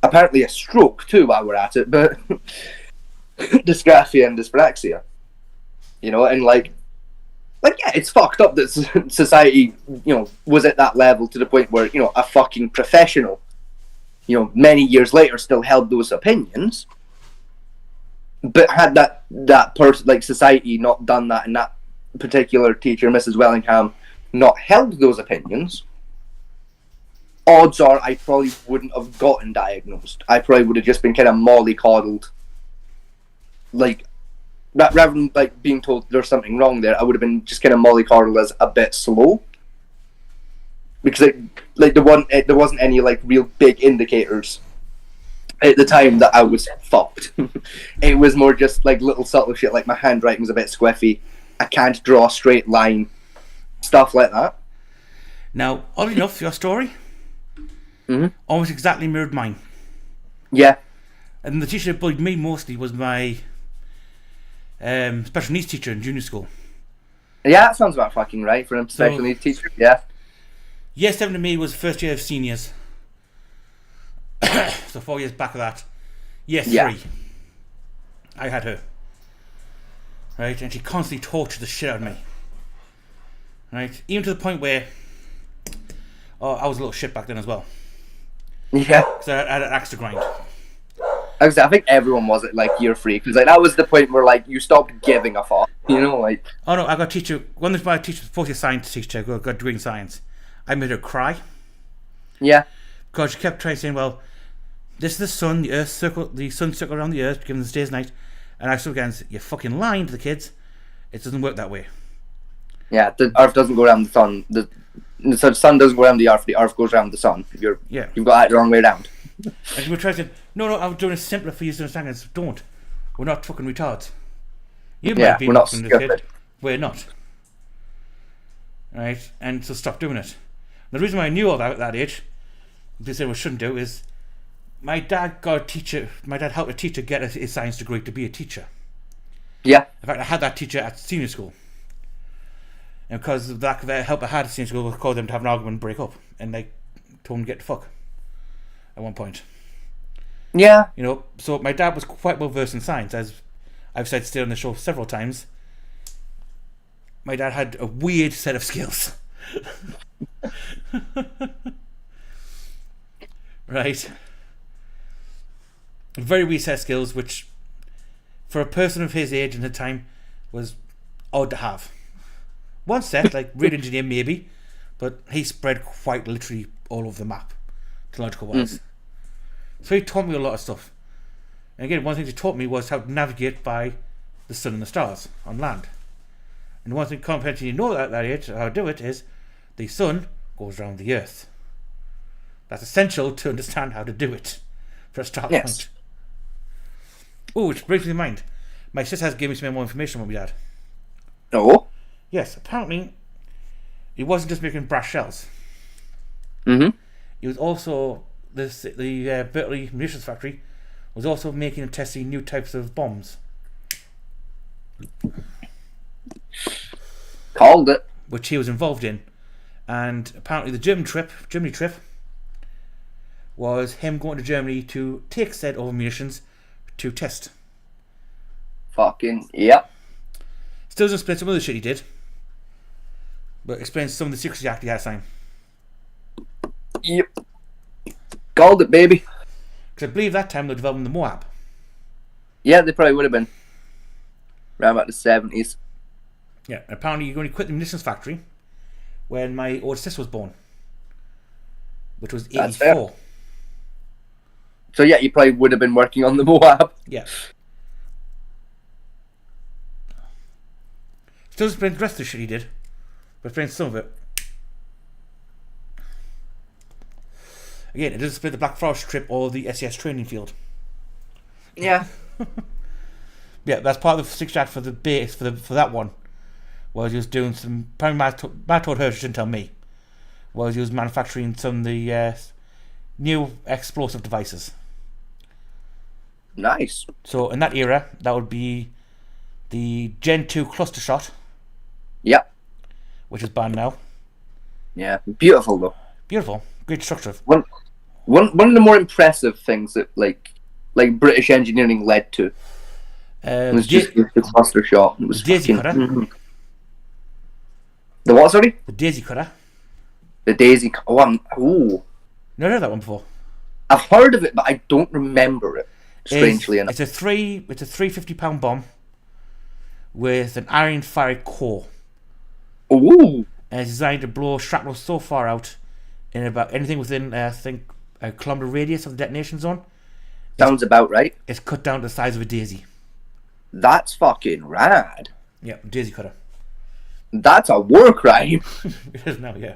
Apparently a stroke too while we're at it, but dysgraphia and dyspraxia. You know, and like yeah, it's fucked up that society, you know, was at that level to the point where, you know, a fucking professional, you know, many years later still held those opinions. But had that person, like society, not done that, and that particular teacher, Mrs. Wellingham, not held those opinions, odds are I probably wouldn't have gotten diagnosed. I probably would have just been kind of mollycoddled. Like, rather than like being told there's something wrong there, I would have been just kind of mollycoddled as a bit slow. Because there wasn't any like real big indicators at the time that I was fucked. It was more just like little subtle shit, like my handwriting's a bit squiffy, I can't draw a straight line, stuff like that. Now, oddly enough, your story almost exactly mirrored mine. Yeah. And the teacher that bullied me mostly was my special needs teacher in junior school. Yeah, that sounds about fucking right for a special needs teacher, yeah. Year 7 to me was the first year of seniors. So 4 years back of that. Year 3. Yeah. I had her. Right? And she constantly tortured the shit out of me. Right? Even to the point where I was a little shit back then as well. Yeah. Because I had an axe to grind. I think everyone was at like year 3, because like that was the point where like you stopped giving a fuck. You know, like. Oh no, I got a teacher. One of my teachers, supposed to be a science teacher, got a degree in science. I made her cry. Yeah. Because she kept trying saying, well, this is the sun, the sun circle around the earth, giving us days and night. And I stood against, you're fucking lying to the kids. It doesn't work that way. Yeah, the earth doesn't go around the sun. The sun doesn't go around the earth goes around the sun. You've got that the wrong way around. And she would try to say, no, I'm doing it simpler for you to understand. I said, don't. We're not fucking retards. You might be we're not fucking stupid. Kid. We're not. Right? And so stop doing it. And the reason why I knew all that at that age, they said we shouldn't do, is my dad helped a teacher get his science degree to be a teacher. Yeah. In fact, I had that teacher at senior school. And because of that help I had at senior school, we called them to have an argument and break up. And they told him to get the fuck at one point. Yeah. You know, so my dad was quite well versed in science, as I've said still on the show several times. My dad had a weird set of skills. Right. Very weak set skills, which for a person of his age and the time was odd to have. One set, like Real Engineer maybe, but he spread quite literally all over the map, technological wise. So he taught me a lot of stuff. And again, one of the things he taught me was how to navigate by the sun and the stars on land. And one thing comprehension you know at that age, how to do it, is the sun goes around the earth. That's essential to understand how to do it for a start point. Oh, which brings me to mind. My sister has given me some more information on what we had. Oh? Yes, apparently he wasn't just making brass shells. Mm-hmm. He was also, the Berkeley munitions factory was also making and testing new types of bombs. Called it. Which he was involved in. And apparently the Germany trip was him going to Germany to take said over munitions to test. Fucking, yep. Still doesn't explain some of the shit he did, but explains some of the secrets he actually had signed. Yep. Called it, baby. Because I believe that time they were developing the Moab. Yeah, they probably would have been. Around about the 70s. Yeah, apparently you're going to quit the munitions factory when my older sister was born, which was 84. That's fair. So yeah, you probably would have been working on the Moab. Yeah. Still doesn't explain the rest of the shit he did, but explains some of it. Again, it doesn't explain the Black Forest trip or the SES training field. Yeah. Yeah, that's part of the six jack for the base for that one. Was he was doing some. Apparently, Matt told her, she didn't tell me. Was he was manufacturing some of the new explosive devices. Nice. So in that era, that would be the Gen 2 cluster shot. Yep. Which is banned now. Yeah, beautiful though. Beautiful, great structure. One of the more impressive things that like British engineering led to was just the cluster shot. It was Daisy cutter. The what? Sorry. The Daisy cutter. The Daisy. Ooh. Never heard that one before. I've heard of it, but I don't remember it. Strangely enough, it's a 350-pound bomb with an iron fiery core. Ooh. And it's designed to blow shrapnel so far out in about anything within, I think, a kilometre radius of the detonation zone. Sounds about right. It's cut down to the size of a daisy. That's fucking rad. Yeah, daisy cutter. That's a war crime. It is now, yeah.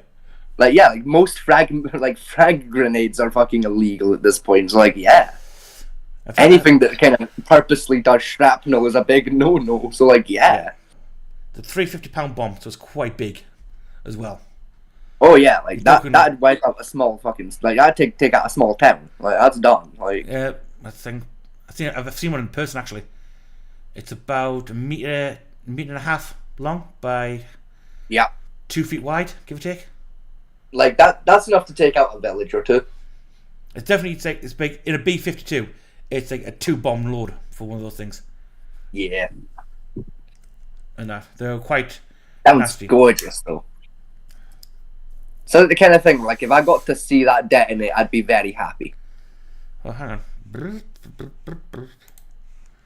Like most frag grenades are fucking illegal at this point. So anything that kind of purposely does shrapnel is a big no-no. So yeah. The 350-pound bomb, so it's quite big as well. Oh yeah, that'd wipe out a small fucking I'd take out a small town. That's done. I've seen one in person actually. It's about a meter and a half long by 2 feet wide, give or take. That's enough to take out a village or two. It's definitely it's big in a B-52. It's like a 2-bomb load for one of those things. Yeah. And they're quite nasty. Gorgeous though. So the kind of thing, if I got to see that detonate, I'd be very happy. Oh, hang on.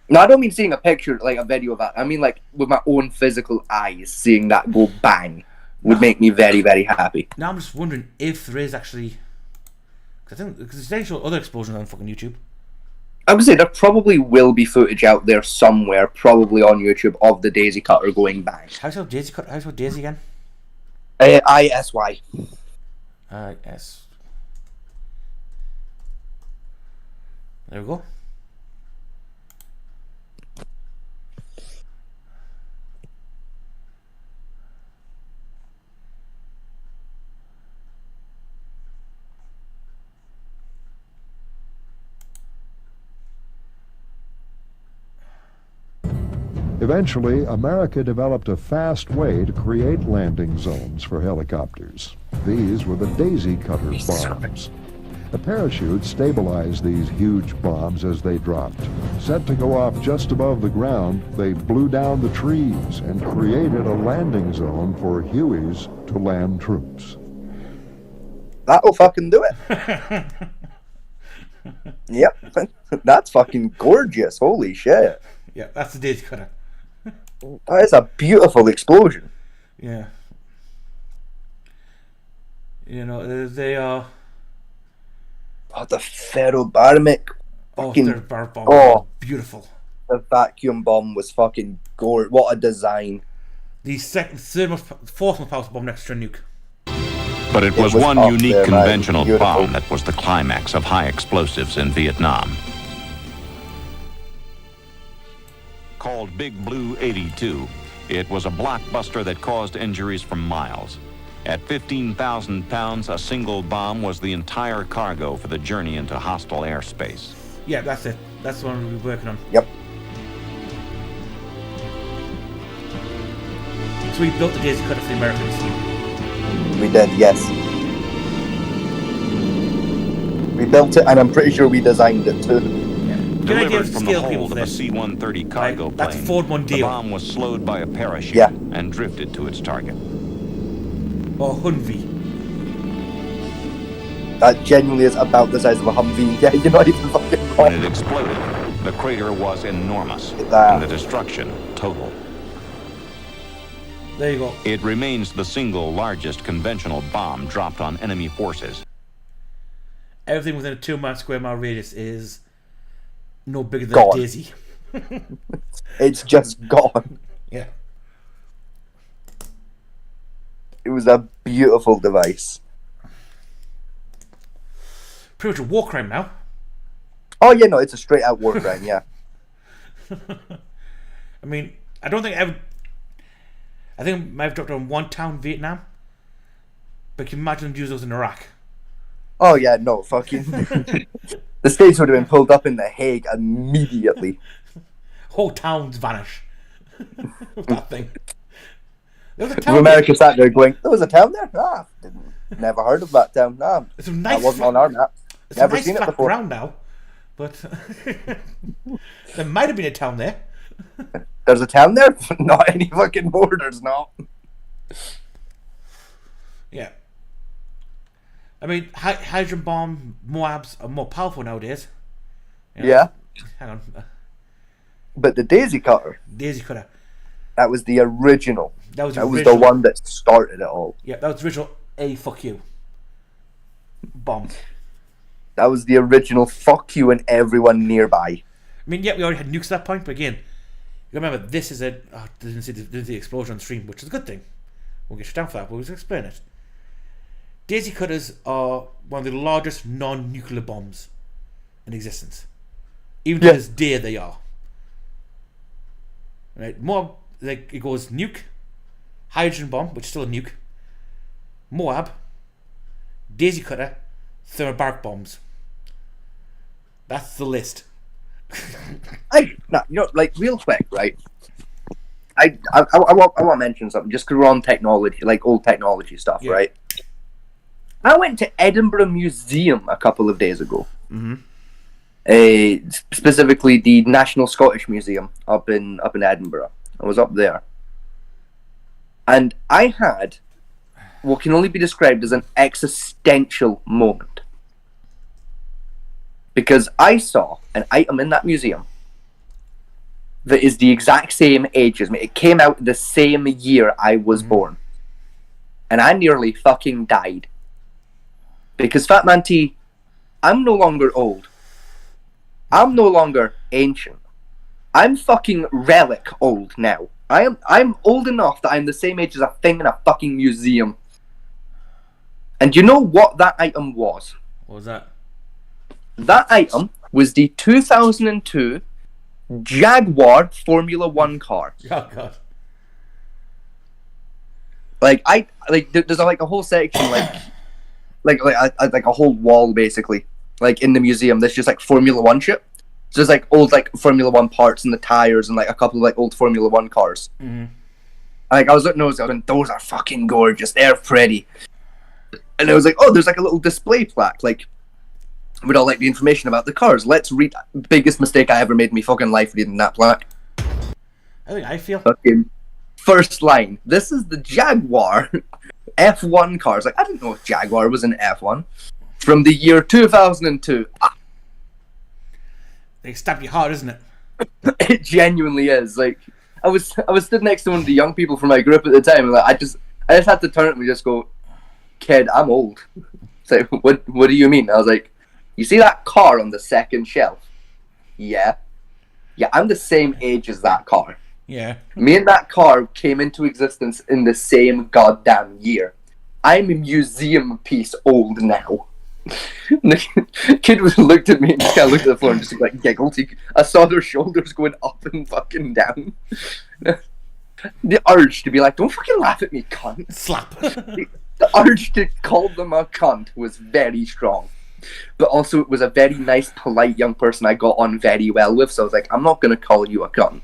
No, I don't mean seeing a picture, a video of that. I mean, with my own physical eyes, seeing that go bang would make me very, very happy. Now I'm just wondering if there is actually... Because there's other explosions on fucking YouTube. I would say there probably will be footage out there somewhere, probably on YouTube, of the Daisy Cutter going bang. How's your Daisy Cutter? How's your Daisy again? ISY. IS. There we go. Eventually, America developed a fast way to create landing zones for helicopters. These were the Daisy Cutter bombs. A parachute stabilized these huge bombs as they dropped. Set to go off just above the ground, they blew down the trees and created a landing zone for Hueys to land troops. That'll fucking do it. Yep, that's fucking gorgeous. Holy shit. Yeah, that's the Daisy Cutter. That is a beautiful explosion. Yeah. You know, they are... Oh, the ferrobaramic. Fucking, their barb bomb was beautiful. The vacuum bomb was fucking gorgeous. What a design. The fourth most powerful bomb next to a nuke. But it was was one up unique there, man. conventional Beautiful. bomb that was the climax of high explosives in Vietnam. Called Big Blue 82, it was a blockbuster that caused injuries for miles. At 15,000 pounds, a single bomb was the entire cargo for the journey into hostile airspace. Yeah, that's it. That's the one we're working on. Yep. So we built the Daisy Cutter for the Americans. We did, yes. We built it, and I'm pretty sure we designed it too. Delivered from the hold of a C-130 cargo plane, that's Ford the Mondeo. bomb was slowed by a parachute Yeah. and drifted to its target. Or Humvee. That genuinely is about the size of a Humvee. Yeah, you're not even fucking When wrong. it exploded, the crater was enormous, That. and the destruction total. There you go. It remains the single largest conventional bomb dropped on enemy forces. Everything within a 2 square mile radius is no bigger than Gone. a Daisy. It's just gone. Yeah. It was a beautiful device. Pretty much a war crime now. Oh yeah, no, it's a straight out war crime. Yeah. I mean, I don't think I think I might have dropped on one town in Vietnam. But can you imagine them use those in Iraq? Oh yeah, no, fucking. The States would have been pulled up in The Hague immediately. Whole towns vanish. That thing. There was a If town America sat there going, there was a town there? Ah, never heard of that town. Nah, It's a nice that wasn't on our map. It's Never a nice seen it flat before. ground now. But there might have been a town there. There's a town there? Not any fucking more, there's not. Yeah. I mean, hydrogen bomb Moabs are more powerful nowadays. You know? Yeah. Hang on. But the Daisy Cutter, Daisy Cutter. that was the original. That was the original. one that started it all. Yeah, that was the original A fuck you bomb. That was the original fuck you and everyone nearby. I mean, yeah, we already had nukes at that point, but again, you remember this is a didn't see the explosion on stream, which is a good thing. We'll get you down for that, but we'll explain it. Daisy Cutters are one of the largest non-nuclear bombs in existence. Even to this day, they are. Right, more like it goes nuke, hydrogen bomb, which is still a nuke, Moab, Daisy Cutter, thermobaric bombs. That's the list. Like real quick, right? I want to mention something just because we're on technology, like old technology stuff, right? I went to Edinburgh Museum a couple of days ago. Mm-hmm. Specifically the National Scottish Museum up in Edinburgh. I was up there, and I had what can only be described as an existential moment, because I saw an item in that museum that is the exact same age as me. It came out the same year I was born, and I nearly fucking died. Because Fat Man T, I'm no longer old. I'm no longer ancient. I'm fucking relic old now. I'm old enough that I'm the same age as a thing in a fucking museum. And you know what that item was? What was that? That item was the 2002 Jaguar Formula 1 car. Oh god. There's like a whole section like a whole wall basically, like in the museum. There's just like Formula 1 shit. So there's like old like Formula 1 parts and the tires and like a couple of like old Formula 1 cars. Mm-hmm. Like I was looking at those, I was going, those are fucking gorgeous. They're pretty. And I was like, oh, there's like a little display plaque, like with all like the information about the cars. Let's read. Biggest mistake I ever made in my fucking life reading that plaque. I think I feel. Fucking first line. This is the Jaguar F1 cars. Like I didn't know if Jaguar was an F1 from the year 2002. They stab you hard, isn't it? It genuinely is. Like, I was stood next to one of the young people from my group at the time, and like, I just had to turn to him and just go, "Kid, I'm old." It's like, what do you mean? I was like, "You see that car on the second shelf? Yeah, I'm the same age as that car. Yeah. Me and that car came into existence in the same goddamn year. I'm a museum piece old now." And the kid looked at me and just kind of looked at the floor and just like giggled. I saw their shoulders going up and fucking down. The urge to be like, "Don't fucking laugh at me, cunt." Slap. The urge to call them a cunt was very strong. But also it was a very nice, polite young person I got on very well with, so I was like, I'm not going to call you a cunt.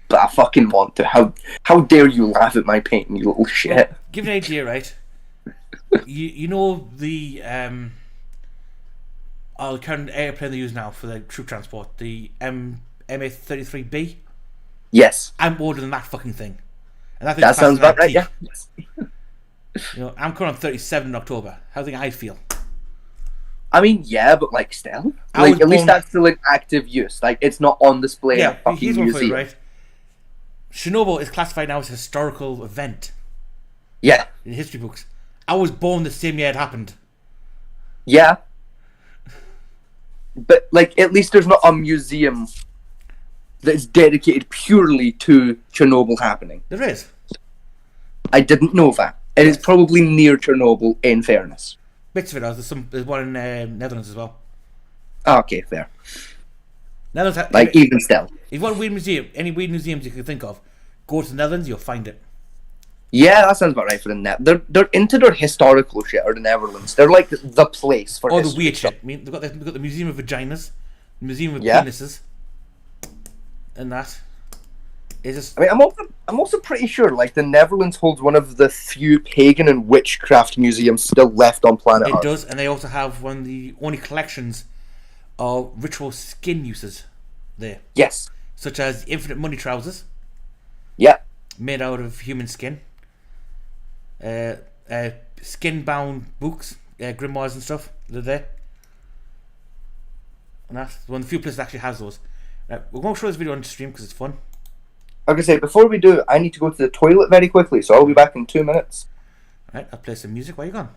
But I fucking want to. How dare you laugh at my painting, you little shit. Well, give you an idea, right? you know the current airplane they use now for the troop transport, the MA-33B? Yes. I'm older than that fucking thing. And that sounds about right, yeah. You know, I'm currently on 37 in October. How do you think I feel? I mean, yeah, but like still. Like, at least that's still in active use. Like, it's not on display in a fucking here's one for you, museum. right? Chernobyl is classified now as a historical event. Yeah. In history books. I was born the same year it happened. Yeah. But, like, at least there's not a museum that's dedicated purely to Chernobyl happening. There is. I didn't know that. And it's probably near Chernobyl, in fairness. Bits of it is. There's one in Netherlands as well. Okay, fair. Netherlands, like, even still. If you want a weird museum, any weird museums you can think of, go to the Netherlands, you'll find it. Yeah, that sounds about right for the net. They're into their historical shit, or the Netherlands. They're like the place for all history the weird stuff. shit. I mean, they've got the Museum of Vaginas, the Museum of Penises, and that. It's just... I mean, I'm also pretty sure like the Netherlands holds one of the few pagan and witchcraft museums still left on planet Earth. It does, and they also have one of the only collections of ritual skin uses there. Yes. Such as infinite money trousers. Yeah. Made out of human skin. Skin-bound books, grimoires and stuff. They're there. And that's one of the few places that actually has those. We're going to show this video on stream because it's fun. Like I say, before we do, I need to go to the toilet very quickly, so I'll be back in 2 minutes. Alright, I'll play some music while you're gone.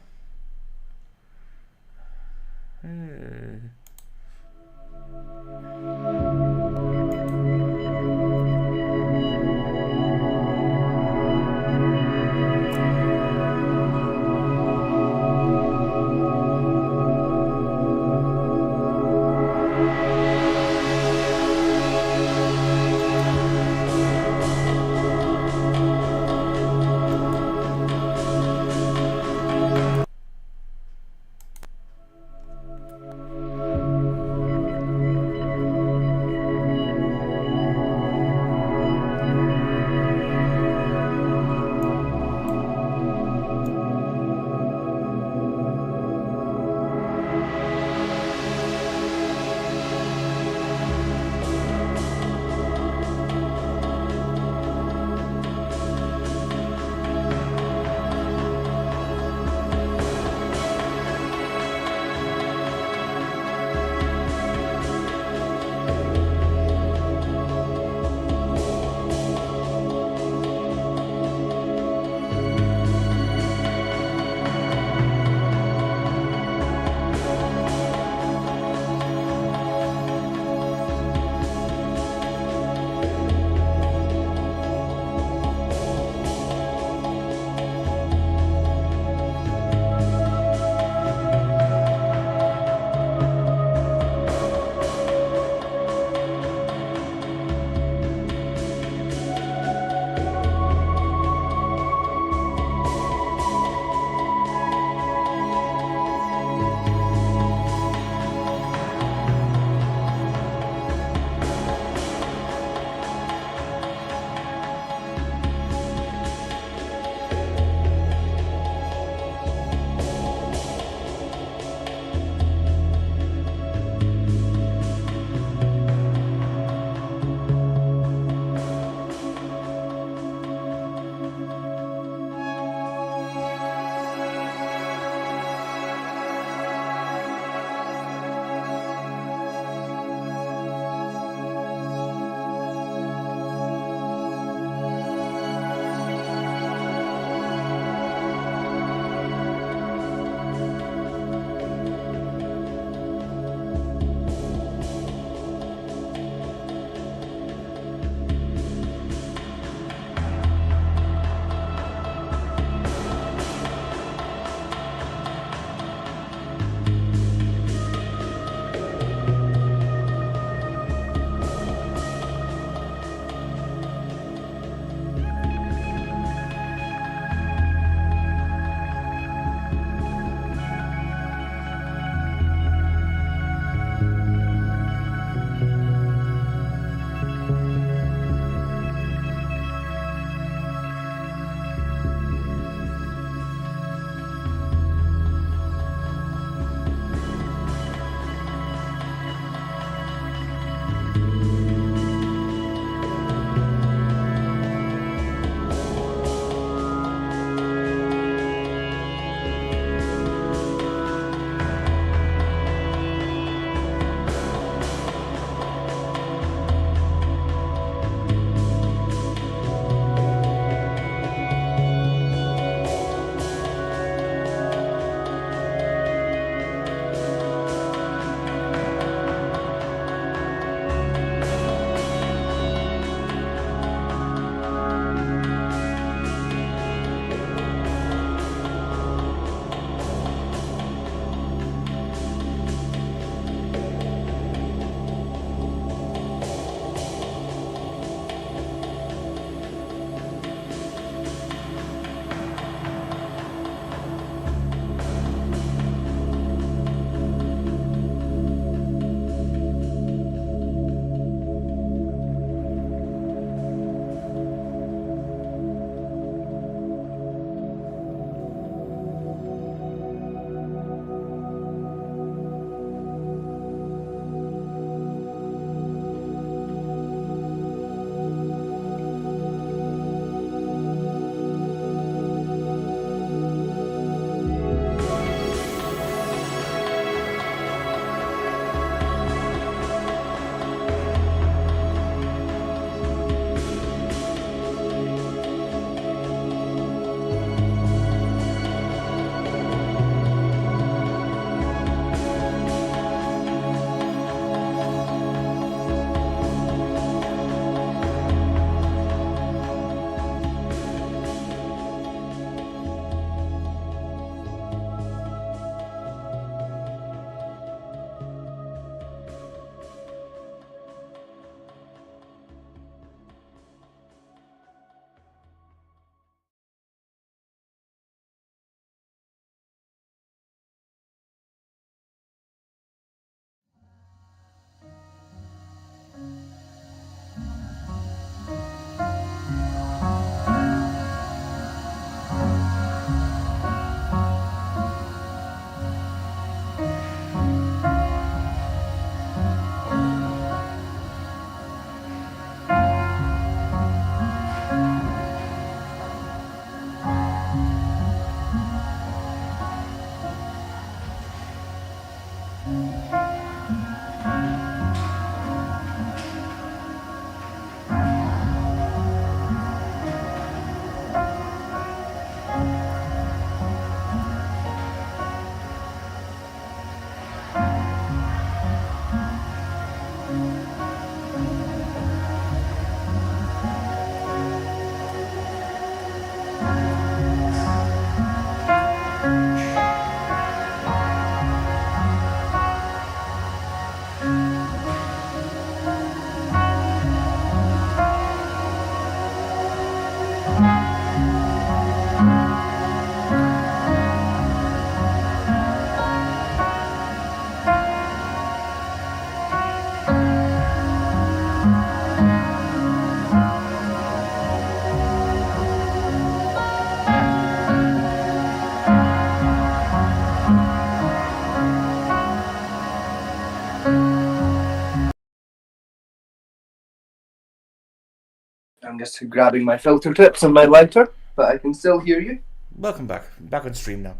just grabbing my filter tips and my lighter, but I can still hear you. Welcome back. Back on stream now.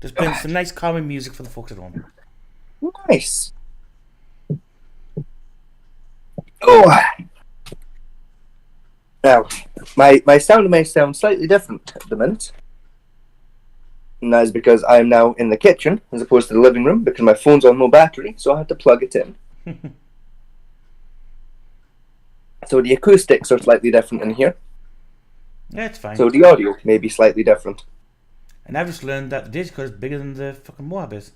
Just playing some nice calming music for the folks at home. Nice. Oh. Now, my sound may sound slightly different at the minute. And that is because I am now in the kitchen as opposed to the living room because my phone's on low battery, so I had to plug it in. So the acoustics are slightly different in here. Yeah, it's fine. So the audio may be slightly different. And I've just learned that the Daisy Cutter is bigger than the fucking Moab is.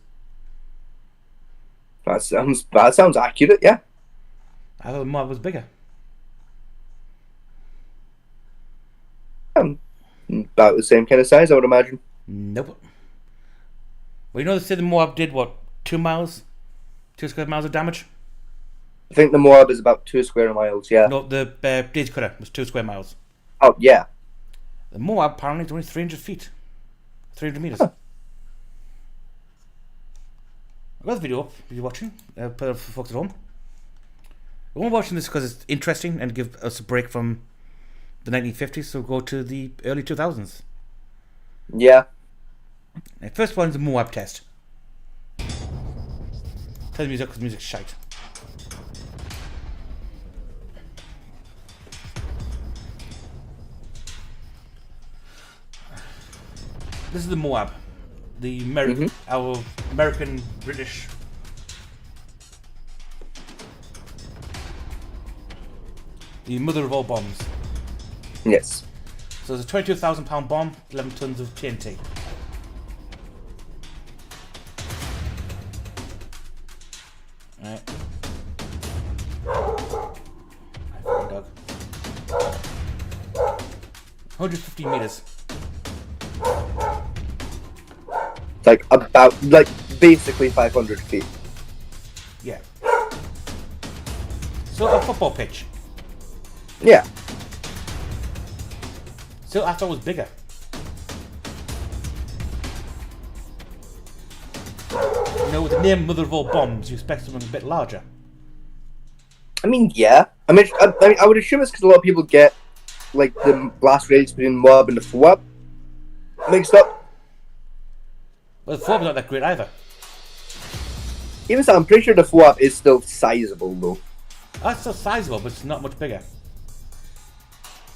That sounds accurate, yeah. I thought the Moab was bigger. About the same kind of size, I would imagine. Nope. Well, you know they said the Moab did what? 2 miles? 2 square miles of damage? I think the Moab is about 2 square miles, yeah. No, the Daisy Cutter was 2 square miles. Oh, yeah. The Moab apparently is only 300 feet. 300 meters. Huh. I've got the video up if you're watching, for folks at home. We're only watching this because it's interesting and give us a break from the 1950s, so go to the early 2000s. Yeah. The first one's the Moab test. Tell the music because the music's shite. This is the Moab, the our American British. The mother of all bombs. Yes. So it's a 22,000-pound bomb, 11 tons of TNT. Alright. Dog. 150 meters. Like basically 500 feet. Yeah. So a football pitch. Yeah. So I thought it was bigger. You know, with the name Mother of All Bombs, you expect something a bit larger. I mean, yeah. I would assume it's because a lot of people get like the blast radius between Moab and the Foab mixed up. Well, the Foab's not that great either. Even so, I'm pretty sure the Foab is still sizable though. That's still sizable, but it's not much bigger.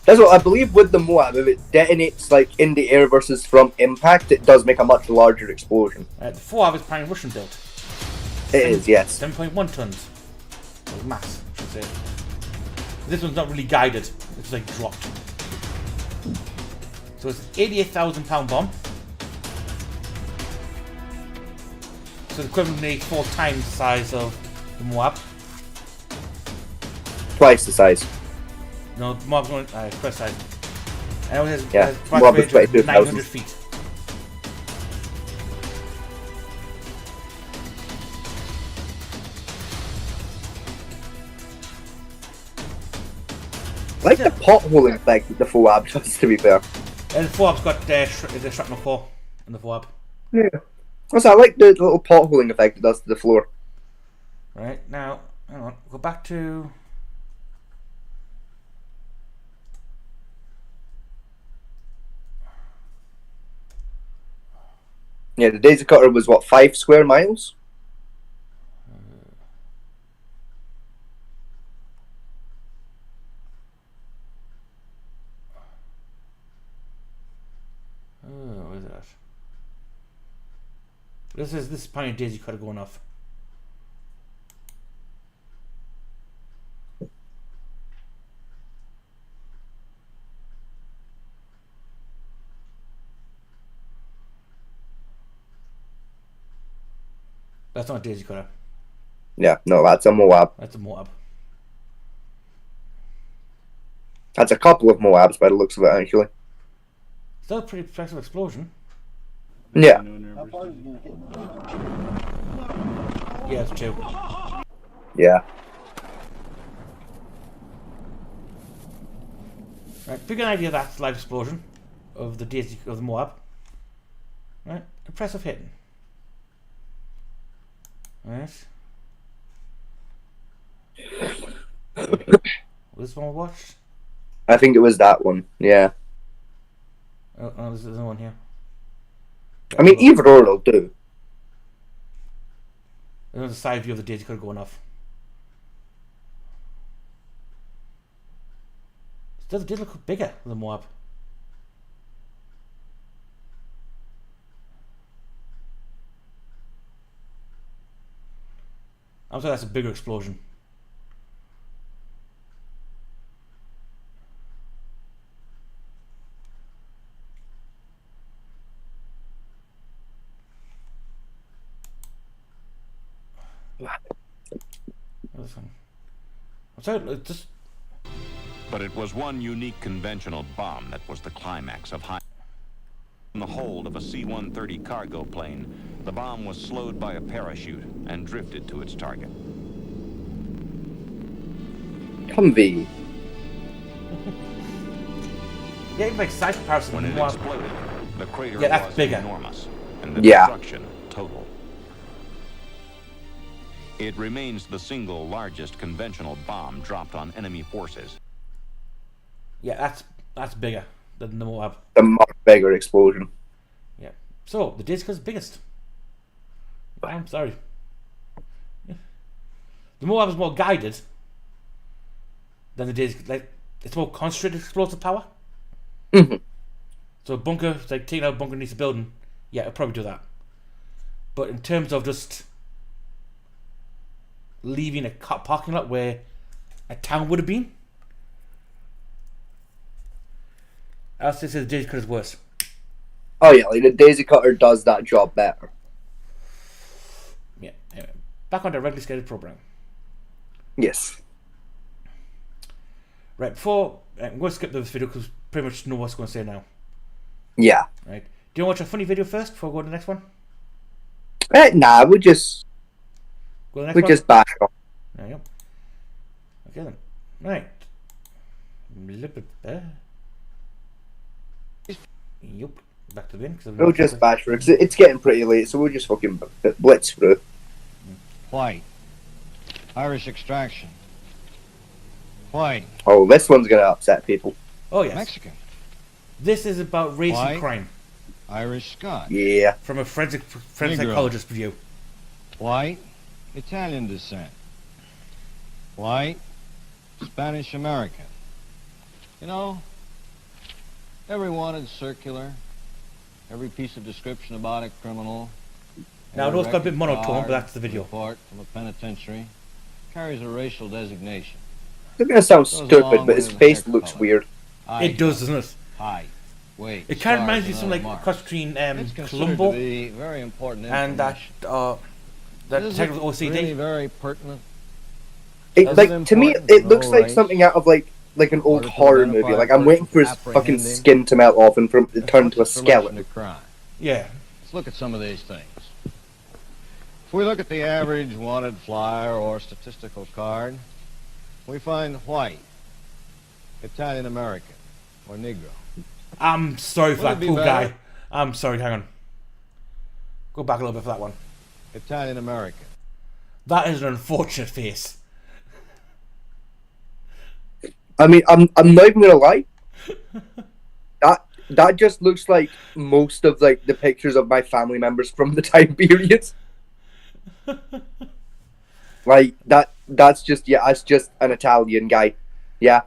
That's what I believe with the Moab. If it detonates like in the air versus from impact, it does make a much larger explosion. The Foab is apparently Russian built. It is, yes. 7.1 tons. Or mass, I should say. This one's not really guided. It's like dropped. So it's an 88,000-pound bomb. So the equivalent is 4 times the size of the Moab. Twice the size. No, the Moab's only twice the size. And it has Moab is 900 22,000 feet. I like the potholing effect that the Foab does, to be fair. And the Foab's got the shrapnel core in the Foab. Yeah. Also, I like the little potholing effect it does to the floor. Right, now, hang on, go back to... Yeah, the Daisy Cutter was what, 5 square miles? Where's that? This is probably Daisy Cutter going off. That's not Daisy Cutter. Yeah, no, that's a Moab. That's a Moab. That's a couple of Moabs by the looks of it, actually. Still a pretty impressive explosion. Yeah. Yeah, it's 2. Yeah. Right, big idea of that live explosion of the Daisy of the Moab. Right, impressive hitting. Right. This one we watched. I think it was that one. Yeah. Oh, there's another one here. I mean, either or will do. Another side view of the Daisy Cutter going off. Still, it did look bigger than the Moab. I'm sorry, that's a bigger explosion. I'm sorry, just. But it was one unique conventional bomb that was the climax of high. In the hold of a C-130 cargo plane, the bomb was slowed by a parachute and drifted to its target. Humvee. Yeah, it makes size comparison. When it exploded, the crater that's was bigger. enormous, and the Yeah. destruction total. It remains the single largest conventional bomb dropped on enemy forces. Yeah, that's bigger than the Moab. The much bigger explosion. Yeah. So the Daisy Cutter's biggest. I'm sorry. Yeah. The Moab is more guided than the Daisy. Like, it's more concentrated explosive power. Mm-hmm. So a bunker, like taking out a bunker underneath a building, yeah, it'll probably do that. But in terms of just leaving a parking lot where a town would have been, I'll say the Daisy Cutter's worse. Oh yeah, like the Daisy Cutter does that job better. Yeah. Anyway, back on the regularly scheduled program. Yes. Right, before I'm going to skip this video because pretty much know what's going to say now. Yeah. Right. Do you want to watch a funny video first before we go to the next one? Nah, we'll just Go to the next we one? just bash on. There you go. Okay then. Right. Yup. Back to the bin. We'll just bash through because it's getting pretty late, so we'll just fucking blitz through. White. Irish extraction. White. Oh, this one's gonna upset people. Oh yes. Mexican. This is about race Why? and crime. Irish Scotch. Yeah. From a forensic Negro. psychologist view. White. Italian descent. White. Spanish American. You know, every wanted circular, every piece of description about a criminal. Now I know it's got a bit every monotone, card, but that's the video. report from a penitentiary carries a racial designation. It's gonna sound Goes stupid, along but his with face hair looks color. weird. It does, doesn't it? Height, weight. It kind of reminds me of stars, something like and a other cross between marks. It's considered Columbo to be very important and that Is it technical OCD. really very pertinent? It, Is like it to me, important it to looks know like race? something out of like an old Order to horror movie. identify Like I'm waiting for his fucking apprehending. skin to melt off and for him to turn into a What's its relation skeleton. to crime? Yeah. Let's look at some of these things. If we look at the average wanted flyer or statistical card, we find white, Italian American, or Negro. I'm sorry for Would that it be poor better? guy. I'm sorry, hang on. Go back a little bit for that one. Italian American. That is an unfortunate face. I mean, I'm not even gonna lie. That just looks like most of like the pictures of my family members from the time period. Like that's just that's just an Italian guy. Yeah.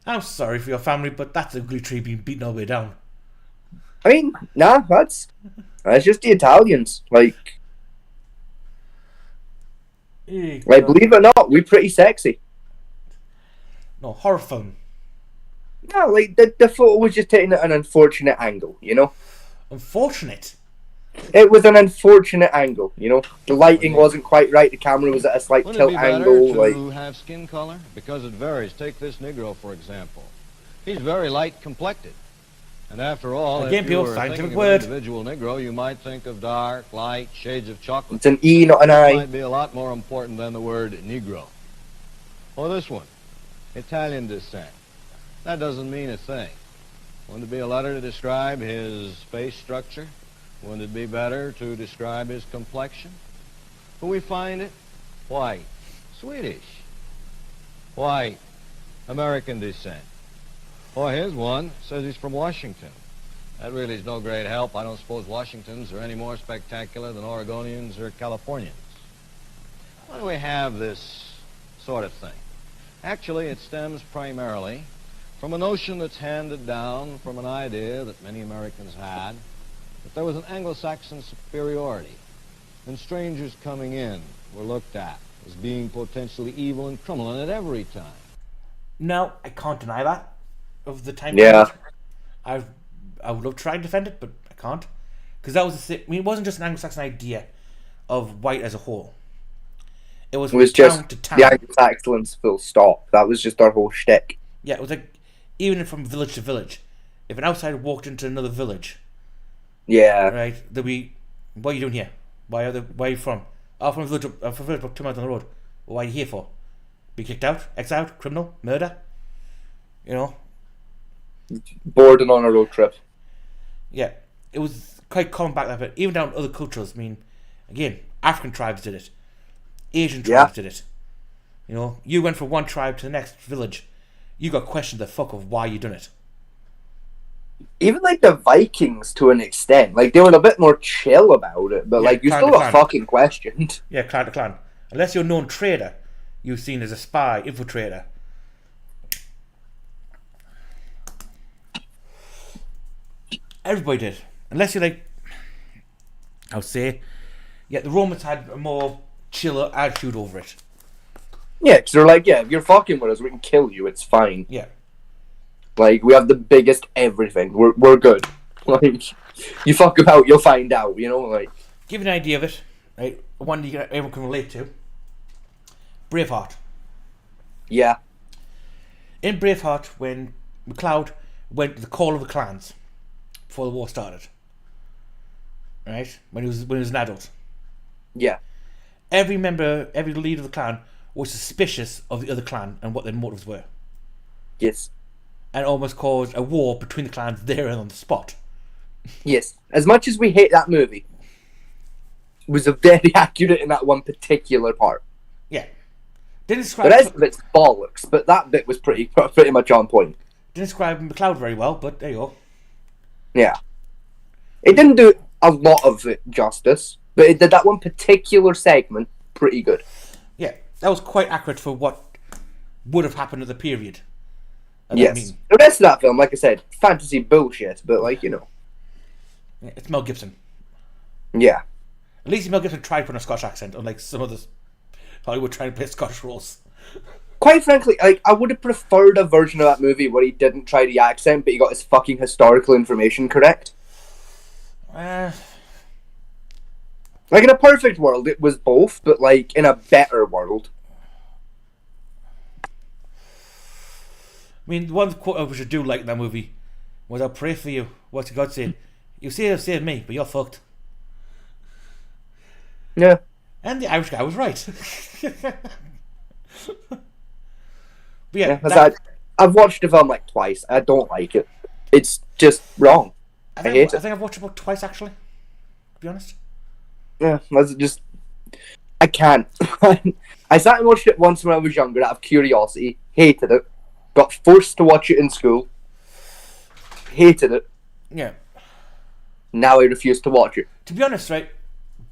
I'm sorry for your family, but that's a ugly tree being beaten all the way down. I mean, nah, that's just the Italians. Like believe it or not, we're pretty sexy. No, horror film. No, like the photo was just taken at an unfortunate angle, you know? Unfortunate? It was an unfortunate angle, you know? The lighting wasn't quite right, the camera was at a slight Wouldn't it tilt be better angle, to like have skin color? Because it varies. Take this Negro, for example. He's very light complected. And after all, Again, if you people, were scientific thinking word. of an individual Negro, you might think of dark, light, shades of chocolate. it's an E, not an That I. might be a lot more important than the word Negro. Or this one, Italian descent. That doesn't mean a thing. Wouldn't it be a letter to describe his face structure? Wouldn't it be better to describe his complexion? But we find it white, Swedish, white, American descent. Well, here's one. Says he's from Washington. That really is no great help. I don't suppose Washingtons are any more spectacular than Oregonians or Californians. Why do we have this sort of thing? Actually, it stems primarily from a notion that's handed down from an idea that many Americans had, that there was an Anglo-Saxon superiority, and strangers coming in were looked at as being potentially evil and criminal, and at every time. No, I can't deny that. Of the time, Yeah. I would love to try and defend it, but I can't, because that was it wasn't just an Anglo-Saxon idea of white as a whole. It was just town to town. the Anglo-Saxons full stop. That was just our whole shtick. Yeah, it was like even from village to village. If an outsider walked into another village, Yeah. right, there'd be, what are you doing here? Where are you from? Oh, from a village, from a village about 2 miles down the road. Well, what are you here for? Be kicked out, exiled, criminal, murder. You know. Bored and on a road trip. Yeah, it was quite common back then, but even down other cultures. I mean, again, African tribes did it, Asian tribes did it. You know, you went from one tribe to the next village, you got questioned the fuck of why you done it. Even like the Vikings to an extent, like they were a bit more chill about it, but Yeah, like you clan still to got clan. fucking questioned. Yeah, clan to clan. Unless you're a known traitor, you're seen as a spy, infiltrator. Everybody did. Unless you're like, I would say, yeah, the Romans had a more chiller attitude over it. Yeah, because they're like, yeah, if you're fucking with us, we can kill you. It's fine. Yeah. Like we have the biggest everything. We're good. Like you fuck about, you'll find out. You know, like Give you an idea of it, right? One that everyone can relate to. Braveheart. yeah, In Braveheart, when MacLeod went to the call of the clans before the war started, right? When he was an adult, yeah, every leader of the clan was suspicious of the other clan and what their motives were, yes, and almost caused a war between the clans there and on the spot. yes. As much as we hate that movie, it was very accurate in that one particular part. Yeah, didn't The describe rest of it's bollocks, but that bit was pretty much on point. didn't describe MacLeod very well, but there you go. Yeah, it didn't do a lot of it justice, but it did that one particular segment pretty good. Yeah, that was quite accurate for what would have happened at the period. Yes, the rest of that film, like I said, fantasy bullshit, but like you know, Yeah, it's Mel Gibson. yeah. At least Mel Gibson tried to put on a Scottish accent, unlike some others Hollywood trying to play Scottish roles. Quite frankly, like I would have preferred a version of that movie where he didn't try the accent, but he got his fucking historical information correct. Uh, Like in a perfect world, it was both, but like in a better world. I mean, the one quote I should do like in that movie was, "I'll pray for you." What's God saying? You say you'll save me, but you're fucked. Yeah. And the Irish guy was right. But yeah, Yeah, I've watched the film like twice. I don't like it. It's just wrong. I hate I it. think I've watched it about twice actually, to be honest. Yeah, that's just. I can't. I sat and watched it once when I was younger out of curiosity. Hated it. Got forced to watch it in school. Hated it. Yeah. Now I refuse to watch it. To be honest, right,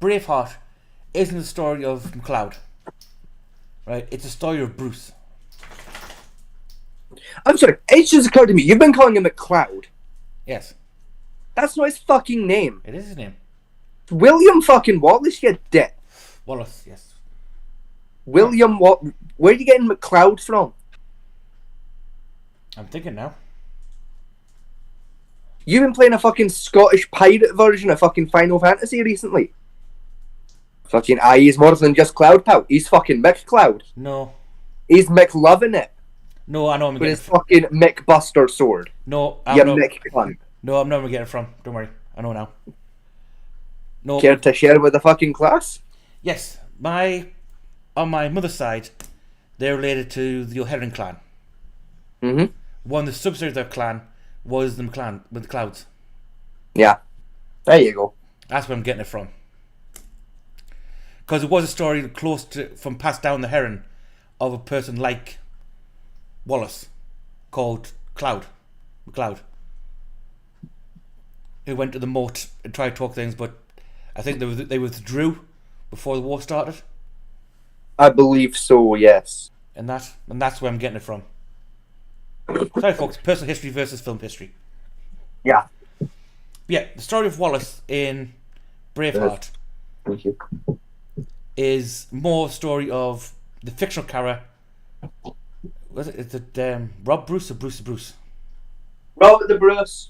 Braveheart isn't the story of MacLeod. Right? It's a story of Bruce. I'm sorry, it's just occurred to me. You've been calling him McCloud. Yes. That's not his fucking name. It is his name. William fucking Wallace, you dick. Wallace, yes. William what? Where are you getting McCloud from? I'm thinking now. You've been playing a fucking Scottish pirate version of fucking Final Fantasy recently. Fucking he's more than just Cloud Pout. He's fucking McCloud. No. He's McLovin it. No, I know I'm With getting his fucking McBuster sword. No, You know. Mick cunt. No, I'm not where I'm getting it from. Don't worry. I know now. No. Care to share with the fucking class? Yes. On my mother's side, they're related to the O'Heron clan. Mm-hmm. One of the subsidiaries of their clan was the McClan with the Clouds. Yeah. There you go. That's where I'm getting it from. Because it was a story close to, from passed down the Heron, of a person like Wallace called McLeod, who went to the moat and tried to talk things, but I think they withdrew before the war started. I believe so, yes. And that's where I'm getting it from. Sorry, folks. Personal history versus film history. Yeah. Yeah, the story of Wallace in Braveheart Thank you. is more a story of the fictional character. Was it? Is it Rob Bruce or Bruce the Bruce? Robert the Bruce.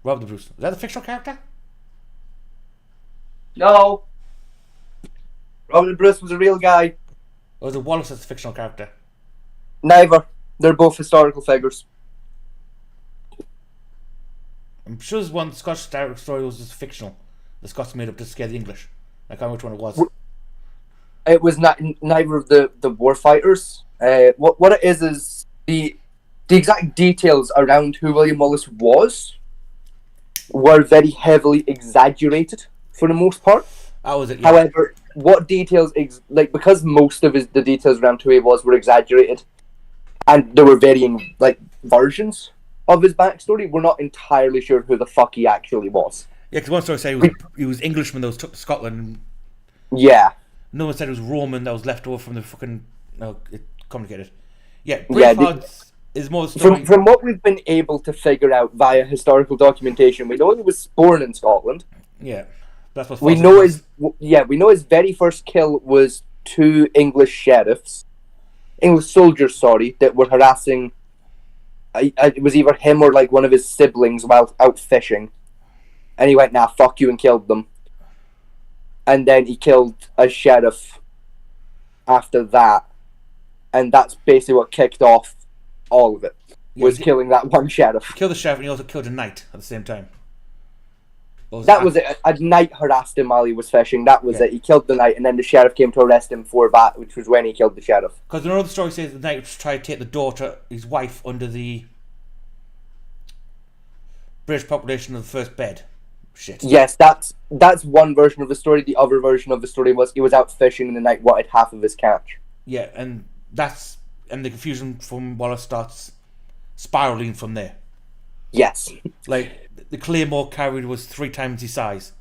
Rob the Bruce. Is that the fictional character? No. Robert the Bruce was a real guy. Or is it Wallace that's the fictional character? Neither. They're both historical figures. I'm sure there's one Scottish story was just fictional. The Scots made up to scare the English. I can't remember which one it was. It was not neither of the war fighters. What it is the exact details around who William Wallace was were very heavily exaggerated for the most part. That was it. Yeah. However, what details because most of the details around who he was were exaggerated, and there were varying versions of his backstory, we're not entirely sure who the fuck he actually was. Yeah, because one story said he was Englishman that was took to Scotland. Yeah. No one said it was Roman that was left over from the fucking... No, it's complicated. Yeah, Yeah, Braveheart is more story... From what we've been able to figure out via historical documentation, we know he was born in Scotland. Yeah, that's what we know his very first kill was 2 English soldiers, that were harassing. It was either him or one of his siblings while out fishing, and he went, "Nah, fuck you," and killed them. And then he killed a sheriff after that, and that's basically what kicked off all of it. Was killing that one sheriff. Killed the sheriff, and he also killed a knight at the same time. That was it. A knight harassed him while he was fishing. That was it. He killed the knight, and then the sheriff came to arrest him for that, which was when he killed the sheriff. Because another story says the knight tried to take the daughter, his wife, under the British population of the first bed. Shit. Yes, that's one version of the story. The other version of the story was he was out fishing and the knight wanted half of his catch. Yeah, and the confusion from Wallace starts spiraling from there. Yes. The claymore carried was 3 times his size.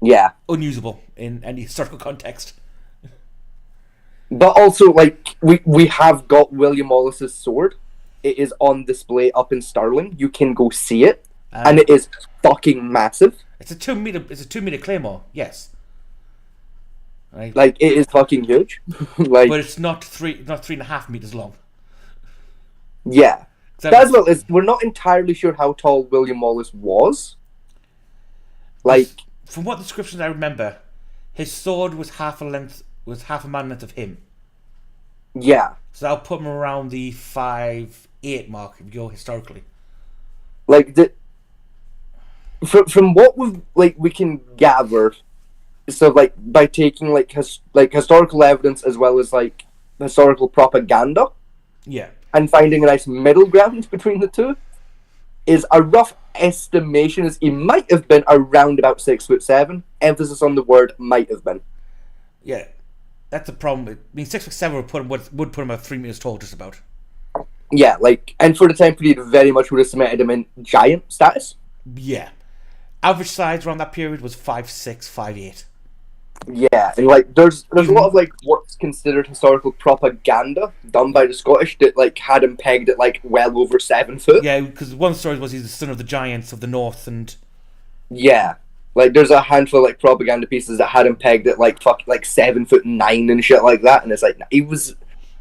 Yeah. Unusable in any historical context. But also, we have got William Wallace's sword. It is on display up in Stirling. You can go see it. And it is fucking massive. It's a 2 meter claymore, yes. Right. It is fucking huge. But it's not 3.5 meters long. Yeah. That's what is. We're not entirely sure how tall William Wallace was. From what descriptions I remember, his sword was half a man length of him. Yeah. So that'll put him around the 5'8" mark if you go historically. From what we can gather, so by taking historical evidence as well as historical propaganda. Yeah. And finding a nice middle ground between the two, is a rough estimation as he might have been around about 6'7". Emphasis on the word might have been. Yeah, that's the problem. I mean, 6'7" would put him at 3 meters tall, just about. Yeah, and for the time period, very much would have cemented him in giant status. Yeah, average size around that period was 5'6", 5'8". Yeah, and there's a lot of what's considered historical propaganda done by the Scottish that had him pegged at well over 7 foot. Yeah, because one story was he's the son of the giants of the north, and yeah, there's a handful of propaganda pieces that had him pegged at 7'9" and shit like that, and it's he was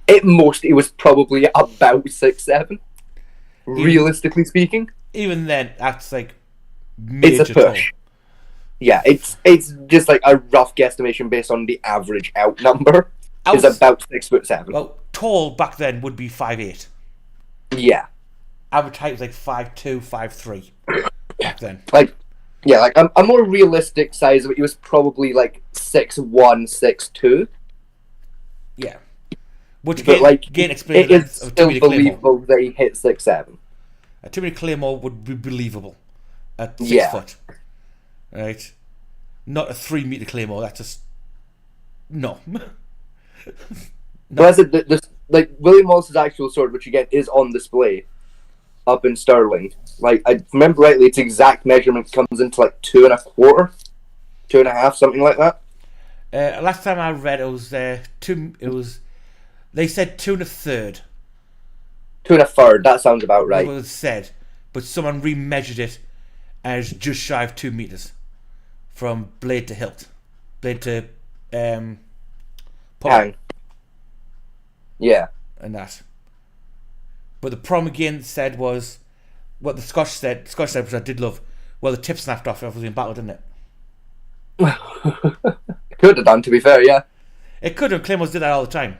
at most he was probably about 6'7", realistically speaking. Even then, that's major it's a push. Tall. Yeah, it's just a rough guesstimation based on the average out number. Is about 6'7". Well, tall back then would be 5'8". Yeah. Average height was 5'2", 5'3" back then. A more realistic size of it, he was probably 6'1", 6'2". Yeah. Which again explains it is still believable that he hit 6'7". A 2 meter claymore would be believable at 6 foot. Right, not a 3 meter claymore. That's just no. No. But as like William Wallace's actual sword, which again is on display up in Stirling. Like, I remember rightly, its exact measurement comes into like 2 1/4, 2 1/2, something like that. Last time I read, it was two. It was, they said 2 1/3. 2 1/3. That sounds about right. It was said, but someone remeasured it as just shy of 2 meters from blade to hilt, blade to Hang. Yeah. And that. But the problem again said was what the Scotch said, which I did love. Well, the tip snapped off after in battle, didn't it? Could have done, to be fair, yeah. It could have. Claymores did that all the time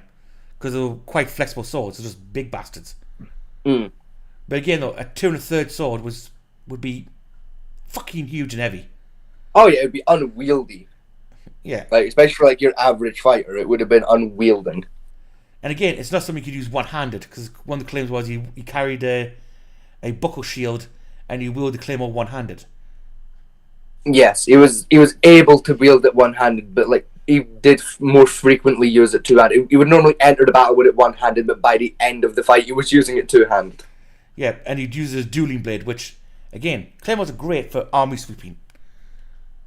because they were quite flexible swords. They're just big bastards. Mm. But again, though, a 2 1/3 sword would be fucking huge and heavy. Oh yeah, it'd be unwieldy. Yeah. Like, especially for like your average fighter, it would have been unwielding. And again, it's not something you could use one-handed, because one of the claims was he carried a buckle shield and he wielded the claymore one-handed. Yes, he was able to wield it one-handed, but like he did more frequently use it two-handed. He would normally enter the battle with it one-handed, but by the end of the fight, he was using it two-handed. Yeah, and he'd use his dueling blade, which again, claymores are great for army sweeping.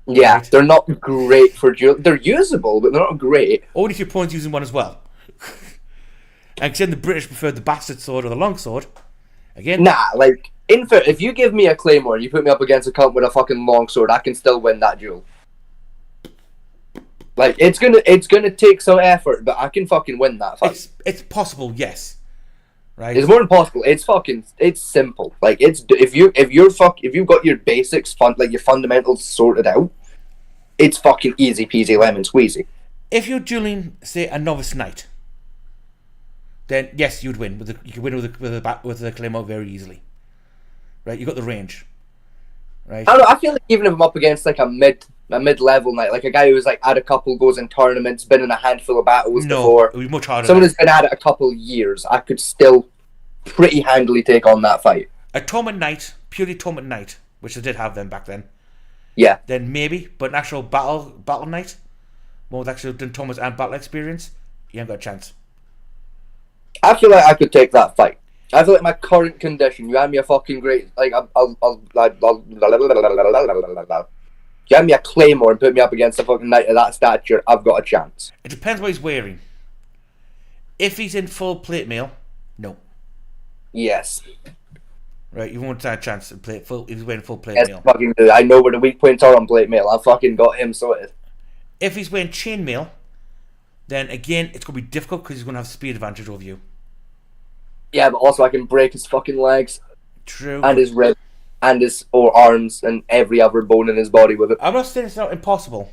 Yeah, right? They're not great for duel. They're usable, but they're not great. Only if your opponent's using one as well. And then the British preferred the bastard sword or the long sword. Again, nah, like if you give me a claymore and you put me up against a cunt with a fucking long sword, I can still win that duel. Like it's gonna take some effort, but I can fucking win that fight. It's possible, yes. Right. It's more than possible. It's simple. Like if you've got your basics like your fundamentals sorted out, it's fucking easy peasy lemon squeezy. If you're dueling, say, a novice knight, then yes, you'd win. You could win with the claymore very easily. Right, you got the range. Right. I don't know, I feel like even if I'm up against like a mid-level knight, like a guy who's like had a couple goes in tournaments, been in a handful of battles before, it would be much harder. Someone who's been at it a couple years, I could still pretty handily take on that fight. A tournament knight, purely tournament knight, which they did have them back then. Yeah. Then maybe, but an actual battle knight, one with actual done tournaments and battle experience, you ain't got a chance. I feel like I could take that fight. I feel like my current condition, you hand me a fucking great, like, you hand me a claymore and put me up against a fucking knight of that stature, I've got a chance. It depends what he's wearing. If he's in full plate mail, no. Yes. Right, you won't have a chance to play full if he's wearing full plate Yes, mail. fucking do. I know where the weak points are on plate mail. I fucking got him sorted. If he's wearing chain mail, then again, it's going to be difficult because he's going to have speed advantage over you. Yeah, but also I can break his fucking legs. True. And his ribs. And his arms and every other bone in his body with it. I'm not saying it's not impossible.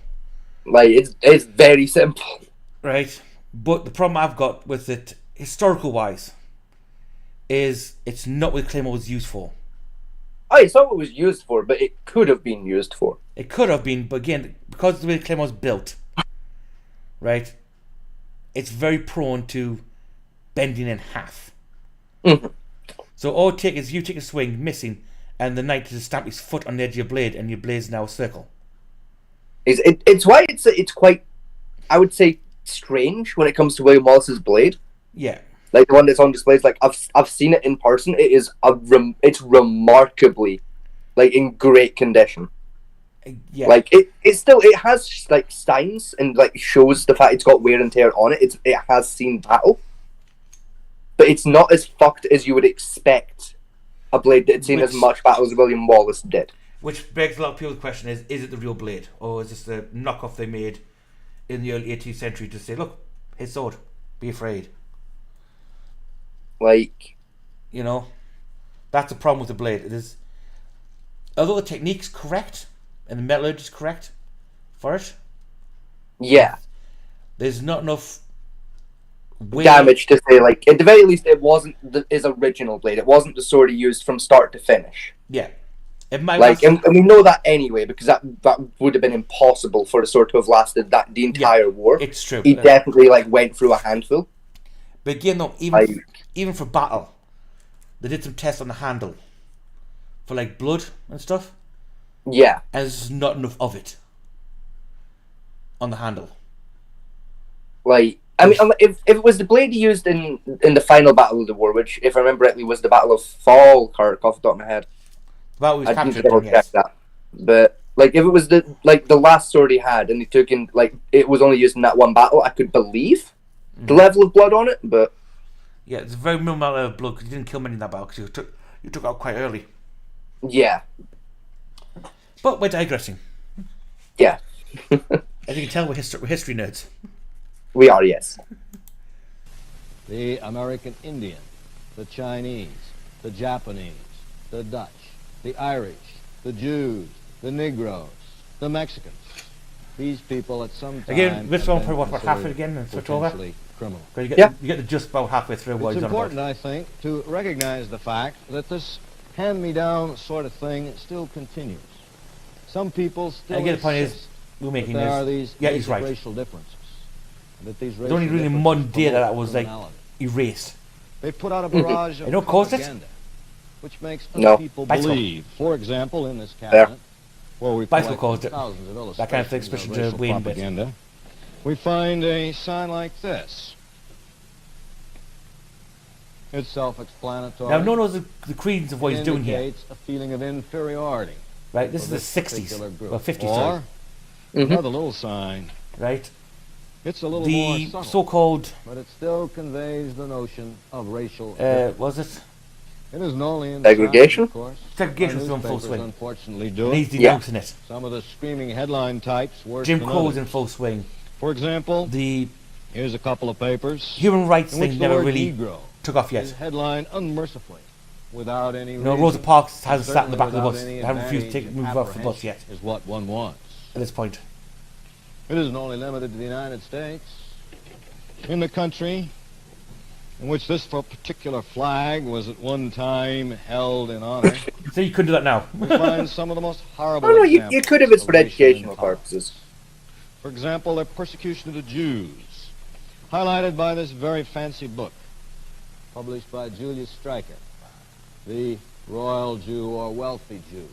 Like, it's very simple. Right. But the problem I've got with it, historical wise, is it's not what claymore was used for. Oh, it's not what it was used for, but it could have been used for. It could have been, but again, because of the way the claymore was built, right, it's very prone to bending in half. Mm-hmm. So all it takes is you take a swing, missing, and the knight just stamp his foot on the edge of your blade, and your blade's now a circle. It's why it's quite, I would say, strange when it comes to William Wallace's blade. Yeah. Like the one that's on display. It's like I've seen it in person. It is it's remarkably, like, in great condition. Yeah. Like it has like steins and like shows the fact it's got wear and tear on it. It has seen battle, but it's not as fucked as you would expect a blade that had seen as much battle as William Wallace did. Which begs a lot of people's question is it the real blade? Or is this the knockoff they made in the early 18th century to say, look, his sword, be afraid. Like, you know, that's the problem with the blade. It is, although the technique's correct and the metallurgy is correct for it, yeah, there's not enough damage to say, like, at the very least, it wasn't his original blade. It wasn't the sword he used from start to finish. Yeah, it might like, and we know that anyway because that would have been impossible for the sword to have lasted the entire war. It's true. He definitely like went through a handful. But again, though, even for battle, they did some tests on the handle for like blood and stuff. Yeah, and there's not enough of it on the handle. Like, I mean, if it was the blade he used in the final battle of the war, which, if I remember correctly, was the Battle of Falkirk, off the top of my head. Well, was I didn't captured. double check Yes. that. But like, if it was the last sword he had, and he took in it was only used in that one battle, I could believe the level of blood on it. But yeah, it's a very minimal amount of blood because you didn't kill many in that battle because you took out quite early. Yeah. But we're digressing. Yeah. As you can tell, we're history nerds. We are, yes. The American Indian, the Chinese, the Japanese, the Dutch, the Irish, the Jews, the Negroes, the Mexicans. These people at some time Again, this one probably what half it considered again and switch over. potentially criminal. You get the just about halfway through. It's important, I think, to recognize the fact that this hand-me-down sort of thing still continues. Some people still Again, the point is, insist we're making that there this. are these Yeah, he's basic right. racial differences. And that these There's only racial really differences one day promote that was like criminality. erased. They put out a barrage of You know what caused it? propaganda, which makes No. other people Bicycle. believe. For example, in this cabinet, where we Bicycle collect caused it. thousands of That kind of illustrations expression of to racial Wayne bit. propaganda, we find a sign like this. It's self-explanatory. Now, no one knows the credence of what he's doing here. Indicates a feeling of inferiority. Right, this for is the 60s, particular group. well 50s, Or sorry. another little sign. Right. It's a little more The subtle, so-called, but it still conveys the notion of racial. was it? It isn't only in Segregation? South, of course. Segregation's Our in full newspapers swing. Unfortunately, do He's it. denouncing it. Some of the screaming headline types worse Jim than Crow's others. in full swing. For example, The here's a couple of papers. human rights in which thing the never word really Negro took off yet. is headlined unmercifully, without any You know, reason, Rosa Parks and hasn't sat in the back of the certainly bus. without They any haven't refused to advantage move off the bus yet, is what one wants. at this point. It isn't only limited to the United States. In the country in which this particular flag was at one time held in honor, So you couldn't do that now. we find some of the most horrible Oh no, you examples could if it's of for racial educational intolerance. purposes. For example, the persecution of the Jews, highlighted by this very fancy book, published by Julius Streicher, The Royal Jew or Wealthy Jew,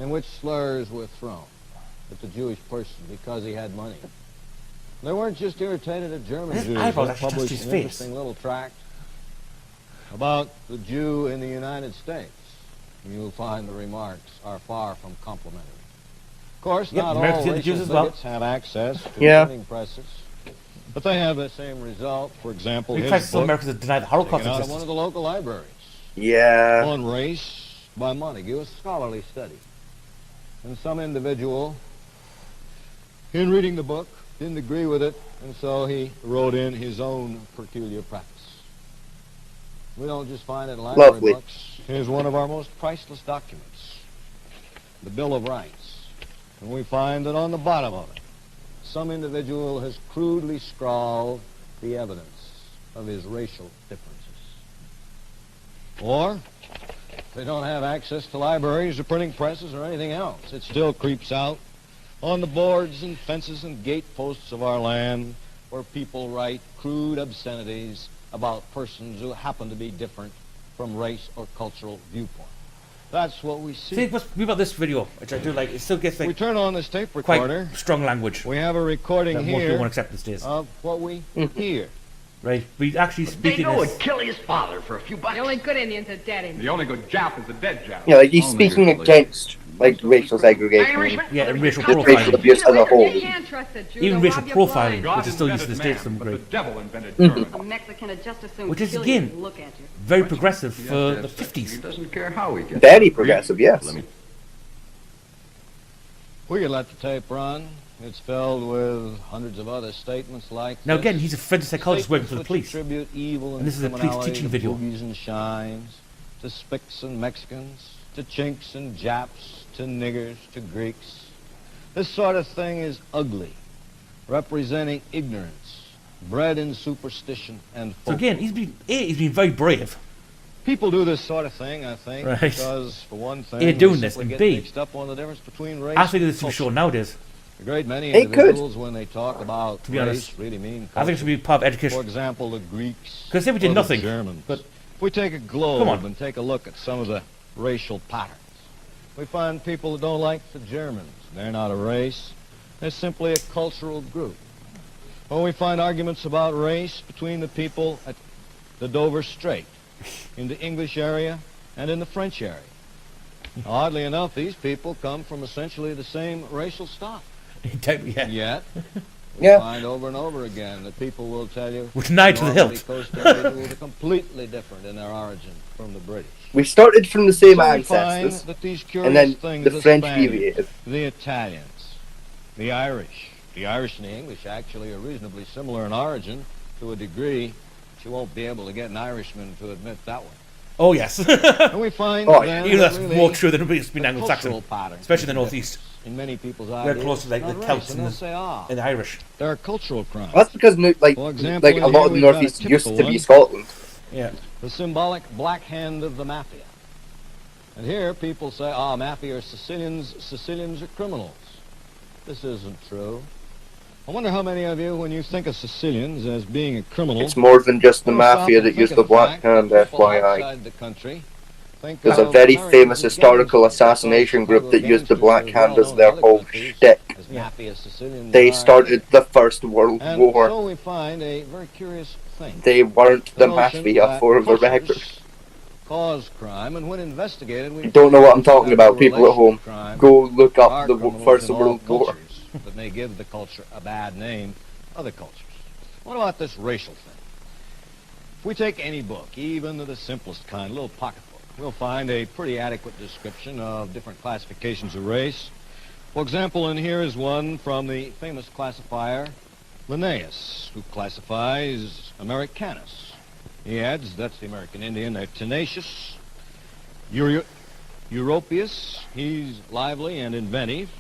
in which slurs were thrown at the Jewish person because he had money. They weren't just irritated at German His Jews. eyebrows They actually touched published his an face. interesting little tract about the Jew in the United States. You'll find the remarks are far from complimentary. Of course, Yep, not Americans all did the racial Jews as well. bigots have access to Yeah. printing presses, but they have the same result. For example, We his tried to tell book, Americans to deny the Holocaust taken out of one existed. of the local libraries, Yeah. on race by Montague, a scholarly study. And some individual, in reading the book, didn't agree with it, and so he wrote in his own peculiar practice. We don't just find it in library Lovely. books. Here's one of our most priceless documents, the Bill of Rights. And we find that on the bottom of it, some individual has crudely scrawled the evidence of his racial differences. Or, if they don't have access to libraries or printing presses or anything else, it still creeps out on the boards and fences and gate posts of our land, where people write crude obscenities about persons who happen to be different from race or cultural viewpoint. That's what we see. See, what's me about this video, which I do like, it still gets We like turn on this tape quite recorder. strong language We have a recording that most people here won't accept these days. of what we hear. Right? We actually They speaking know this. would kill his father for a few bucks. The only good Indian's a dead Indian. The only good Jap is a dead Jap. Yeah, like he's speaking against like racial segregation, Yeah, and racial just racial profiling. abuse as a whole. You can't trust a Jew. Even They'll racial rob you profiling, blind. which is still used in the States, some but the great. devil invented Mhm. German. A Mexican would just as soon Which is, kill you again, than look at you. very progressive for the 50s. He doesn't care how he gets Very progressive, yes. We can let the tape run. It's filled with hundreds of other statements like Now this. again, he's a forensic psychologist working for the police. Attribute evil And this is a police criminality teaching to video. boogies and shines, to Spics and Mexicans, to Chinks and Japs, to niggers, to Greeks. This sort of thing is ugly, representing ignorance, bred in superstition and So again, he's been very brave. People do this sort of thing, I think, Right. because, for one thing, A, doing they this, simply and get B, mixed up on the difference between race I think and this should be culture. shown nowadays. A great many It could. individuals, when they talk about To be race, honest, really mean I think it should be part of education. For example, the Greeks. Because they did or the nothing. Germans. But if we take a globe Come on. and take a look at some of the racial patterns, we find people that don't like the Germans. They're not a race. They're simply a cultural group. Well, we find arguments about race between the people at the Dover Strait, in the English area, and in the French area. Oddly enough, these people come from essentially the same racial stock. Yet, we find over and over again that people will tell you Which nigh to the hilt. coast individuals are completely different in their origin from the British. We started from the same So we ancestors, find that these and then curious things, the French Spaniards, deviated. the Italians, the Irish. The Irish and the English actually are reasonably similar in origin to a degree that you won't be able to get an Irishman to admit that one. Oh, yes. And we find then even that's really more true than it's been the Anglo-Saxon, cultural patterns especially in the make a northeast. difference in many people's We're ideas. close to like the Not Celts race, and they'll say, the Irish. there are cultural crimes. That's because like For example, a lot here of the we've got a northeast used typical to be one. Scotland. Yeah. The symbolic black hand of the mafia. And here people say, mafia are Sicilians, Sicilians are criminals. This isn't true. I wonder how many of you, when you think of Sicilians as being a criminal... It's more than just the will stop mafia and that think used of the Black fact that Hand, people FYI. outside the country think There's a of very Americans famous as historical gangsters, assassination because group that Chicago used the gangsters Black are Hand well as known their in other whole countries shtick. as mafia Sicilians They are started the First World and War. so we find a very curious thing. They weren't the notion mafia, that for the cultures record. cause crime, and when investigated, we Don't know what I'm talking find about, a people at home. relation to crime. Go look There up are the criminals First in all World War. cultures that may give the culture a bad name, other cultures. What about this racial thing? If we take any book, even the simplest kind, a little pocket book, we'll find a pretty adequate description of different classifications of race. For example, in here is one from the famous classifier Linnaeus, who classifies Americanus. He adds, that's the American Indian, they're tenacious. Europeus, he's lively and inventive.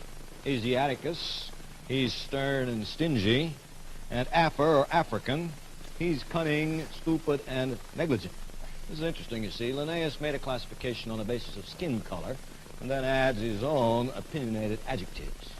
Asiaticus, he's stern and stingy. And Afar, or African, he's cunning, stupid, and negligent. This is interesting, you see. Linnaeus made a classification on the basis of skin color and then adds his own opinionated adjectives.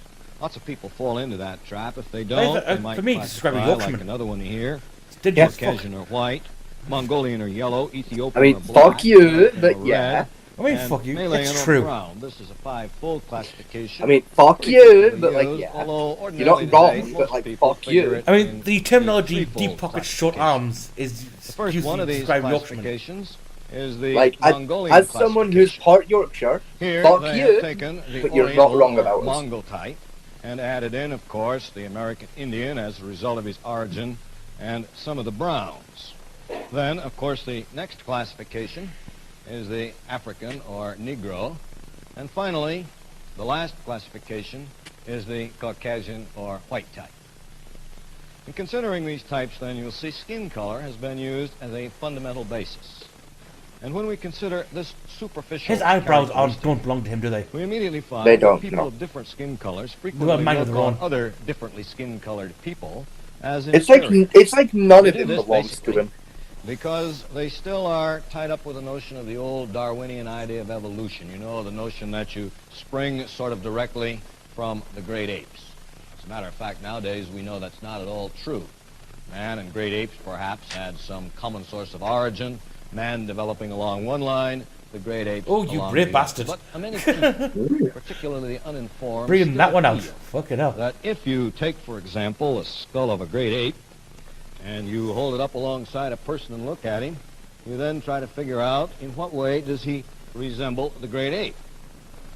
Lots of people fall into that trap. If they don't, they might for me, describe a classify Yorkshireman. like another one here. Yes. Caucasian or white, Mongolian or yellow, Ethiopian I mean, or black, fuck you, American but or yeah. red, I mean, and fuck you, Malayan it's or true. brown. This is a five-fold classification. I mean, fuck Pretty you, frequently but like, used, yeah. although You're ordinarily not wrong, today, but most like, people fuck figure you. it I mean, in the terminology threefold deep pockets, short arms is The first used one to of these describe Yorkshiremen. classifications is the Like, Mongolian as someone who's part Yorkshire, Here fuck they you, have taken the but you're not Oriental wrong or about us. Mongol type and added in, of course, the American Indian as a result of his origin and some of the Browns. Then, of course, the next classification is the African or Negro. And finally, the last classification is the Caucasian or white type. In considering these types, then, you'll see skin color has been used as a fundamental basis. And when we consider this superficial His eyebrows characteristic, don't belong to him, do they? we immediately find They that don't, people no. of different skin colors They've frequently got mind of look their on own. other differently skin-colored people as It's like inferior. none They of do him this belongs to basically him. because they still are tied up with the notion of the old Darwinian idea of evolution. You know, the notion that you spring sort of directly from the great apes. As a matter of fact, nowadays we know that's not at all true. Man and great apes perhaps had some common source of origin, man developing along one line, the great apes Oh, you along brave the bastard. other. But many people, particularly the uninformed, Bring that still one out. feel Fuck it up. that if you take, for example, a skull of a great ape and you hold it up alongside a person and look at him, you then try to figure out in what way does he resemble the great ape.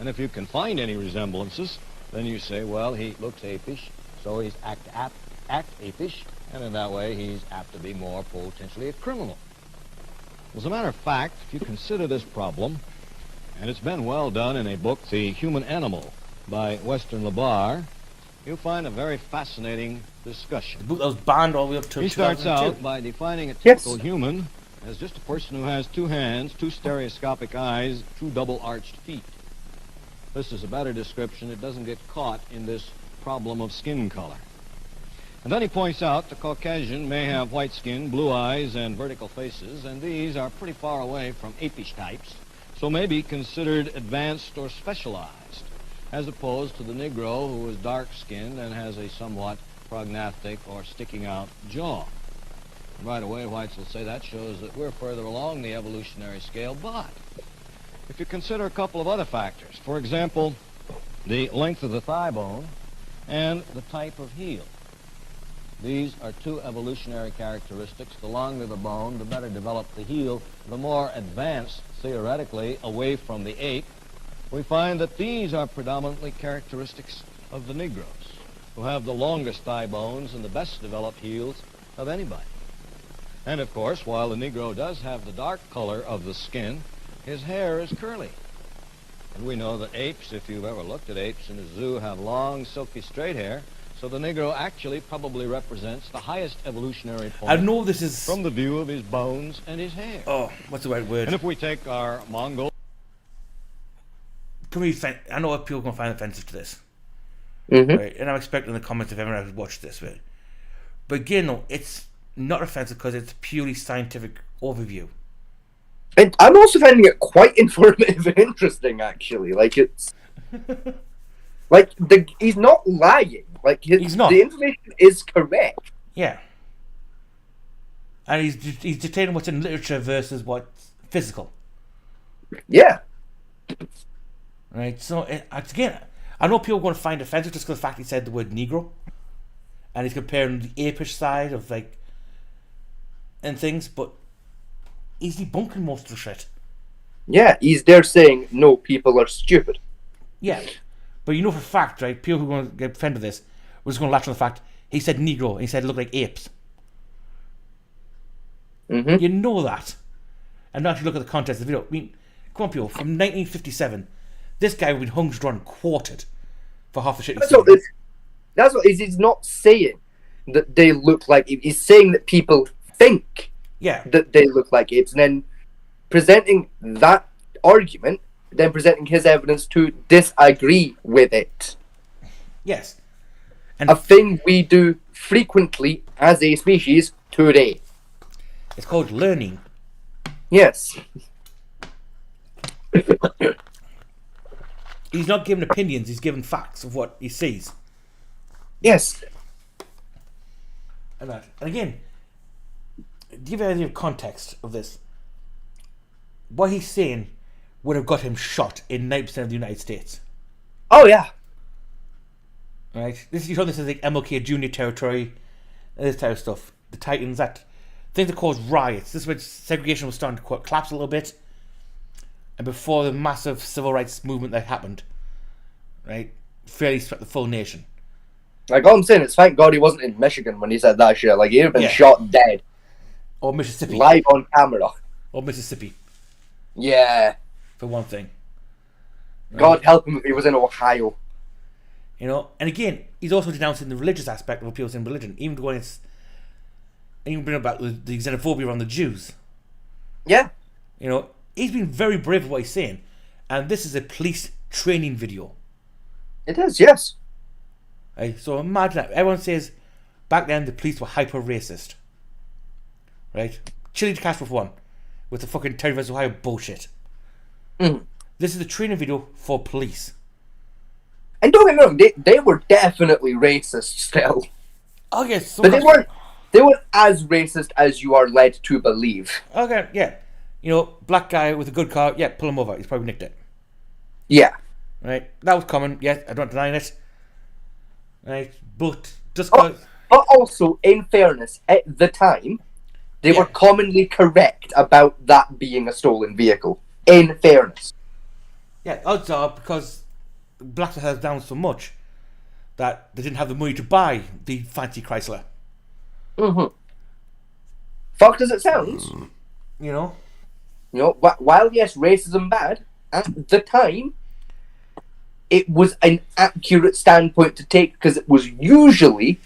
And if you can find any resemblances, then you say, well, he looks apish, so he's act apish, and in that way he's apt to be more potentially a criminal. As a matter of fact, if you consider this problem, and it's been well done in a book, The Human Animal, by Weston LeBar, you'll find a very fascinating discussion. The book that was banned all the way up to He starts 2002. out by defining a Yes. typical human as just a person who has two hands, two stereoscopic eyes, two double-arched feet. This is a better description. It doesn't get caught in this problem of skin color. And then he points out the Caucasian may have white skin, blue eyes, and vertical faces, and these are pretty far away from apish types, so may be considered advanced or specialized, as opposed to the Negro, who is dark-skinned and has a somewhat prognathic or sticking-out jaw. Right away, whites will say that shows that we're further along the evolutionary scale, but if you consider a couple of other factors, for example, the length of the thigh bone and the type of heel, These are two evolutionary characteristics. The longer the bone, the better developed the heel, the more advanced, theoretically, away from the ape. We find that these are predominantly characteristics of the Negroes, who have the longest thigh bones and the best developed heels of anybody. And of course, while the Negro does have the dark color of the skin, his hair is curly. And we know that apes, if you've ever looked at apes in a zoo, have long, silky, straight hair. So the Negro actually probably represents the highest evolutionary point. I know this is... from the view of his bones and his hair. Oh, what's the right word? And if we take our Mongol... I know people are going to find offensive to this. Mm-hmm. Right? And I'm expecting the comments if everyone has watched this. Right? But again, no, it's not offensive because it's purely scientific overview. And I'm also finding it quite informative and interesting, actually. Like, it's... like, he's not lying. Like, he's not. The information is correct. Yeah. And he's dictating what's in literature versus what's physical. Yeah. Right, so, again, I know people are going to find offensive just because the fact he said the word Negro. And he's comparing the apish side of, like, and things, but he's debunking most of the shit. Yeah, he's there saying, no, people are stupid. Yeah. But you know for a fact, right, people who are going to get offended with this, we're just going to latch on the fact, he said Negro, and he said it looked like apes. Mm-hmm. You know that. And now if you look at the context of the video, I mean, come on people, from 1957, this guy would be hung, drawn, and quartered for half the shit he's saying. That's what he's not saying that they look like apes. He's saying that people think that they look like apes, and then presenting that argument, then presenting his evidence to disagree with it. Yes. And a thing we do frequently as a species today. It's called learning. Yes. He's not giving opinions, he's giving facts of what he sees. Yes. And again, to give you an idea of context of this, what he's saying would have got him shot in 90% of the United States. Oh, yeah. Right? This is like MLK Junior territory, and this type of stuff. The Titans, things that caused riots. This is when segregation was starting to collapse a little bit. And before the massive civil rights movement that happened, right, fairly swept the full nation. Like, all I'm saying is, thank God he wasn't in Michigan when he said that shit. Like, he'd have been shot dead. Or Mississippi. Live on camera. Or Mississippi. Yeah. For one thing. Right? God help him if he was in Ohio. You know, and again, he's also denouncing the religious aspect of appeals in religion, even going and even bring about the xenophobia around the Jews. Yeah. You know, he's been very brave with what he's saying, and this is a police training video. It is, yes. Right, so imagine that. Everyone says back then the police were hyper racist. Right? Chili Castro for one, with the fucking Terry vs. Ohio bullshit. Mm. This is a training video for police. And don't get me wrong, they were definitely racist still. Oh yes, so but they weren't as racist as you are led to believe. Okay, yeah. You know, black guy with a good car, yeah, pull him over. He's probably nicked it. Yeah. Right? That was common, yes, I don't deny it. Right? But just but also, in fairness, at the time, they were commonly correct about that being a stolen vehicle. In fairness. Yeah, odds are because blacks had held down so much that they didn't have the money to buy the fancy Chrysler. Mm-hmm. Fucked as it sounds. You know? You know, while yes, racism bad, at the time, it was an accurate standpoint to take because it was usually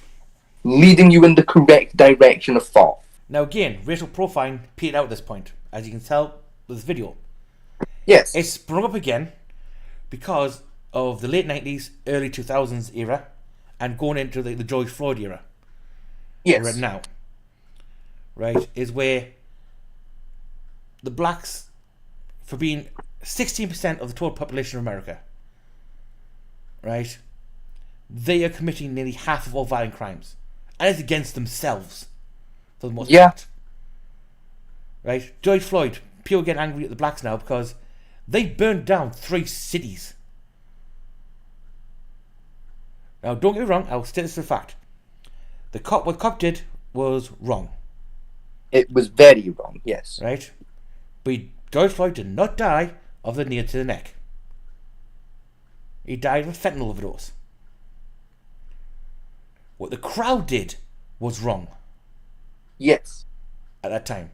leading you in the correct direction of thought. Now again, racial profiling petered out at this point, as you can tell with this video. Yes. It sprung up again because of the late 90s, early 2000s era, and going into the George Floyd era. Yes. Right now. Right, is where the blacks, for being 16% of the total population of America, right, they are committing nearly half of all violent crimes. And it's against themselves, for the most part. Right, George Floyd, people get angry at the blacks now because they burned down 3 cities. Now, don't get me wrong, I'll state this for a fact. What the cop did was wrong. It was very wrong, yes. Right? But George Floyd did not die of the knee to the neck. He died of a fentanyl overdose. What the crowd did was wrong. Yes. At that time.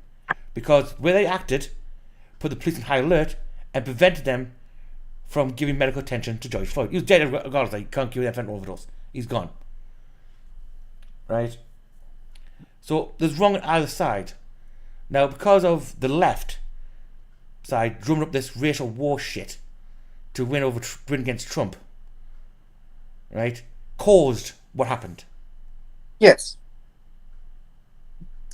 Because where they acted put the police on high alert and prevented them from giving medical attention to George Floyd. He was dead regardless. He can't give that fentanyl overdose. He's gone. Right? So there's wrong on either side. Now, because of the left side drumming up this racial war shit to win against Trump, right, caused what happened. Yes.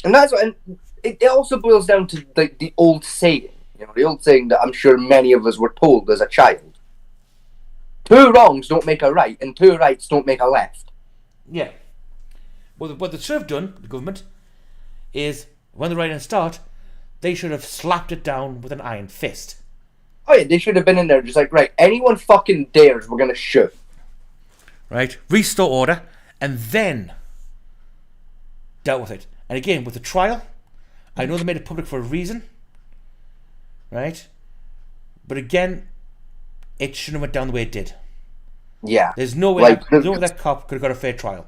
And that's and it also boils down to the old saying, the old saying that I'm sure many of us were told as a child. 2 wrongs don't make a right, and 2 rights don't make a left. Yeah. Well, what they should have done, the government, is when the right-hand start, they should have slapped it down with an iron fist. Oh yeah, they should have been in there just like, right, anyone fucking dares, we're gonna shoot. Right? Restore order, and then dealt with it. And again, with the trial, I know they made it public for a reason, right? But again, it shouldn't have went down the way it did. Yeah. There's no way that cop could have got a fair trial.